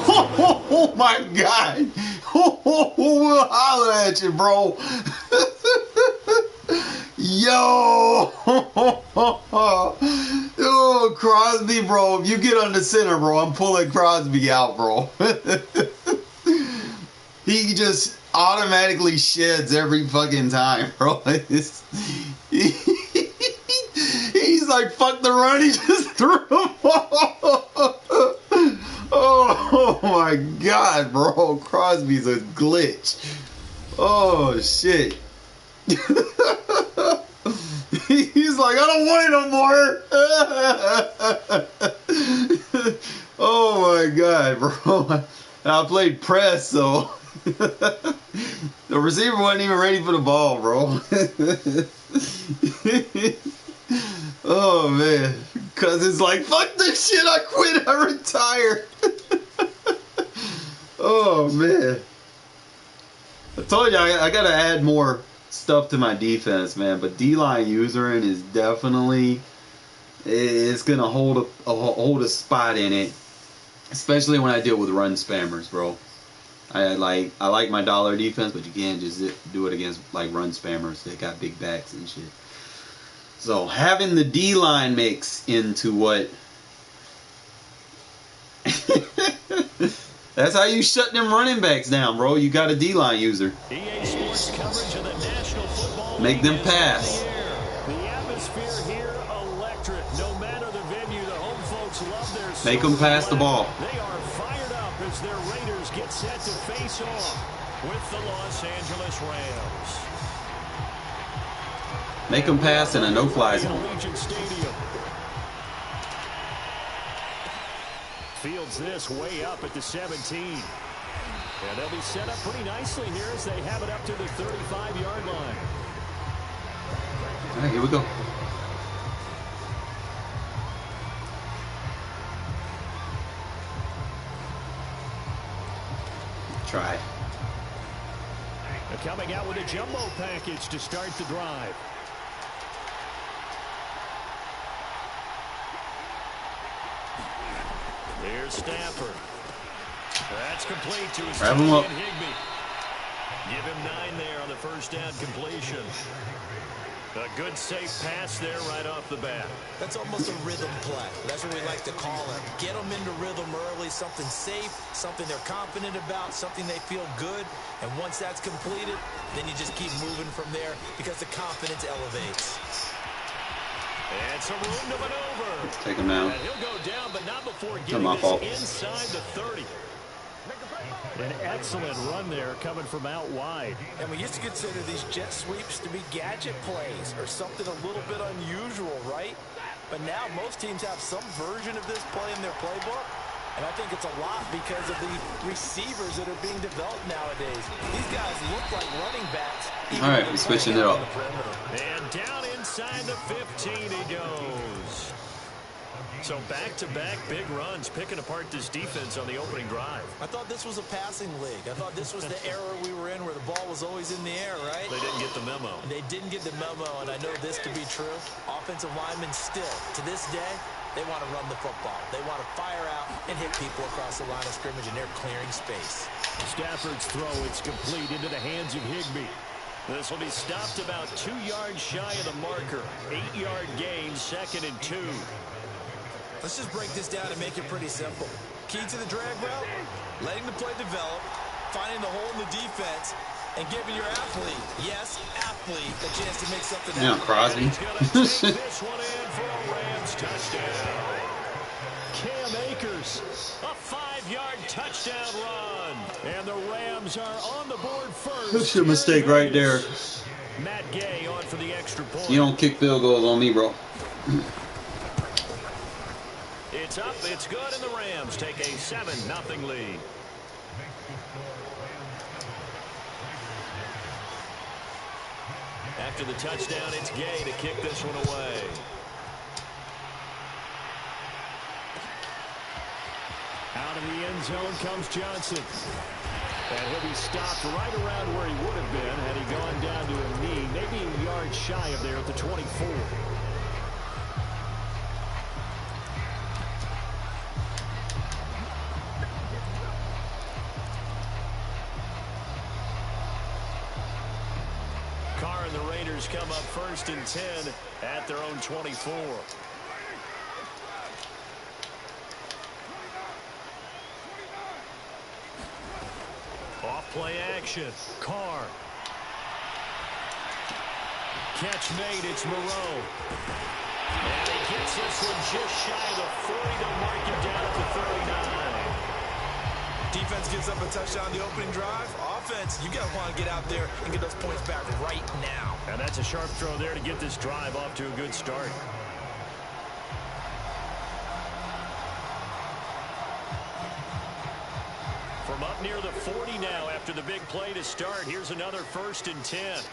Oh my god. We'll holler at you, bro. Yo. Yo, Crosby, bro. If you get on the center, bro, I'm pulling Crosby out, bro. He just automatically sheds every fucking time, bro. He's like, fuck the run. He just threw him off. Oh my god, bro. Crosby's a glitch. Oh shit. He's like, I don't want it no more. Oh my god, bro. I played press, so the receiver wasn't even ready for the ball, bro. Oh man. Cause it's like, fuck this shit, I quit, I retire. Oh man. I told you I gotta add more stuff to my defense, man. But D-line usering is definitely, it's gonna hold a spot in it, especially when I deal with run spammers, bro. I like my dollar defense, but you can't just do it against like run spammers. They got big backs and shit. So having the D-line mix into what that's how you shut them running backs down, bro. You got a D-line user. EA Sports coverage of the National Football Make them pass. The atmosphere here electric. No matter the venue, the home folks love their Make them pass the ball. They are fired up as their Raiders get set to face off with the Los Angeles Rams. Make them pass in a no-fly zone. Fields this way up at the 17. And they'll be set up pretty nicely here as they have it up to the 35-yard line. All right, here we go. Try. They're coming out with a jumbo package to start the drive. Here's Stafford. That's complete to his Grab him up. Higbee. Give him 9 there on the first down completion. A good safe pass there right off the bat. That's almost a rhythm play. That's what we like to call it. Get them into rhythm early, something safe, something they're confident about, something they feel good. And once that's completed, then you just keep moving from there because the confidence elevates. And some room to maneuver. Take him down. And he'll go down, but not before getting this inside the 30. An excellent run there coming from out wide. And we used to consider these jet sweeps to be gadget plays or something a little bit unusual, right? But now most teams have some version of this play in their playbook. And I think it's a lot because of the receivers that are being developed nowadays. These guys look like running backs. All right, we're switching it up. And down inside the 15 he goes. So back-to-back big runs, picking apart this defense on the opening drive. I thought this was a passing league. I thought this was the era we were in where the ball was always in the air, right? They didn't get the memo. They didn't get the memo, and I know this to be true. Offensive linemen still, to this day, they want to run the football. They want to fire out and hit people across the line of scrimmage, and they're clearing space. Stafford's throw, it's complete into the hands of Higbee. This will be stopped about 2 yards shy of the marker. 8-yard gain, 2nd and 2. Let's just break this down and make it pretty simple. Key to the drag route, letting the play develop, finding the hole in the defense, and giving your athlete, yes, athlete, a chance to make something happen. Yeah, Crosby. He's going to take this one in for a Rams touchdown. Cam Akers, a 5-yard touchdown run. And the Rams are on the board first. That's your mistake right there. Matt Gay on for the extra point. You don't kick field goals on me, bro. It's up, it's good, and the Rams take a 7-0 lead. After the touchdown, it's Gay to kick this one away. Out of the end zone comes Johnson. And he'll be stopped right around where he would have been had he gone down to a knee, maybe a yard shy of there at the 24. Carr and the Raiders come up 1st and 10 at their own 24. Off-play action. Carr. Catch made. It's Moreau. And he gets this one just shy of the 40 to mark him down at the 39. Defense gives up a touchdown the opening drive. Offense, you got to want to get out there and get those points back right now. And that's a sharp throw there to get this drive off to a good start. From up near the 40 now after the big play to start. Here's another 1st and 10.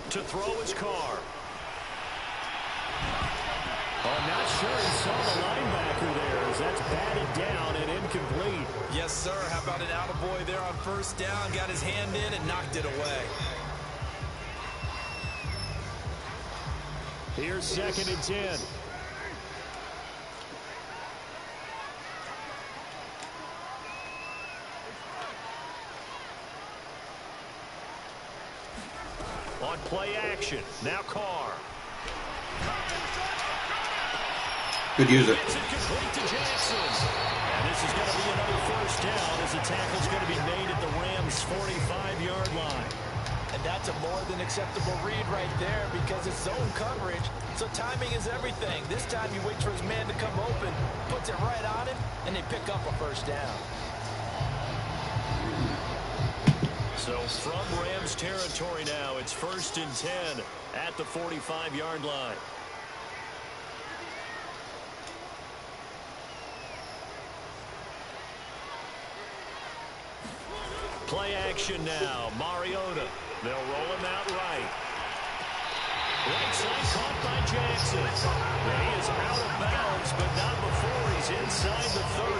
To throw his Carr. Oh, not sure he saw the linebacker there as that's batted down and incomplete. Yes, sir. How about an attaboy there on 1st down? Got his hand in and knocked it away. Here's 2nd and 10. On play action. Now Carr. Good user. Gets it complete to Jackson. And this is going to be another 1st down as the tackle's going to be made at the Rams' 45-yard line. And that's a more than acceptable read right there because it's zone coverage, so timing is everything. This time he waits for his man to come open, puts it right on him, and they pick up a 1st down. So from Rams territory now, it's 1st and 10 at the 45-yard line. Play action now. Mariota. They'll roll him out right. Right side caught by Jackson. And he is out of bounds, but not before he's inside the 30.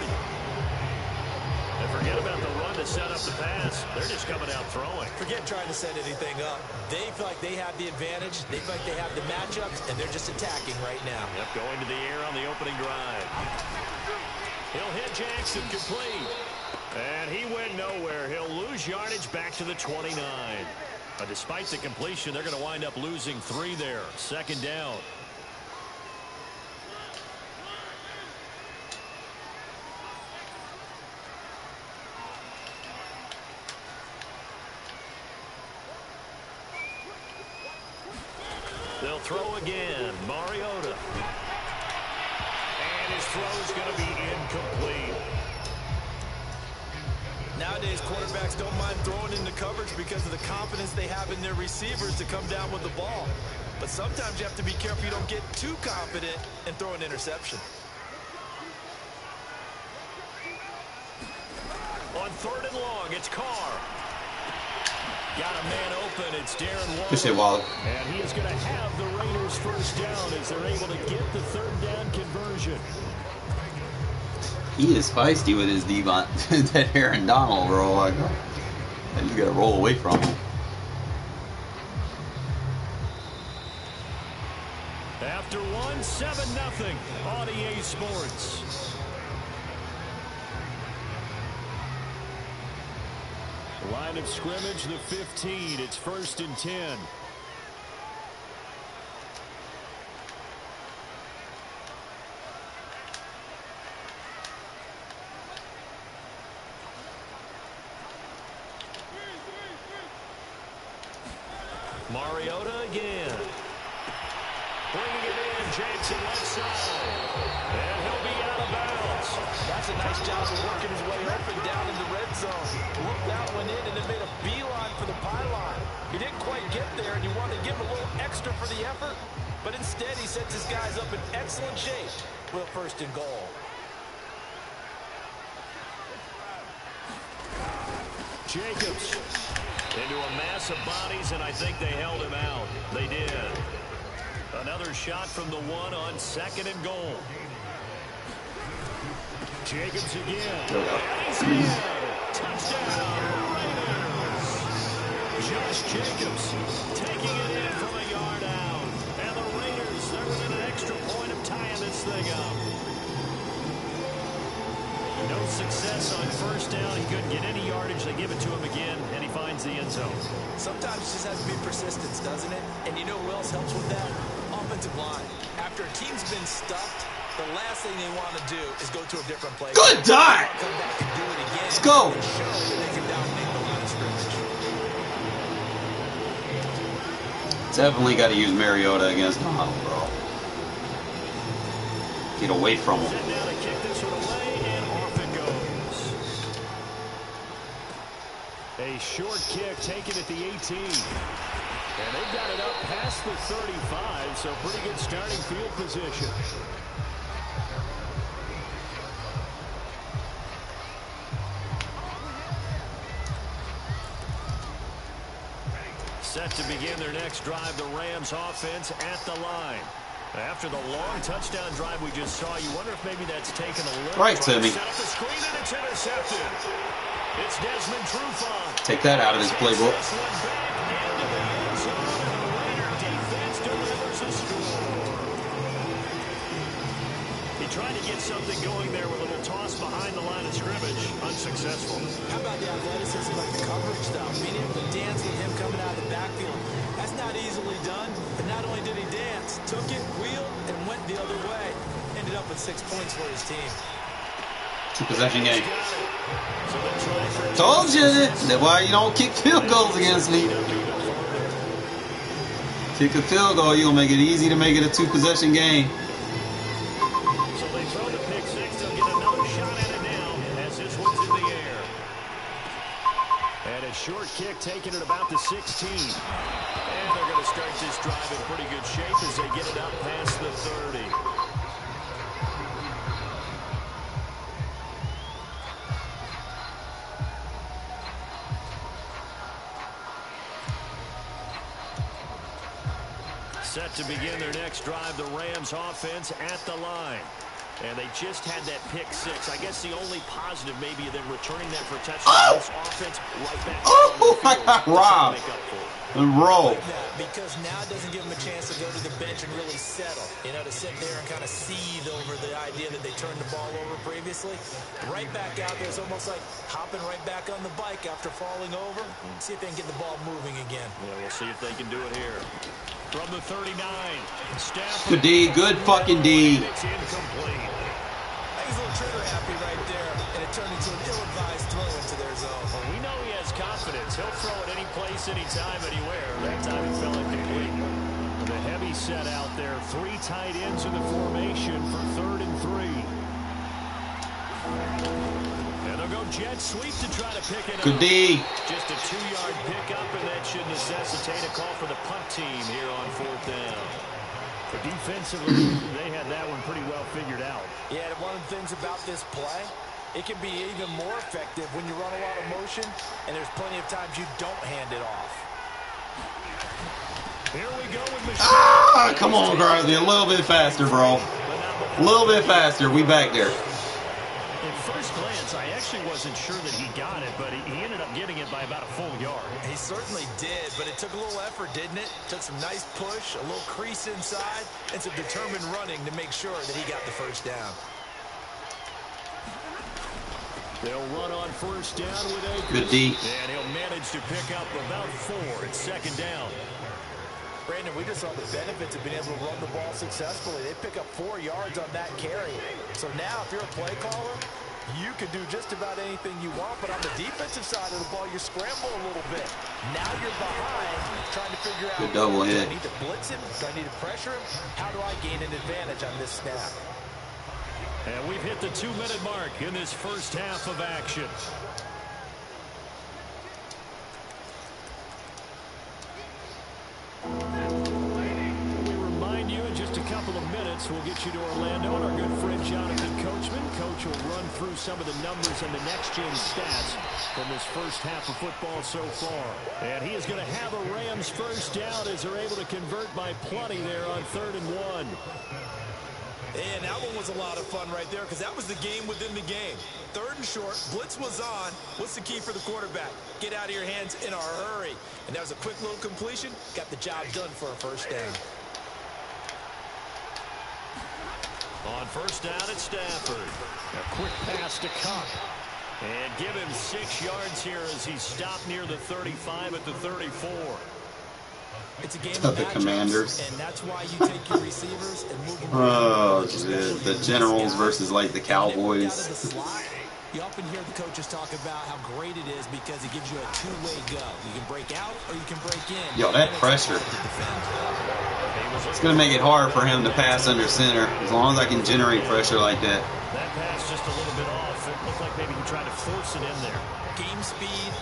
And forget about the run to set up the pass. They're just coming out throwing. Forget trying to set anything up. They feel like they have the advantage. They feel like they have the matchups, and they're just attacking right now. Yep, going to the air on the opening drive. He'll hit Jackson complete. And he went nowhere. He'll lose yardage back to the 29. But despite the completion, they're going to wind up losing 3 there. 2nd down. They'll throw again. Mariota. And his throw is going to be incomplete. Nowadays, quarterbacks don't mind throwing into coverage because of the confidence they have in their receivers to come down with the ball. But sometimes you have to be careful you don't get too confident and throw an interception. On 3rd and long, it's Carr. Got a man open. It's Darren Waller. Good shit, Waller. And he is going to have the Raiders 1st down as they're able to get the 3rd down conversion. He is feisty with his Devon. That Aaron Donald roll. I just got to roll away from him. After 7-0 on EA Sports. Line of scrimmage, the 15. It's 1st and 10. Mariota again. Bringing it in, Jackson left side. And he'll be out of bounds. That's a nice job of working his way up and down in the red zone. Looked that one in and then made a beeline for the pylon. He didn't quite get there, and you wanted to give him a little extra for the effort, but instead he sets his guys up in excellent shape. with a 1st and goal. Jacobs into a mass of bodies, and I think they held him out. They did. Another shot from the 1 on 2nd and goal. Jacobs again. And he's in. Touchdown, Raiders. Josh Jacobs taking it in from a yard out. And the Raiders, they're within an extra point of tying this thing up. No success on 1st down. He couldn't get any yardage. They give it to him again, and he finds the end zone. Sometimes it just has to be persistence, doesn't it? And you know who else helps with that? Offensive line. After a team's been stuffed, the last thing they want to do is go to a different play. Good dive. Come back and do it again. Let's go. And show that they can dominate the line of scrimmage. Definitely got to use Mariota against Donald, bro. Get away from him. Set down to kick this one away, and off it goes. A short kick taken at the 18. And they've got it up past the 35, so pretty good starting field position. Set to begin their next drive, the Rams offense at the line. After the long touchdown drive we just saw, you wonder if maybe that's taken a little. Right, Timmy. Set up the screen and it's intercepted. It's Desmond Trufant. Take that out of his playbook. This one back into the end zone, and the Raider defense delivers a score. He tried to get something going there with a little toss behind the line of scrimmage. Unsuccessful. How about the athleticism, like the coverage stuff? Being able to dance with him coming out of the backfield. That's not easily done, but not only did he dance, took it, wheeled, and went the other way. Ended up with 6 points for his team. 2-possession game. Told you that's why you don't kick field goals against me. Kick a field goal, you'll make it easy to make it a 2-possession game. So they throw the pick six. They'll get another shot at it now as this one's in the air. And a short kick taken at about the 16. And they're going to start this drive in pretty good shape as they get it up past the 30. Set to begin their next drive, the Rams offense at the line. And they just had that pick six. I guess the only positive maybe than returning that for a touchdown. This offense right back. Oh, I got robbed. And roll. Because now it doesn't give them a chance to go to the bench and really settle. You know, to sit there and kind of seethe over the idea that they turned the ball over previously. Right back out there, it's almost like hopping right back on the bike after falling over. See if they can get the ball moving again. Yeah, we'll see if they can do it here. From the 39, Stafford. Good D, good fucking D. It's incomplete. He's a little trigger happy right there, and it turned into an ill-advised throw into their zone. Well, we know he has confidence. He'll throw it any place, anytime, anywhere. That time it fell incomplete. The heavy set out there. 3 tight ends in the formation for 3rd and 3. And they'll go jet sweep to try to pick it up. Good D. Just a 2-yard pickup, and that should necessitate a call for the punt team here on 4th down. But defensively, they had that one pretty well figured out. Yeah, and one of the things about this play, it can be even more effective when you run a lot of motion, and there's plenty of times you don't hand it off. Here we go with Michelle. Ah, come on, Garsley. A little bit faster, bro. A little bit faster. We back there. At first glance, I actually wasn't sure that he got it, but he ended up getting it by about a full yard. He certainly did, but it took a little effort, didn't it? Took some nice push, a little crease inside, and some determined running to make sure that he got the first down. They'll run on 1st down with Akers. Good D. And he'll manage to pick up about 4. It's 2nd down. Brandon, we just saw the benefits of being able to run the ball successfully. They pick up 4 yards on that carry. So now, if you're a play caller, you can do just about anything you want. But on the defensive side of the ball, you scramble a little bit. Now you're behind, trying to figure out, Good double hit. do I need to blitz him? Do I need to pressure him? How do I gain an advantage on this snap? And we've hit the 2-minute mark in this first half of action. We remind you in just a couple of minutes, we'll get you to Orlando and our good friends through some of the numbers and the next-gen stats from this first half of football so far. And he is going to have a Rams first down as they're able to convert by plenty there on 3rd and 1. And that one was a lot of fun right there because that was the game within the game. 3rd and short, blitz was on. What's the key for the quarterback? Get out of your hands in a hurry. And that was a quick little completion. Got the job done for a first down. On first down at Stafford. A quick pass to Cup. And give him 6 yards here as he's stopped near the 35 at the 34. It's a game of the Commanders. And that's why you take your receivers and move them. Oh, the Generals versus like the Cowboys. You often hear the coaches talk about how great it is because it gives you a two-way go. You can break out or you can break in. Yo, that pressure. It's going to make it hard for him to pass under center as long as I can generate pressure like that. That pass just a little bit off. It looked like maybe he tried to force it in there. Game speed,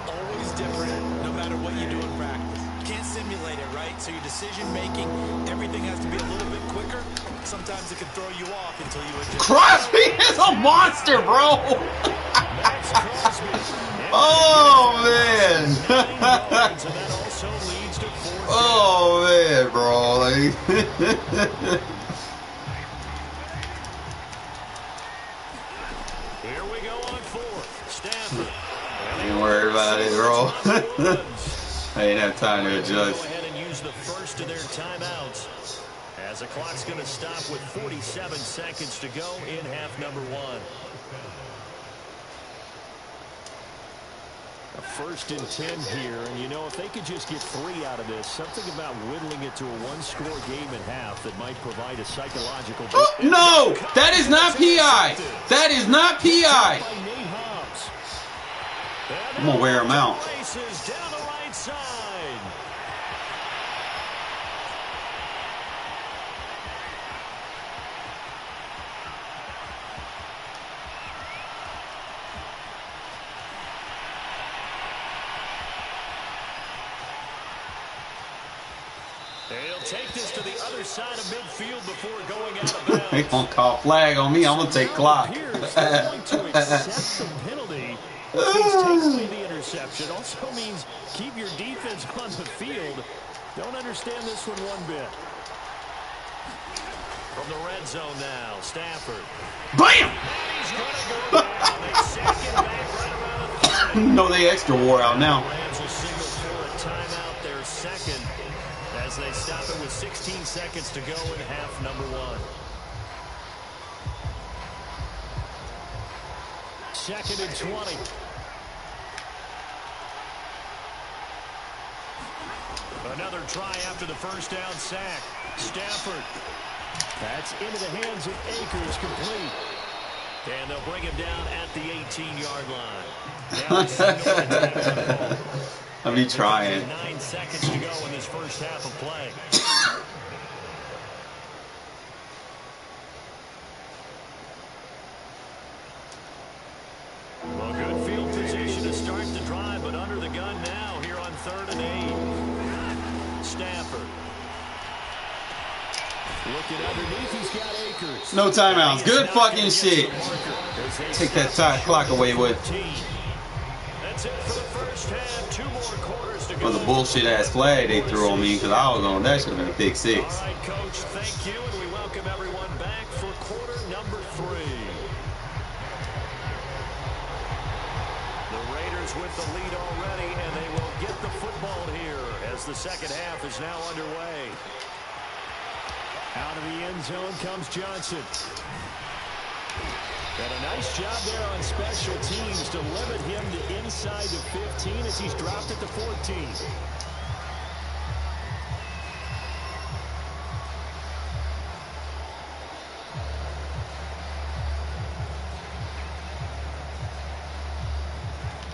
always different no matter what you do in practice. You can't simulate it, right? So your decision-making, everything has to be a little bit quicker. Sometimes it can throw you off until you adjust. Crosby is a monster, bro! Oh, man! Oh, man, bro. Like Here we go on 4th. Stafford. Ain't worried about it, bro. I ain't have time to adjust. Go ahead and use the first of their timeouts. As the clock's going to stop with 47 seconds to go in half number 1. A 1st and 10 here, and you know, if they could just get 3 out of this, something about whittling it to a 1-score game at half that might provide a psychological... Oh, no! That is not PI! That is not PI! I'm going to wear him out. Down the right side. They'll take this to the other side of midfield before going out of bounds. They gonna call flag on me. I'm gonna take clock. Going to accept the penalty. Takes away the interception. Also means keep your defense on the field. Don't understand this one one bit. From the red zone now, Stafford. Bam! He's going to go down. They sack him back right around the 30. No, they extra wore out now. Rams will signal for a timeout, their second, as they stop it with 16 seconds to go in half number 1. 2nd and 20. Another try after the first down sack. Stafford. That's into the hands of Akers, complete. And they'll bring him down at the 18-yard line. I'll be trying. 9 seconds to go in this first half of play. Well, good field position to start the drive, but under the gun now here on 3rd and 8. Stafford. Looking underneath, he's got Akers. No timeouts. Good fucking shit. Take that time clock away with. That's it for the first half. 2 more quarters to go. For the bullshit ass flag they threw on me because I was on that should have been a pick 6. All right, Coach, thank you, and we welcome everyone back for quarter number 3. The Raiders with the lead already, and they will get the football here as the second half is now underway. Out of the end zone comes Johnson. And a nice job there on special teams to limit him to inside the 15 as he's dropped at the 14.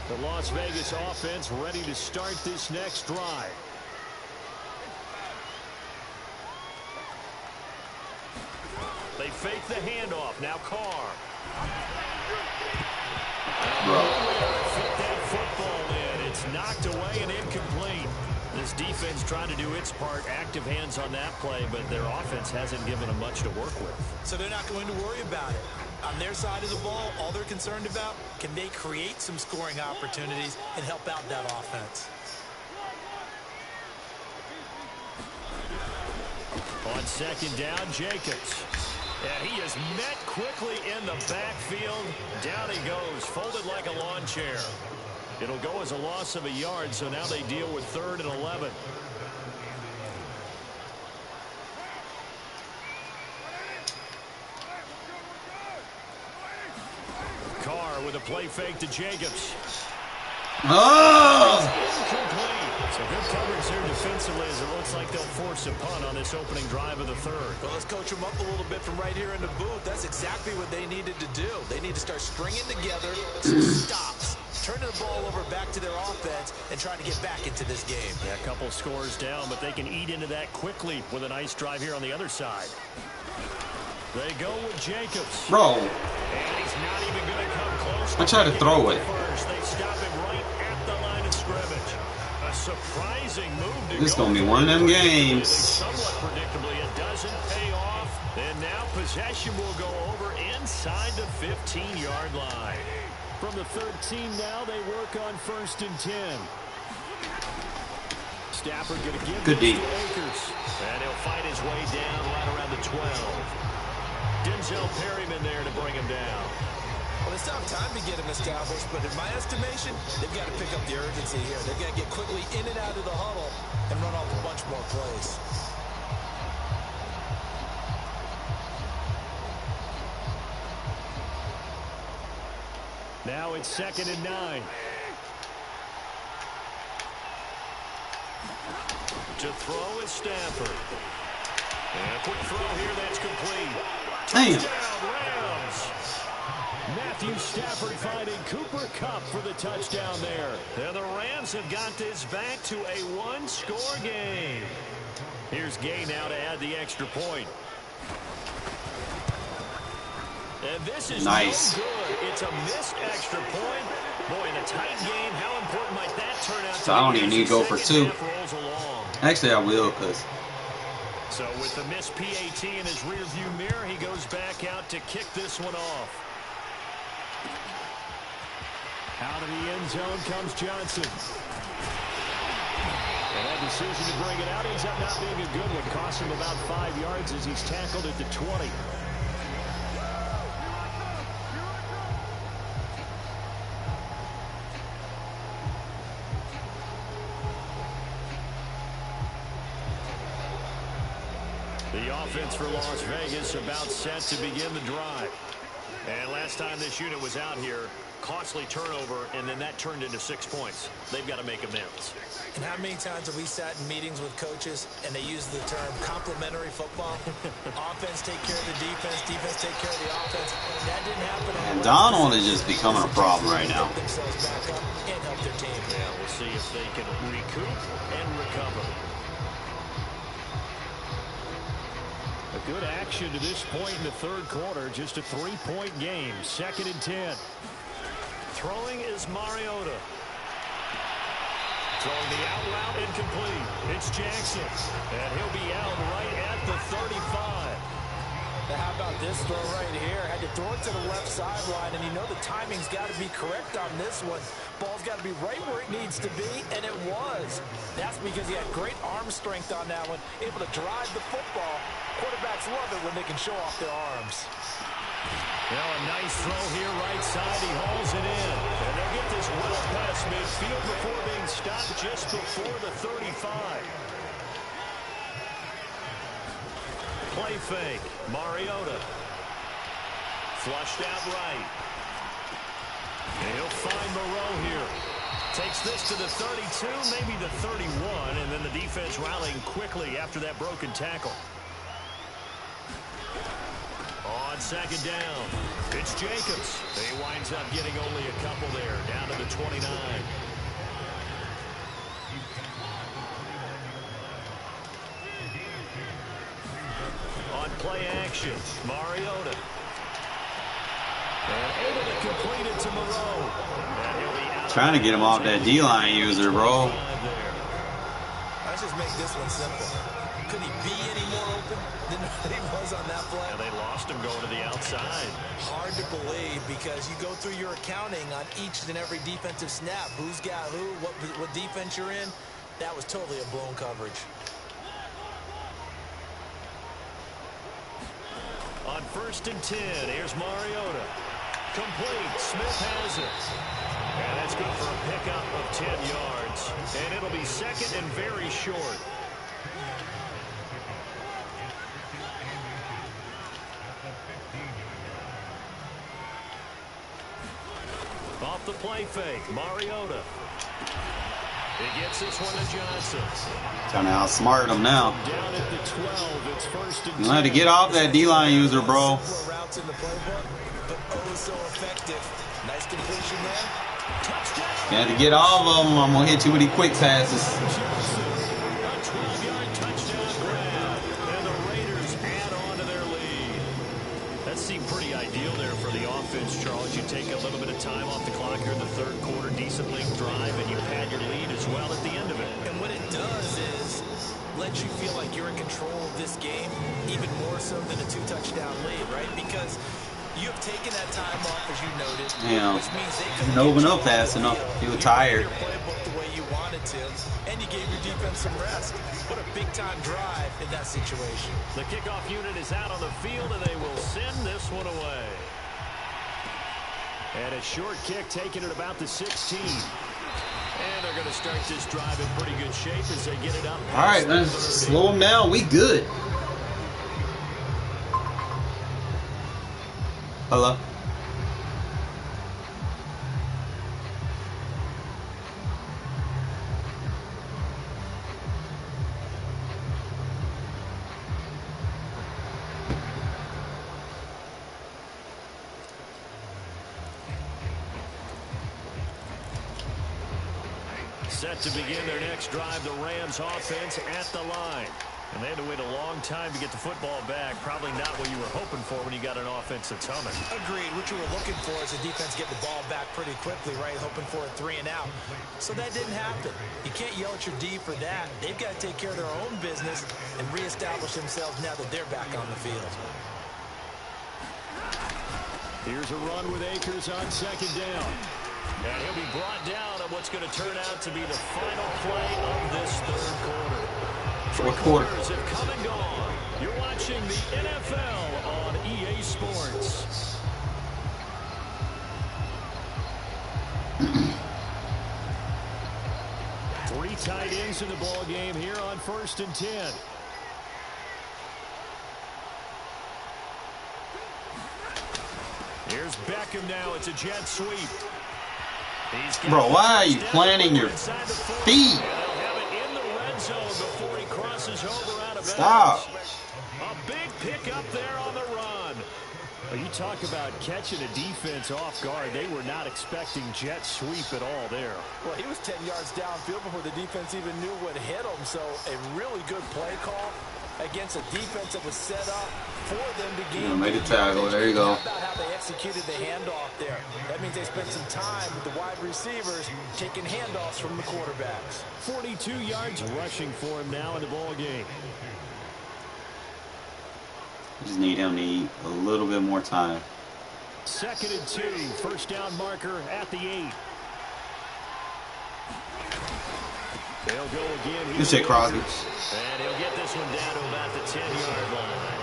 The Las Vegas offense ready to start this next drive. They fake the handoff. Now Carr. Fit that football in. It's knocked away and incomplete. This defense trying to do its part. Active hands on that play, but their offense hasn't given them much to work with. So they're not going to worry about it. On their side of the ball, all they're concerned about, can they create some scoring opportunities and help out that offense? On second down, Jacobs. And he is met quickly in the backfield. Down he goes, folded like a lawn chair. It'll go as a loss of a yard, so now they deal with 3rd and 11. Carr with a play fake to Jacobs. Oh! Incomplete. So good coverage there defensively as it looks like they'll force a punt on this opening drive of the 3rd. Well, let's coach them up a little bit from right here in the booth. That's exactly what they needed to do. They need to start stringing together some stops, turning the ball over back to their offense, and trying to get back into this game. Yeah, a couple scores down, but they can eat into that quickly with a nice drive here on the other side. They go with Jacobs. Bro. And he's not even going to come close. I tried to throw it. First, they stop him right at the line of scrimmage. A surprising move to This is going to be one of them games. Somewhat predictably, it doesn't pay off. And now possession will go over inside the 15-yard line. From the 13 now, they work on 1st and 10. Stafford going to give Good this deep. to Akers. And he'll fight his way down right around the 12. Denzel Perryman there to bring him down. Well, they still have time to get him established, but in my estimation, they've got to pick up the urgency here. They've got to get quickly in and out of the huddle and run off a bunch more plays. Now it's 2nd and 9. To throw is Stafford. And a quick throw here that's complete. Damn. Touchdown, Rams. Matthew Stafford finding Cooper Kupp for the touchdown there. And the Rams have got this back to a one-score game. Here's Gay now to add the extra point. And this is nice. No good. It's a missed extra point. Boy, in a tight game, how important might that turn out? So I don't even need to go for 2. Actually, I will, because. So with the missed PAT in his rearview mirror, he goes back out to kick this one off. Out of the end zone comes Johnson. And that decision to bring it out ends up not being a good one. Cost him about 5 yards as he's tackled at the 20. The offense for Las Vegas about set to begin the drive. And last time this unit was out here, costly turnover, and then that turned into 6 points. They've got to make amends. And how many times have we sat in meetings with coaches and they use the term complementary football? Offense take care of the defense, defense take care of the offense. That didn't happen. And Donald is just becoming a problem right now. Themselves back up and help their team. Yeah, we'll see if they can recoup and recover. A good action to this point in the 3rd quarter. Just a 3-point game. 2nd and 10. Throwing is Mariota. Throwing the out route incomplete. It's Jackson. And he'll be out right at the 35. Now how about this throw right here? Had to throw it to the left sideline, and you know the timing's got to be correct on this one. Ball's got to be right where it needs to be, and it was. That's because he had great arm strength on that one, able to drive the football. Quarterbacks love it when they can show off their arms. Now a nice throw here right side. He hauls it in. And they'll get this well past midfield before being stopped just before the 35. Play fake. Mariota. Flushed out right. And he'll find Moreau here. Takes this to the 32, maybe the 31, and then the defense rallying quickly after that broken tackle. On 2nd down, it's Jacobs. He winds up getting only a couple there, down to the 29. On play action, Mariota. And able to complete it to Moreau. And he'll be out. Trying to get him off that D-line user, bro. Let's just make this one simple. Could he be any more open than he was on that play? And they lost him going to the outside. Hard to comfortable lead because you go through your accounting on each and every defensive snap. Who's got who, what defense you're in. That was totally a blown coverage. On 1st and 10, here's Mariota. Complete. Smith has it. And that's good for a pickup of 10 yards. And it'll be 2nd and very short. Off the play fake, Mariota. He gets this one to Johnson. Trying to outsmart him now. Down at the 12, it's 1st and 10. You have to get off that D-line user, bro. Routes in the playbook, but oh so effective. Nice completion there. Touchdown. You have to get off of them. I'm gonna hit you with these quick passes. A 12-yard touchdown grab, and the Raiders add on to their lead. That seemed pretty ideal there for the offense, Charles. You take a little bit of time off the clock here in the 3rd quarter, decent length drive, and you pad your lead as well at the end of it. And what it does is let you feel like you're in control of this game, even more so than a 2-touchdown lead, right? Because you have taken that time off, as you noted, Yeah, which means they didn't open up fast enough. He was tired. your playbook the way you wanted to, and you gave your defense some rest. What a big-time drive in that situation. The kickoff unit is out on the field, and they will send this one away. And a short kick taken at about the 16. And they're going to start this drive in pretty good shape as they get it up. All right, man. Slow him down. We good. Hello. Set to begin their next drive, the Rams offense at the line. And they had to wait a long time to get the football back. Probably not what you were hoping for when you got an offense that's humming. Agreed. What you were looking for is the defense get the ball back pretty quickly, right? Hoping for a 3 and out. So that didn't happen. You can't yell at your D for that. They've got to take care of their own business and reestablish themselves now that they're back on the field. Here's a run with Akers on 2nd down. And he'll be brought down on what's going to turn out to be the final play of this 3rd quarter. 4th quarter. Have come and gone. You're watching the NFL on EA Sports. Three tight ends in the ball game here on 1st and 10. Here's Beckham now. It's a jet sweep. Bro, why are you planting your feet? Stop. A big pickup there on the run. You talk about catching a defense off guard. They were not expecting jet sweep at all there. Well, he was 10 yards downfield before the defense even knew what hit him. So a really good play call against a defense that was set up for them to gain. Yeah, made a tackle. There you go. How about how they executed the handoff there? That means they spent some time with the wide receivers taking handoffs from the quarterbacks. 42 yards rushing for him now in the ball game. Just need him to eat a little bit more time. 2nd and 2. 1st down marker at the 8. They'll go again. Good shit, Crosby. And he'll get this one down to about the 10-yard line.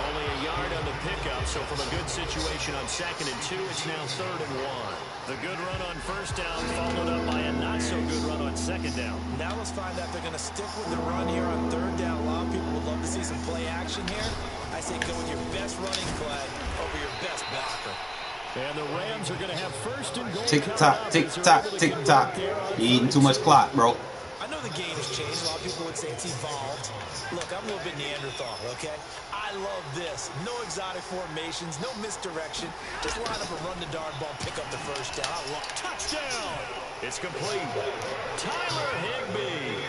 Only a yard on the pickup, so from a good situation on 2nd and 2, it's now 3rd and 1. The good run on 1st down followed up by a not-so-good run on 2nd down. Now let's find out if they're going to stick with the run here on 3rd down. A lot of people would love to see some play action here. I say go with your best running play over your best blocker. And the Rams are going to have 1st and goal. Tick-tock, tick-tock, tick-tock. You eating too much clock, bro. I know the game has changed. A lot of people would say it's evolved. Look, I'm a little bit Neanderthal, okay? I love this. No exotic formations, no misdirection. Just line up and run the darn ball, pick up the 1st down. I love touchdown. It's complete. Tyler Higbee.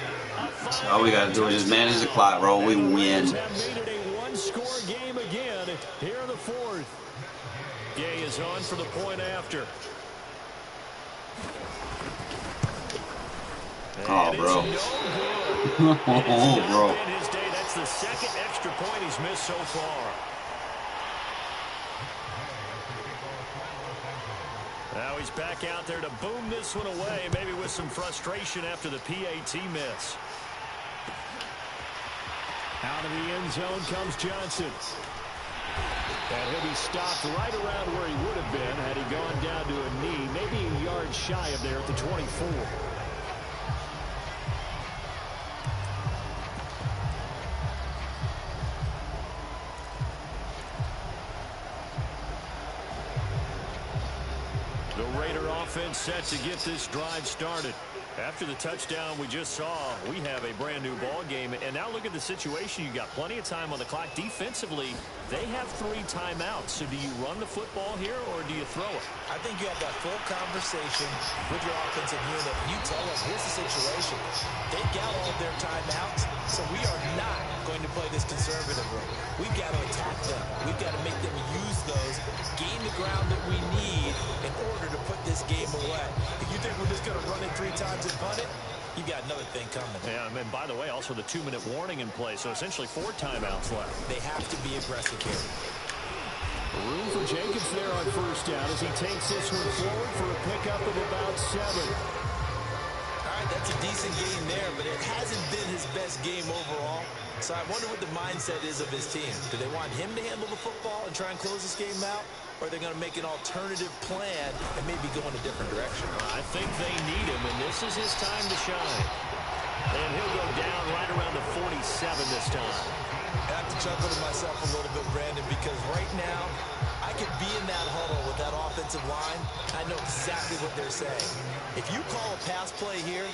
All we got to do is just manage the clock, bro. We win. Have made it a one-score game again here in the 4th. Gay is on for the point after. Oh, bro. Oh, bro. That's the 2nd extra point he's missed so far. Now he's back out there to boom this one away, maybe with some frustration after the PAT miss. Out of the end zone comes Johnson. And he'll be stopped right around where he would have been had he gone down to a knee, maybe a yard shy of there at the 24. The Raider offense set to get this drive started. After the touchdown we just saw, we have a brand new ball game. And now look at the situation. You got plenty of time on the clock. Defensively, they have 3 timeouts. So do you run the football here or do you throw it? I think you have that full conversation with your offensive unit. You tell them, here's the situation. They got all of their timeouts, so we are not going to play this conservatively. We've got to attack them. We've got to make them use those, gain the ground that we need in order to put this game away. If you think we're just going to run it 3 times and punt it, you got another thing coming. Yeah, and by the way, also the 2-minute warning in play, so essentially 4 timeouts left. They have to be aggressive here. Room for Jacobs there on first down as he takes this one forward for a pickup of about 7. All right, that's a decent game there, but it hasn't been his best game overall. So I wonder what the mindset is of his team. Do they want him to handle the football and try and close this game out? Or are they going to make an alternative plan and maybe go in a different direction? I think they need him, and this is his time to shine. And he'll go down right around the 47 this time. I have to chuckle to myself a little bit, Brandon, because right now I could be in that huddle with that offensive line. I know exactly what they're saying. If you call a pass play here,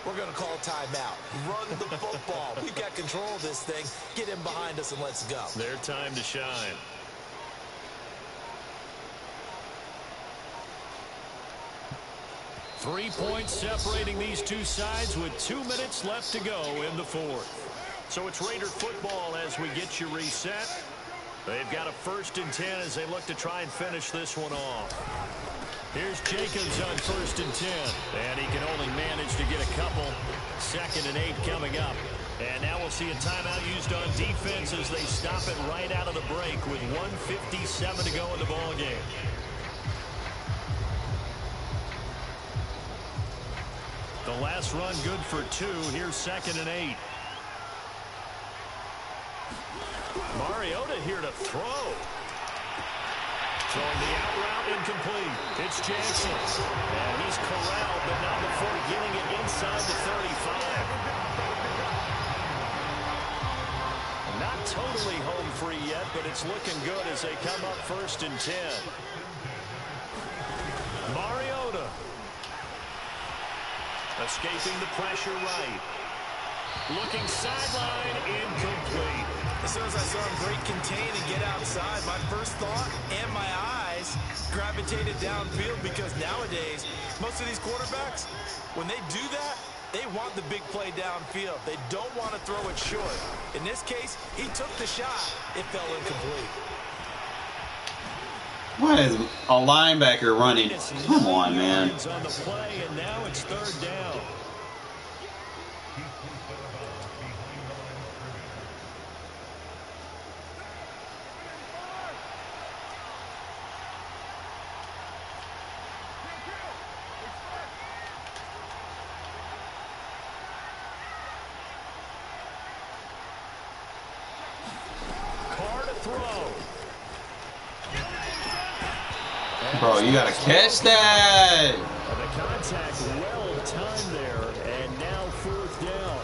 we're going to call a timeout. Run the football. We've got control of this thing. Get him behind us and let's go. Their time to shine. Three points separating these two sides with 2 minutes left to go in the fourth. So it's Raider football as we get you reset. They've got a 1st and 10 as they look to try and finish this one off. Here's Jacobs on 1st and 10. And he can only manage to get a couple. 2nd and 8 coming up. And now we'll see a timeout used on defense as they stop it right out of the break with 1:57 to go in the ball game. The last run good for 2. Here's 2nd and 8. Mariota here to throw. Throwing the out route incomplete. It's Jackson. And he's corralled, but not before getting it inside the 35. Not totally home free yet, but it's looking good as they come up 1st and 10. Mariota. Escaping the pressure right. Looking sideline, incomplete. As soon as I saw him break contain and get outside, my first thought and my eyes gravitated downfield because nowadays, most of these quarterbacks, when they do that, they want the big play downfield. They don't want to throw it short. In this case, he took the shot. It fell incomplete. Why is a linebacker running? Come on, man. On the play, and now it's 3rd down. Carr to throw. Bro, you gotta catch that. The contact well timed there, and now 4th down.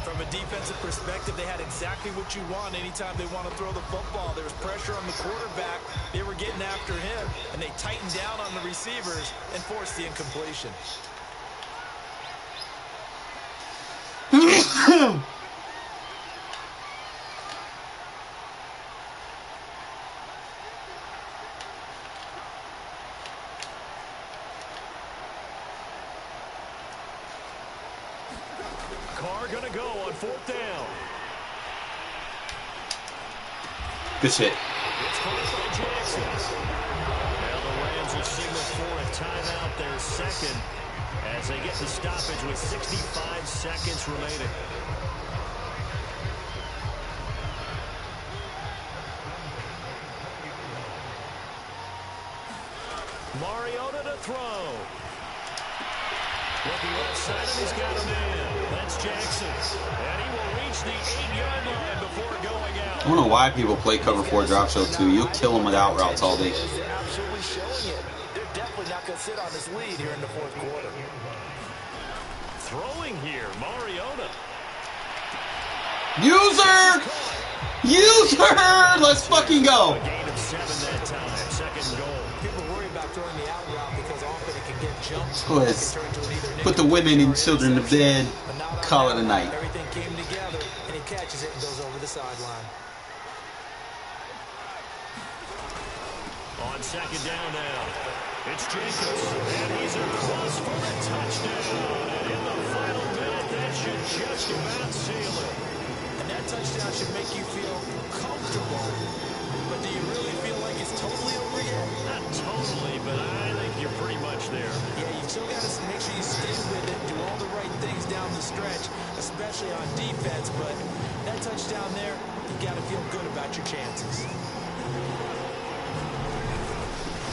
From a defensive perspective, they had exactly what you want anytime they want to throw the football. There was pressure on the quarterback. They were getting after him, and they tightened down on the receivers and forced the incompletion. Carr gonna go on 4th down. Good shit. It's called by Jackson. Now the Rams will signal for a timeout, their 2nd, as they get the stoppage with 65 seconds remaining. Mariota to throw. Looking left side, and he's got a man. That's Jackson. And he will reach the 8-yard line before going out. I don't know why people play cover 4 drop show 2. You'll kill them with out routes all day. They're absolutely showing it. They're definitely not going to sit on this lead here in the fourth quarter. Throwing here, Mariota. User! Let's fucking go. A gain of 7 that time. Second goal. People worry about throwing the out route because often it can get jumped. Let's put the women and children to bed. Call it a night. Everything came together, and he catches it and goes over the sideline. On second down now, it's Jacobs, and he's across for a touchdown. And in the final minute, that should just about seal it. And that touchdown should make you feel comfortable. But do you really feel like it's totally over yet? Not totally, but I think you're pretty much there. Yeah, you still got to make sure you stay with it, do all the right things down the stretch, especially on defense. But that touchdown there, you got to feel good about your chances.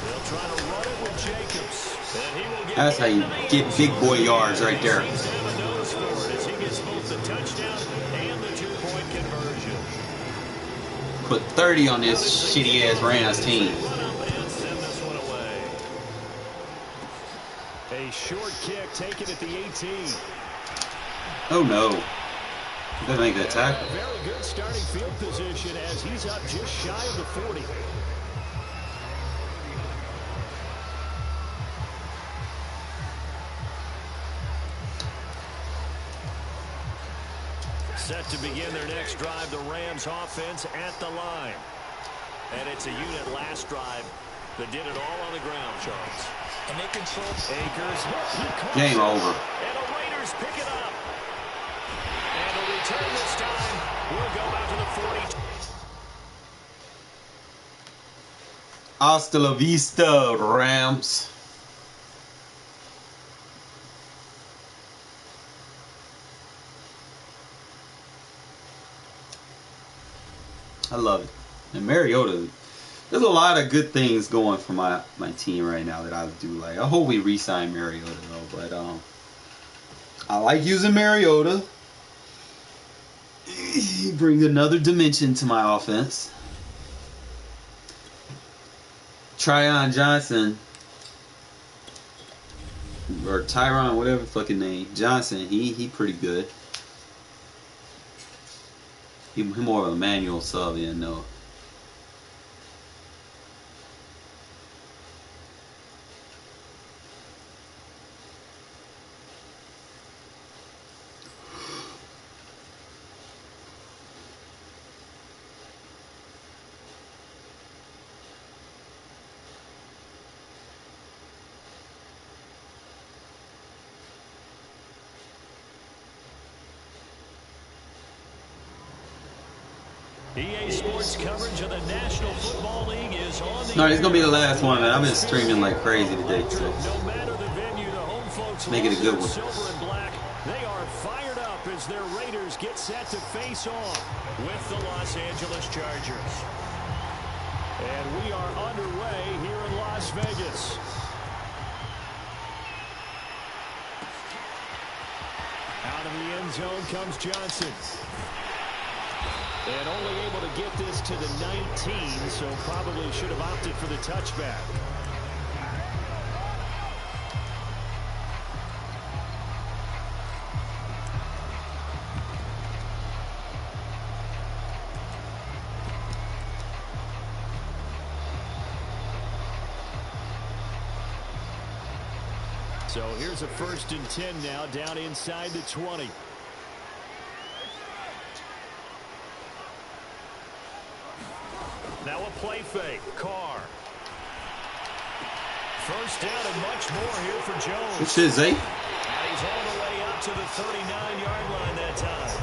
They'll try to run it with Jacobs. And he will get That's how you get big boy yards right there. He's going to have a nose for it as he gets both the touchdown and the 2-point conversion. Put 30 on this shitty ass Rams team. Run up and send this one away. A short kick taken at the 18. Oh no. Doesn't make that tackle. Very good starting field position as he's up just shy of the 40. Set to begin their next drive, the Rams offense at the line. And it's a unit last drive that did it all on the ground, Charles. And they control Akers. Game over. And the Raiders pick it up. And a return this time will go out to the 40. Hasta la vista, Rams. I love it. And Mariota, there's a lot of good things going for my team right now that I do like. I hope we re-sign Mariota though, but I like using Mariota. He brings another dimension to my offense. Tryon Johnson or Tyron, whatever fucking name, Johnson, he pretty good. He more of a manual sub in though. EA Sports coverage of the National Football League is on the No, it's gonna be the last one, man. I've been streaming like crazy today, so no matter the venue, the home folks make it a good one. silver and black. They are fired up as their Raiders get set to face off with the Los Angeles Chargers. And we are underway here in Las Vegas. Out of the end zone comes Johnson. And only able to get this to the 19, so probably should have opted for the touchback. So here's a 1st and 10 now, down inside the 20. Now a play fake. Carr. First down and much more here for Jones. Good shit, Zay. And he's all the way up to the 39-yard line that time.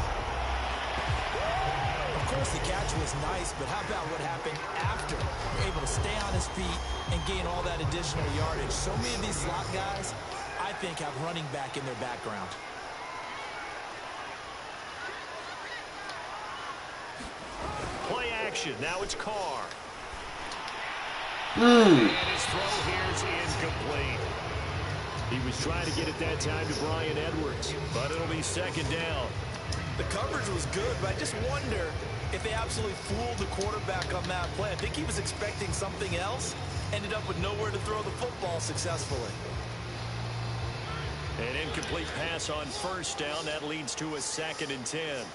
Of course, the catch was nice, but how about what happened after? You're able to stay on his feet and gain all that additional yardage. So many of these slot guys, I think, have running back in their background. Play action. Now it's Carr. And his throw here is incomplete. He was trying to get it that time to Bryan Edwards, but it'll be second down. The coverage was good, but I just wonder if they absolutely fooled the quarterback on that play. I think he was expecting something else, ended up with nowhere to throw the football successfully. An incomplete pass on first down. That leads to a 2nd and 10.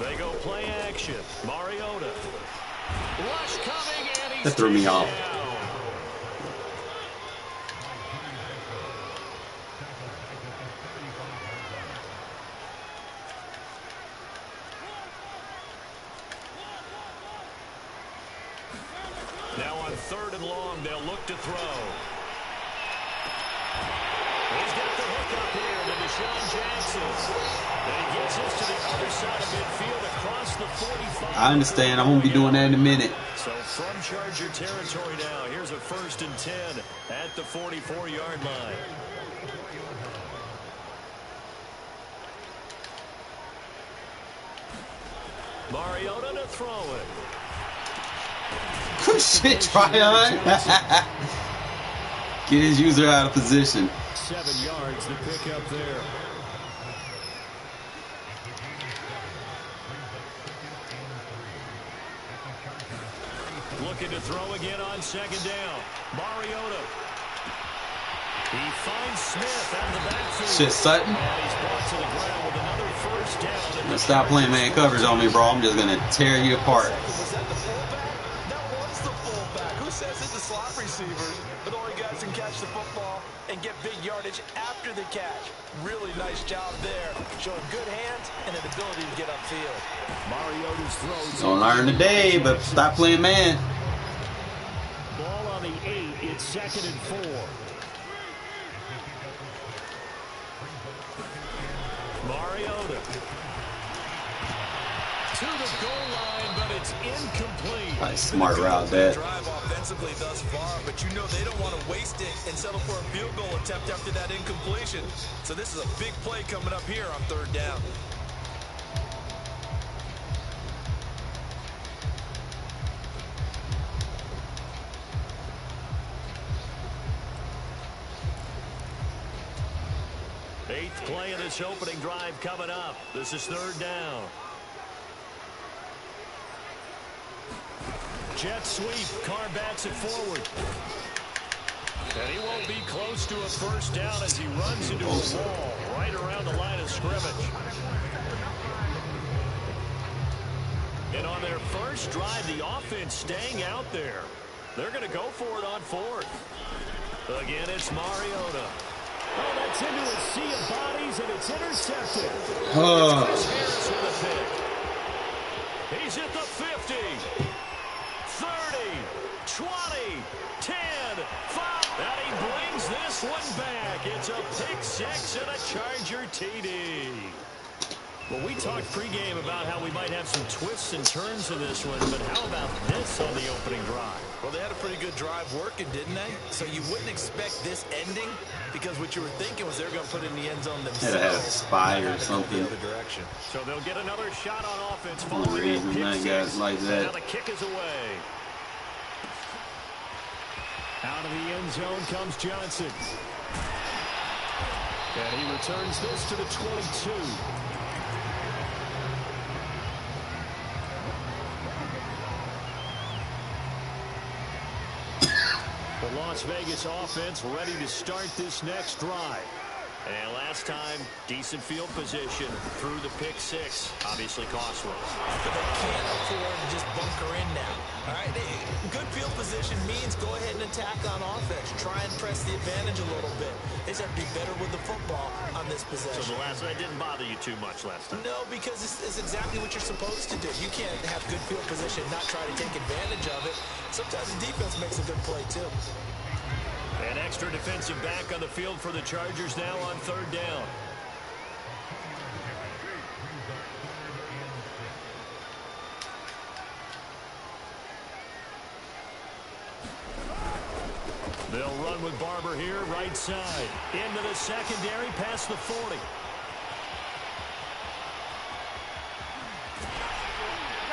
They go play action. Mariota. Rush coming, and he's that threw me off. down. Now on 3rd and long, they'll look to throw. He's got the hook up here to Deshaun Jackson. And he gets us to the other side of midfield across the 45. I understand. I'm going to be doing that in a minute. So from Charger territory now, here's a 1st and 10 at the 44-yard line. Mariota to throw it. Good shit, Tryon. Get his user out of position. 7 yards to pick up there. Looking to throw again on 2nd down. Mariota. He finds Smith out of the backfield. Shit, Sutton. And he's brought to the ground with another 1st down. Now stop playing man coverage on me, bro. I'm just going to tear you apart. Was that the fullback? That was the fullback. Who says it? The slot receivers. But only guys can catch the football and get big yardage after the catch. Really nice job there. Showing good hands and an ability to get upfield. Mariota's throws. Don't learn today, but stop playing man. Ball on the 8. It's 2nd and 4. Mariota to the goal line, but it's incomplete. Nice smart route there. Drive offensively thus far, but you know they don't want to waste it and settle for a field goal attempt after that incompletion. So this is a big play coming up here on 3rd down. Eighth play of this opening drive coming up. This is 3rd down. Jet sweep. Carr bats it forward. And he won't be close to a 1st down as he runs into a wall right around the line of scrimmage. And on their first drive, the offense staying out there. They're going to go for it on 4th. Again, it's Mariota. Oh, that's into a sea of bodies, and it's intercepted. It's Chris Harris with a pick. He's at the 50, 30, 20, 10, 5. And he brings this one back. It's a pick 6 and a Charger TD. Well, we talked pregame about how we might have some twists and turns in this one, but how about this on the opening drive? Well, they had a pretty good drive working, didn't they? So you wouldn't expect this ending because what you were thinking was they were going to put it in the end zone themselves. Had to have a spy or something. The other direction. So they'll get another shot on offense. Reason that guys like that. Now the kick is away. Out of the end zone comes Johnson. And he returns this to the 22. The Las Vegas offense ready to start this next drive. And last time, decent field position through the pick 6. Obviously costly. But they can't afford to just bunker in now. All right, good field position means go ahead and attack on offense. Try and press the advantage a little bit. They just have to be better with the football on this possession. So the last one didn't bother you too much last time? No, because it's exactly what you're supposed to do. You can't have good field position, not try to take advantage of it. Sometimes the defense makes a good play, too. An extra defensive back on the field for the Chargers now on 3rd down. They'll run with Barber here, right side. Into the secondary, past the 40.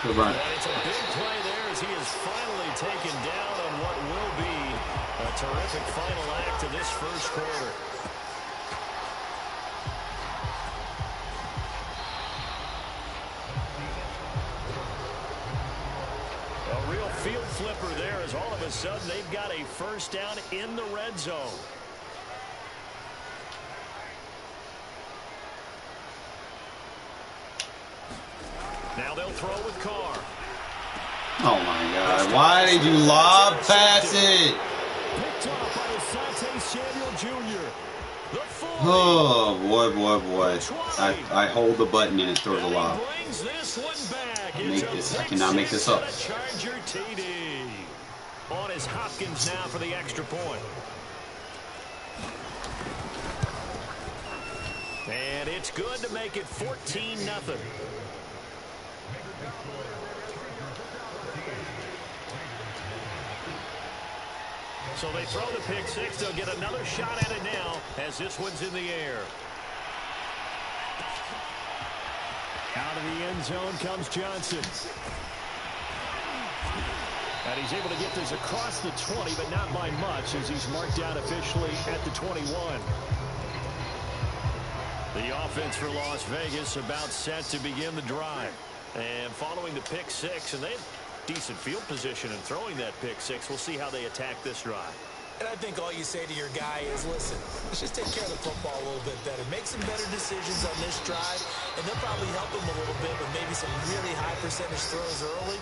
Good run. And it's a big play there as he is finally taken down on what will be a terrific final act of this first quarter. A real field flipper there as all of a sudden they've got a first down in the red zone. Now they'll throw with Carr. Oh my God! Why did you lob pass it? Picked off by Asante Samuel Jr. Oh boy! I hold the button and it throws a lob. I cannot make this up. Charger TD. On is Hopkins now for the extra point. And it's good to make it 14-0. So they throw the pick six. They'll get another shot at it now as this one's in the air. Out of the end zone comes Johnson. And he's able to get this across the 20, but not by much as he's marked down officially at the 21. The offense for Las Vegas about set to begin the drive. And following the pick six, and they have decent field position and throwing that pick six. We'll see how they attack this drive. And I think all you say to your guy is, listen, let's just take care of the football a little bit better. Make some better decisions on this drive, and they'll probably help him a little bit with maybe some really high percentage throws early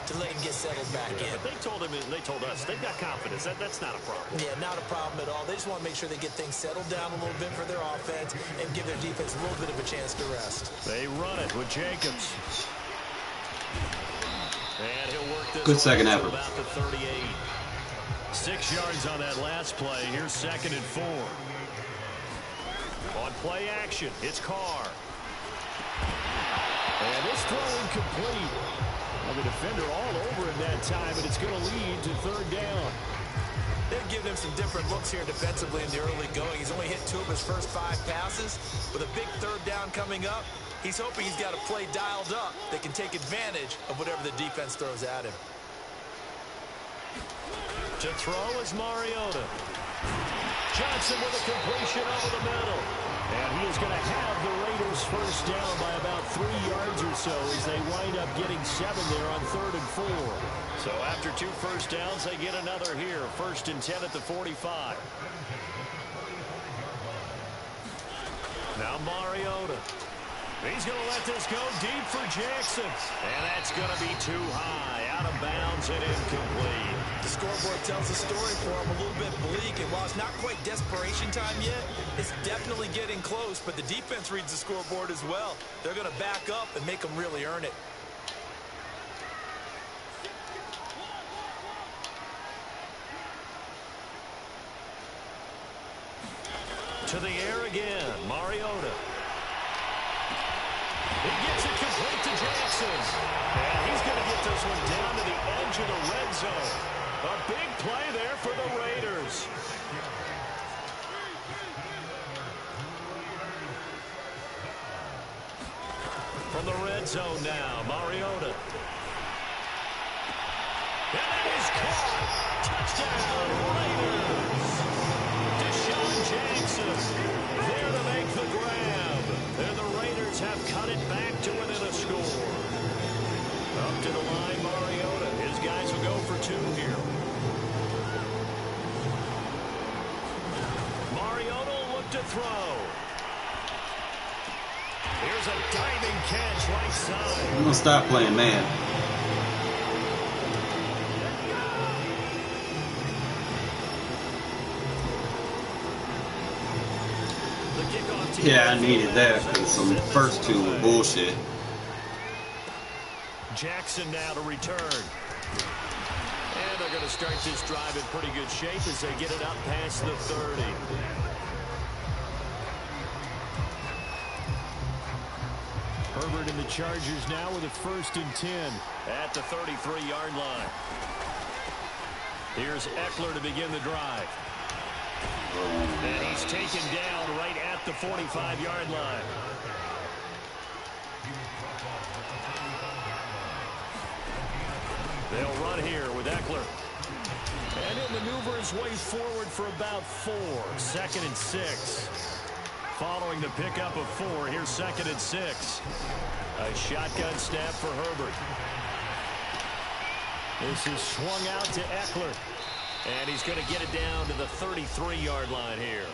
to let him get settled back in. But they told him, and they told us, they've got confidence. That's not a problem. Yeah, not a problem at all. They just want to make sure they get things settled down a little bit for their offense and give their defense a little bit of a chance to rest. They run it with Jacobs. And he'll work this good second effort. About the 38. 6 yards on that last play. Here's 2nd and 4. On play action, it's Carr. And this throw incomplete. Well, the defender all over him that time, and it's going to lead to 3rd down. They've given him some different looks here defensively in the early going. He's only hit 2 of his first 5 passes. With a big 3rd down coming up, he's hoping he's got a play dialed up that can take advantage of whatever the defense throws at him. To throw is Mariota. Johnson with a completion over the middle. And he is going to have the Raiders first down by about 3 yards or so as they wind up getting 7 there on 3rd and 4. So after 2 first downs, they get another here. 1st and 10 at the 45. Now Mariota. He's going to let this go deep for Jackson. And that's going to be too high. Out of bounds and incomplete. The scoreboard tells the story for him a little bit bleak. And while it's not quite desperation time yet, it's definitely getting close. But the defense reads the scoreboard as well. They're going to back up and make them really earn it. To the air again. Mariota. He gets it complete to Jackson. And he's going to get this one down to the edge of the red zone. A big play there for the Raiders. From the red zone now, Mariota. And that is caught. Touchdown, Raiders. Deshaun Jackson there to make the grab. And the Raiders have cut it back to within a score. Up to the line, Mariota. His guys will go for 2 here. Mariota will look to throw. Here's a diving catch right side. I'm going to stop playing man. Yeah, I needed that because some first 2 were bullshit. Jackson now to return. And they're going to start this drive in pretty good shape as they get it up past the 30. Herbert and the Chargers now with a 1st and 10 at the 33-yard line. Here's Eckler to begin the drive. And he's taken down right at the 45-yard line. They'll run here with Eckler. And he'll maneuver his way forward for about 4. 2nd and 6. Following the pickup of 4, here's 2nd and 6. A shotgun snap for Herbert. This is swung out to Eckler. And he's going to get it down to the 33-yard line here.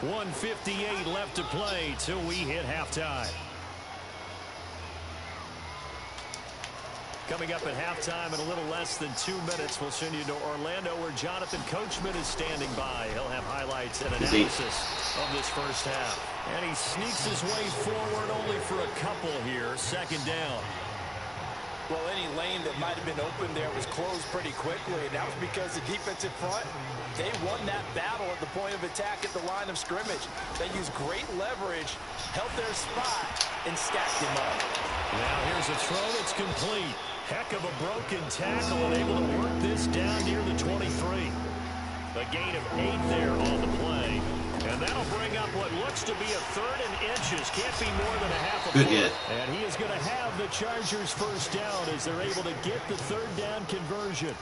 1:58 left to play till we hit halftime. Coming up at halftime in a little less than 2 minutes, we'll send you to Orlando where Jonathan Coachman is standing by. He'll have highlights and analysis of this first half. And he sneaks his way forward only for a couple here. 2nd down. Well, any lane that might have been open there was closed pretty quickly, and that was because the defensive front, they won that battle at the point of attack at the line of scrimmage. They used great leverage, held their spot, and stacked him up. Now here's a throw that's complete. Heck of a broken tackle and able to work this down near the 23. A gain of 8 there on the play. And that'll bring up what looks to be a 3rd and inches. Can't be more than a half a foot. And he is going to have the Chargers first down as they're able to get the 3rd down conversion.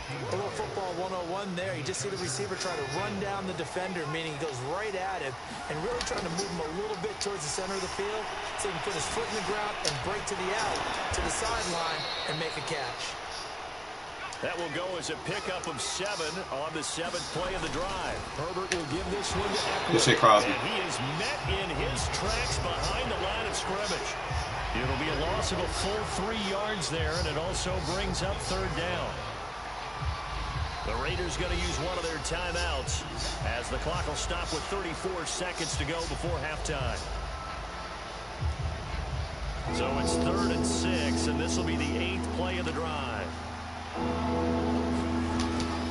A little football 101 there. You just see the receiver try to run down the defender, meaning he goes right at him and really trying to move him a little bit towards the center of the field so he can put his foot in the ground and break to the out, to the sideline, and make a catch. That will go as a pickup of 7 on the 7th play of the drive. Herbert will give this one to Eckler. And he is met in his tracks behind the line of scrimmage. It'll be a loss of a full 3 yards there, and it also brings up 3rd down. The Raiders going to use one of their timeouts as the clock will stop with 34 seconds to go before halftime. So it's 3rd and 6, and this will be the 8th play of the drive.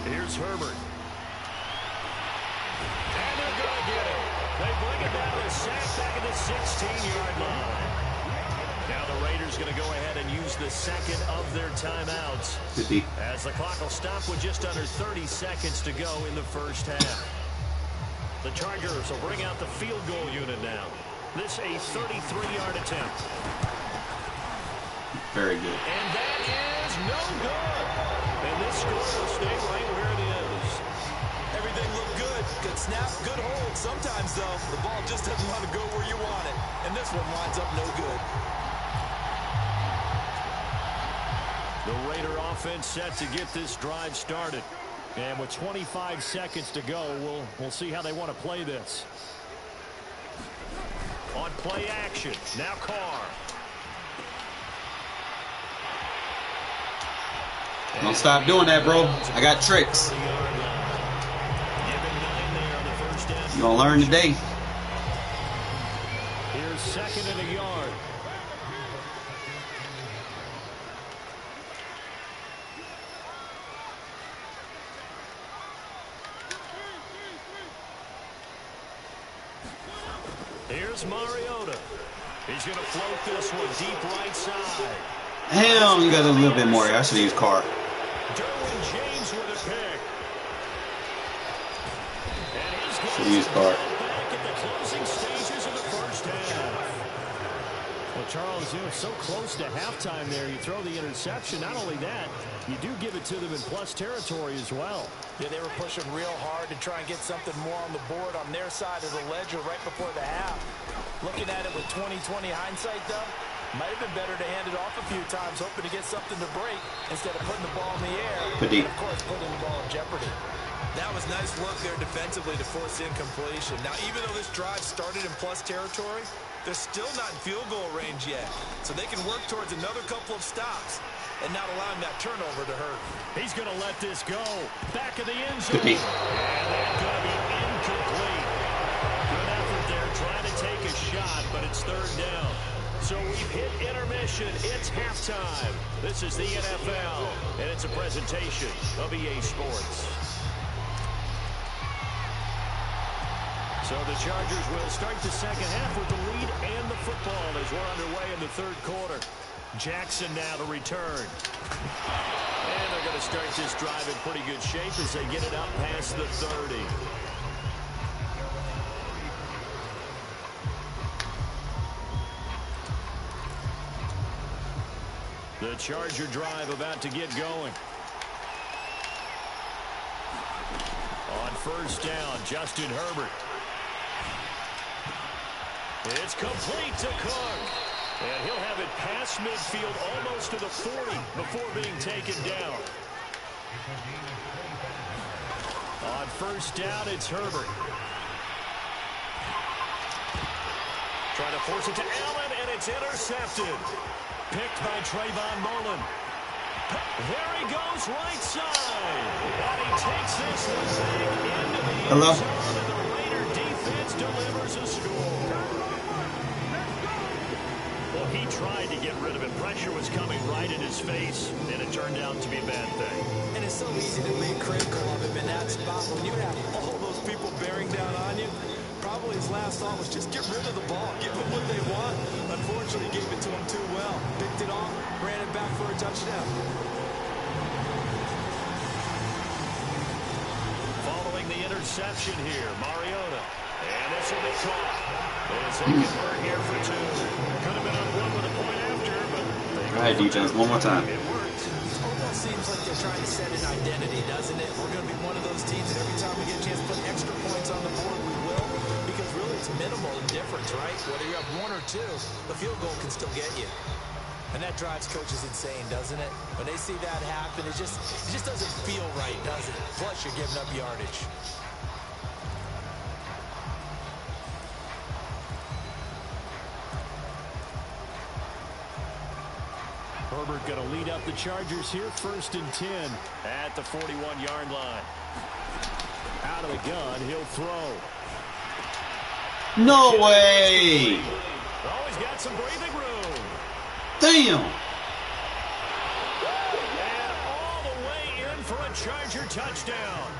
Here's Herbert. And they're going to get it. They bring it down to sack back at the 16-yard line. Now the Raiders going to go ahead and use the 2nd of their timeouts as the clock will stop with just under 30 seconds to go in the first half. The Chargers will bring out the field goal unit now. This a 33-yard attempt. Very good. And that is no good. And this score will stay right where it is. Everything looked good. Good snap, good hold. Sometimes, though, the ball just doesn't want to go where you want it. And this one winds up no good. The Raider offense set to get this drive started. And with 25 seconds to go, we'll see how they want to play this. On play action, now Carr. Don't stop doing that, bro. I got tricks. You're going to learn today. Here's 2nd and a yard. Here's Mariota. He's going to float this one deep right side. Hell, you got a little bit more. I should use Carr. Derwin James with a pick. And he's should use Carr. Back at the closing stages of the first half. Well, Charles, you know, so close to halftime there. You throw the interception. Not only that, you do give it to them in plus territory as well. Yeah, they were pushing real hard to try and get something more on the board on their side of the ledger right before the half. Looking at it with 20/20 hindsight, though, might have been better to hand it off a few times, hoping to get something to break instead of putting the ball in the air. And, of course, putting the ball in jeopardy. That was nice work there defensively to force incompletion. Now, even though this drive started in plus territory, they're still not in field goal range yet. So they can work towards another couple of stops and not allowing that turnover to hurt. He's going to let this go. Back of the end zone. And that's going to be incomplete. Good effort there trying to take a shot, but it's 3rd down. So we've hit intermission. It's halftime. This is the NFL, and it's a presentation of EA Sports. So the Chargers will start the second half with the lead and the football as we're underway in the 3rd quarter. Jackson now to return. And they're going to start this drive in pretty good shape as they get it up past the 30. The Charger drive about to get going. On first down, Justin Herbert. It's complete to Cook. And he'll have it past midfield almost to the 40 before being taken down. On first down, it's Herbert. Trying to force it to Allen, and it's intercepted. Picked by Trayvon Mullen. There he goes, right side. And he takes this one back into the end zone, and the Raider defense delivers a score. Well, he tried to get rid of it. Pressure was coming right in his face, and it turned out to be a bad thing. And it's so easy to be critical of him in that spot. When you have all those people bearing down on you, probably his last thought was just get rid of the ball, give them what they want. Unfortunately, gave it to him too well. Picked it off, ran it back for a touchdown. Following the interception here, Mariota. And this will be caught. As they convert here for two. Could have been on one with a point after, but... Go ahead, defense, one more time. It worked. It almost seems like they're trying to set an identity, doesn't it? We're going to be one of those teams that every time we get a chance to put extra points on the board, we will. Because really, it's minimal in difference, right? Whether you have one or two, the field goal can still get you. And that drives coaches insane, doesn't it? When they see that happen, it just doesn't feel right, does it? Plus, you're giving up yardage. Herbert going to lead up the Chargers here, 1st and 10 at the 41-yard line. Out of the gun, he'll throw. No way! Oh, he's got some breathing room. Damn! And all the way in for a Charger touchdown.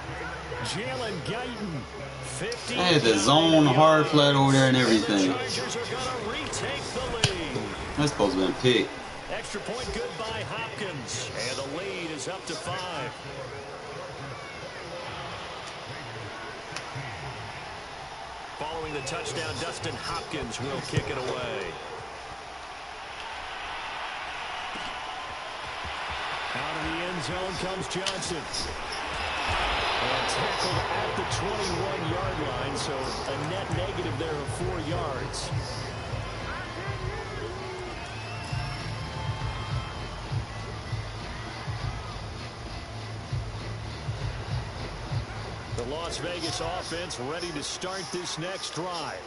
Jalen Guyton, 50. I had the zone hard flat over there and everything. The Chargers are going to retake the lead. That's supposed to be a pick. Extra point good by Hopkins. And the lead is up to 5. Following the touchdown, Dustin Hopkins will kick it away. Out of the end zone comes Johnson. And tackled at the 21-yard line, so a net negative there of 4 yards. The Las Vegas offense ready to start this next drive.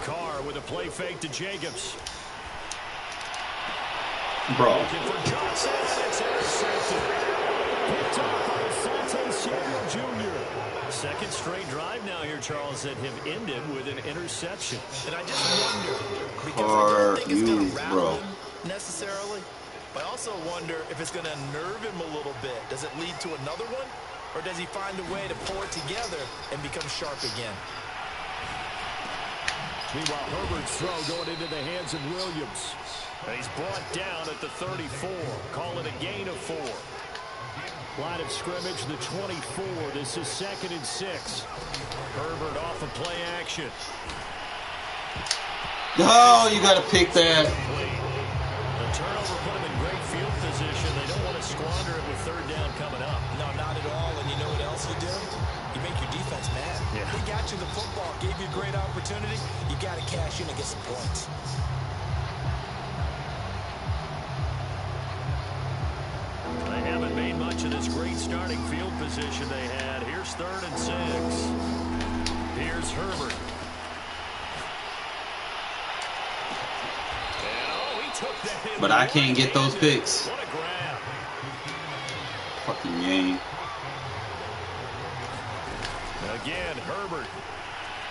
Carr with a play fake to Jacobs. Bro. Looking for Johnson, and it's intercepted. Picked off by Asante Samuel Jr. Second straight drive now here, Charles, that have ended with an interception. And I just wonder, because I don't think it's going to rattle him necessarily, but I also wonder if it's going to unnerve him a little bit. Does it lead to another one? Or does he find a way to pull it together and become sharp again? Meanwhile, Herbert's throw going into the hands of Williams. And he's brought down at the 34. Call it a gain of 4. Line of scrimmage, the 24. This is 2nd and 6. Herbert off of play action. Oh, you got to pick that. The turnover put him in great field position. They don't want to squander it with 3rd down coming up. No, not at all. And you know what else you do? You make your defense mad. Yeah. They got you the football, gave you a great opportunity. You got to cash in and get some points. They haven't made much of this great starting field position they had. Here's 3rd and 6. Here's Herbert. And oh, he took that in. But I can't get those picks. What a grab. Fucking game. Again, Herbert.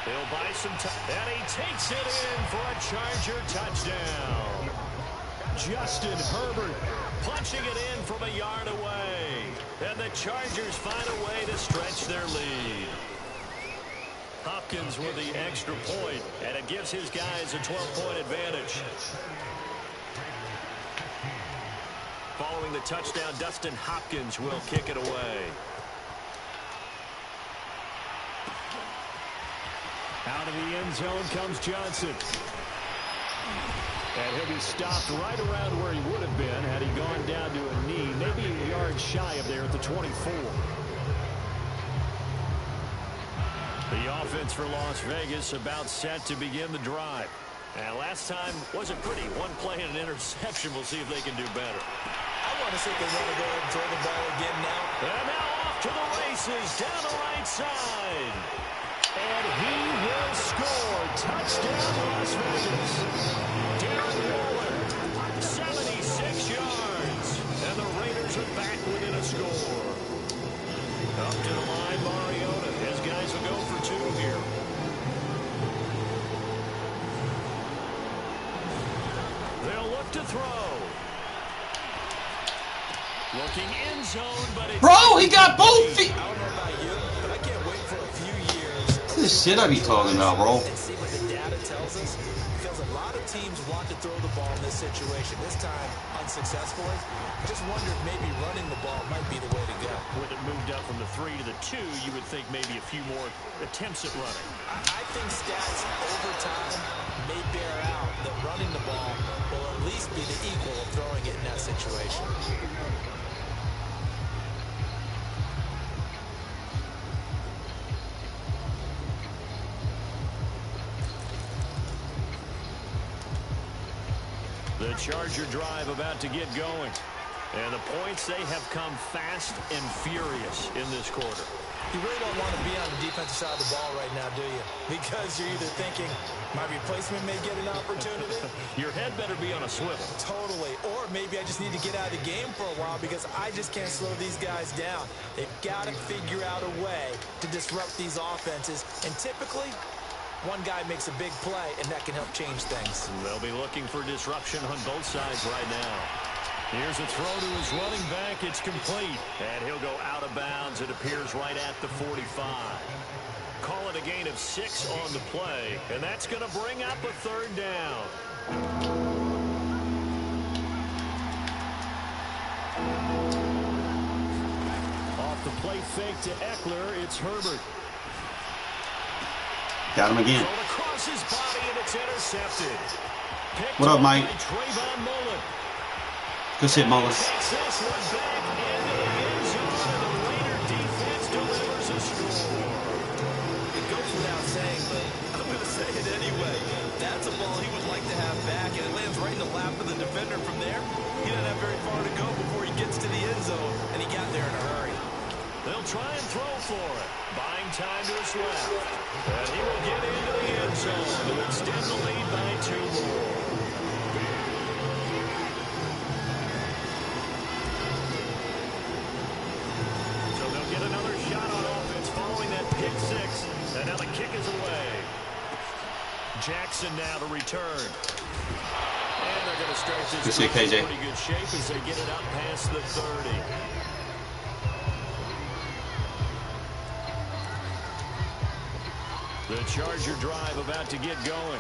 He'll buy some time. And he takes it in for a Charger touchdown. Justin Herbert punching it in from a yard away. And the Chargers find a way to stretch their lead. Hopkins with the extra point, and it gives his guys a 12-point advantage. Following the touchdown, Dustin Hopkins will kick it away. Out of the end zone comes Johnson. And he'll be stopped right around where he would have been had he gone down to a knee, maybe a yard shy of there at the 24. The offense for Las Vegas about set to begin the drive. And last time wasn't pretty. One play and an interception. We'll see if they can do better. I want to see if they want to go ahead and throw the ball again now. And now off to the races down the right side. And he will score. Touchdown, Las Vegas. Darren Waller, 76 yards. And the Raiders are back within a score. Up to the line, Mariota. His guys will go for two here. They'll look to throw. Looking end zone, but it's... Bro, he got both feet. I don't know about you, but I can't wait for a few years. This shit I be talking about, bro. And see what the data tells us. Because a lot of teams want to throw the ball in this situation. This time, unsuccessfully. Just wonder if maybe running the ball might be the way to go. With it moved up from the 3 to the 2, you would think maybe a few more attempts at running. I think stats over time may bear out that running the ball will at least be the equal of throwing it in that situation. The Charger drive about to get going. And the points, they have come fast and furious in this quarter. You really don't want to be on the defensive side of the ball right now, do you? Because you're either thinking, my replacement may get an opportunity. Your head better be on a swivel. Totally. Or maybe I just need to get out of the game for a while because I just can't slow these guys down. They've got to figure out a way to disrupt these offenses. And typically, one guy makes a big play, and that can help change things. They'll be looking for disruption on both sides right now. Here's a throw to his running back. It's complete. And he'll go out of bounds. It appears right at the 45. Call it a gain of 6 on the play. And that's going to bring up a third down. Off the play fake to Eckler. It's Herbert. Got him again. Thrown across his body, and it's intercepted. Picked What up, Mike? by Trayvon Mullen. Good shit, Mullis. Takes this one back into the end zone, and the Raider defense delivers a score. It goes without saying, but I'm going to say it anyway. That's a ball he would like to have back, and it lands right in the lap of the defender from there. He doesn't have very far to go before he gets to the end zone, and he got there in a hurry. They'll try and throw for it. Buying time to his left. And he will get into the end zone to extend the lead by 2 more. So they'll get another shot on offense following that pick 6. And now the kick is away. Jackson now to return. And they're going to start this in pretty good shape as they get it up past the 30. The Charger drive about to get going.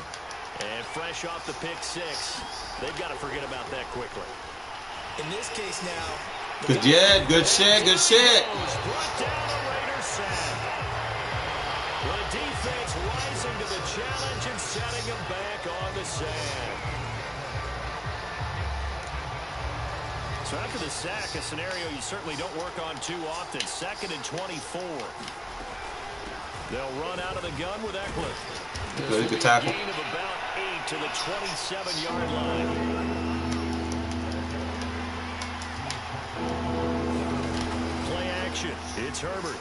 And fresh off the pick 6. They've got to forget about that quickly. In this case now. Good shit, good shit, good shit. Brought down a Raider sack. The defense rising to the challenge and setting him back on the sand. So after the sack, a scenario you certainly don't work on too often. 2nd and 24. They'll run out of the gun with Eckler. Good tackle. Gain of about 8 to the 27-yard line. Play action. It's Herbert.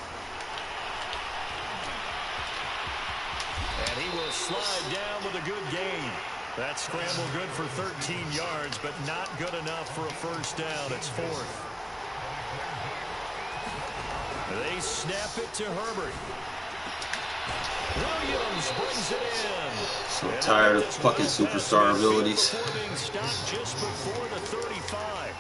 And he will slide down with a good gain. That scramble good for 13 yards, but not good enough for a first down. It's 4th. They snap it to Herbert. Williams brings it in. So tired of fucking superstar abilities. Stopped just before the 35.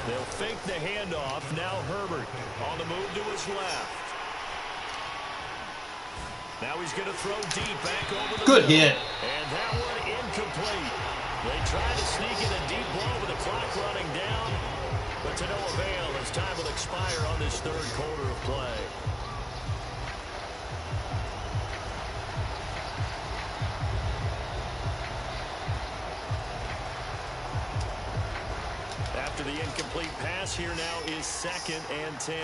They'll fake the handoff. Now Herbert on the move to his left. Now he's going to throw deep back over the Good middle. hit. And that one incomplete. They try to sneak in a deep ball with the clock running down, but to no avail as time will expire on this 3rd quarter of play. the incomplete pass. Here now is 2nd and 10.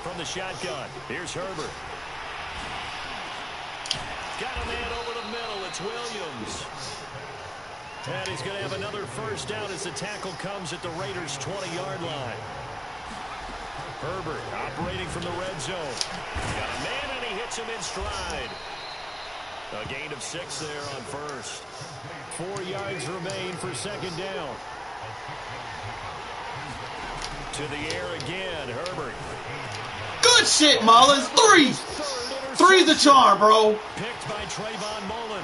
From the shotgun, here's Herbert. Got a man over the middle. It's Williams. And he's going to have another first down as the tackle comes at the Raiders' 20-yard line. Herbert operating from the red zone. Got a man, and he hits him in stride. A gain of 6 there on first. 4 yards remain for 2nd down. To the air again, Herbert. Good shit, Mullins. 3. 3's the charm, bro. Picked by Trayvon Mullen.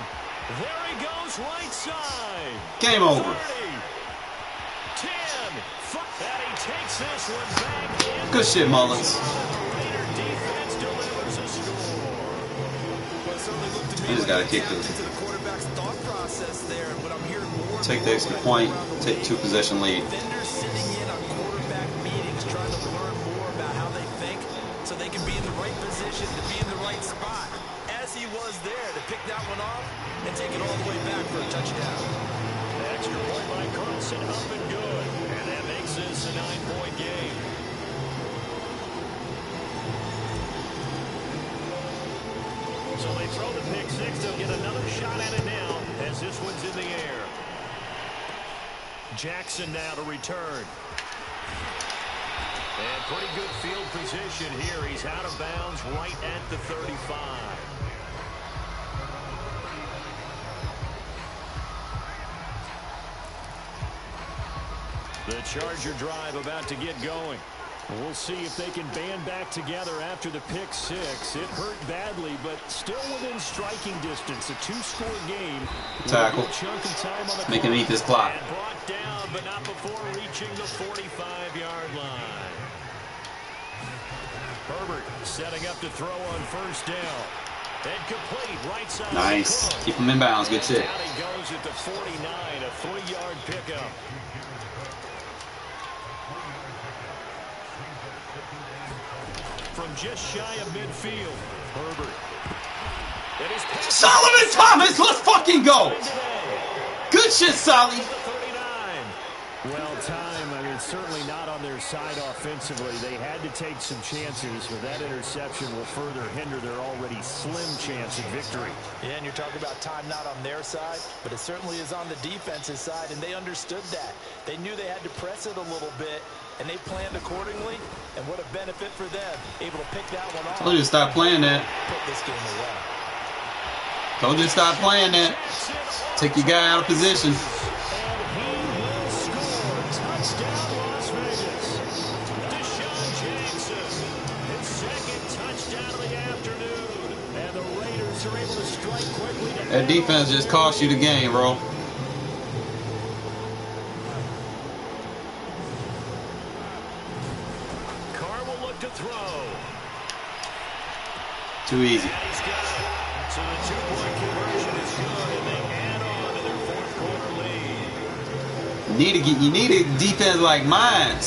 There he goes, right side. Game over. 30, 10, and he takes this one back in. Good shit, Mullins. Raider defense delivers a score. You just gotta kick this. Into the quarterback's thought process there, and what I'm hearing more. Take the extra point. Take 2-possession lead. Vendors sitting in on quarterback meetings, trying to learn more about how they think, so they can be in the right position to be in the right spot. As he was there to pick that one off and take it all the way back for a touchdown. Extra point by Carlson, up and good. And that makes this a 9-point game. So they throw the pick 6. They'll get another shot at it now as this one's in the air. Jackson now to return. And pretty good field position here. He's out of bounds right at the 35. The Charger drive about to get going. We'll see if they can band back together after the pick 6. It hurt badly, but still within striking distance. A 2-score game. Tackle. Make him eat this clock. And brought down, but not before reaching the 45-yard line. Herbert setting up to throw on first down. And complete right side. Nice. Keep him in bounds. Good shit. Down he goes at the 49, a 3-yard pickup. From just shy of midfield, Herbert. Solomon Thomas, let's fucking go. Good shit, Solly. Well, time, I mean, certainly not on their side offensively. They had to take some chances, but that interception will further hinder their already slim chance of victory. Yeah, and you're talking about time not on their side, but it certainly is on the defense's side, and they understood that. They knew they had to press it a little bit, and they planned accordingly, and what a benefit for them, able to pick that one off. Told you to stop playing that. Put this game away. Told you to stop playing that. Take your guy out of position. That defense just cost you the game, bro. Carr will look to throw. Too easy. So the 2-point conversion is good, and they add on to their 4th quarter lead. You need a defense like mine,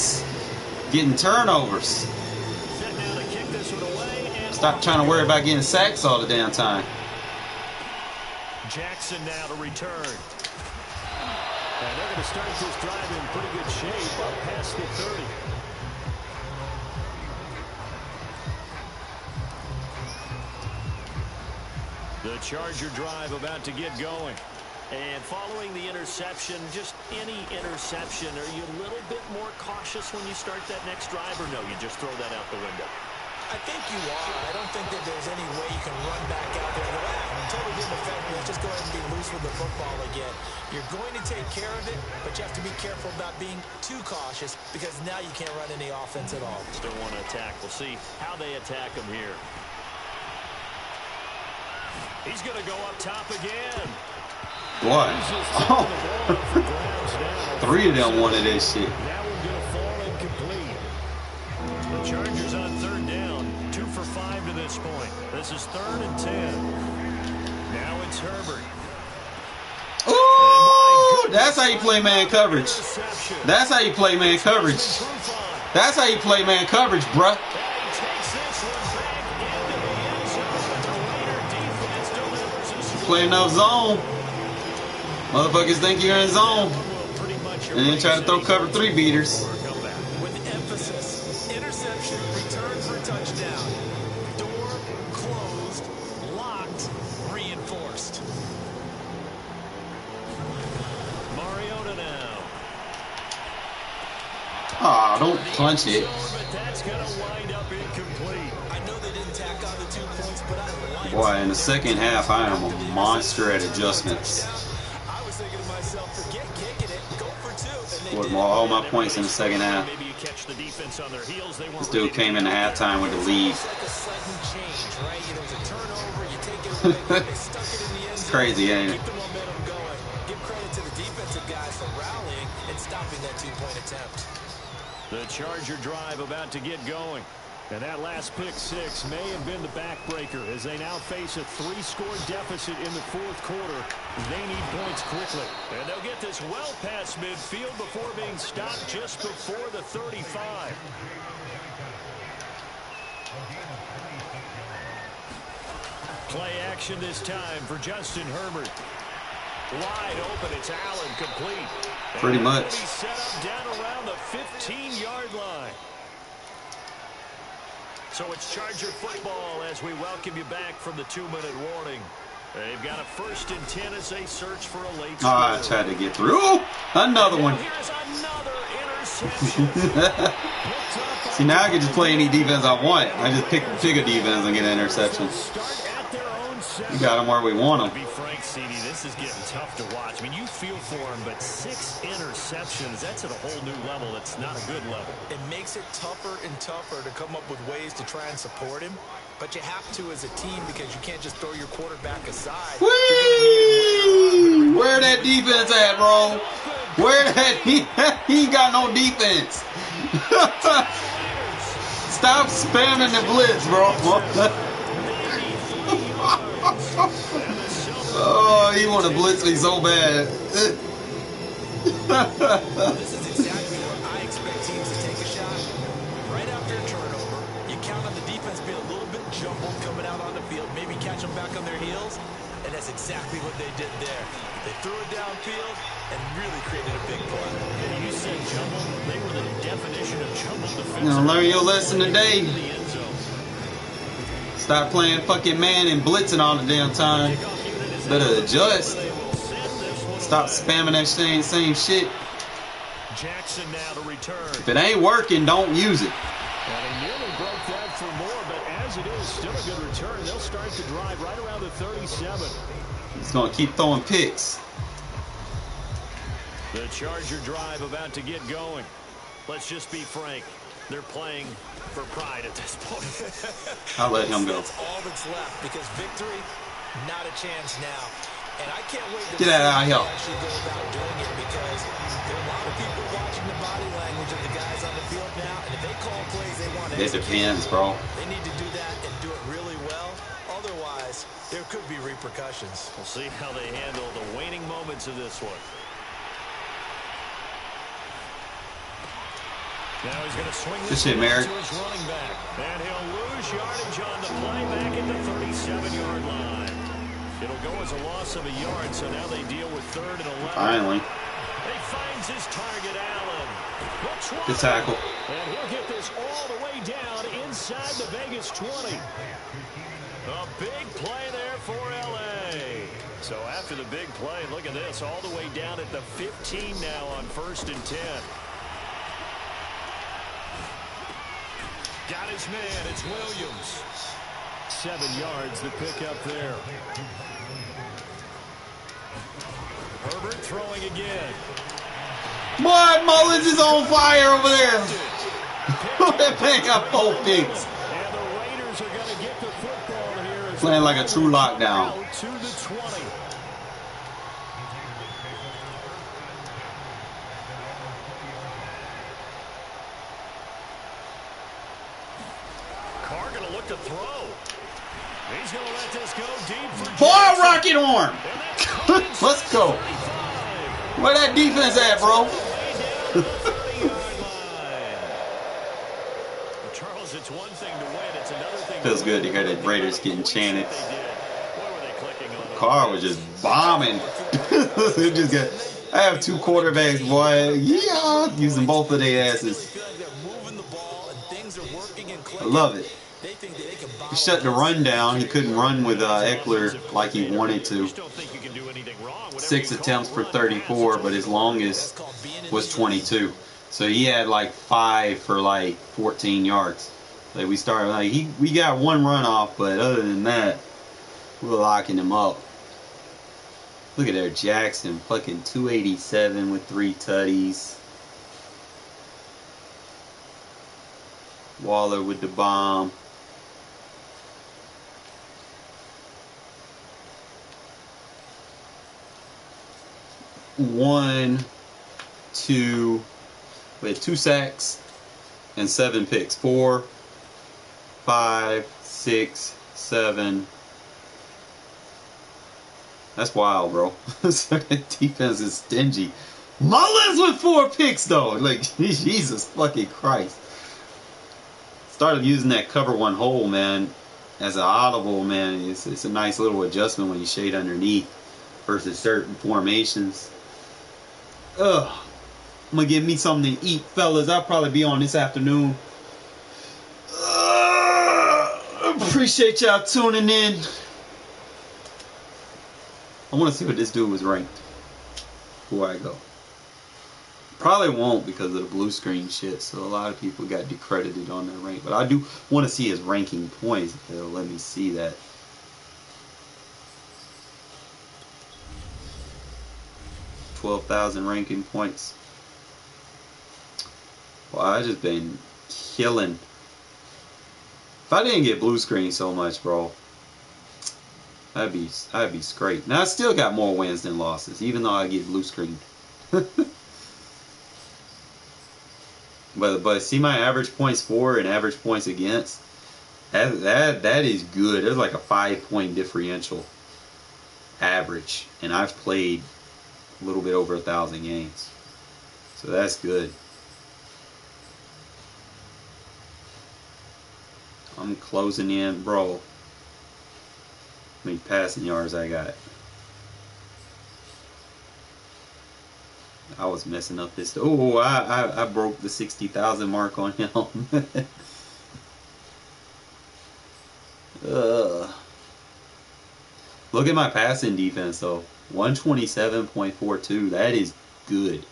getting turnovers. Set now to kick this one away. And Stop trying to worry about getting sacks all the damn time. Jackson now to return. And they're going to start this drive in pretty good shape up past the 30. The Charger drive about to get going. And following the interception, just any interception, are you a little bit more cautious when you start that next drive, or no, you just throw that out the window? I think you are. I don't think that there's any way you can run back out there and go, totally didn't affect me. Let's just go ahead and be loose with the football again. You're going to take care of it, but you have to be careful about being too cautious because now you can't run any offense at all. Still want to attack. We'll see how they attack him here. He's going to go up top again. What? Oh. 3 of them wanted that shit. That one's going to fall incomplete. The Chargers on 3rd down. 2 for 5 to this point. This is 3rd and 10. Now it's Herbert. Ooh, that's how you play man coverage. That's how you play man coverage. That's how you play man coverage, bruh. Play enough zone. Motherfuckers think you're in zone. Pretty much And then try to throw cover 3 beaters. With emphasis, interception, return for a touchdown. Door closed, locked, reinforced. Mariota now. Aw, don't punch it. But that's going to wind up incomplete. I know they didn't tack on the 2 points, but I like Boy, in the second half, I am a monster at adjustments. I was thinking to myself, forget kicking it, go for 2. And they Scored all my points in the second half. Maybe you catch the defense on their heels. They weren't This dude came into halftime with the lead. It's like a sudden change, right? There's a turnover, you take it away, they stuck it in the end It's zone. crazy, ain't it? Keep the momentum going. Give credit to the defensive guys for rallying and stopping that 2-point attempt. The Charger drive about to get going. And that last pick 6 may have been the backbreaker as they now face a 3-score deficit in the 4th quarter. They need points quickly. And they'll get this well past midfield before being stopped just before the 35. Play action this time for Justin Herbert. Wide open, it's Allen, complete. Pretty much. He's set up down around the 15-yard line. So it's Charger football as we welcome you back from the 2-minute warning. They've got a 1st and 10 as they search for a late score. I tried to get through. Ooh, another one. Here's another interception. See, now I can just play any defense I want. I just pick a defense and get an interception. Start at their own set. We got them where we want To them. be frank, CD, this is getting tough to watch. I mean, you feel for him, but 6 interceptions, that's at a whole new level. It's not a good level. It makes it tougher and tougher to come up with ways to try and support him. But you have to as a team because you can't just throw your quarterback aside. Whee! Where that defense at, bro? Where that he ain't got no defense. Stop spamming the blitz, bro. Oh, he want to blitz me so bad. This is exactly where I expect teams to take a shot. Right after a turnover, you count on the defense being a little bit jumbled coming out on the field, maybe catch them back on their heels, and that's exactly what they did there. They threw it downfield and really created a big play. And you said jumbled. They were the definition of jumbled defense. You know, learn your lesson today. The end zone. Stop playing fucking man and blitzing all the damn time. Better adjust. Stop spamming that same shit. Jackson now to return. If it ain't working, don't use it. And he nearly broke that for more, but as it is, still a good return. They'll start the drive right around the 37. He's gonna keep throwing picks. The Charger drive about to get going. Let's just be frank. They're playing for pride at this point. I'll let him go. That's all that's left because victory, not a chance now. And I can't wait to Get out of here. actually go about doing it because there are a lot of people watching the body language of the guys on the field now. And if they call plays they want to It depends, bro. they need to do that and do it really well. Otherwise, there could be repercussions. We'll see how they handle the waning moments of this one. Now he's going to swing Good this shit, one Merrick. to his running back. And he'll lose yardage on the play back at the 37-yard line. It'll go as a loss of a yard, so now they deal with 3rd and 11. Finally. He finds his target, Allen. Good tackle. And he'll get this all the way down inside the Vegas 20. A big play there for L.A. So after the big play, look at this, all the way down at the 15 now on 1st and 10. Got his man, it's Williams. 7 yards the pick up there. Herbert throwing again. Boy, Mullins is on fire over there. That man got 4 picks. And the Raiders are going to get the football here. As Playing like a true lockdown. out to the 20. Carr going to look to throw. He's going to let this go deep for Boy, Jackson. rocket arm. And that's caught inside Let's go. the 35. Where that defense at, bro? Way down the 30-yard line. Charles, it's one thing to win. It's another thing Feels to good to win. hear the Raiders getting chanted. They did. What were they clicking on? Carr was just bombing. It just got I have two quarterbacks, boy. Yeah, using both of their asses. I love it. He shut the run down. He couldn't run with Eckler like he wanted to. 6 attempts for 34, but his longest was 22. So he had like 5 for like 14 yards. Like we started, like we got one run off, but other than that, we were locking him up. Look at there, Jackson, fucking 287 with 3 tutties. Waller with the bomb. We had 2 sacks and 7 picks. 4, 5, 6, 7. That's wild, bro. Defense is stingy. Mullins with 4 picks, though. Like, Jesus fucking Christ. Started using that cover one hole, man, as an audible, man. It's a nice little adjustment when you shade underneath versus certain formations. Ugh. I'm gonna get me something to eat, fellas. I'll probably be on this afternoon. Appreciate y'all tuning in. I want to see what this dude was ranked before I go. Probably won't because of the blue screen shit, so a lot of people got decredited on their rank. But I do want to see his ranking points. They'll let me see that. $12,000 ranking points. Well, I just been killing. If I didn't get blue screen so much, bro, I'd be straight. Now I still got more wins than losses, even though I get blue screen. but see my average points for and average points against. That is good. There's like a 5-point differential average, and I've played a little bit over 1,000 games, so that's good. I'm closing in, bro. How many passing yards I got? I was messing up this. Oh, I broke the 60,000 mark on him. Look at my passing defense though. 127.42. That is good.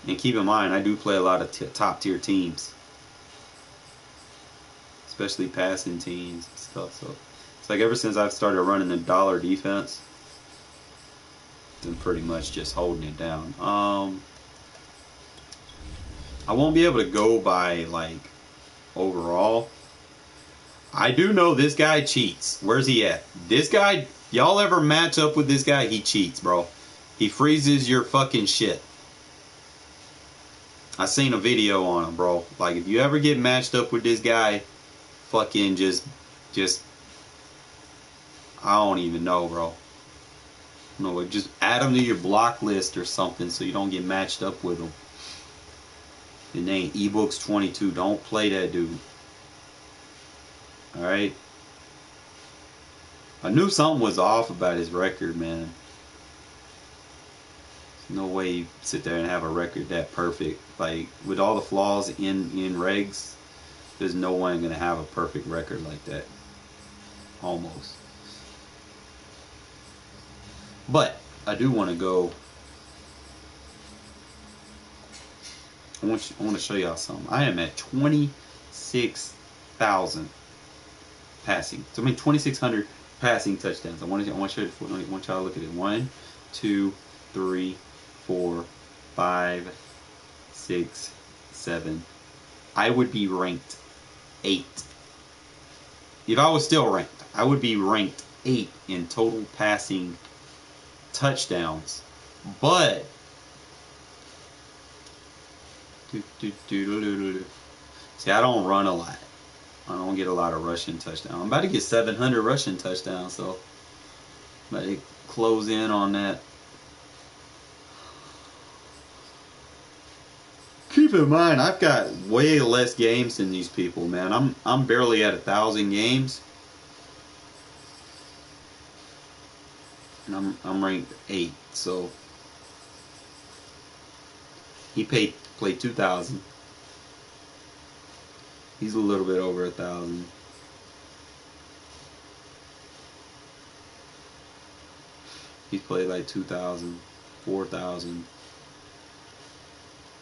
And keep in mind, I do play a lot of top tier teams, especially passing teams and stuff. So it's like ever since I've started running the dollar defense, I'm pretty much just holding it down. I won't be able to go by like overall. I do know this guy cheats. Where's he at? This guy, y'all ever match up with this guy? He cheats, bro. He freezes your fucking shit. I seen a video on him, bro. Like if you ever get matched up with this guy, fucking just I don't even know, bro. No, just add him to your block list or something so you don't get matched up with him. His name eBooks22. Don't play that dude. Alright? I knew something was off about his record, man. There's no way you sit there and have a record that perfect. Like, with all the flaws in regs, there's no one going to have a perfect record like that. Almost. But I do want to go. I want to show y'all something. I am at 26,000 passing. So I mean 2,600 passing touchdowns. I want y'all to look at it. 1, 2, 3, 4, 5, 6, 7. I would be ranked 8. If I was still ranked, I would be ranked 8 in total passing touchdowns. But see, I don't run a lot. I don't get a lot of rushing touchdowns. I'm about to get 700 rushing touchdowns, so I'm about to close in on that. Keep in mind, I've got way less games than these people, man. I'm barely at 1,000 games, and I'm ranked 8. So He played 2,000. He's a little bit over 1,000. He's played like 2,000, 4,000.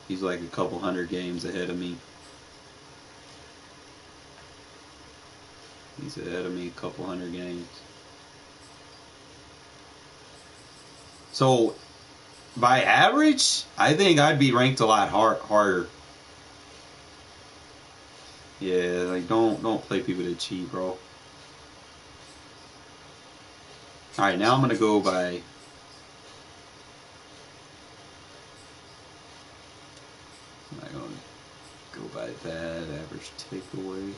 He's like a couple hundred games ahead of me. He's ahead of me a couple hundred games. So, by average, I think I'd be ranked a lot harder. Yeah, like don't play people that cheat, bro. Alright, now I'm gonna go by I'm not gonna go by that average takeaway.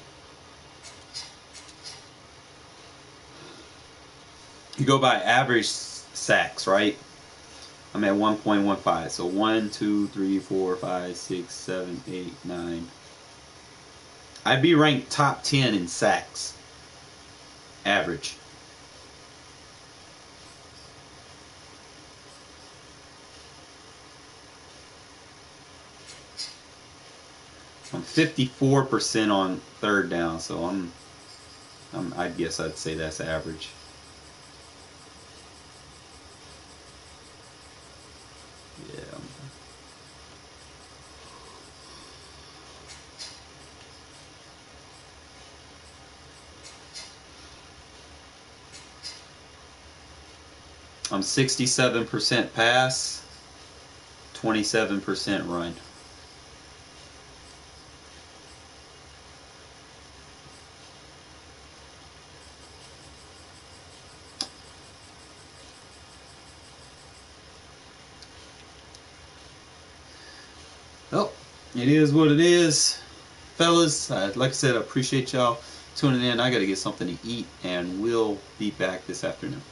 You go by average sacks, right? I'm at 1.15. So 1, 2, 3, 4, 5, 6, 7, 8, 9. I'd be ranked top 10 in sacks. Average. I'm 54% on third down, so I guess I'd say that's average. Yeah. I'm 67% pass, 27% run. Well, it is what it is. Fellas, like I said, I appreciate y'all tuning in. I got to get something to eat, and we'll be back this afternoon.